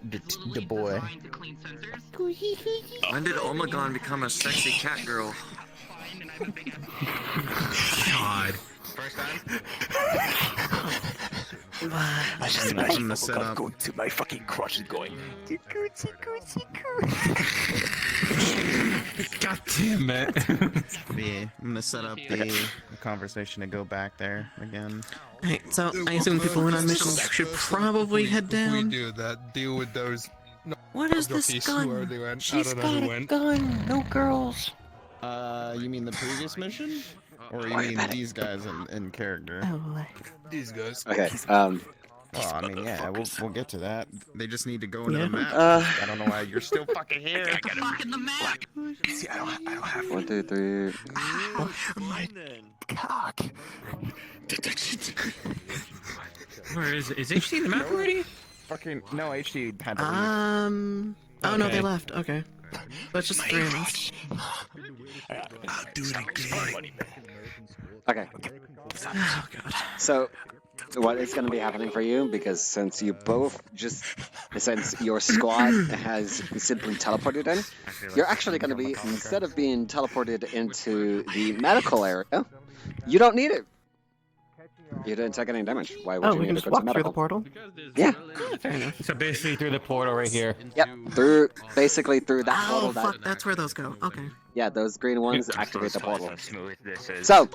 the boy. When did Omegon become a sexy cat girl? God. First time? I'm gonna set up. Going to my fucking crotch and going. God damn it. Yeah, I'm gonna set up the conversation to go back there again. Hey, so I assume people went on missions should probably head If we down. do that, deal with those. What is this rookies gun? who already went. She's I don't know got who a went. gun. No girls. You mean the previous mission? Or you mean these guys in character? Oh, These guys. Okay. Well, I mean, yeah, we'll get to that. They just need to go into Yeah. the map. I don't know why you're still fucking here. Fucking the map. See, I don't have 1, 2, 3. my cock. Where is HD the map already? Fucking no, HD had to leave. Oh no, they Okay. left. Okay. But it's just 3 of us. I'll do it again. Okay. Oh god. So, what is going to be happening for you? Because since your squad has simply teleported in, you're actually going to be, instead of being teleported into the medical area, you don't need it. You didn't take any damage. Why would Oh, you we need can to just go to walk through the medical? portal? Yeah. Fair enough. So basically through the portal right here. Yep. Basically through that Oh portal. fuck, that's where those go. Okay. Yeah, those green ones activate the portal. Smooth this is. So,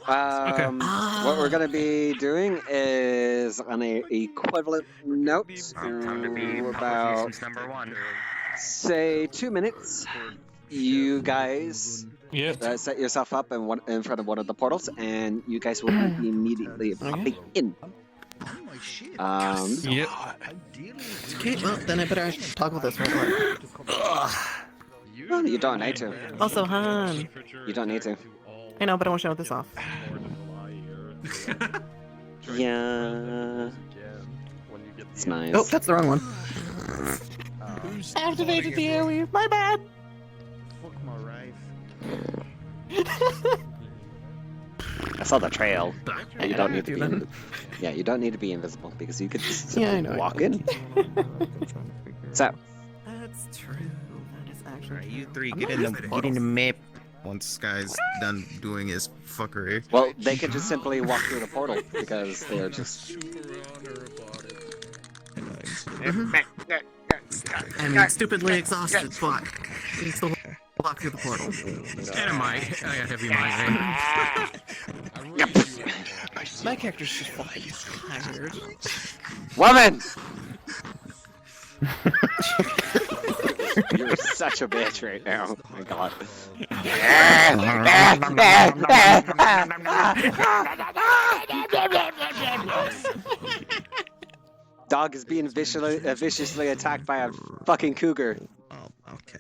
what we're going to be doing is on a equivalent note, Time to be about, publications #1. say, 2 minutes, you guys Yeah. set yourself up in front of one of the portals, and you guys will be immediately popping in. Yep. Okay, well then I better toggle this right away. Well, you don't need to. Also, Han. You don't need to. I know, but I want to show this off. Yeah. It's nice. Oh, that's the wrong one. Activated the AoE. My bad. Fuck my rife. I saw the trail. You don't need to be. Then. Yeah, you don't need to be invisible because you could just Yeah, I simply know. walk in. So, That's true. That is actually. Alright, you true. three I'm get not in using the portals. map. Once Sky's done doing his fuckery. well, they could just simply walk through the portal because they're just. I mean, stupidly exhausted, but you can still walk through the portal. And a mic. I got heavy mic. My character's just fucking tired. Woman! You're such a bitch right now. Oh my god. Dog is being viciously attacked by a fucking cougar. Oh, okay.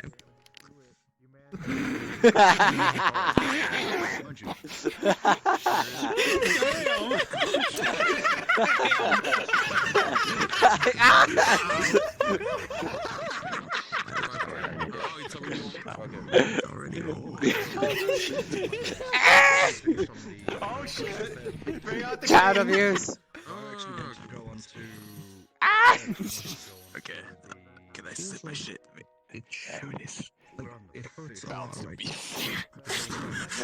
Oh shit! Bring out the Child cane. abuse. Okay. Can I slip my shit and show this? It hurts a lot.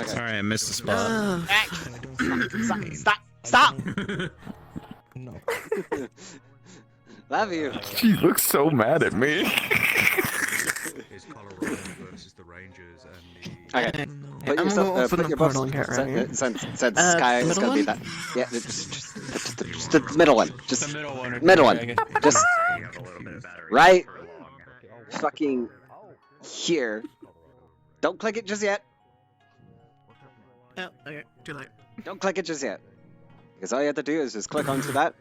Sorry, I missed the spot. Stop! Love you. She looks so mad at me. Is Colorado versus the Rangers and the... Okay. Put I'm yourself, gonna open put the your portal buffs. and get ready. Since Sky is middle gonna be one? that. Yeah, just the middle one. Just The middle one. Okay, middle I one. guess. Just right fucking here. Don't click it just yet. Oh, okay, too late. Don't click it just yet. Because all you have to do is just click onto that,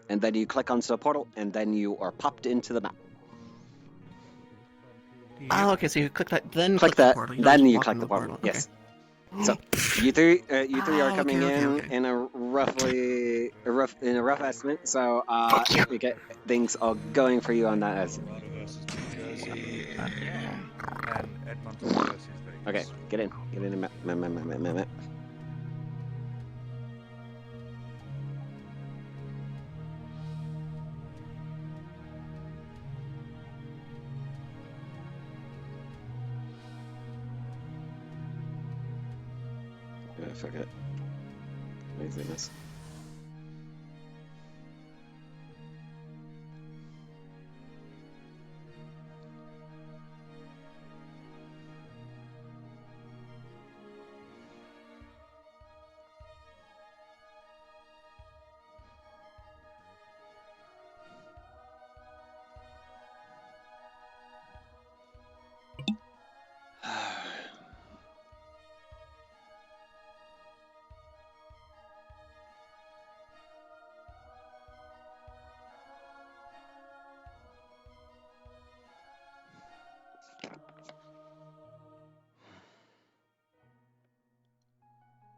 and then you click onto the portal, and then you are popped into the map. Oh, okay, so you click that, then Click the that, portal. You don't then just you walk click in the portal. Okay. Yes. So you three are Oh, coming okay. in a rough estimate. So we get things all going for you on that estimate. And Edmonton versus Vegas. Okay, get in the map. I forget. Laziness.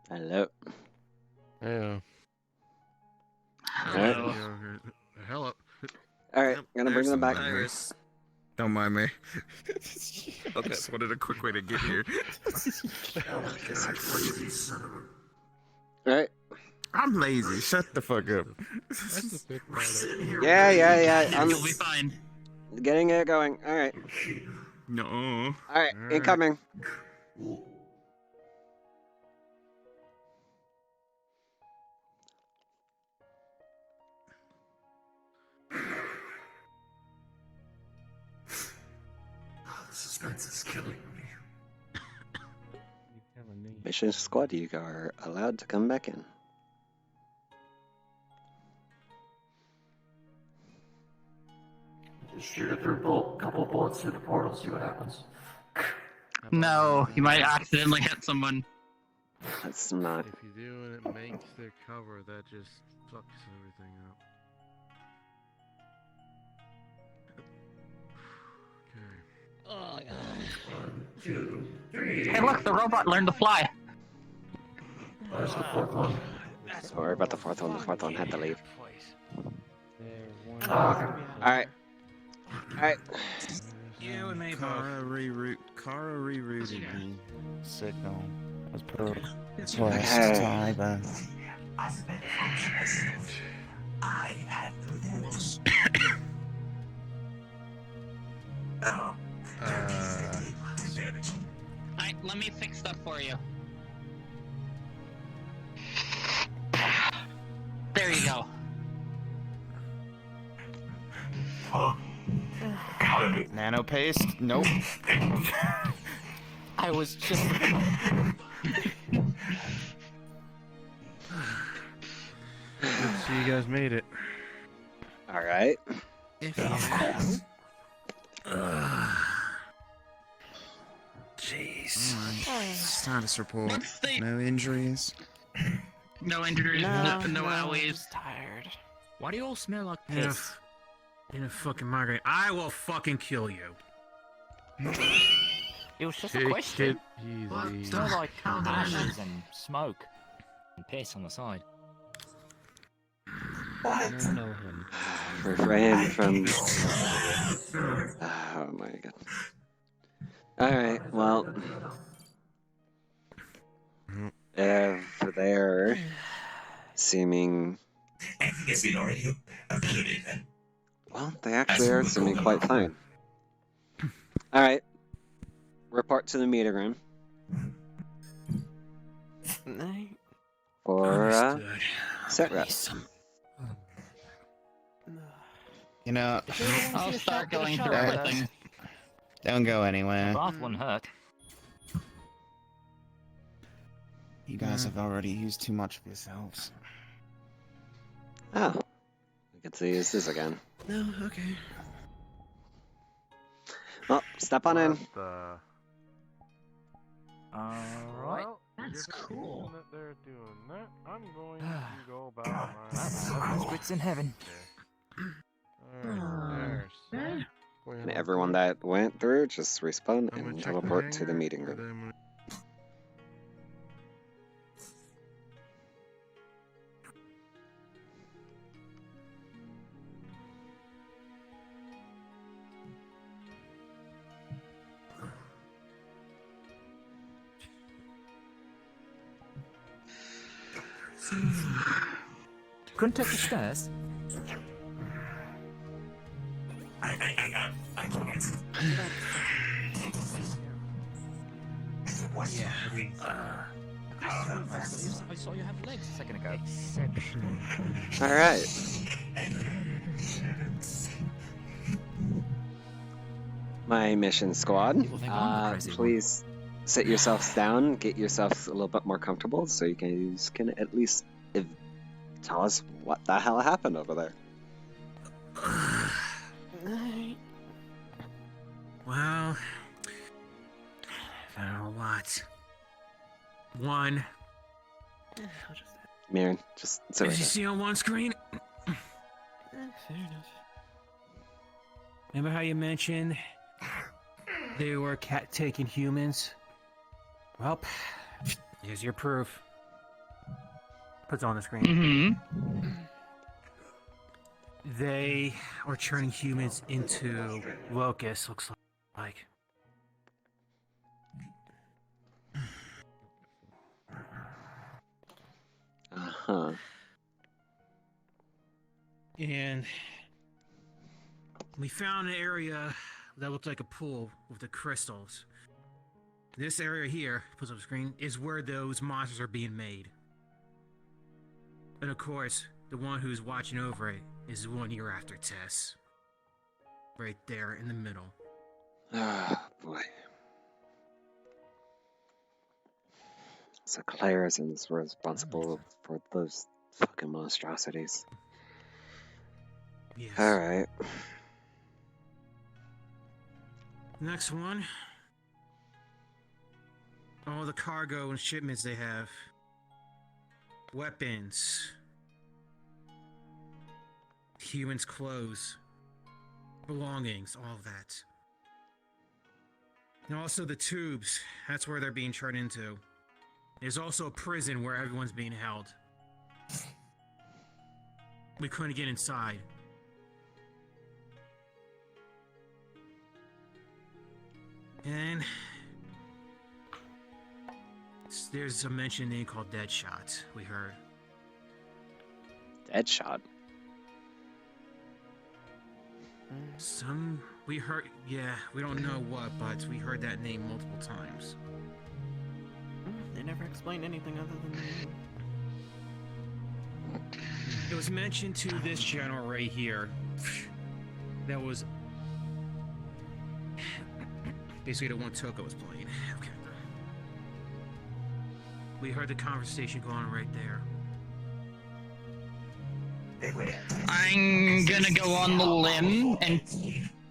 Hello. Yeah. Alright. Hello. Alright, gonna bring them back. Don't mind me. Okay. Just wanted a quick way to get here. Alright. I'm lazy. Shut the fuck up. Yeah. I'm You'll be fine. getting it going. Alright. No. Alright, incoming. Suspense is killing me. Mission squad, you are allowed to come back in. Just shoot it through a couple bullets through the portal, see what happens. No, you might accidentally hit someone. That's not. If you do and it makes their cover, that just fucks everything up. Oh, One, two, three. Hey, look, the robot learned to fly. Where's the fourth one? Don't worry about the fourth one. The fourth one had to leave. Oh, Alright. Alright. Yeah, we made Kara rerouted me. Signal as per Okay. time. As a president, I have the rules. Alright, let me fix stuff for you. There you go. Nano paste? Nope. I was just. Good to see you guys made it. Alright. Jeez. Status report. What's the- No injuries. No injuries, no owies. Just tired. Why do you all smell like piss? In a fucking margarine. I will fucking kill you. It was just Take a question. it easy. It's not like ashes and smoke and piss on the side. I don't know him. Refrain from. Oh my god. Alright, well. If they're seeming. Well, they actually are seeming quite fine. Alright. report to the meeting room for set reps. You know, I'll start going through everything. don't go anywhere. Bath one hurt. You guys have already used too much of yourselves. Oh, I get to use this again. No, okay. Well, step on in. Alright. That's cool. That they're doing that. I'm going to go about my. Squid's in heaven. And everyone that went through, just respawn and teleport to the meeting room. Couldn't take the stairs. I can't. What? Yeah. I saw you have legs a second ago. All right. My mission squad, please sit yourselves down, get yourselves a little bit more comfortable, so you can at least tell us what the hell happened over there. Well, found a lot. One. Mirren, just sit As right you there. see on one screen. Fair enough. Remember how you mentioned they were cat-taking humans? Well, here's your proof. Puts on the screen. They are turning humans into locusts, looks like. Uh-huh. And we found an area that looked like a pool with the crystals. This area here, puts up the screen, is where those monsters are being made. And of course, the one who's watching over it is the one you're after, Tess. Right there in the middle. Ah, boy. So Claire is responsible for those fucking monstrosities. Yes. Alright. Next one. All the cargo and shipments they have. Weapons. Humans' clothes. Belongings, all of that. And also the tubes. That's where they're being turned into. There's also a prison where everyone's being held. We couldn't get inside. And there's a mentioned name called Deadshot, we heard. Deadshot? We heard, yeah, we don't know what, but we heard that name multiple times. They never explained anything other than the name. It was mentioned to this general right here. That was basically the one Toko was playing. Okay. We heard the conversation going on right there. I'm gonna go on the limb and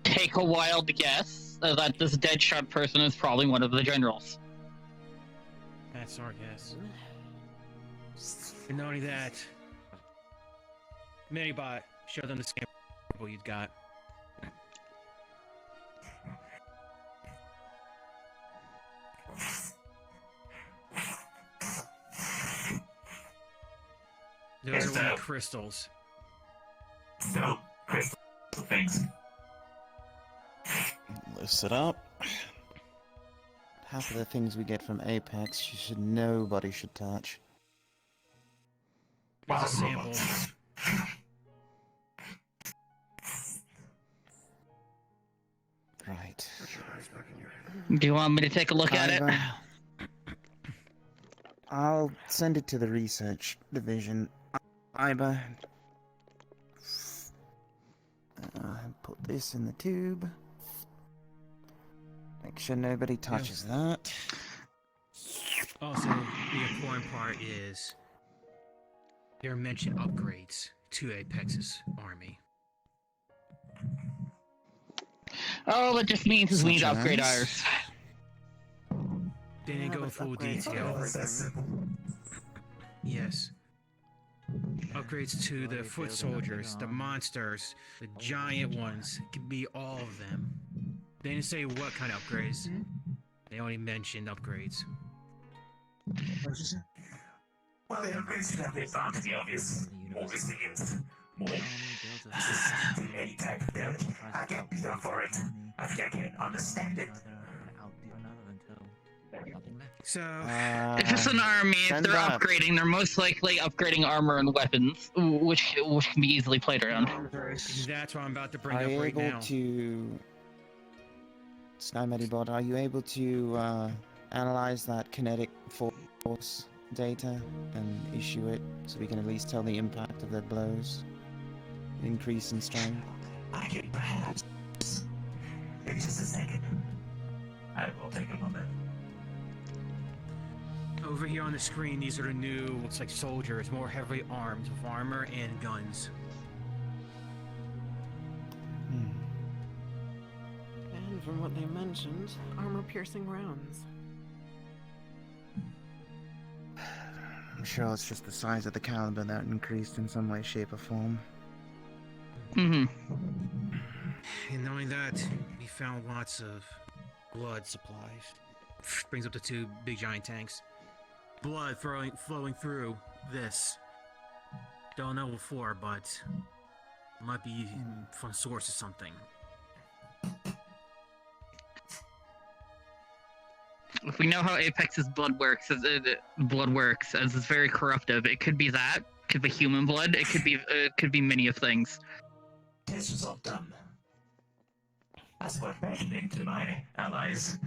take a wild guess that this Deadshot person is probably one of the generals. That's our guess. And not only that, Minibot, show them the sample you've got. Those are one of the crystals. So, crystal, thanks. Listen up. Half of the things we get from Apex, nobody should touch. There's a sample. Right. Do you want me to take a look at it? I'll send it to the research division. Iba. Put this in the tube. Make sure nobody touches that. Also, the important part is there are mentioned upgrades to Apex's army. All it just means is we need to upgrade as? ours. They didn't go in full detail. Yes. Upgrades to the foot soldiers, the monsters, the giant ones. It could be all of them. They didn't say what kind of upgrades. They only mentioned upgrades. Well, the upgrades should have the advantage obvious. More resilience. More resistance to any type of damage. I can't be there for it. I think I can understand it. So, if it's an army, if they're upgrading, they're most likely upgrading armor and weapons, which can be easily played around. That's what I'm about to bring Are up you right able now. to... Sky Medibot, are you able to analyze that kinetic force data and issue it so we can at least tell the impact of their blows? Increase in strength? I can perhaps. Maybe just a second. I will take a moment. Over here on the screen, these are the new, looks like soldiers, more heavily armed with armor and guns. And from what they mentioned, armor-piercing rounds. I'm sure it's just the size of the caliber that increased in some way, shape, or form. Mm-hmm. And knowing that, we found lots of blood supplies. Brings up the two big giant tanks. Blood flowing through this. Don't know before, but might be from source or something. If we know how Apex's blood works, as it's very corruptive, it could be that. Could be human blood. It could be many of things. Test result done. That's worth mentioning to my allies.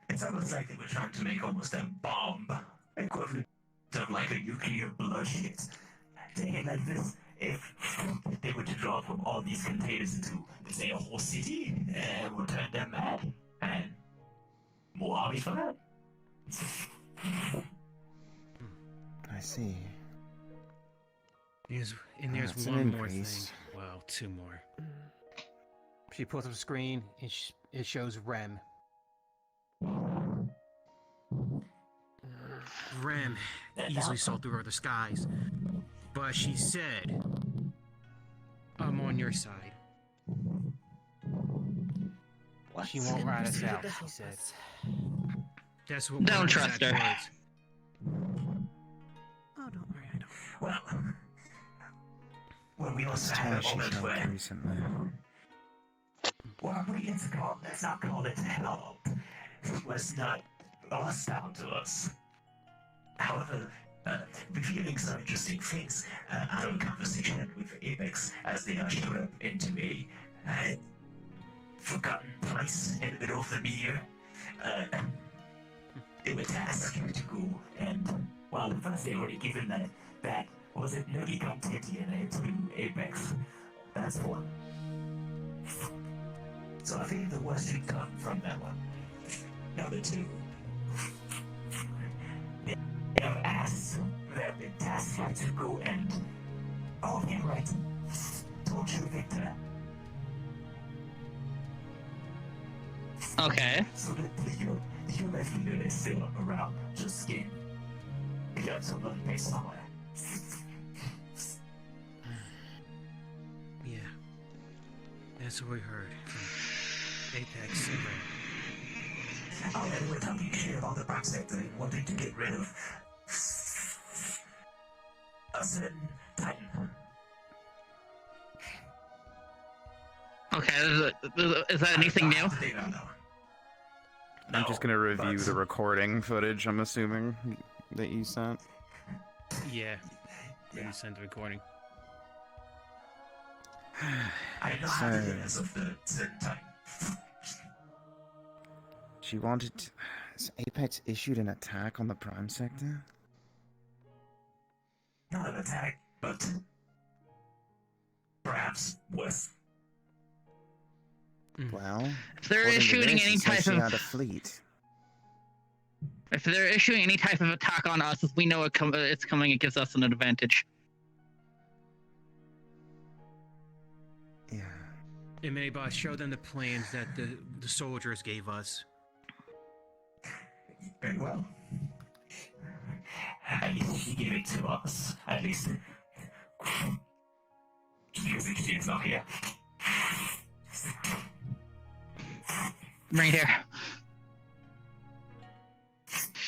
It's almost like they were trying to make almost a bomb equivalent of like a nuclear bloodshed. Take it like this: if they were to draw from all these containers into, let's say, a whole city, it would turn them mad, and more army for that. I see. There's That's an one more increase. thing. Well, two more. She pulls up the screen and it shows Rem. Rem easily saw through other skies, but she said, "I'm on your side." What? She won't ride us out, she said. That's what. Don't one of her trust exact her. words. Oh, don't worry, I don't. Well, we also That's had how a she moment felt where, recently. well, let's not call it help. It was not hostile to us. However, revealing some interesting things out of conversation with Apex as they ushered him into a forgotten place in the middle of the meteor. They were tasked to go and, well, first they already given that was it nerdy content DNA to Apex. That's one. So I think the worst should come from that one. Number two, they have asked, they have been tasked to go and, oh yeah, right, torture Victor. Okay. So the human leader is still around, just skin. We got somebody based somewhere. Yeah, that's what we heard from Apex and Rem. Oh, and we're talking shit about the box sector wanting to get rid of a certain Titan. Okay, is that anything new? I'm just gonna review the recording footage, I'm assuming, that you sent. Yeah, you sent the recording. I know how to get as of the certain time. She wanted... Has Apex issued an attack on the Prime Sector? Not an attack, but perhaps worse. Well, If they're according to issuing this, any it says type she of had a fleet. if they're issuing any type of attack on us, we know it's coming. It gives us an advantage. And maybe show them the plans that the soldiers gave us. Very well. At least she gave it to us. At least. Music's not here. Right here.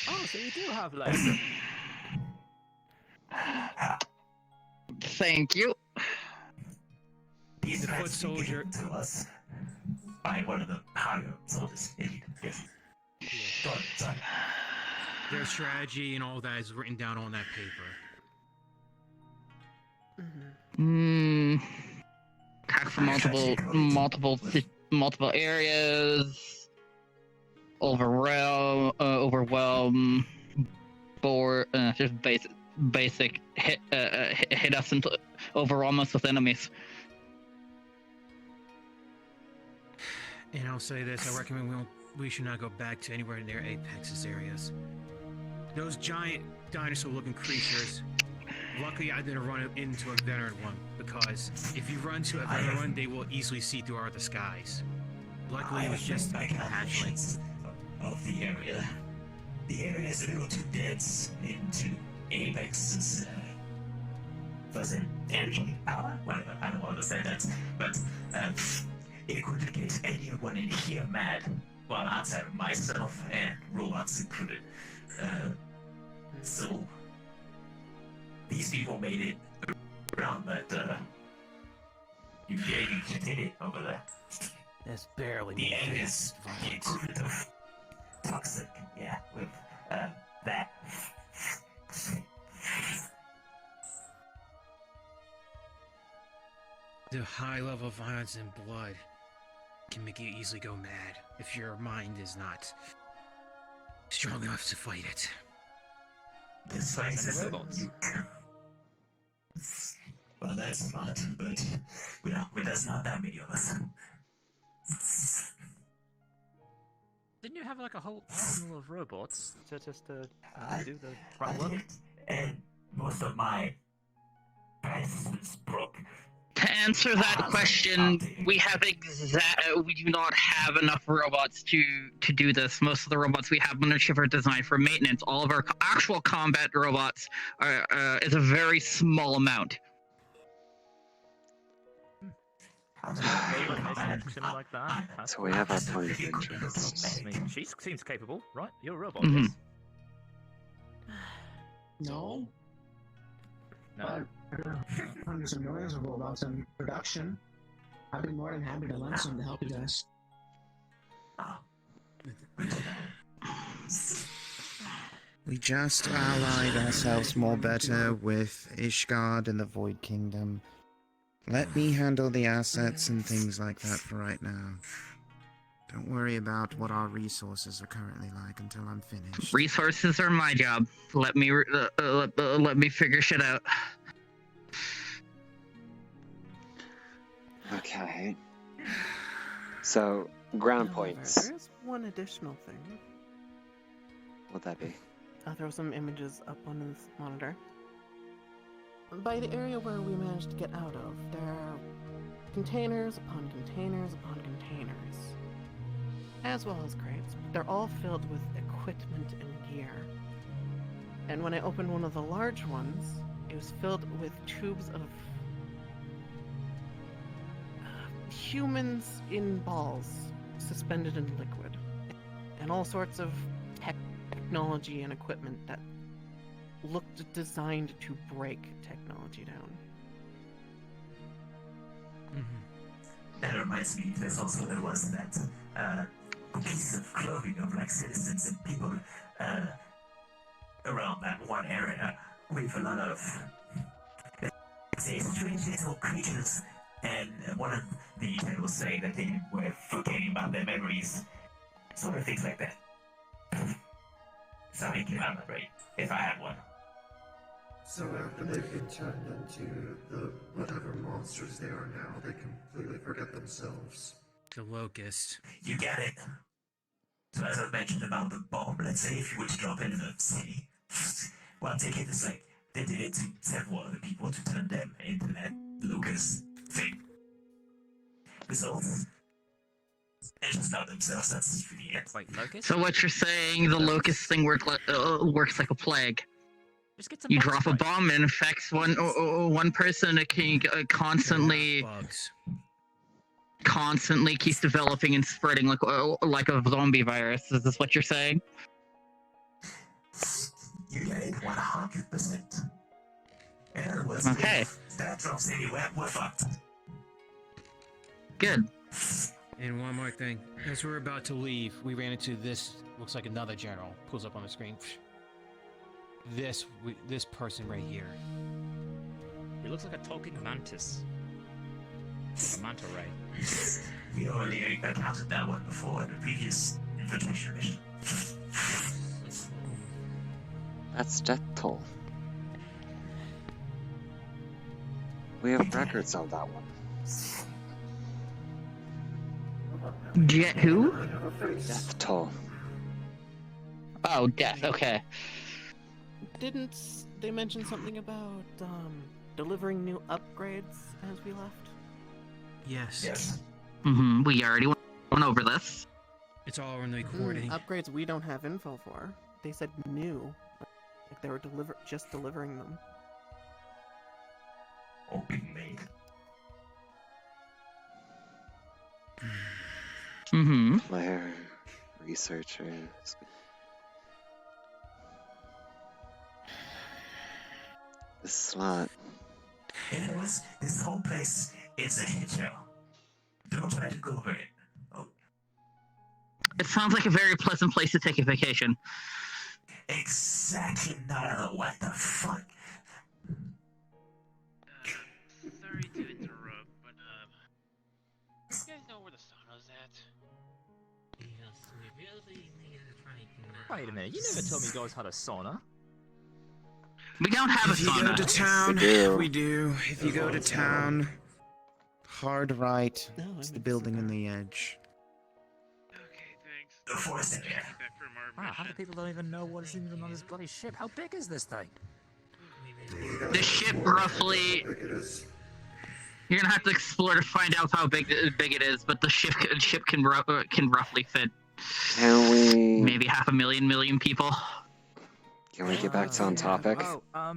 Oh, so you do have like. Thank you. These The foot soldier to us by one of the higher soldiers. Yes. Sorry. Their strategy and all that is written down on that paper. Attack from multiple areas. Overwhelm. Bore. Just basic hit us and overwhelm us with enemies. And I'll say this: I recommend we should not go back to anywhere near Apex's areas. Those giant dinosaur-looking creatures. Luckily, I didn't run into a veteran one, because if you run to a veteran one, they will easily see through our disguise. Luckily, it was just a hatchling. Of the area. The area is a little too dense into Apex's energy power. Whatever, I don't understand that. But it could get anyone in here mad. Well, outside of myself and robots included. So these people made it around that you did it over there. That's barely the end is the equivalent of toxic, yeah, with that. The high level of violence and blood can make you easily go mad if your mind is not strong enough to fight it. This fight is well, that's smart, but there's not that many of us. Didn't you have like a whole arsenal of robots to just do the I front work? did, and most of my participants broke. To answer that question, we do not have enough robots to do this. Most of the robots we have on our ship are designed for maintenance. All of our actual combat robots is a very small amount. Like that. So we have our point of interest. I mean, she seems capable, right? You're a robot. Mhm. Yes. No. No. Under some noise of robots in production. I'd be more than happy to lend some to help you guys. We just allied ourselves more better with Ishgard and the Void Kingdom. Let me handle the assets and things like that for right now. Don't worry about what our resources are currently like until I'm finished. Resources are my job. Let me figure shit out. Okay. So, ground points. There's one additional thing. What'd that be? I'll throw some images up on this monitor. By the area where we managed to get out of, there are containers upon containers upon containers, as well as crates. They're all filled with equipment and gear. And when I opened one of the large ones, it was filled with tubes of humans in balls, suspended in liquid, and all sorts of technology and equipment that looked designed to break technology down. That reminds me, there was that piece of clothing of like citizens and people around that one area with a lot of, let's say, strange little creatures. And one of the tables say that they were forgetting about their memories Sort of things like that. Something came out of my brain, if I had one. So after they've been turned into the whatever monsters they are now, they completely forget themselves. The locust. You get it. So as I mentioned about the bomb, let's say if you were to drop it in the city, one ticket is like, they did it to several other people to turn them into that locust thing. Results. They just not themselves, that's really it. Wait, locust? So what you're saying, the locust thing works like a plague. Just get some You bug drop a spray. bomb and infects one person. It can constantly keeps developing and spreading like a zombie virus. Is this what you're saying? You get it 100%. In other words, Okay. if that drops anywhere, we're fucked. Good. And one more thing. As we're about to leave, we ran into this. Looks like another general. Pulls up on the screen. This person right here. He looks like a talking mantis. A manta ray. We already encountered that one before in the previous infiltration mission. That's death toll. We have records of that one. Jet who? Death toll. Oh, death. Okay. Didn't they mention something about delivering new upgrades as we left? Yes. We already went over this. It's all in the recording. Upgrades we don't have info for. They said new. Like they were just delivering them. Oh, being made. Player, researchers. This slot. Anyways, this whole place is a shit show. Don't try to go over it. Oh. It sounds like a very pleasant place to take a vacation. Exactly, not what the fuck. Sorry to interrupt, but you guys know where the sauna's at? Yes, we really need to try and... Wait a minute, you never told me you guys had a sauna. We don't have a If you sauna. go to town, do. we do. If you go to town, hard right. It's the building on the edge. The forest area. Wow, half the people don't even know what is even on this bloody ship. How big is this thing? The ship roughly. You're gonna have to explore to find out how big it is, but the ship can roughly fit. Can we? Maybe 500,000 people. Can we get back to on topic? Oh, by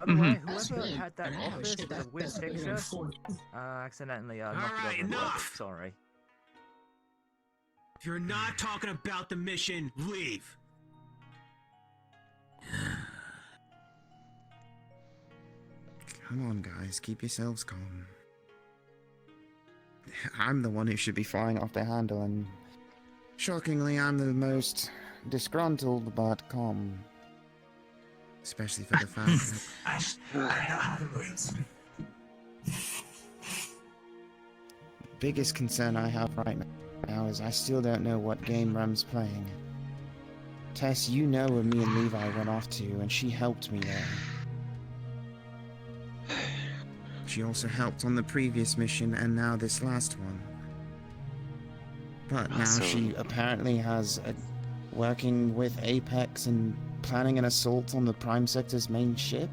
the way, whoever had that office with the weird picture, accidentally knocked Alright, it over. enough! Sorry. If you're not talking about the mission, leave. Come on, guys, keep yourselves calm. I'm the one who should be flying off the handle, and shockingly, I'm the most disgruntled but calm. Especially for the fact I know how to words. the biggest concern I have right now is I still don't know what game Rem's playing. Tess, you know where me and Levi went off to, and she helped me there. She also helped on the previous mission and now this last one. But now she apparently has working with Apex and planning an assault on the Prime Sector's main ship.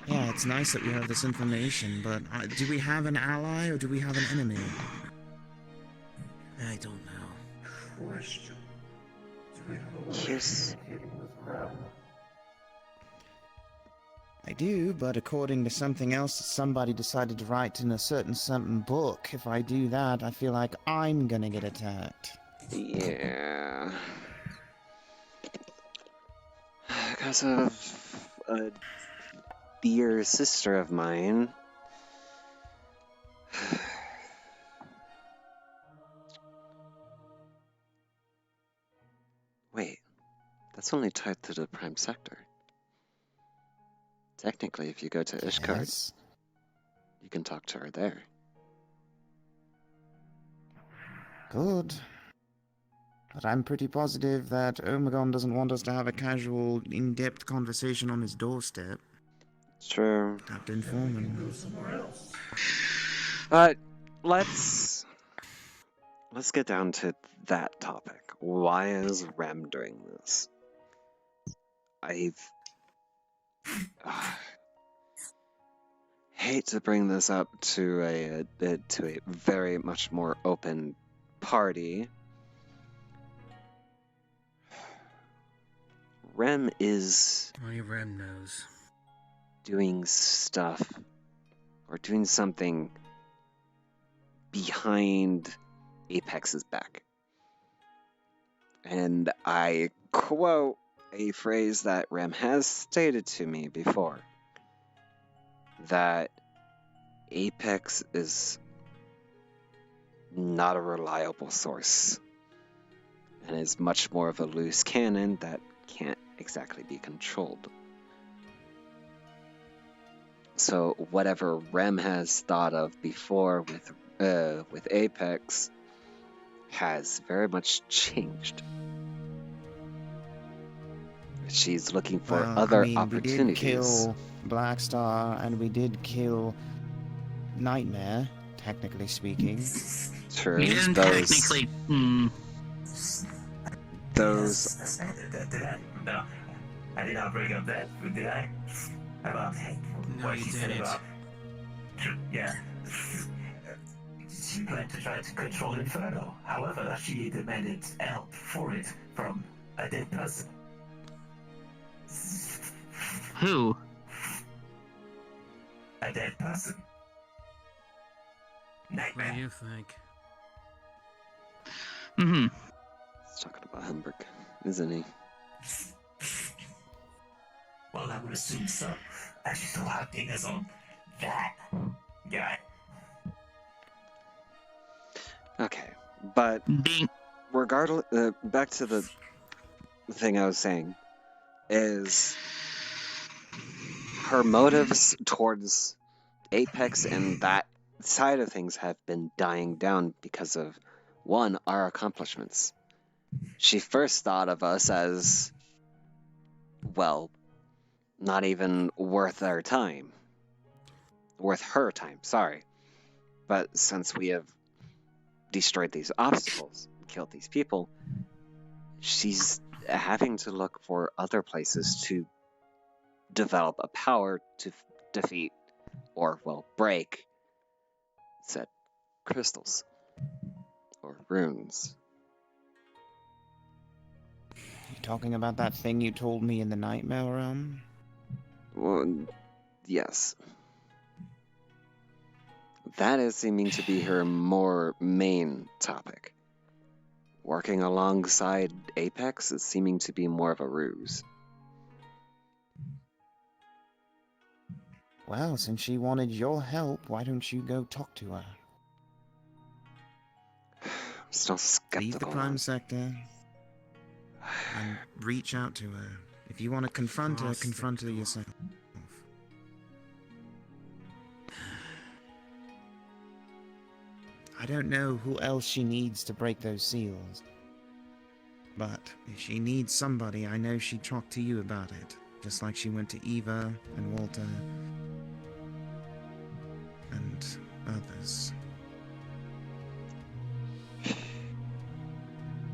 Yeah, it's nice that we have this information, but do we have an ally or do we have an enemy? I don't know. Question. Do we have a Yes. I do, but according to something else that somebody decided to write in a certain something book, if I do that, I feel like I'm gonna get attacked. Yeah. Because of a dear sister of mine. Wait, that's only tied to the Prime Sector. Technically, if you go to Ishkard, Yes. you can talk to her there. Good. But I'm pretty positive that Omegon doesn't want us to have a casual, in-depth conversation on his doorstep. True. Captain Foreman. Go somewhere else. But let's get down to that topic. Why is Rem doing this? Hate to bring this up to a very much more open party. Rem is Only Rem knows. doing stuff or doing something behind Apex's back. And I quote a phrase that Rem has stated to me before, that Apex is not a reliable source and is much more of a loose cannon that can't exactly be controlled. So whatever Rem has thought of before with Apex has very much changed. She's looking for other opportunities. We did kill Black Star and we did kill Nightmare, technically speaking. True. You didn't technically. Those. No, I did not bring up that, did I? About what she said about. Yeah. She planned to try to control Inferno. However, she demanded help for it from a dead person. Who? A dead person. What do you think? Mm-hmm. He's talking about Hamburg, isn't he? Well, I would assume so. And she's still acting as on that guy. Okay, but regardless, back to the thing I was saying, is her motives towards Apex and that side of things have been dying down because of, one, our accomplishments. She first thought of us as, well, not even worth our time. Worth her time, sorry. But since we have destroyed these obstacles, killed these people, she's having to look for other places to develop a power to defeat, or, well, break said crystals or runes. You talking about that thing you told me in the Nightmare Realm? Well, yes. That is seeming to be her more main topic. Working alongside Apex is seeming to be more of a ruse. Well, since she wanted your help, why don't you go talk to her? I'm still skeptical. Leave the crime sector and reach out to her. If you want to confront her yourself. I don't know who else she needs to break those seals. But if she needs somebody, I know she'd talk to you about it. Just like she went to Eva and Walter and others.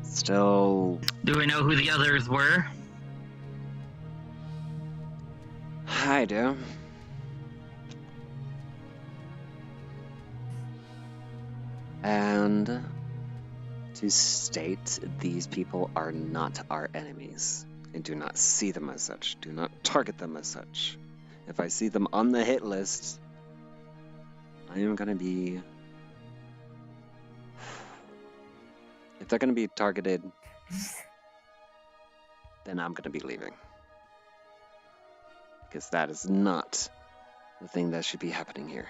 Still... Do we know who the others were? I do. And to state, these people are not our enemies. I do not see them as such. Do not target them as such. If I see them on the hit list, I am going to be... If they're going to be targeted, then I'm going to be leaving. Because that is not the thing that should be happening here.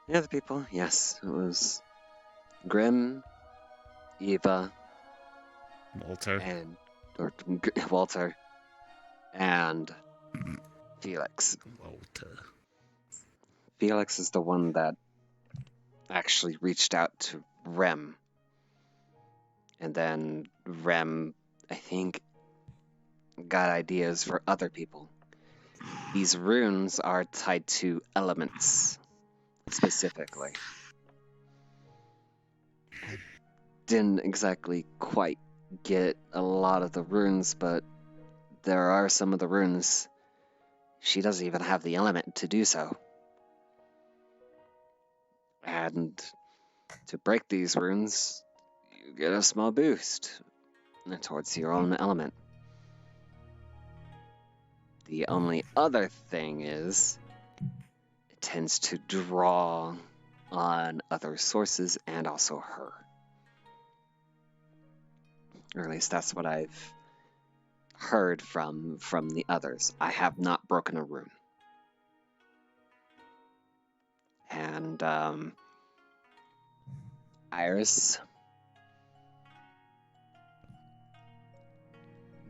The other people, yes, it was Grim, Eva, Walter, Walter, and Felix. Walter. Felix is the one that actually reached out to Rem. And then Rem, I think, got ideas for other people. These runes are tied to elements, specifically. I didn't exactly quite get a lot of the runes, but there are some of the runes. She doesn't even have the element to do so. And to break these runes, you get a small boost towards your own element. The only other thing is, it tends to draw on other sources and also her. Or at least that's what I've heard from the others. I have not broken a rune. And, Iris,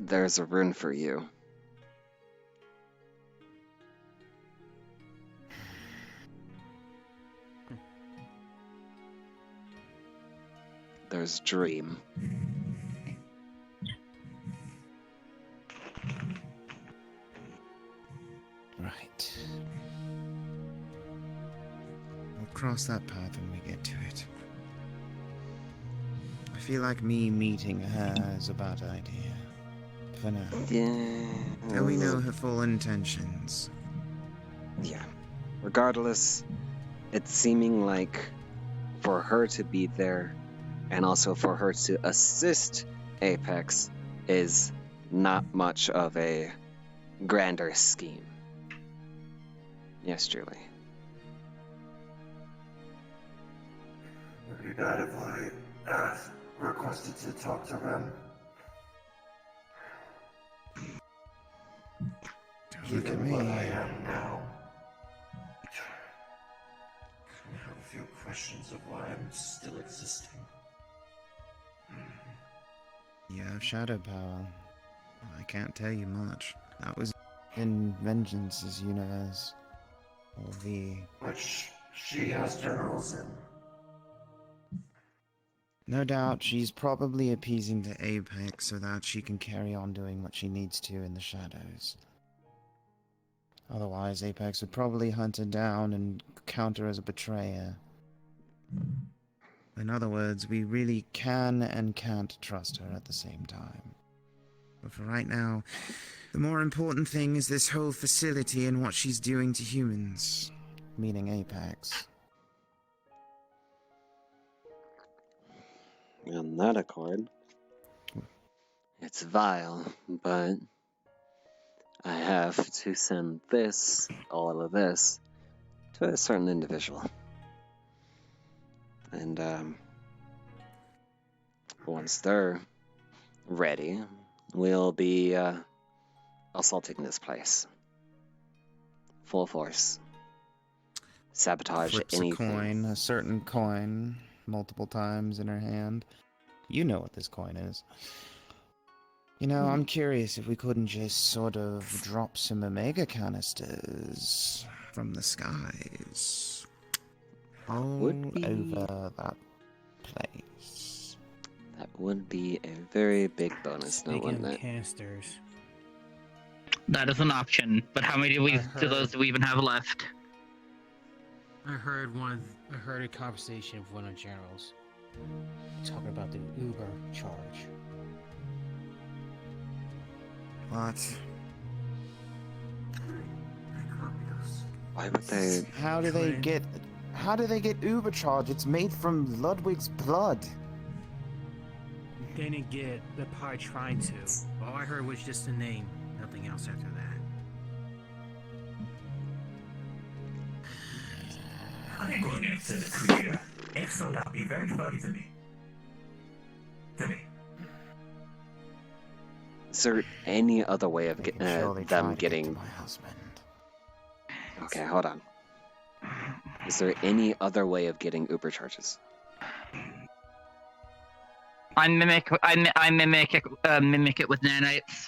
there's a rune for you. There's Dream. Right. We'll cross that path when we get to it. I feel like me meeting her is a bad idea. For now. Yeah. Till we know her full intentions. Yeah. Regardless, it's seeming like for her to be there and also for her to assist Apex is not much of a grander scheme. Yes, Julie. Would it be bad if I requested to talk to Rem? Look at me. What I am now. I have a few questions of why I'm still existing. You have shadow power. I can't tell you much. That was in Vengeance's universe. Or V. Which she has generals in. No doubt she's probably appeasing the Apex so that she can carry on doing what she needs to in the shadows. Otherwise, Apex would probably hunt her down and count her as a betrayer. In other words, we really can and can't trust her at the same time. But for right now, the more important thing is this whole facility and what she's doing to humans. Meaning Apex. On that accord, it's vile, but I have to send all of this, to a certain individual. And, once they're ready, we'll be, assaulting this place. Full force. Sabotage Flips anything. a coin, a certain coin, multiple times in her hand. You know what this coin is. You know, I'm curious if we couldn't just sort of drop some Omega canisters from the skies. All over that place. That would be a very big bonus, now, Speaking wouldn't of it? canisters, That is an option, but how many do those do we even have left? I heard a conversation with one of the generals talking about the Uber charge. What? Why would they? How do they get Uber charge? It's made from Ludwig's blood. They didn't get. They're probably trying to. All I heard was just the name. Nothing else after that. I'm going to answer the creature. Excellent, that'll be very funny to me. Is there any other way of them getting? My husband. Okay, hold on. Is there any other way of getting Uber charges? I mimic it with nanites.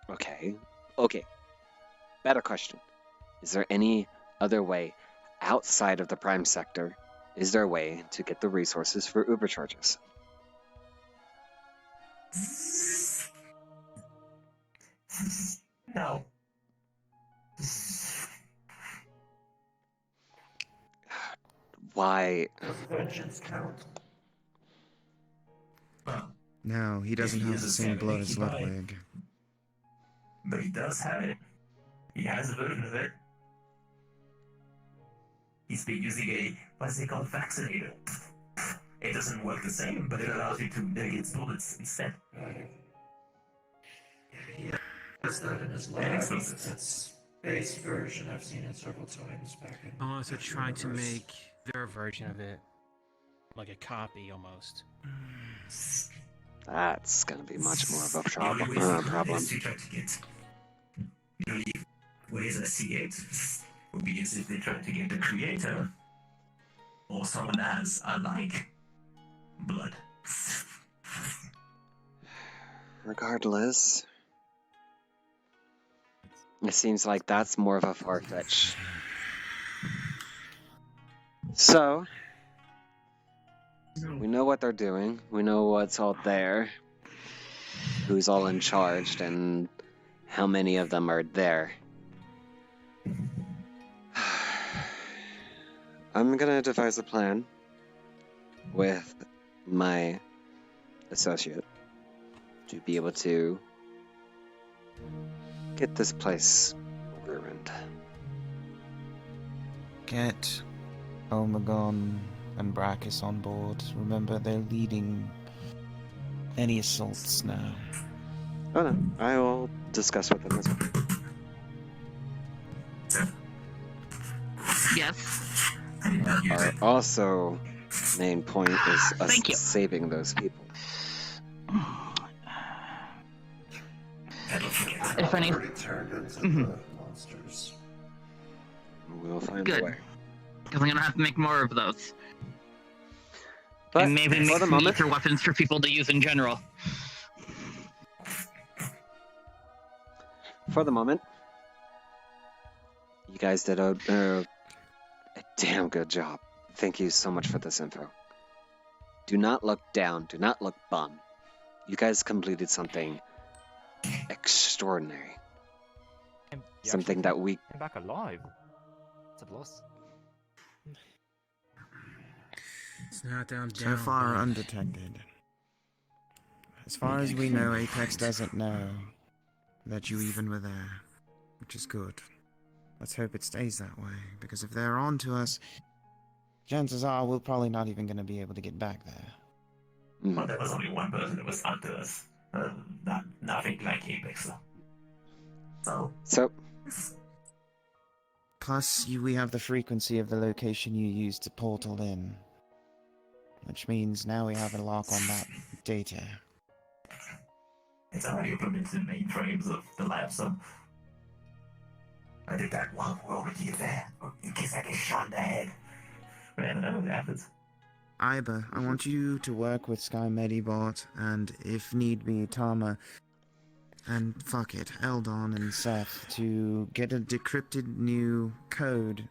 Okay. Better question. Is there any other way outside of the Prime sector, is there a way to get the resources for Uber charges? No. Why? Does vengeance count? No, he doesn't If he have the is a same blood Scandinavian, as he might. Ludwig. But he does have it. He has a version of it. He's been using a, what's it called, vaccinator. It doesn't work the same, but it allows you to negate bullets instead. Yeah, that's that in his lab. It's base version. I've seen it several times back in. Oh, so try to universe. make their version of it like a copy almost. That's gonna be much more of a The only way problem. to do this is to try to get. The only ways I see it would be as if they try to get the creator or someone that has like blood. Regardless, it seems like that's more of a far-fetch. So, we know what they're doing. We know what's all there. Who's all in charge and how many of them are there. I'm gonna devise a plan with my associate to be able to get this place ruined. Get Omegon and Brachus on board. Remember, they're leading any assaults now. Oh no, I will discuss with them as well. Yes. Our also main point is us saving those people. If any. Turned into the monsters. We'll find Good. a way. Because I'm gonna have to make more of those. But and maybe for make the some moment- ether weapons for people to use in general. For the moment, you guys did a damn good job. Thank you so much for this info. Do not look down. Do not look bum. You guys completed something extraordinary. Something that we... Came back alive. It's a plus. It's not down. So far, undetected. As far as we know, Apex doesn't know that you even were there, which is good. Let's hope it stays that way, because if they're on to us, chances are we're probably not even going to be able to get back there. Well, there was only one person that was onto us. Nothing like Apex, though. So... Plus, we have the frequency of the location you used to portal in, which means now we have a lock on that data. It's already put into the mainframes of the lab, so I did that one roll with you there, in case I get shot in the head. But I don't know what happens. Iba, I want you to work with Sky Medibot, and if need be, Tama, and fuck it, Eldon and Seth, to get a decrypted new code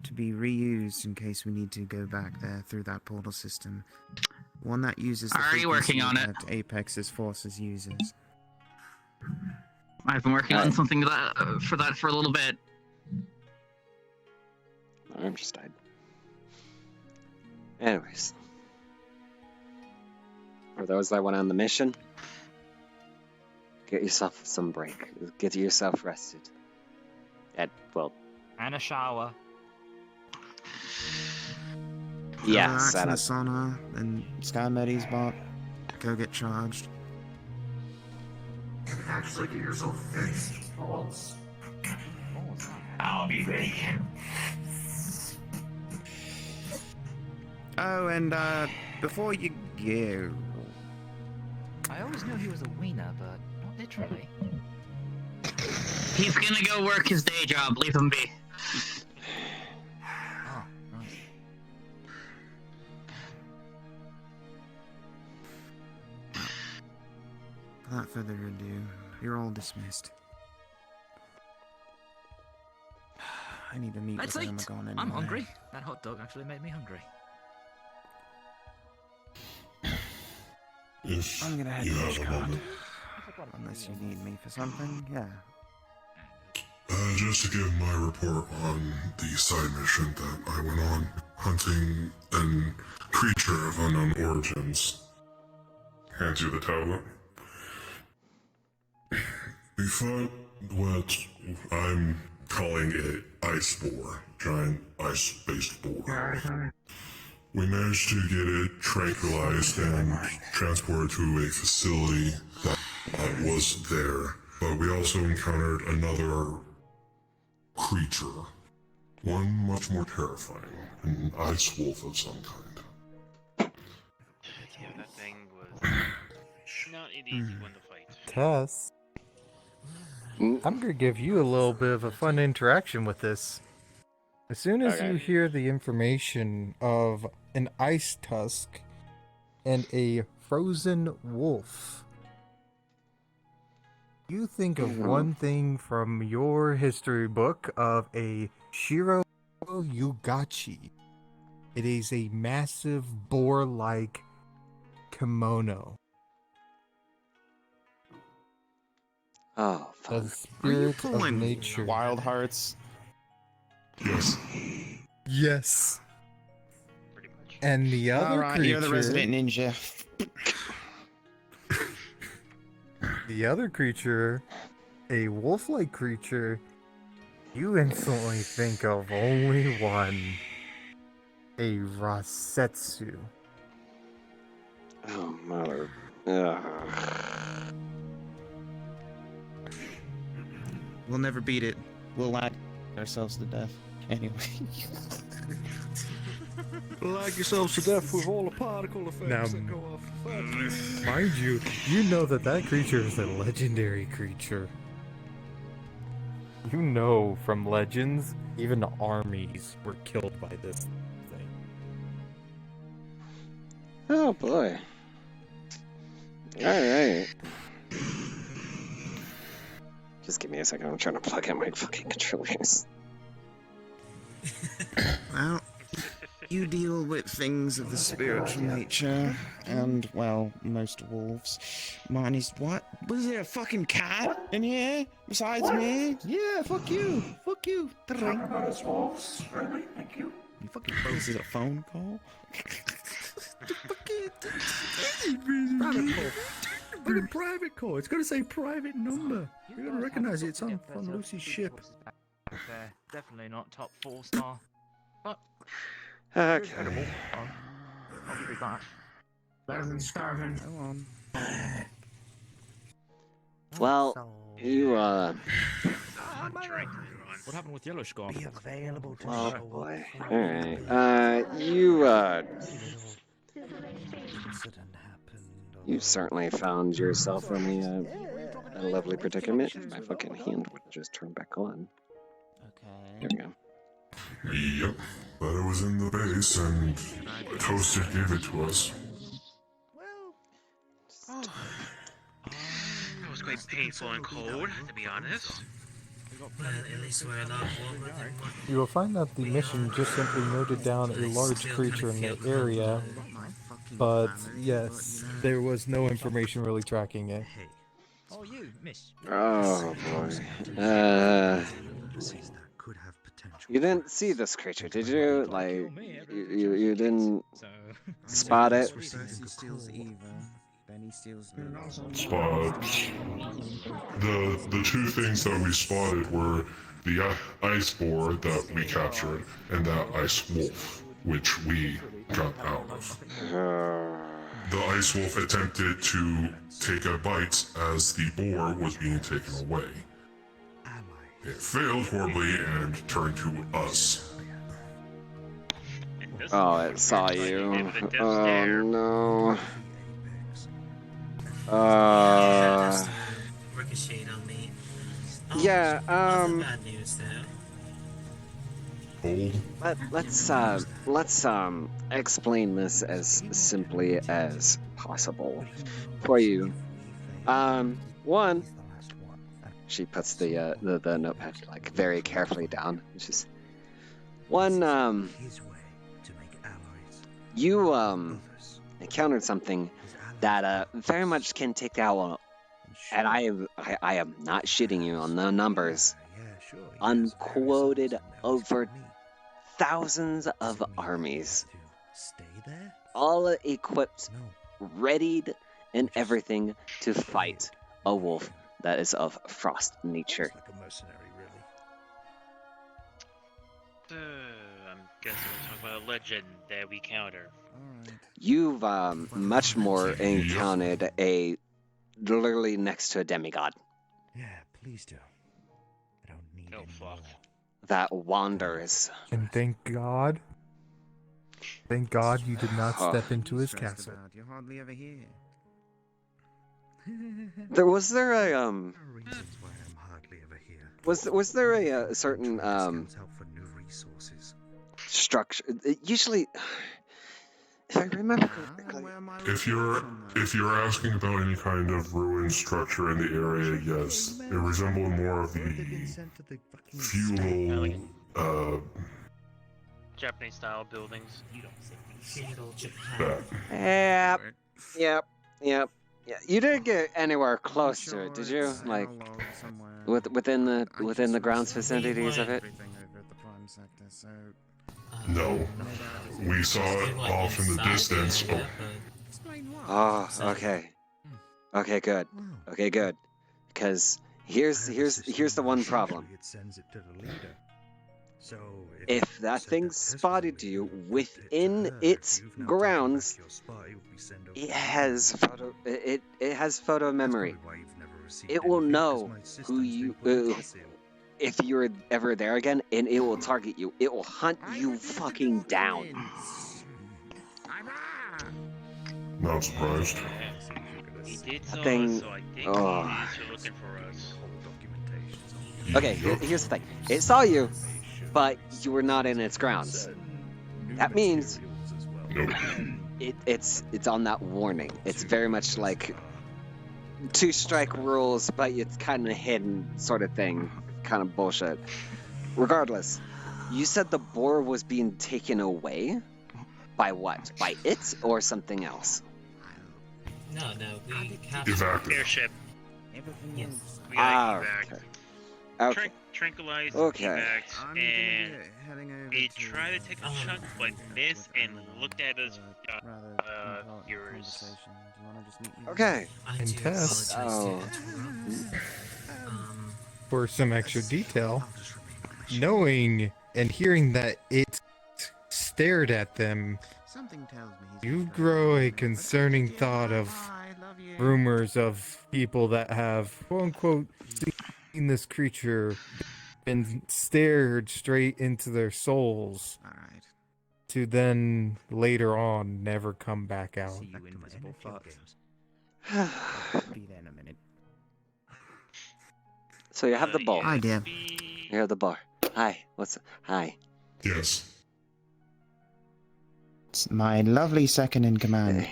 to be reused in case we need to go back there through that portal system. One that uses the Already working frequency on it. that Apex's forces uses. I've been working on something for that for a little bit. My arm just died. Anyways. For those that went on the mission, get yourself some break. Get yourself rested. And a shower. Yeah, Relax in the Santa. sauna, and Sky Medi's bot, go get charged. You can actually get yourself fixed once. I'll be ready. Oh, and before you go, I always knew he was a wiener, but not literally. He's gonna go work his day job. Leave him be. Oh, nice. without further ado, you're all dismissed. I need to meet Let's with eat. Amagon anyway. I'm hungry. That hot dog actually made me hungry. If I'm gonna head you to have a Ishkan. moment. Unless you need me for something, yeah. Just to give my report on the side mission that I went on, hunting a creature of unknown origins. Hands you the tablet. We fought what I'm calling it ice boar, giant ice-based boar. We managed to get it tranquilized and transported to a facility that was there, but we also encountered another creature. One much more terrifying, an ice wolf of some kind. Yeah, that thing was not an easy one to fight. Tess, I'm gonna give you a little bit of a fun interaction with this. As soon as you hear the information of an ice tusk and a frozen wolf, you think of one thing from your history book of a Shiro Yugachi. It is a massive boar-like kimono. Oh, the spirit of nature. Wild Hearts. Yes. Yes. And the other Alright, creature. you're the resident ninja. The other creature, a wolf-like creature, you instantly think of only one. A Rasetsu. Oh, mother. We'll never beat it. We'll lag ourselves to death. Anyway. Lag yourselves to death with all the particle effects Now, that go off. mind you, you know that creature is a legendary creature. You know from legends, even armies were killed by this thing. Oh boy. Alright. Just give me a second, I'm trying to plug in my fucking controllers. Well, you deal with things of the spiritual nature, and, well, most wolves. Mine is what? Was there a fucking cat in here besides me? Yeah, fuck you. Fuck you. wolves. Friendly, thank you. You fucking this is a phone call? Private call. Like a private call. It's gonna say private number. You're gonna recognize it. It's on Lucy's ship. Definitely not top 4-star. But Okay. incredible. I'll give you that. Better than starving. Go on. Well, you, What happened with Yellow Scarf? Be available to oh show boy. up. Alright. You certainly found yourself in a lovely predicament. My fucking hand would just turn back on. Okay. There we go. Yep. But it was in the base, and Toasted gave it to us. It was quite painful and cold, to be honest. At least we're a lot warmer than what You will find that the mission just simply noted down a large creature in the area, but yes, there was no information really tracking it. Oh, you, miss. Oh boy. You didn't see this creature, did you? Like, you didn't spot it? Spot. The two things that we spotted were the ice boar that we captured and that ice wolf, which we got out of. The ice wolf attempted to take a bite as the boar was being taken away. It failed horribly and turned to us. Oh, it saw you. Oh no. ricochet on me. Yeah, Bad news though. let's explain this as simply as possible for you. One, she puts the notepad like very carefully down. It's just, One, you encountered something that very much can take out, and I am not shitting you on the numbers, unquoted over thousands of armies, all equipped, readied, and everything to fight a wolf that is of frost nature. I'm guessing we're talking about a legend that we counter. You've much more encountered a literally next to a demigod. Yeah, please do. I don't need Oh fuck. That wanders. And thank God you did not step into his castle. You're hardly ever here. Was there a Was there a certain structure? Usually, if I remember correctly, If you're asking about any kind of ruined structure in the area, yes, it resembled more of the feudal, Japanese style buildings. Yep. Yeah. You didn't get anywhere close to it, did you? Like, within the grounds vicinities of it? No. We saw it off in the distance. Oh, okay. Okay, good. Okay, good. Because here's the one problem. If that thing spotted you within its grounds, it has photo memory. It will know who you if you're ever there again, and it will target you. It will hunt you fucking down. Not surprised. He did That so, thing. so I think Oh. he is looking for us. Okay, here's the thing. It saw you, but you were not in its grounds. That means it's on that warning. It's very much like 2-strike rules, but it's kind of hidden sort of thing. Kind of bullshit. Regardless, you said the boar was being taken away? By what? By it or something else? No, we have airship. Yes. We got evac. Okay. Tranquilized, Okay. evac, and it tried to take a chunk, but missed and looked at us furious. Okay. And Tess, Oh. for some extra detail, knowing and hearing that it stared at them, you grow a concerning thought of rumors of people that have, quote-unquote, seen this creature and stared straight into their souls to then later on never come back out. Be there in a minute. So you have the bowl. Hi, dear. You have the bar. Hi. Hi. Yes. It's my lovely second in command.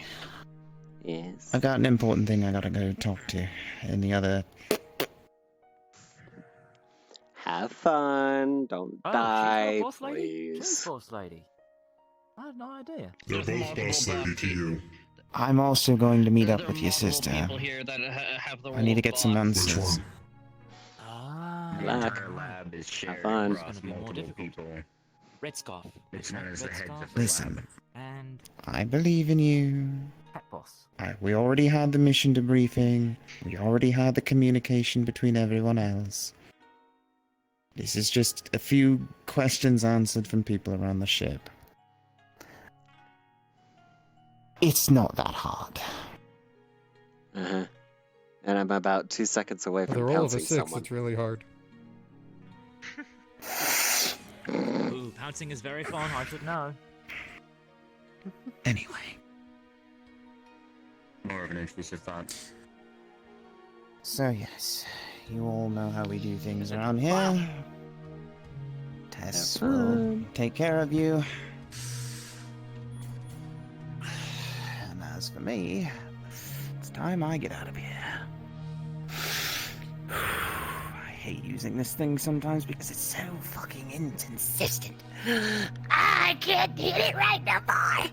Yes. I got an important thing I gotta go talk to in the other. Have fun. Don't die, she's not a boss lady? please. She's boss lady. I had no idea. They're both boss lady to you. I'm also going to meet up with your sister. Here that have the I need to get some answers. Good luck. Lab is Have shared fun. across multiple people. Red Scarf. It's known as the heads of the Listen, lab. And I believe in you. Pet Boss. We already had the mission debriefing. We already had the communication between everyone else. This is just a few questions answered from people around the ship. It's not that hard. Uh-huh. And I'm about 2 seconds away For from the roll of a pouncing 6, someone. it's really hard. Ooh, pouncing is very fun, I should know. Anyway. More of an intrusive thought. So yes, you all know how we do things around here. Tess will take care of you. And as for me, it's time I get out of here. I hate using this thing sometimes because it's so fucking inconsistent. I can't hit it right now, boy.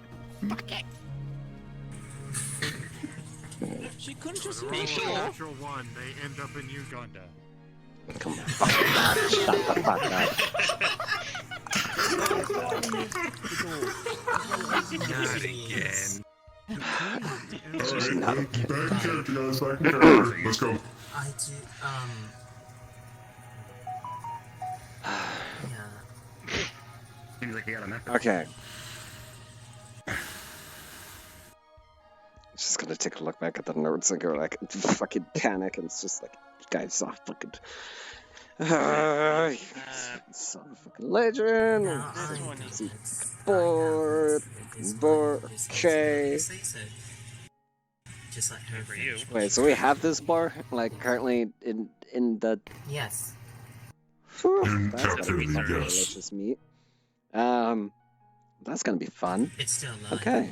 Fuck it. She couldn't just Roll be a sure. natural one, they end up in Uganda. Come on. Shut the fuck up. Not again. Alright, back in character, guys. Back in character. Let's go. I do, Seems like you got a method. Okay. Just gonna take a look back at the notes and go like fucking panic, and it's just like, guys, oh, fucking. Son of a fucking legend. Bored. Okay. Just let her For you. Wait, so we have this bar like currently in the. Yes. In That's gonna be captivity, some yes. delicious meat. That's gonna be fun. It's still alive. Okay.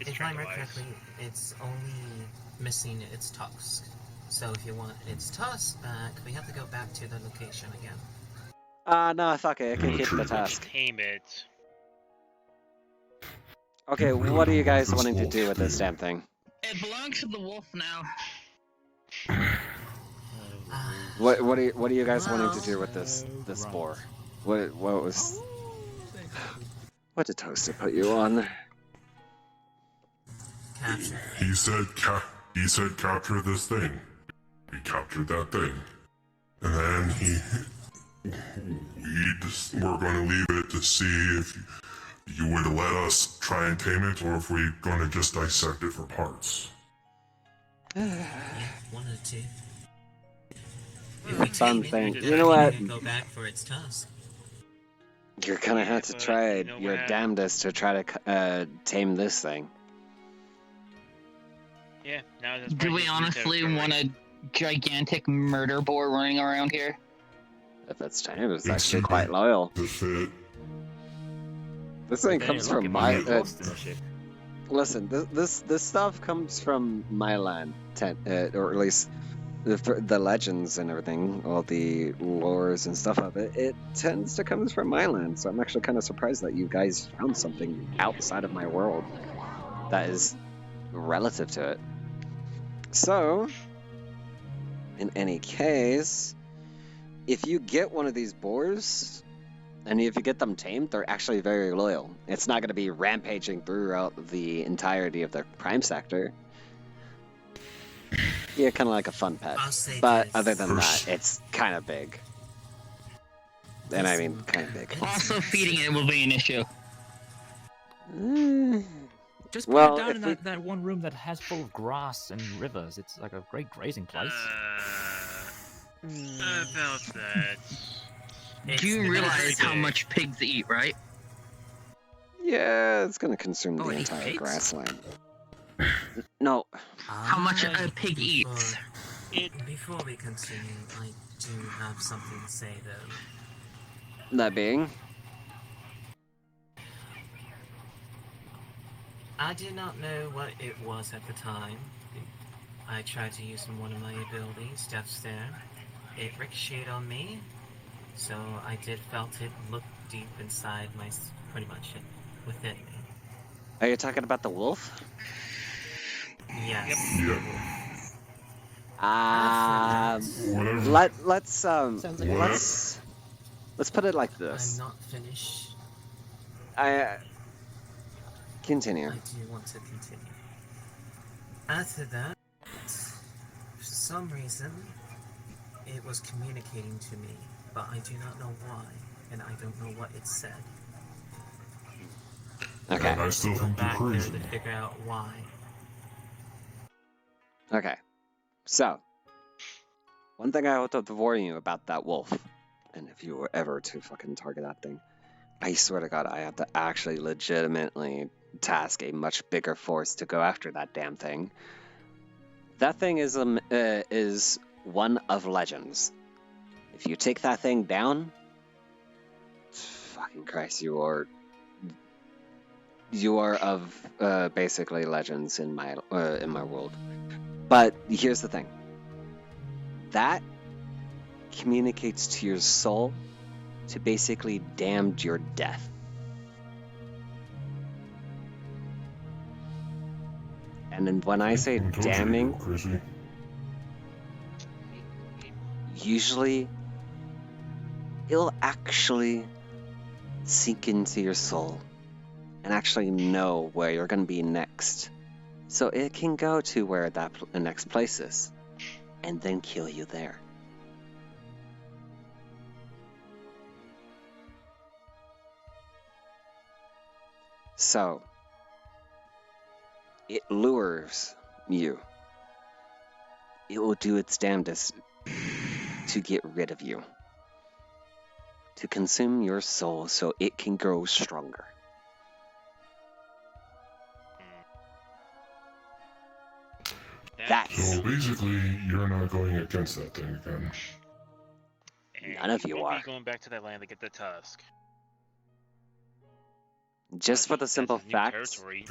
If I remember correctly, it's only missing its tusk. So if you want its tusk back, we have to go back to the location again. No, fuck it. I can keep the task. Tame it. Okay, what are you guys wanting to do with this damn thing? It belongs to the wolf now. What are you guys wanting to do with this boar? What was? What did Toaster put you on? He said capture this thing. We captured that thing. And then we're going to leave it to see if you would let us try and tame it, or if we're going to just dissect it for parts. Yeah, one of the two. Fun thing. You know what? Go back for its tusk. You're gonna have to try your damnedest to try to tame this thing. Yeah, now that's Do we honestly want a gigantic murder boar running around here? If it's tamed, it's actually quite loyal. This thing comes from my. Listen, this stuff comes from my land, or at least the legends and everything, all the lores and stuff of it. It tends to come from my land, so I'm actually kind of surprised that you guys found something outside of my world that is relative to it. So, in any case, if you get one of these boars, and if you get them tamed, they're actually very loyal. It's not going to be rampaging throughout the entirety of the prime sector. Yeah, kind of like a fun pet. But other than that, it's kind of big. And I mean, kind of big. Also, feeding it will be an issue. Just put Well, it down if in that one room that has full of grass and rivers. It's like a great grazing place. About that. Do you realize how much pigs eat, right? Yeah, it's going to consume the entire grassland. No. How much a pig eats? Before we continue, I do have something to say, though. That being? I did not know what it was at the time. I tried to use one of my abilities, Death Stare. It ricocheted on me, so I did felt it look deep inside my, pretty much within me. Are you talking about the wolf? Yes. Let's put it like this. I'm not finished. Continue. I do want to continue. After that, for some reason, it was communicating to me, but I do not know why, and I don't know what it said. Okay. And I still think you're Back there crazy. to figure out why. Okay. So, one thing I want to warn you about that wolf, and if you were ever to fucking target that thing, I swear to God, I have to actually legitimately task a much bigger force to go after that damn thing. That thing is one of legends. If you take that thing down, fucking Christ, you are of basically legends in my world. But here's the thing. That communicates to your soul to basically damn your death. And then when I say damning, usually it'll actually sink into your soul and actually know where you're going to be next. So it can go to where the next place is and then kill you there. So it lures you. It will do its damnedest to get rid of you, to consume your soul so it can grow stronger. So basically, you're not going against that thing again. None of you We'll are. be going back to that land to get the tusk. Just for the simple fact, territory.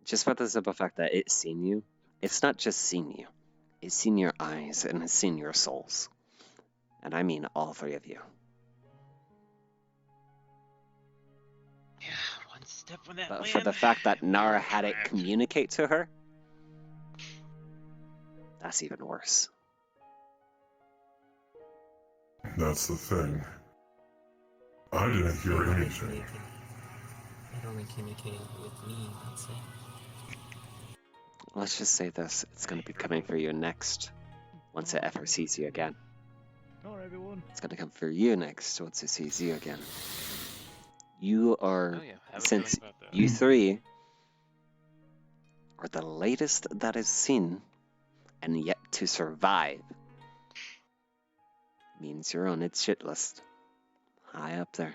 just for the simple fact that it's seen you, it's not just seen you. It's seen your eyes and it's seen your souls. And I mean all three of you. Yeah, one step from that But land. for the fact that Nara had it communicate to her, that's even worse. That's the thing. I didn't hear anything. It only communicated with me, I'd say. Let's just say this, it's going to be coming for you next, once it ever sees you again. It's going to come for you next, once it sees you again. You are, since you three are the latest that is seen, and yet to survive, means you're on its shit list. High up there.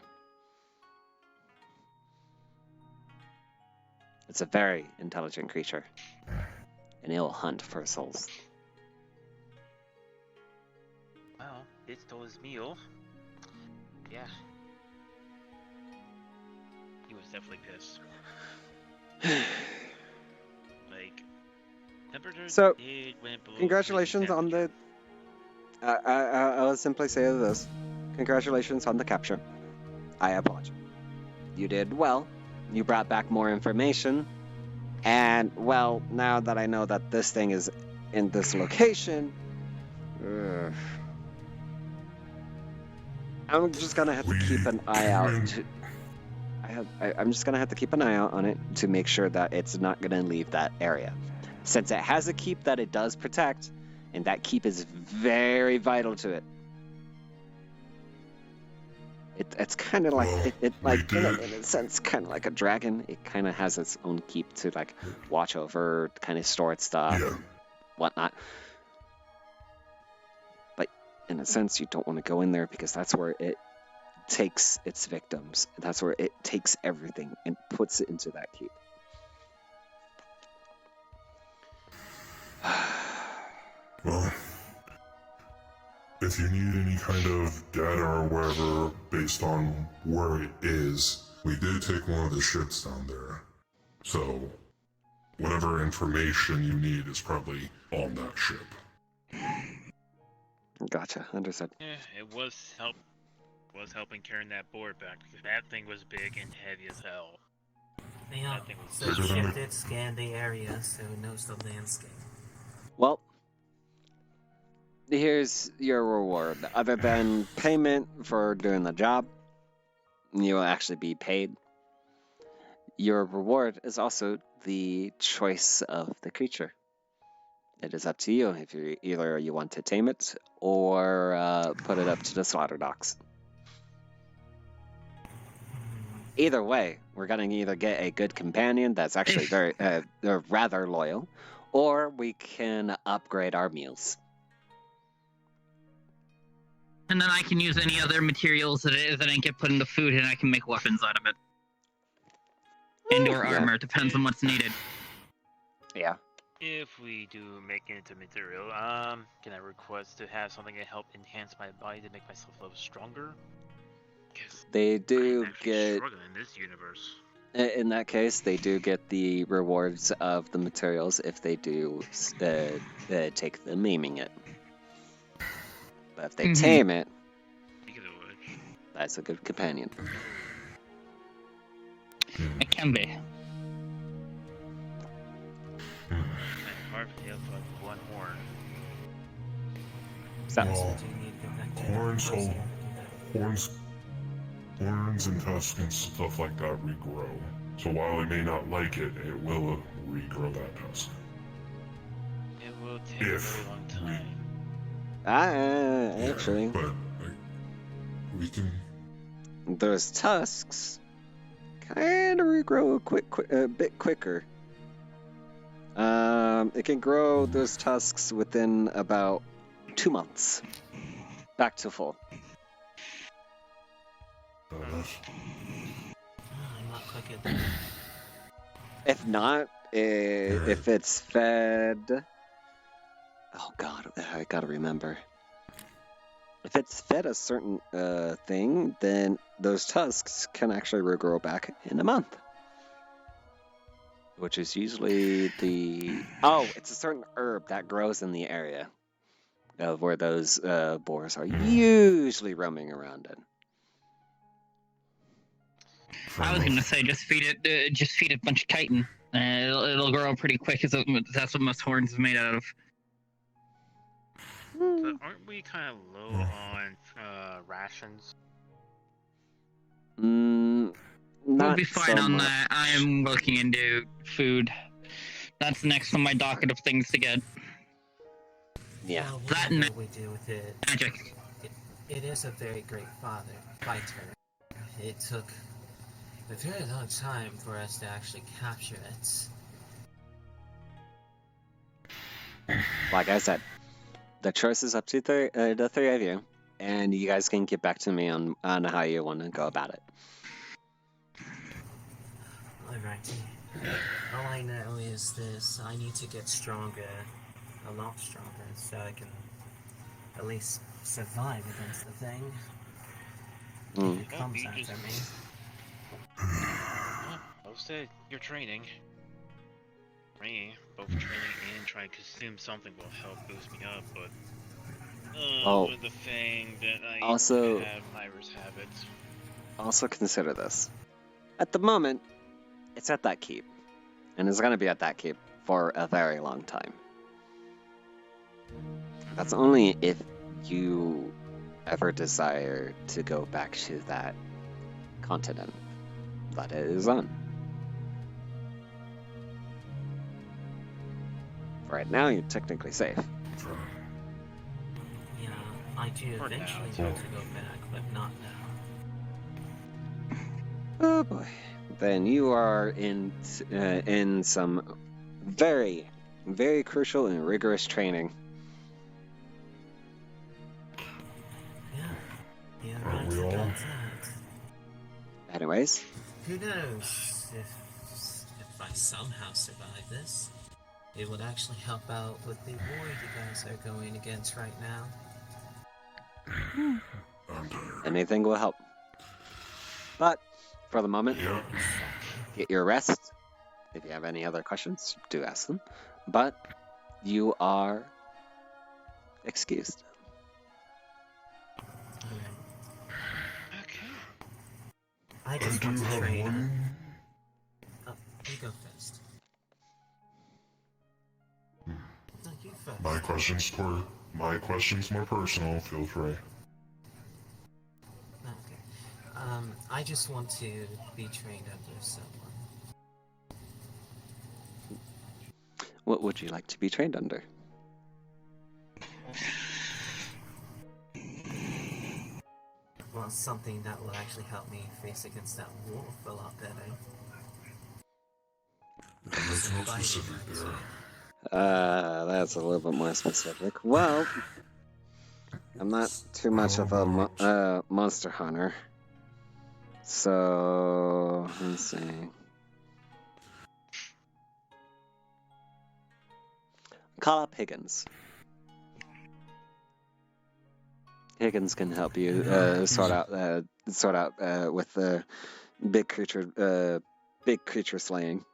It's a very intelligent creature. And it'll hunt for souls. Well, it stole his meal. Yeah. He was definitely pissed. Like, temperature So, did went below congratulations on the... I'll simply say this. Congratulations on the capture. I apologize. You did well. You brought back more information. And, well, now that I know that this thing is in this location... I'm just gonna have to keep an eye out. I'm just gonna have to keep an eye out on it to make sure that it's not gonna leave that area. Since it has a keep that it does protect, and that keep is very vital to it. It's kind of like in a sense, kind of like a dragon. It kind of has its own keep to like watch over, kind of store its stuff, and whatnot. But in a sense, you don't want to go in there because that's where it takes its victims. That's where it takes everything and puts it into that keep. Well, if you need any kind of data or whatever based on where it is, we did take one of the ships down there. So, whatever information you need is probably on that ship. Gotcha, understood. Yeah, it was helping carrying that board back because that thing was big and heavy as hell. Yeah, That thing was so the ship did scan the area, so it knows the landscape. Well, here's your reward. Other than payment for doing the job, you will actually be paid. Your reward is also the choice of the creature. It is up to you if you want to tame it or put it up to the slaughter docks. Either way, we're going to either get a good companion that's actually very rather loyal, or we can upgrade our meals. And then I can use any other materials that didn't get put into food, and I can make weapons out of it. And/or armor, depends on what's needed. Yeah. If we do make it into material, can I request to have something to help enhance my body to make myself a little stronger? They do get... struggling in this universe. In that case, they do get the rewards of the materials if they do take them aiming it. But if they Mhm. tame it, Speaking of which, that's a good companion. It can be. man, Marv, you have like one horn. Well, horns and tusks and stuff like that regrow. So while it may not like it, it will regrow that tusk. It will take a very long time. Actually, But like, we can. those tusks kind of regrow a bit quicker. It can grow those tusks within about 2 months, back to full. I'm not quick at that. If not, if it's fed. Oh god, I gotta remember. If it's fed a certain thing, then those tusks can actually regrow back in a month. Which is usually the... Oh, it's a certain herb that grows in the area of where those boars are usually roaming around in. I was gonna say just feed it a bunch of chitin. It'll grow pretty quick. That's what most horns is made out of. So aren't we kind of low on rations? We'll Not be fine so on much. that. I am looking into food. That's next on my docket of things to get. Yeah. Well, That and whatever we do with it, magic. it is a very great fighter. It took a very long time for us to actually capture it. Like I said, the choice is up to the three of you, and you guys can get back to me on how you want to go about it. Alrighty. All I know is this: I need to get stronger, a lot stronger, so I can at least survive against the thing. If it comes after me. Most of your training, for me, both training and trying to consume something will help boost me up, but with the thing that I also- have Myra's habits. Also consider this. At the moment, it's at that keep, and it's going to be at that keep for a very long time. That's only if you ever desire to go back to that continent that it is on. Right now, you're technically safe. Yeah, I do eventually want to go back, but not now. Oh boy. Then you are in some very, very crucial and rigorous training. Yeah, right. That's it. Anyways, Who knows if I somehow survive this, it would actually help out with the war you guys are going against right now. anything will help. But for the moment, get your rest. If you have any other questions, do ask them. But you are excused. I just want to train. Oh, you go first. No, you first. My question's more personal. Feel free. Okay. I just want to be trained under someone. What would you like to be trained under? Well, something that will actually help me face against that wolf a lot better. That's not specific there. That's a little bit more specific. Well, I'm not too much of a monster hunter. So, let's see. Call up Higgins. Higgins can help you sort out with the big creature slaying.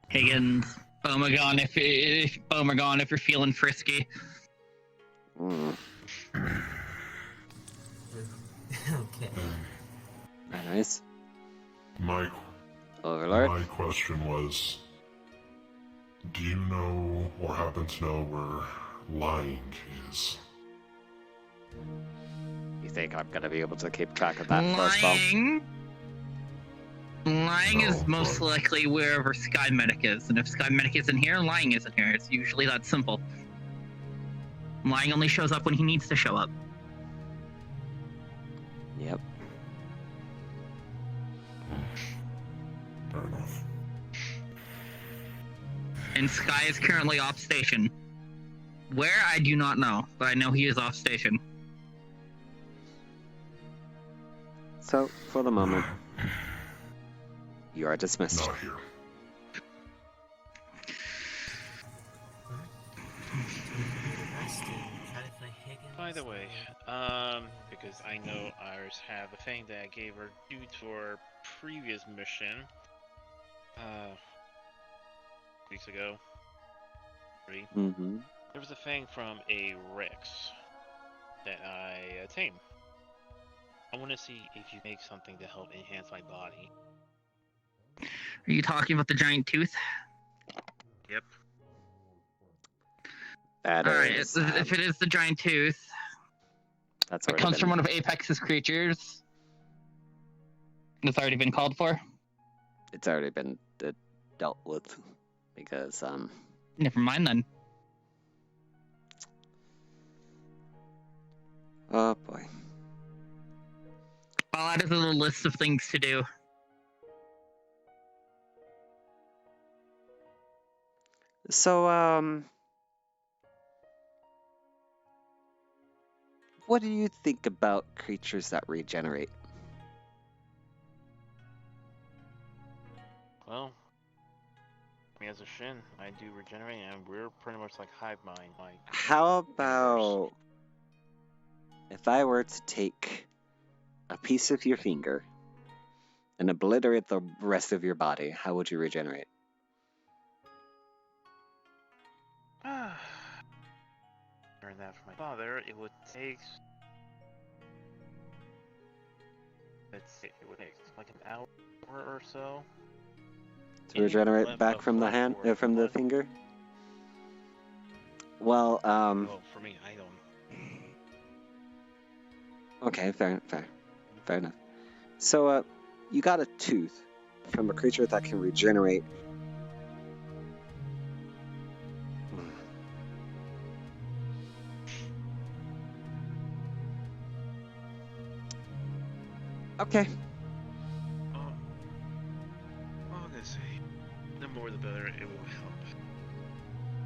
Higgins. Omegon, if you're feeling frisky. Okay. Nice. My Overlord. My question was, do you know or happen to know where lying is? You think I'm gonna be able to keep track of that first of all? Lying is most likely wherever Sky Medic is, and if Sky Medic isn't here, Lying isn't here. It's usually that simple. Lying only shows up when he needs to show up. Yep. Fair enough. And Sky is currently off station. Where, I do not know, but I know he is off station. So, for the moment, you are dismissed. Not here. By the way, because I know Iris have a thing that I gave her due to our previous mission, weeks ago. Mm-hmm. There was a thing from a Rex that I tamed. I want to see if you make something to help enhance my body. Are you talking about the giant tooth? Yep. Alright, if it is the giant tooth, that's it comes from one of Apex's creatures. It's already been called for? It's already been dealt with, because, Never mind then. Oh boy. I'll add it to the list of things to do. So, what do you think about creatures that regenerate? Well, me as a Shin, I do regenerate, and we're pretty much like hive mind. Like, How about if I were to take a piece of your finger and obliterate the rest of your body, how would you regenerate? learned that from my father. It would take. Let's see, it would take like an hour or so. To regenerate back from the hand, from the finger? Well, Well, for me, I don't. Okay, fair enough. So, you got a tooth from a creature that can regenerate. Okay. Well, I'm gonna say, the more the better, it will help.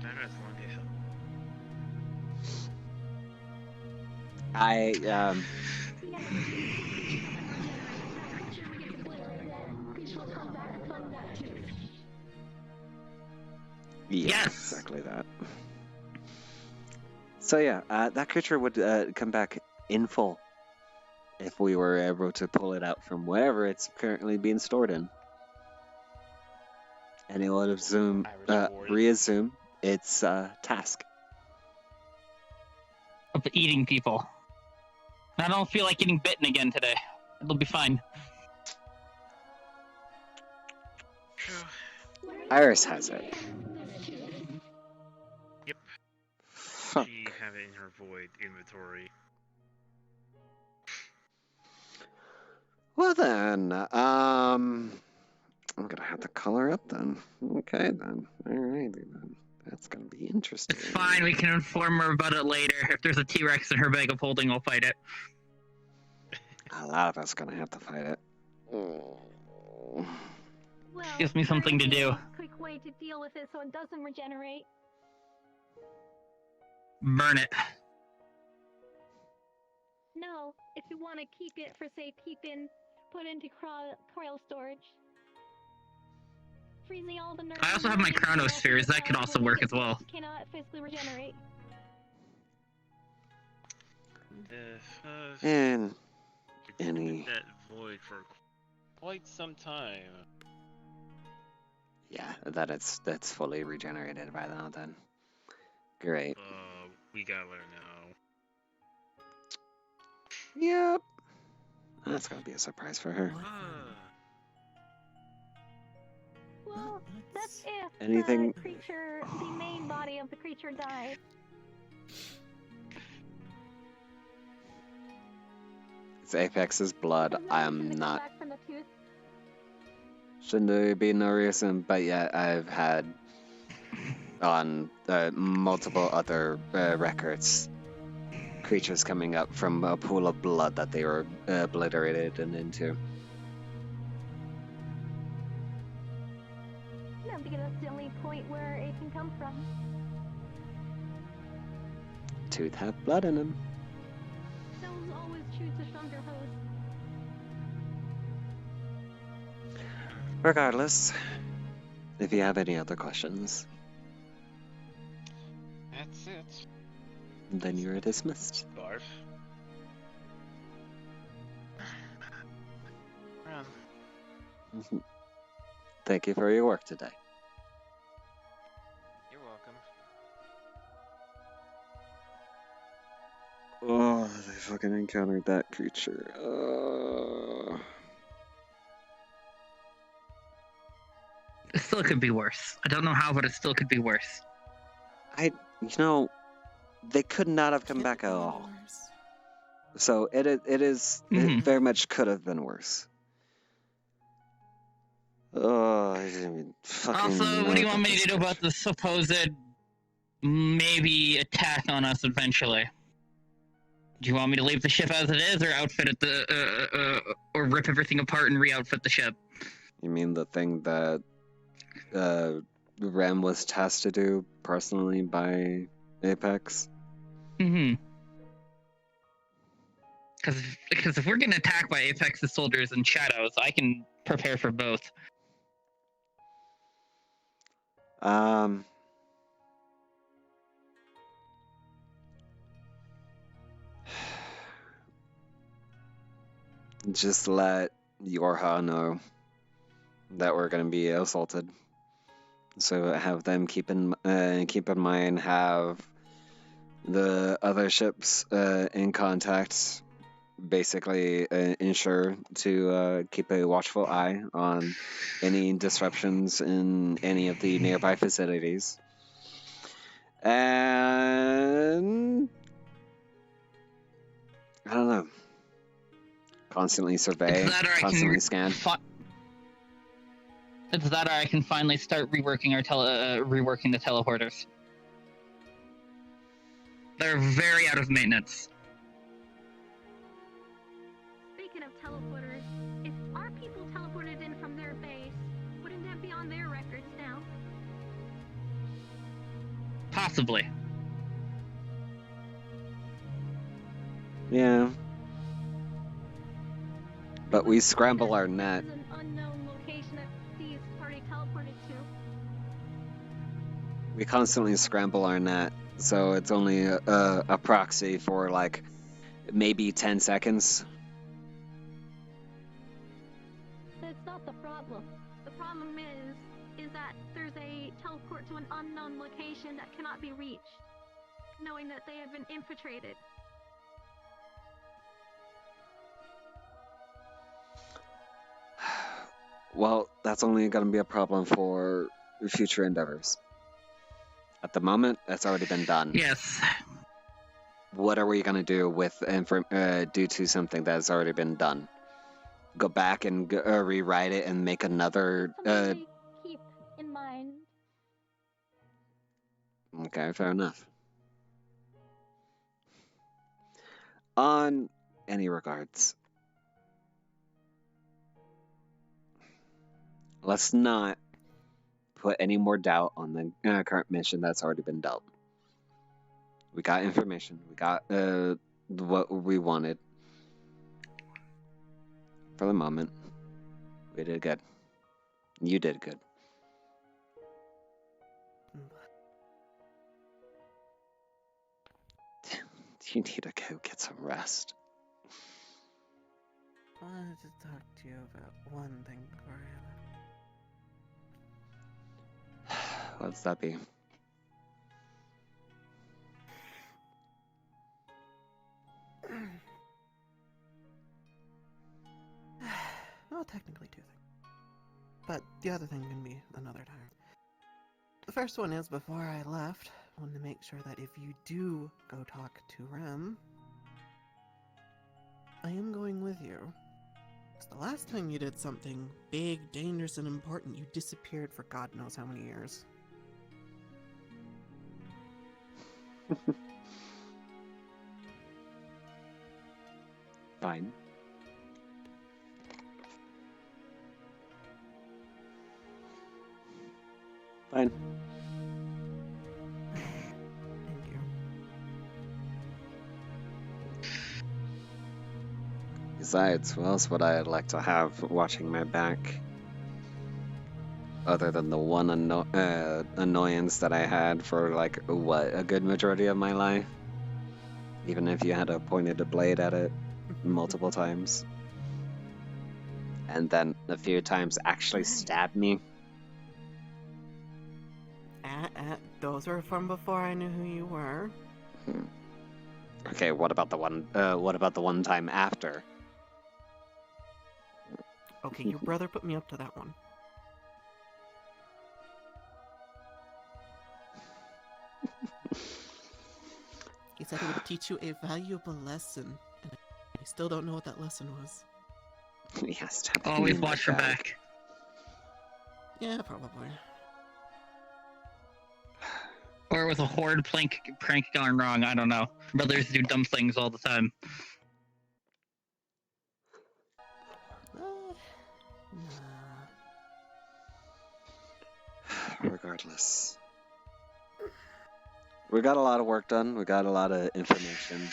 Matter as long as it helps. Yeah, exactly that. So yeah, that creature would come back in full if we were able to pull it out from wherever it's currently being stored in. And it would reassume its task. Of eating people. I don't feel like getting bitten again today. It'll be fine. Iris has it. Yep. Fuck. She have it in her void inventory. Well then, I'm gonna have to color up then. Okay then. Alrighty then. That's gonna be interesting. It's fine, we can inform her about it later. If there's a T-Rex in her bag of holding, we'll fight it. A lot of us gonna have to fight it. Well, Gives me something to do. Quick way to deal with it so it doesn't regenerate. Burn it. No, if you want to keep it for, say, put into coil storage. Freezing all the nerves. I also have my chronospheres, that could also work as well. Cannot physically regenerate. And It's been any that void for quite some time. yeah, that it's fully regenerated by now. Then, great. We gotta let her know. Yep. That's gonna be a surprise for her. Well, that's if Anything- the creature, the main body of the creature died. It's Apex's blood. I am Come not. back from the tooth. Shouldn't there be no reason? But yet I've had on multiple other records creatures coming up from a pool of blood that they were obliterated and into. No, because that's the only point where it can come from. Tooth have blood in them. Those always choose the stronger host. Regardless, if you have any other questions, That's it. then you're dismissed. Barf. Thank you for your work today. You're welcome. Oh, they fucking encountered that creature. It still could be worse. I don't know how, but it still could be worse. You know, they could not have come back at all. So it very much could have been worse. Oh, I didn't even fucking Also, know what do you about want me this to do about the supposed maybe attack on us eventually? Do you want me to leave the ship as it is, or outfit it or rip everything apart and re-outfit the ship? You mean the thing that Rem was tasked to do personally by Apex? Mm-hmm. Because if we're getting attacked by Apex's soldiers and shadows, I can prepare for both. Just let Yorha know that we're gonna be assaulted. So have them keep in mind, have the other ships in contact. Basically, ensure to keep a watchful eye on any disruptions in any of the nearby facilities. And I don't know. Constantly survey, constantly scan. It's that, or I can finally start reworking reworking the teleporters. They're very out of maintenance. Speaking of teleporters, if our people teleported in from their base, wouldn't that be on their records now? Possibly. Yeah. But we scramble our net. There's an unknown location that these party teleported to. We constantly scramble our net, so it's only a proxy for like maybe 10 seconds. That's not the problem. The problem is that there's a teleport to an unknown location that cannot be reached, knowing that they have been infiltrated. Well, that's only going to be a problem for future endeavors. At the moment, that's already been done. Yes. What are we going to do with due to something that has already been done? Go back and rewrite it and make another. Keep in mind. Okay, fair enough. On any regards, let's not put any more doubt on the current mission that's already been dealt. We got information. We got what we wanted. For the moment, we did good. You did good. You need to go get some rest. I wanted to talk to you about one thing before I What's that be? Well, technically 2 things. But the other thing can be another time. The first one is, before I left, I wanted to make sure that if you do go talk to Rem, I am going with you. Because the last time you did something big, dangerous, and important, you disappeared for God knows how many years. Fine. Fine. Thank you. Besides, what else would I like to have watching my back? Other than the one annoyance that I had for, like, what, a good majority of my life? Even if you had pointed a blade at it multiple times. And then a few times actually stabbed me. Those were from before I knew who you were. Okay, what about the one time after? Okay, your brother put me up to that one. He said it would teach you a valuable lesson, and I still don't know what that lesson was. Yes, always watch your back. Yeah, probably. Or with a horde prank gone wrong, I don't know. Brothers do dumb things all the time. Regardless. We got a lot of work done. We got a lot of information.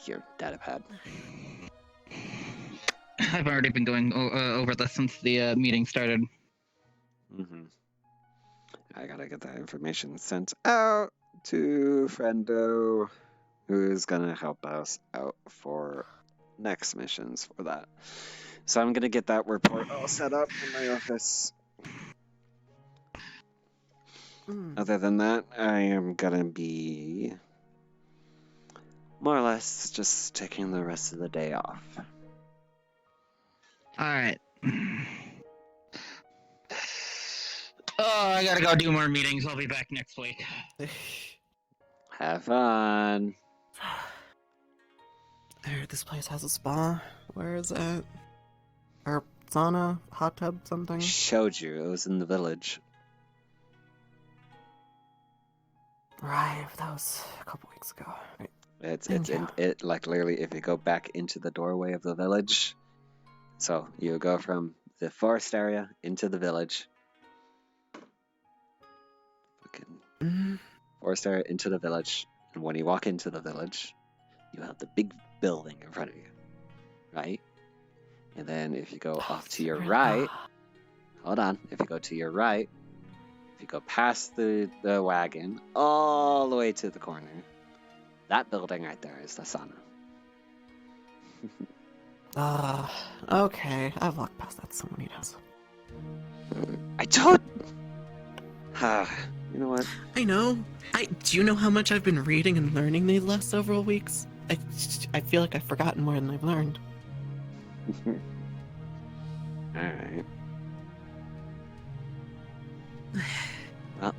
Here, datapad. I've already been going over this since the meeting started. I gotta get that information sent out to Friendo, who's gonna help us out for next missions for that. So I'm gonna get that report all set up in my office. Other than that, I am gonna be more or less just taking the rest of the day off. Alright. Oh, I gotta go do more meetings. I'll be back next week. Have fun. I heard this place has a spa. Where is it? Or sauna, hot tub, something? Showed you. It was in the village. Right, that was a couple weeks ago. Right. It's like literally if you go back into the doorway of the village. So you go from the forest area into the village. Forest area into the village, and when you walk into the village, you have the big building in front of you, right? And then if you go off to your right, hold on, if you go to your right, if you go past the wagon, all the way to the corner, that building right there is the sauna. Okay, I've walked past that so many times. I don't... You know what? I know. Do you know how much I've been reading and learning these last several weeks? I feel like I've forgotten more than I've learned. Alright. Well.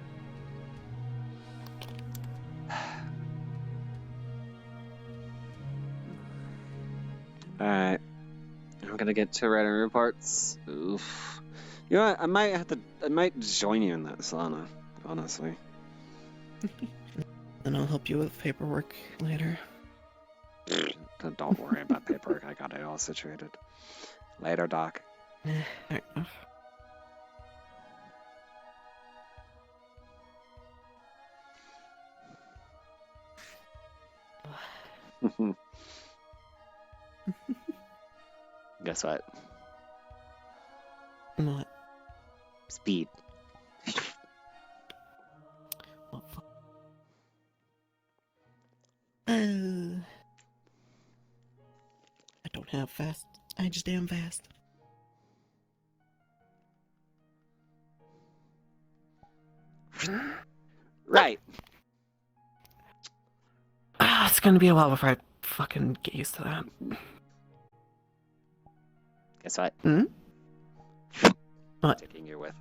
Alright. I'm gonna get to writing reports. Oof. You know what? I might join you in that sauna, honestly. Then I'll help you with paperwork later. Don't worry about paperwork. I got it all situated. Later, Doc. Fair enough. Guess what? What? Speed. I don't have fast. I just am fast. Right. It's gonna be a while before I fucking get used to that. Guess what? What? Taking you're with.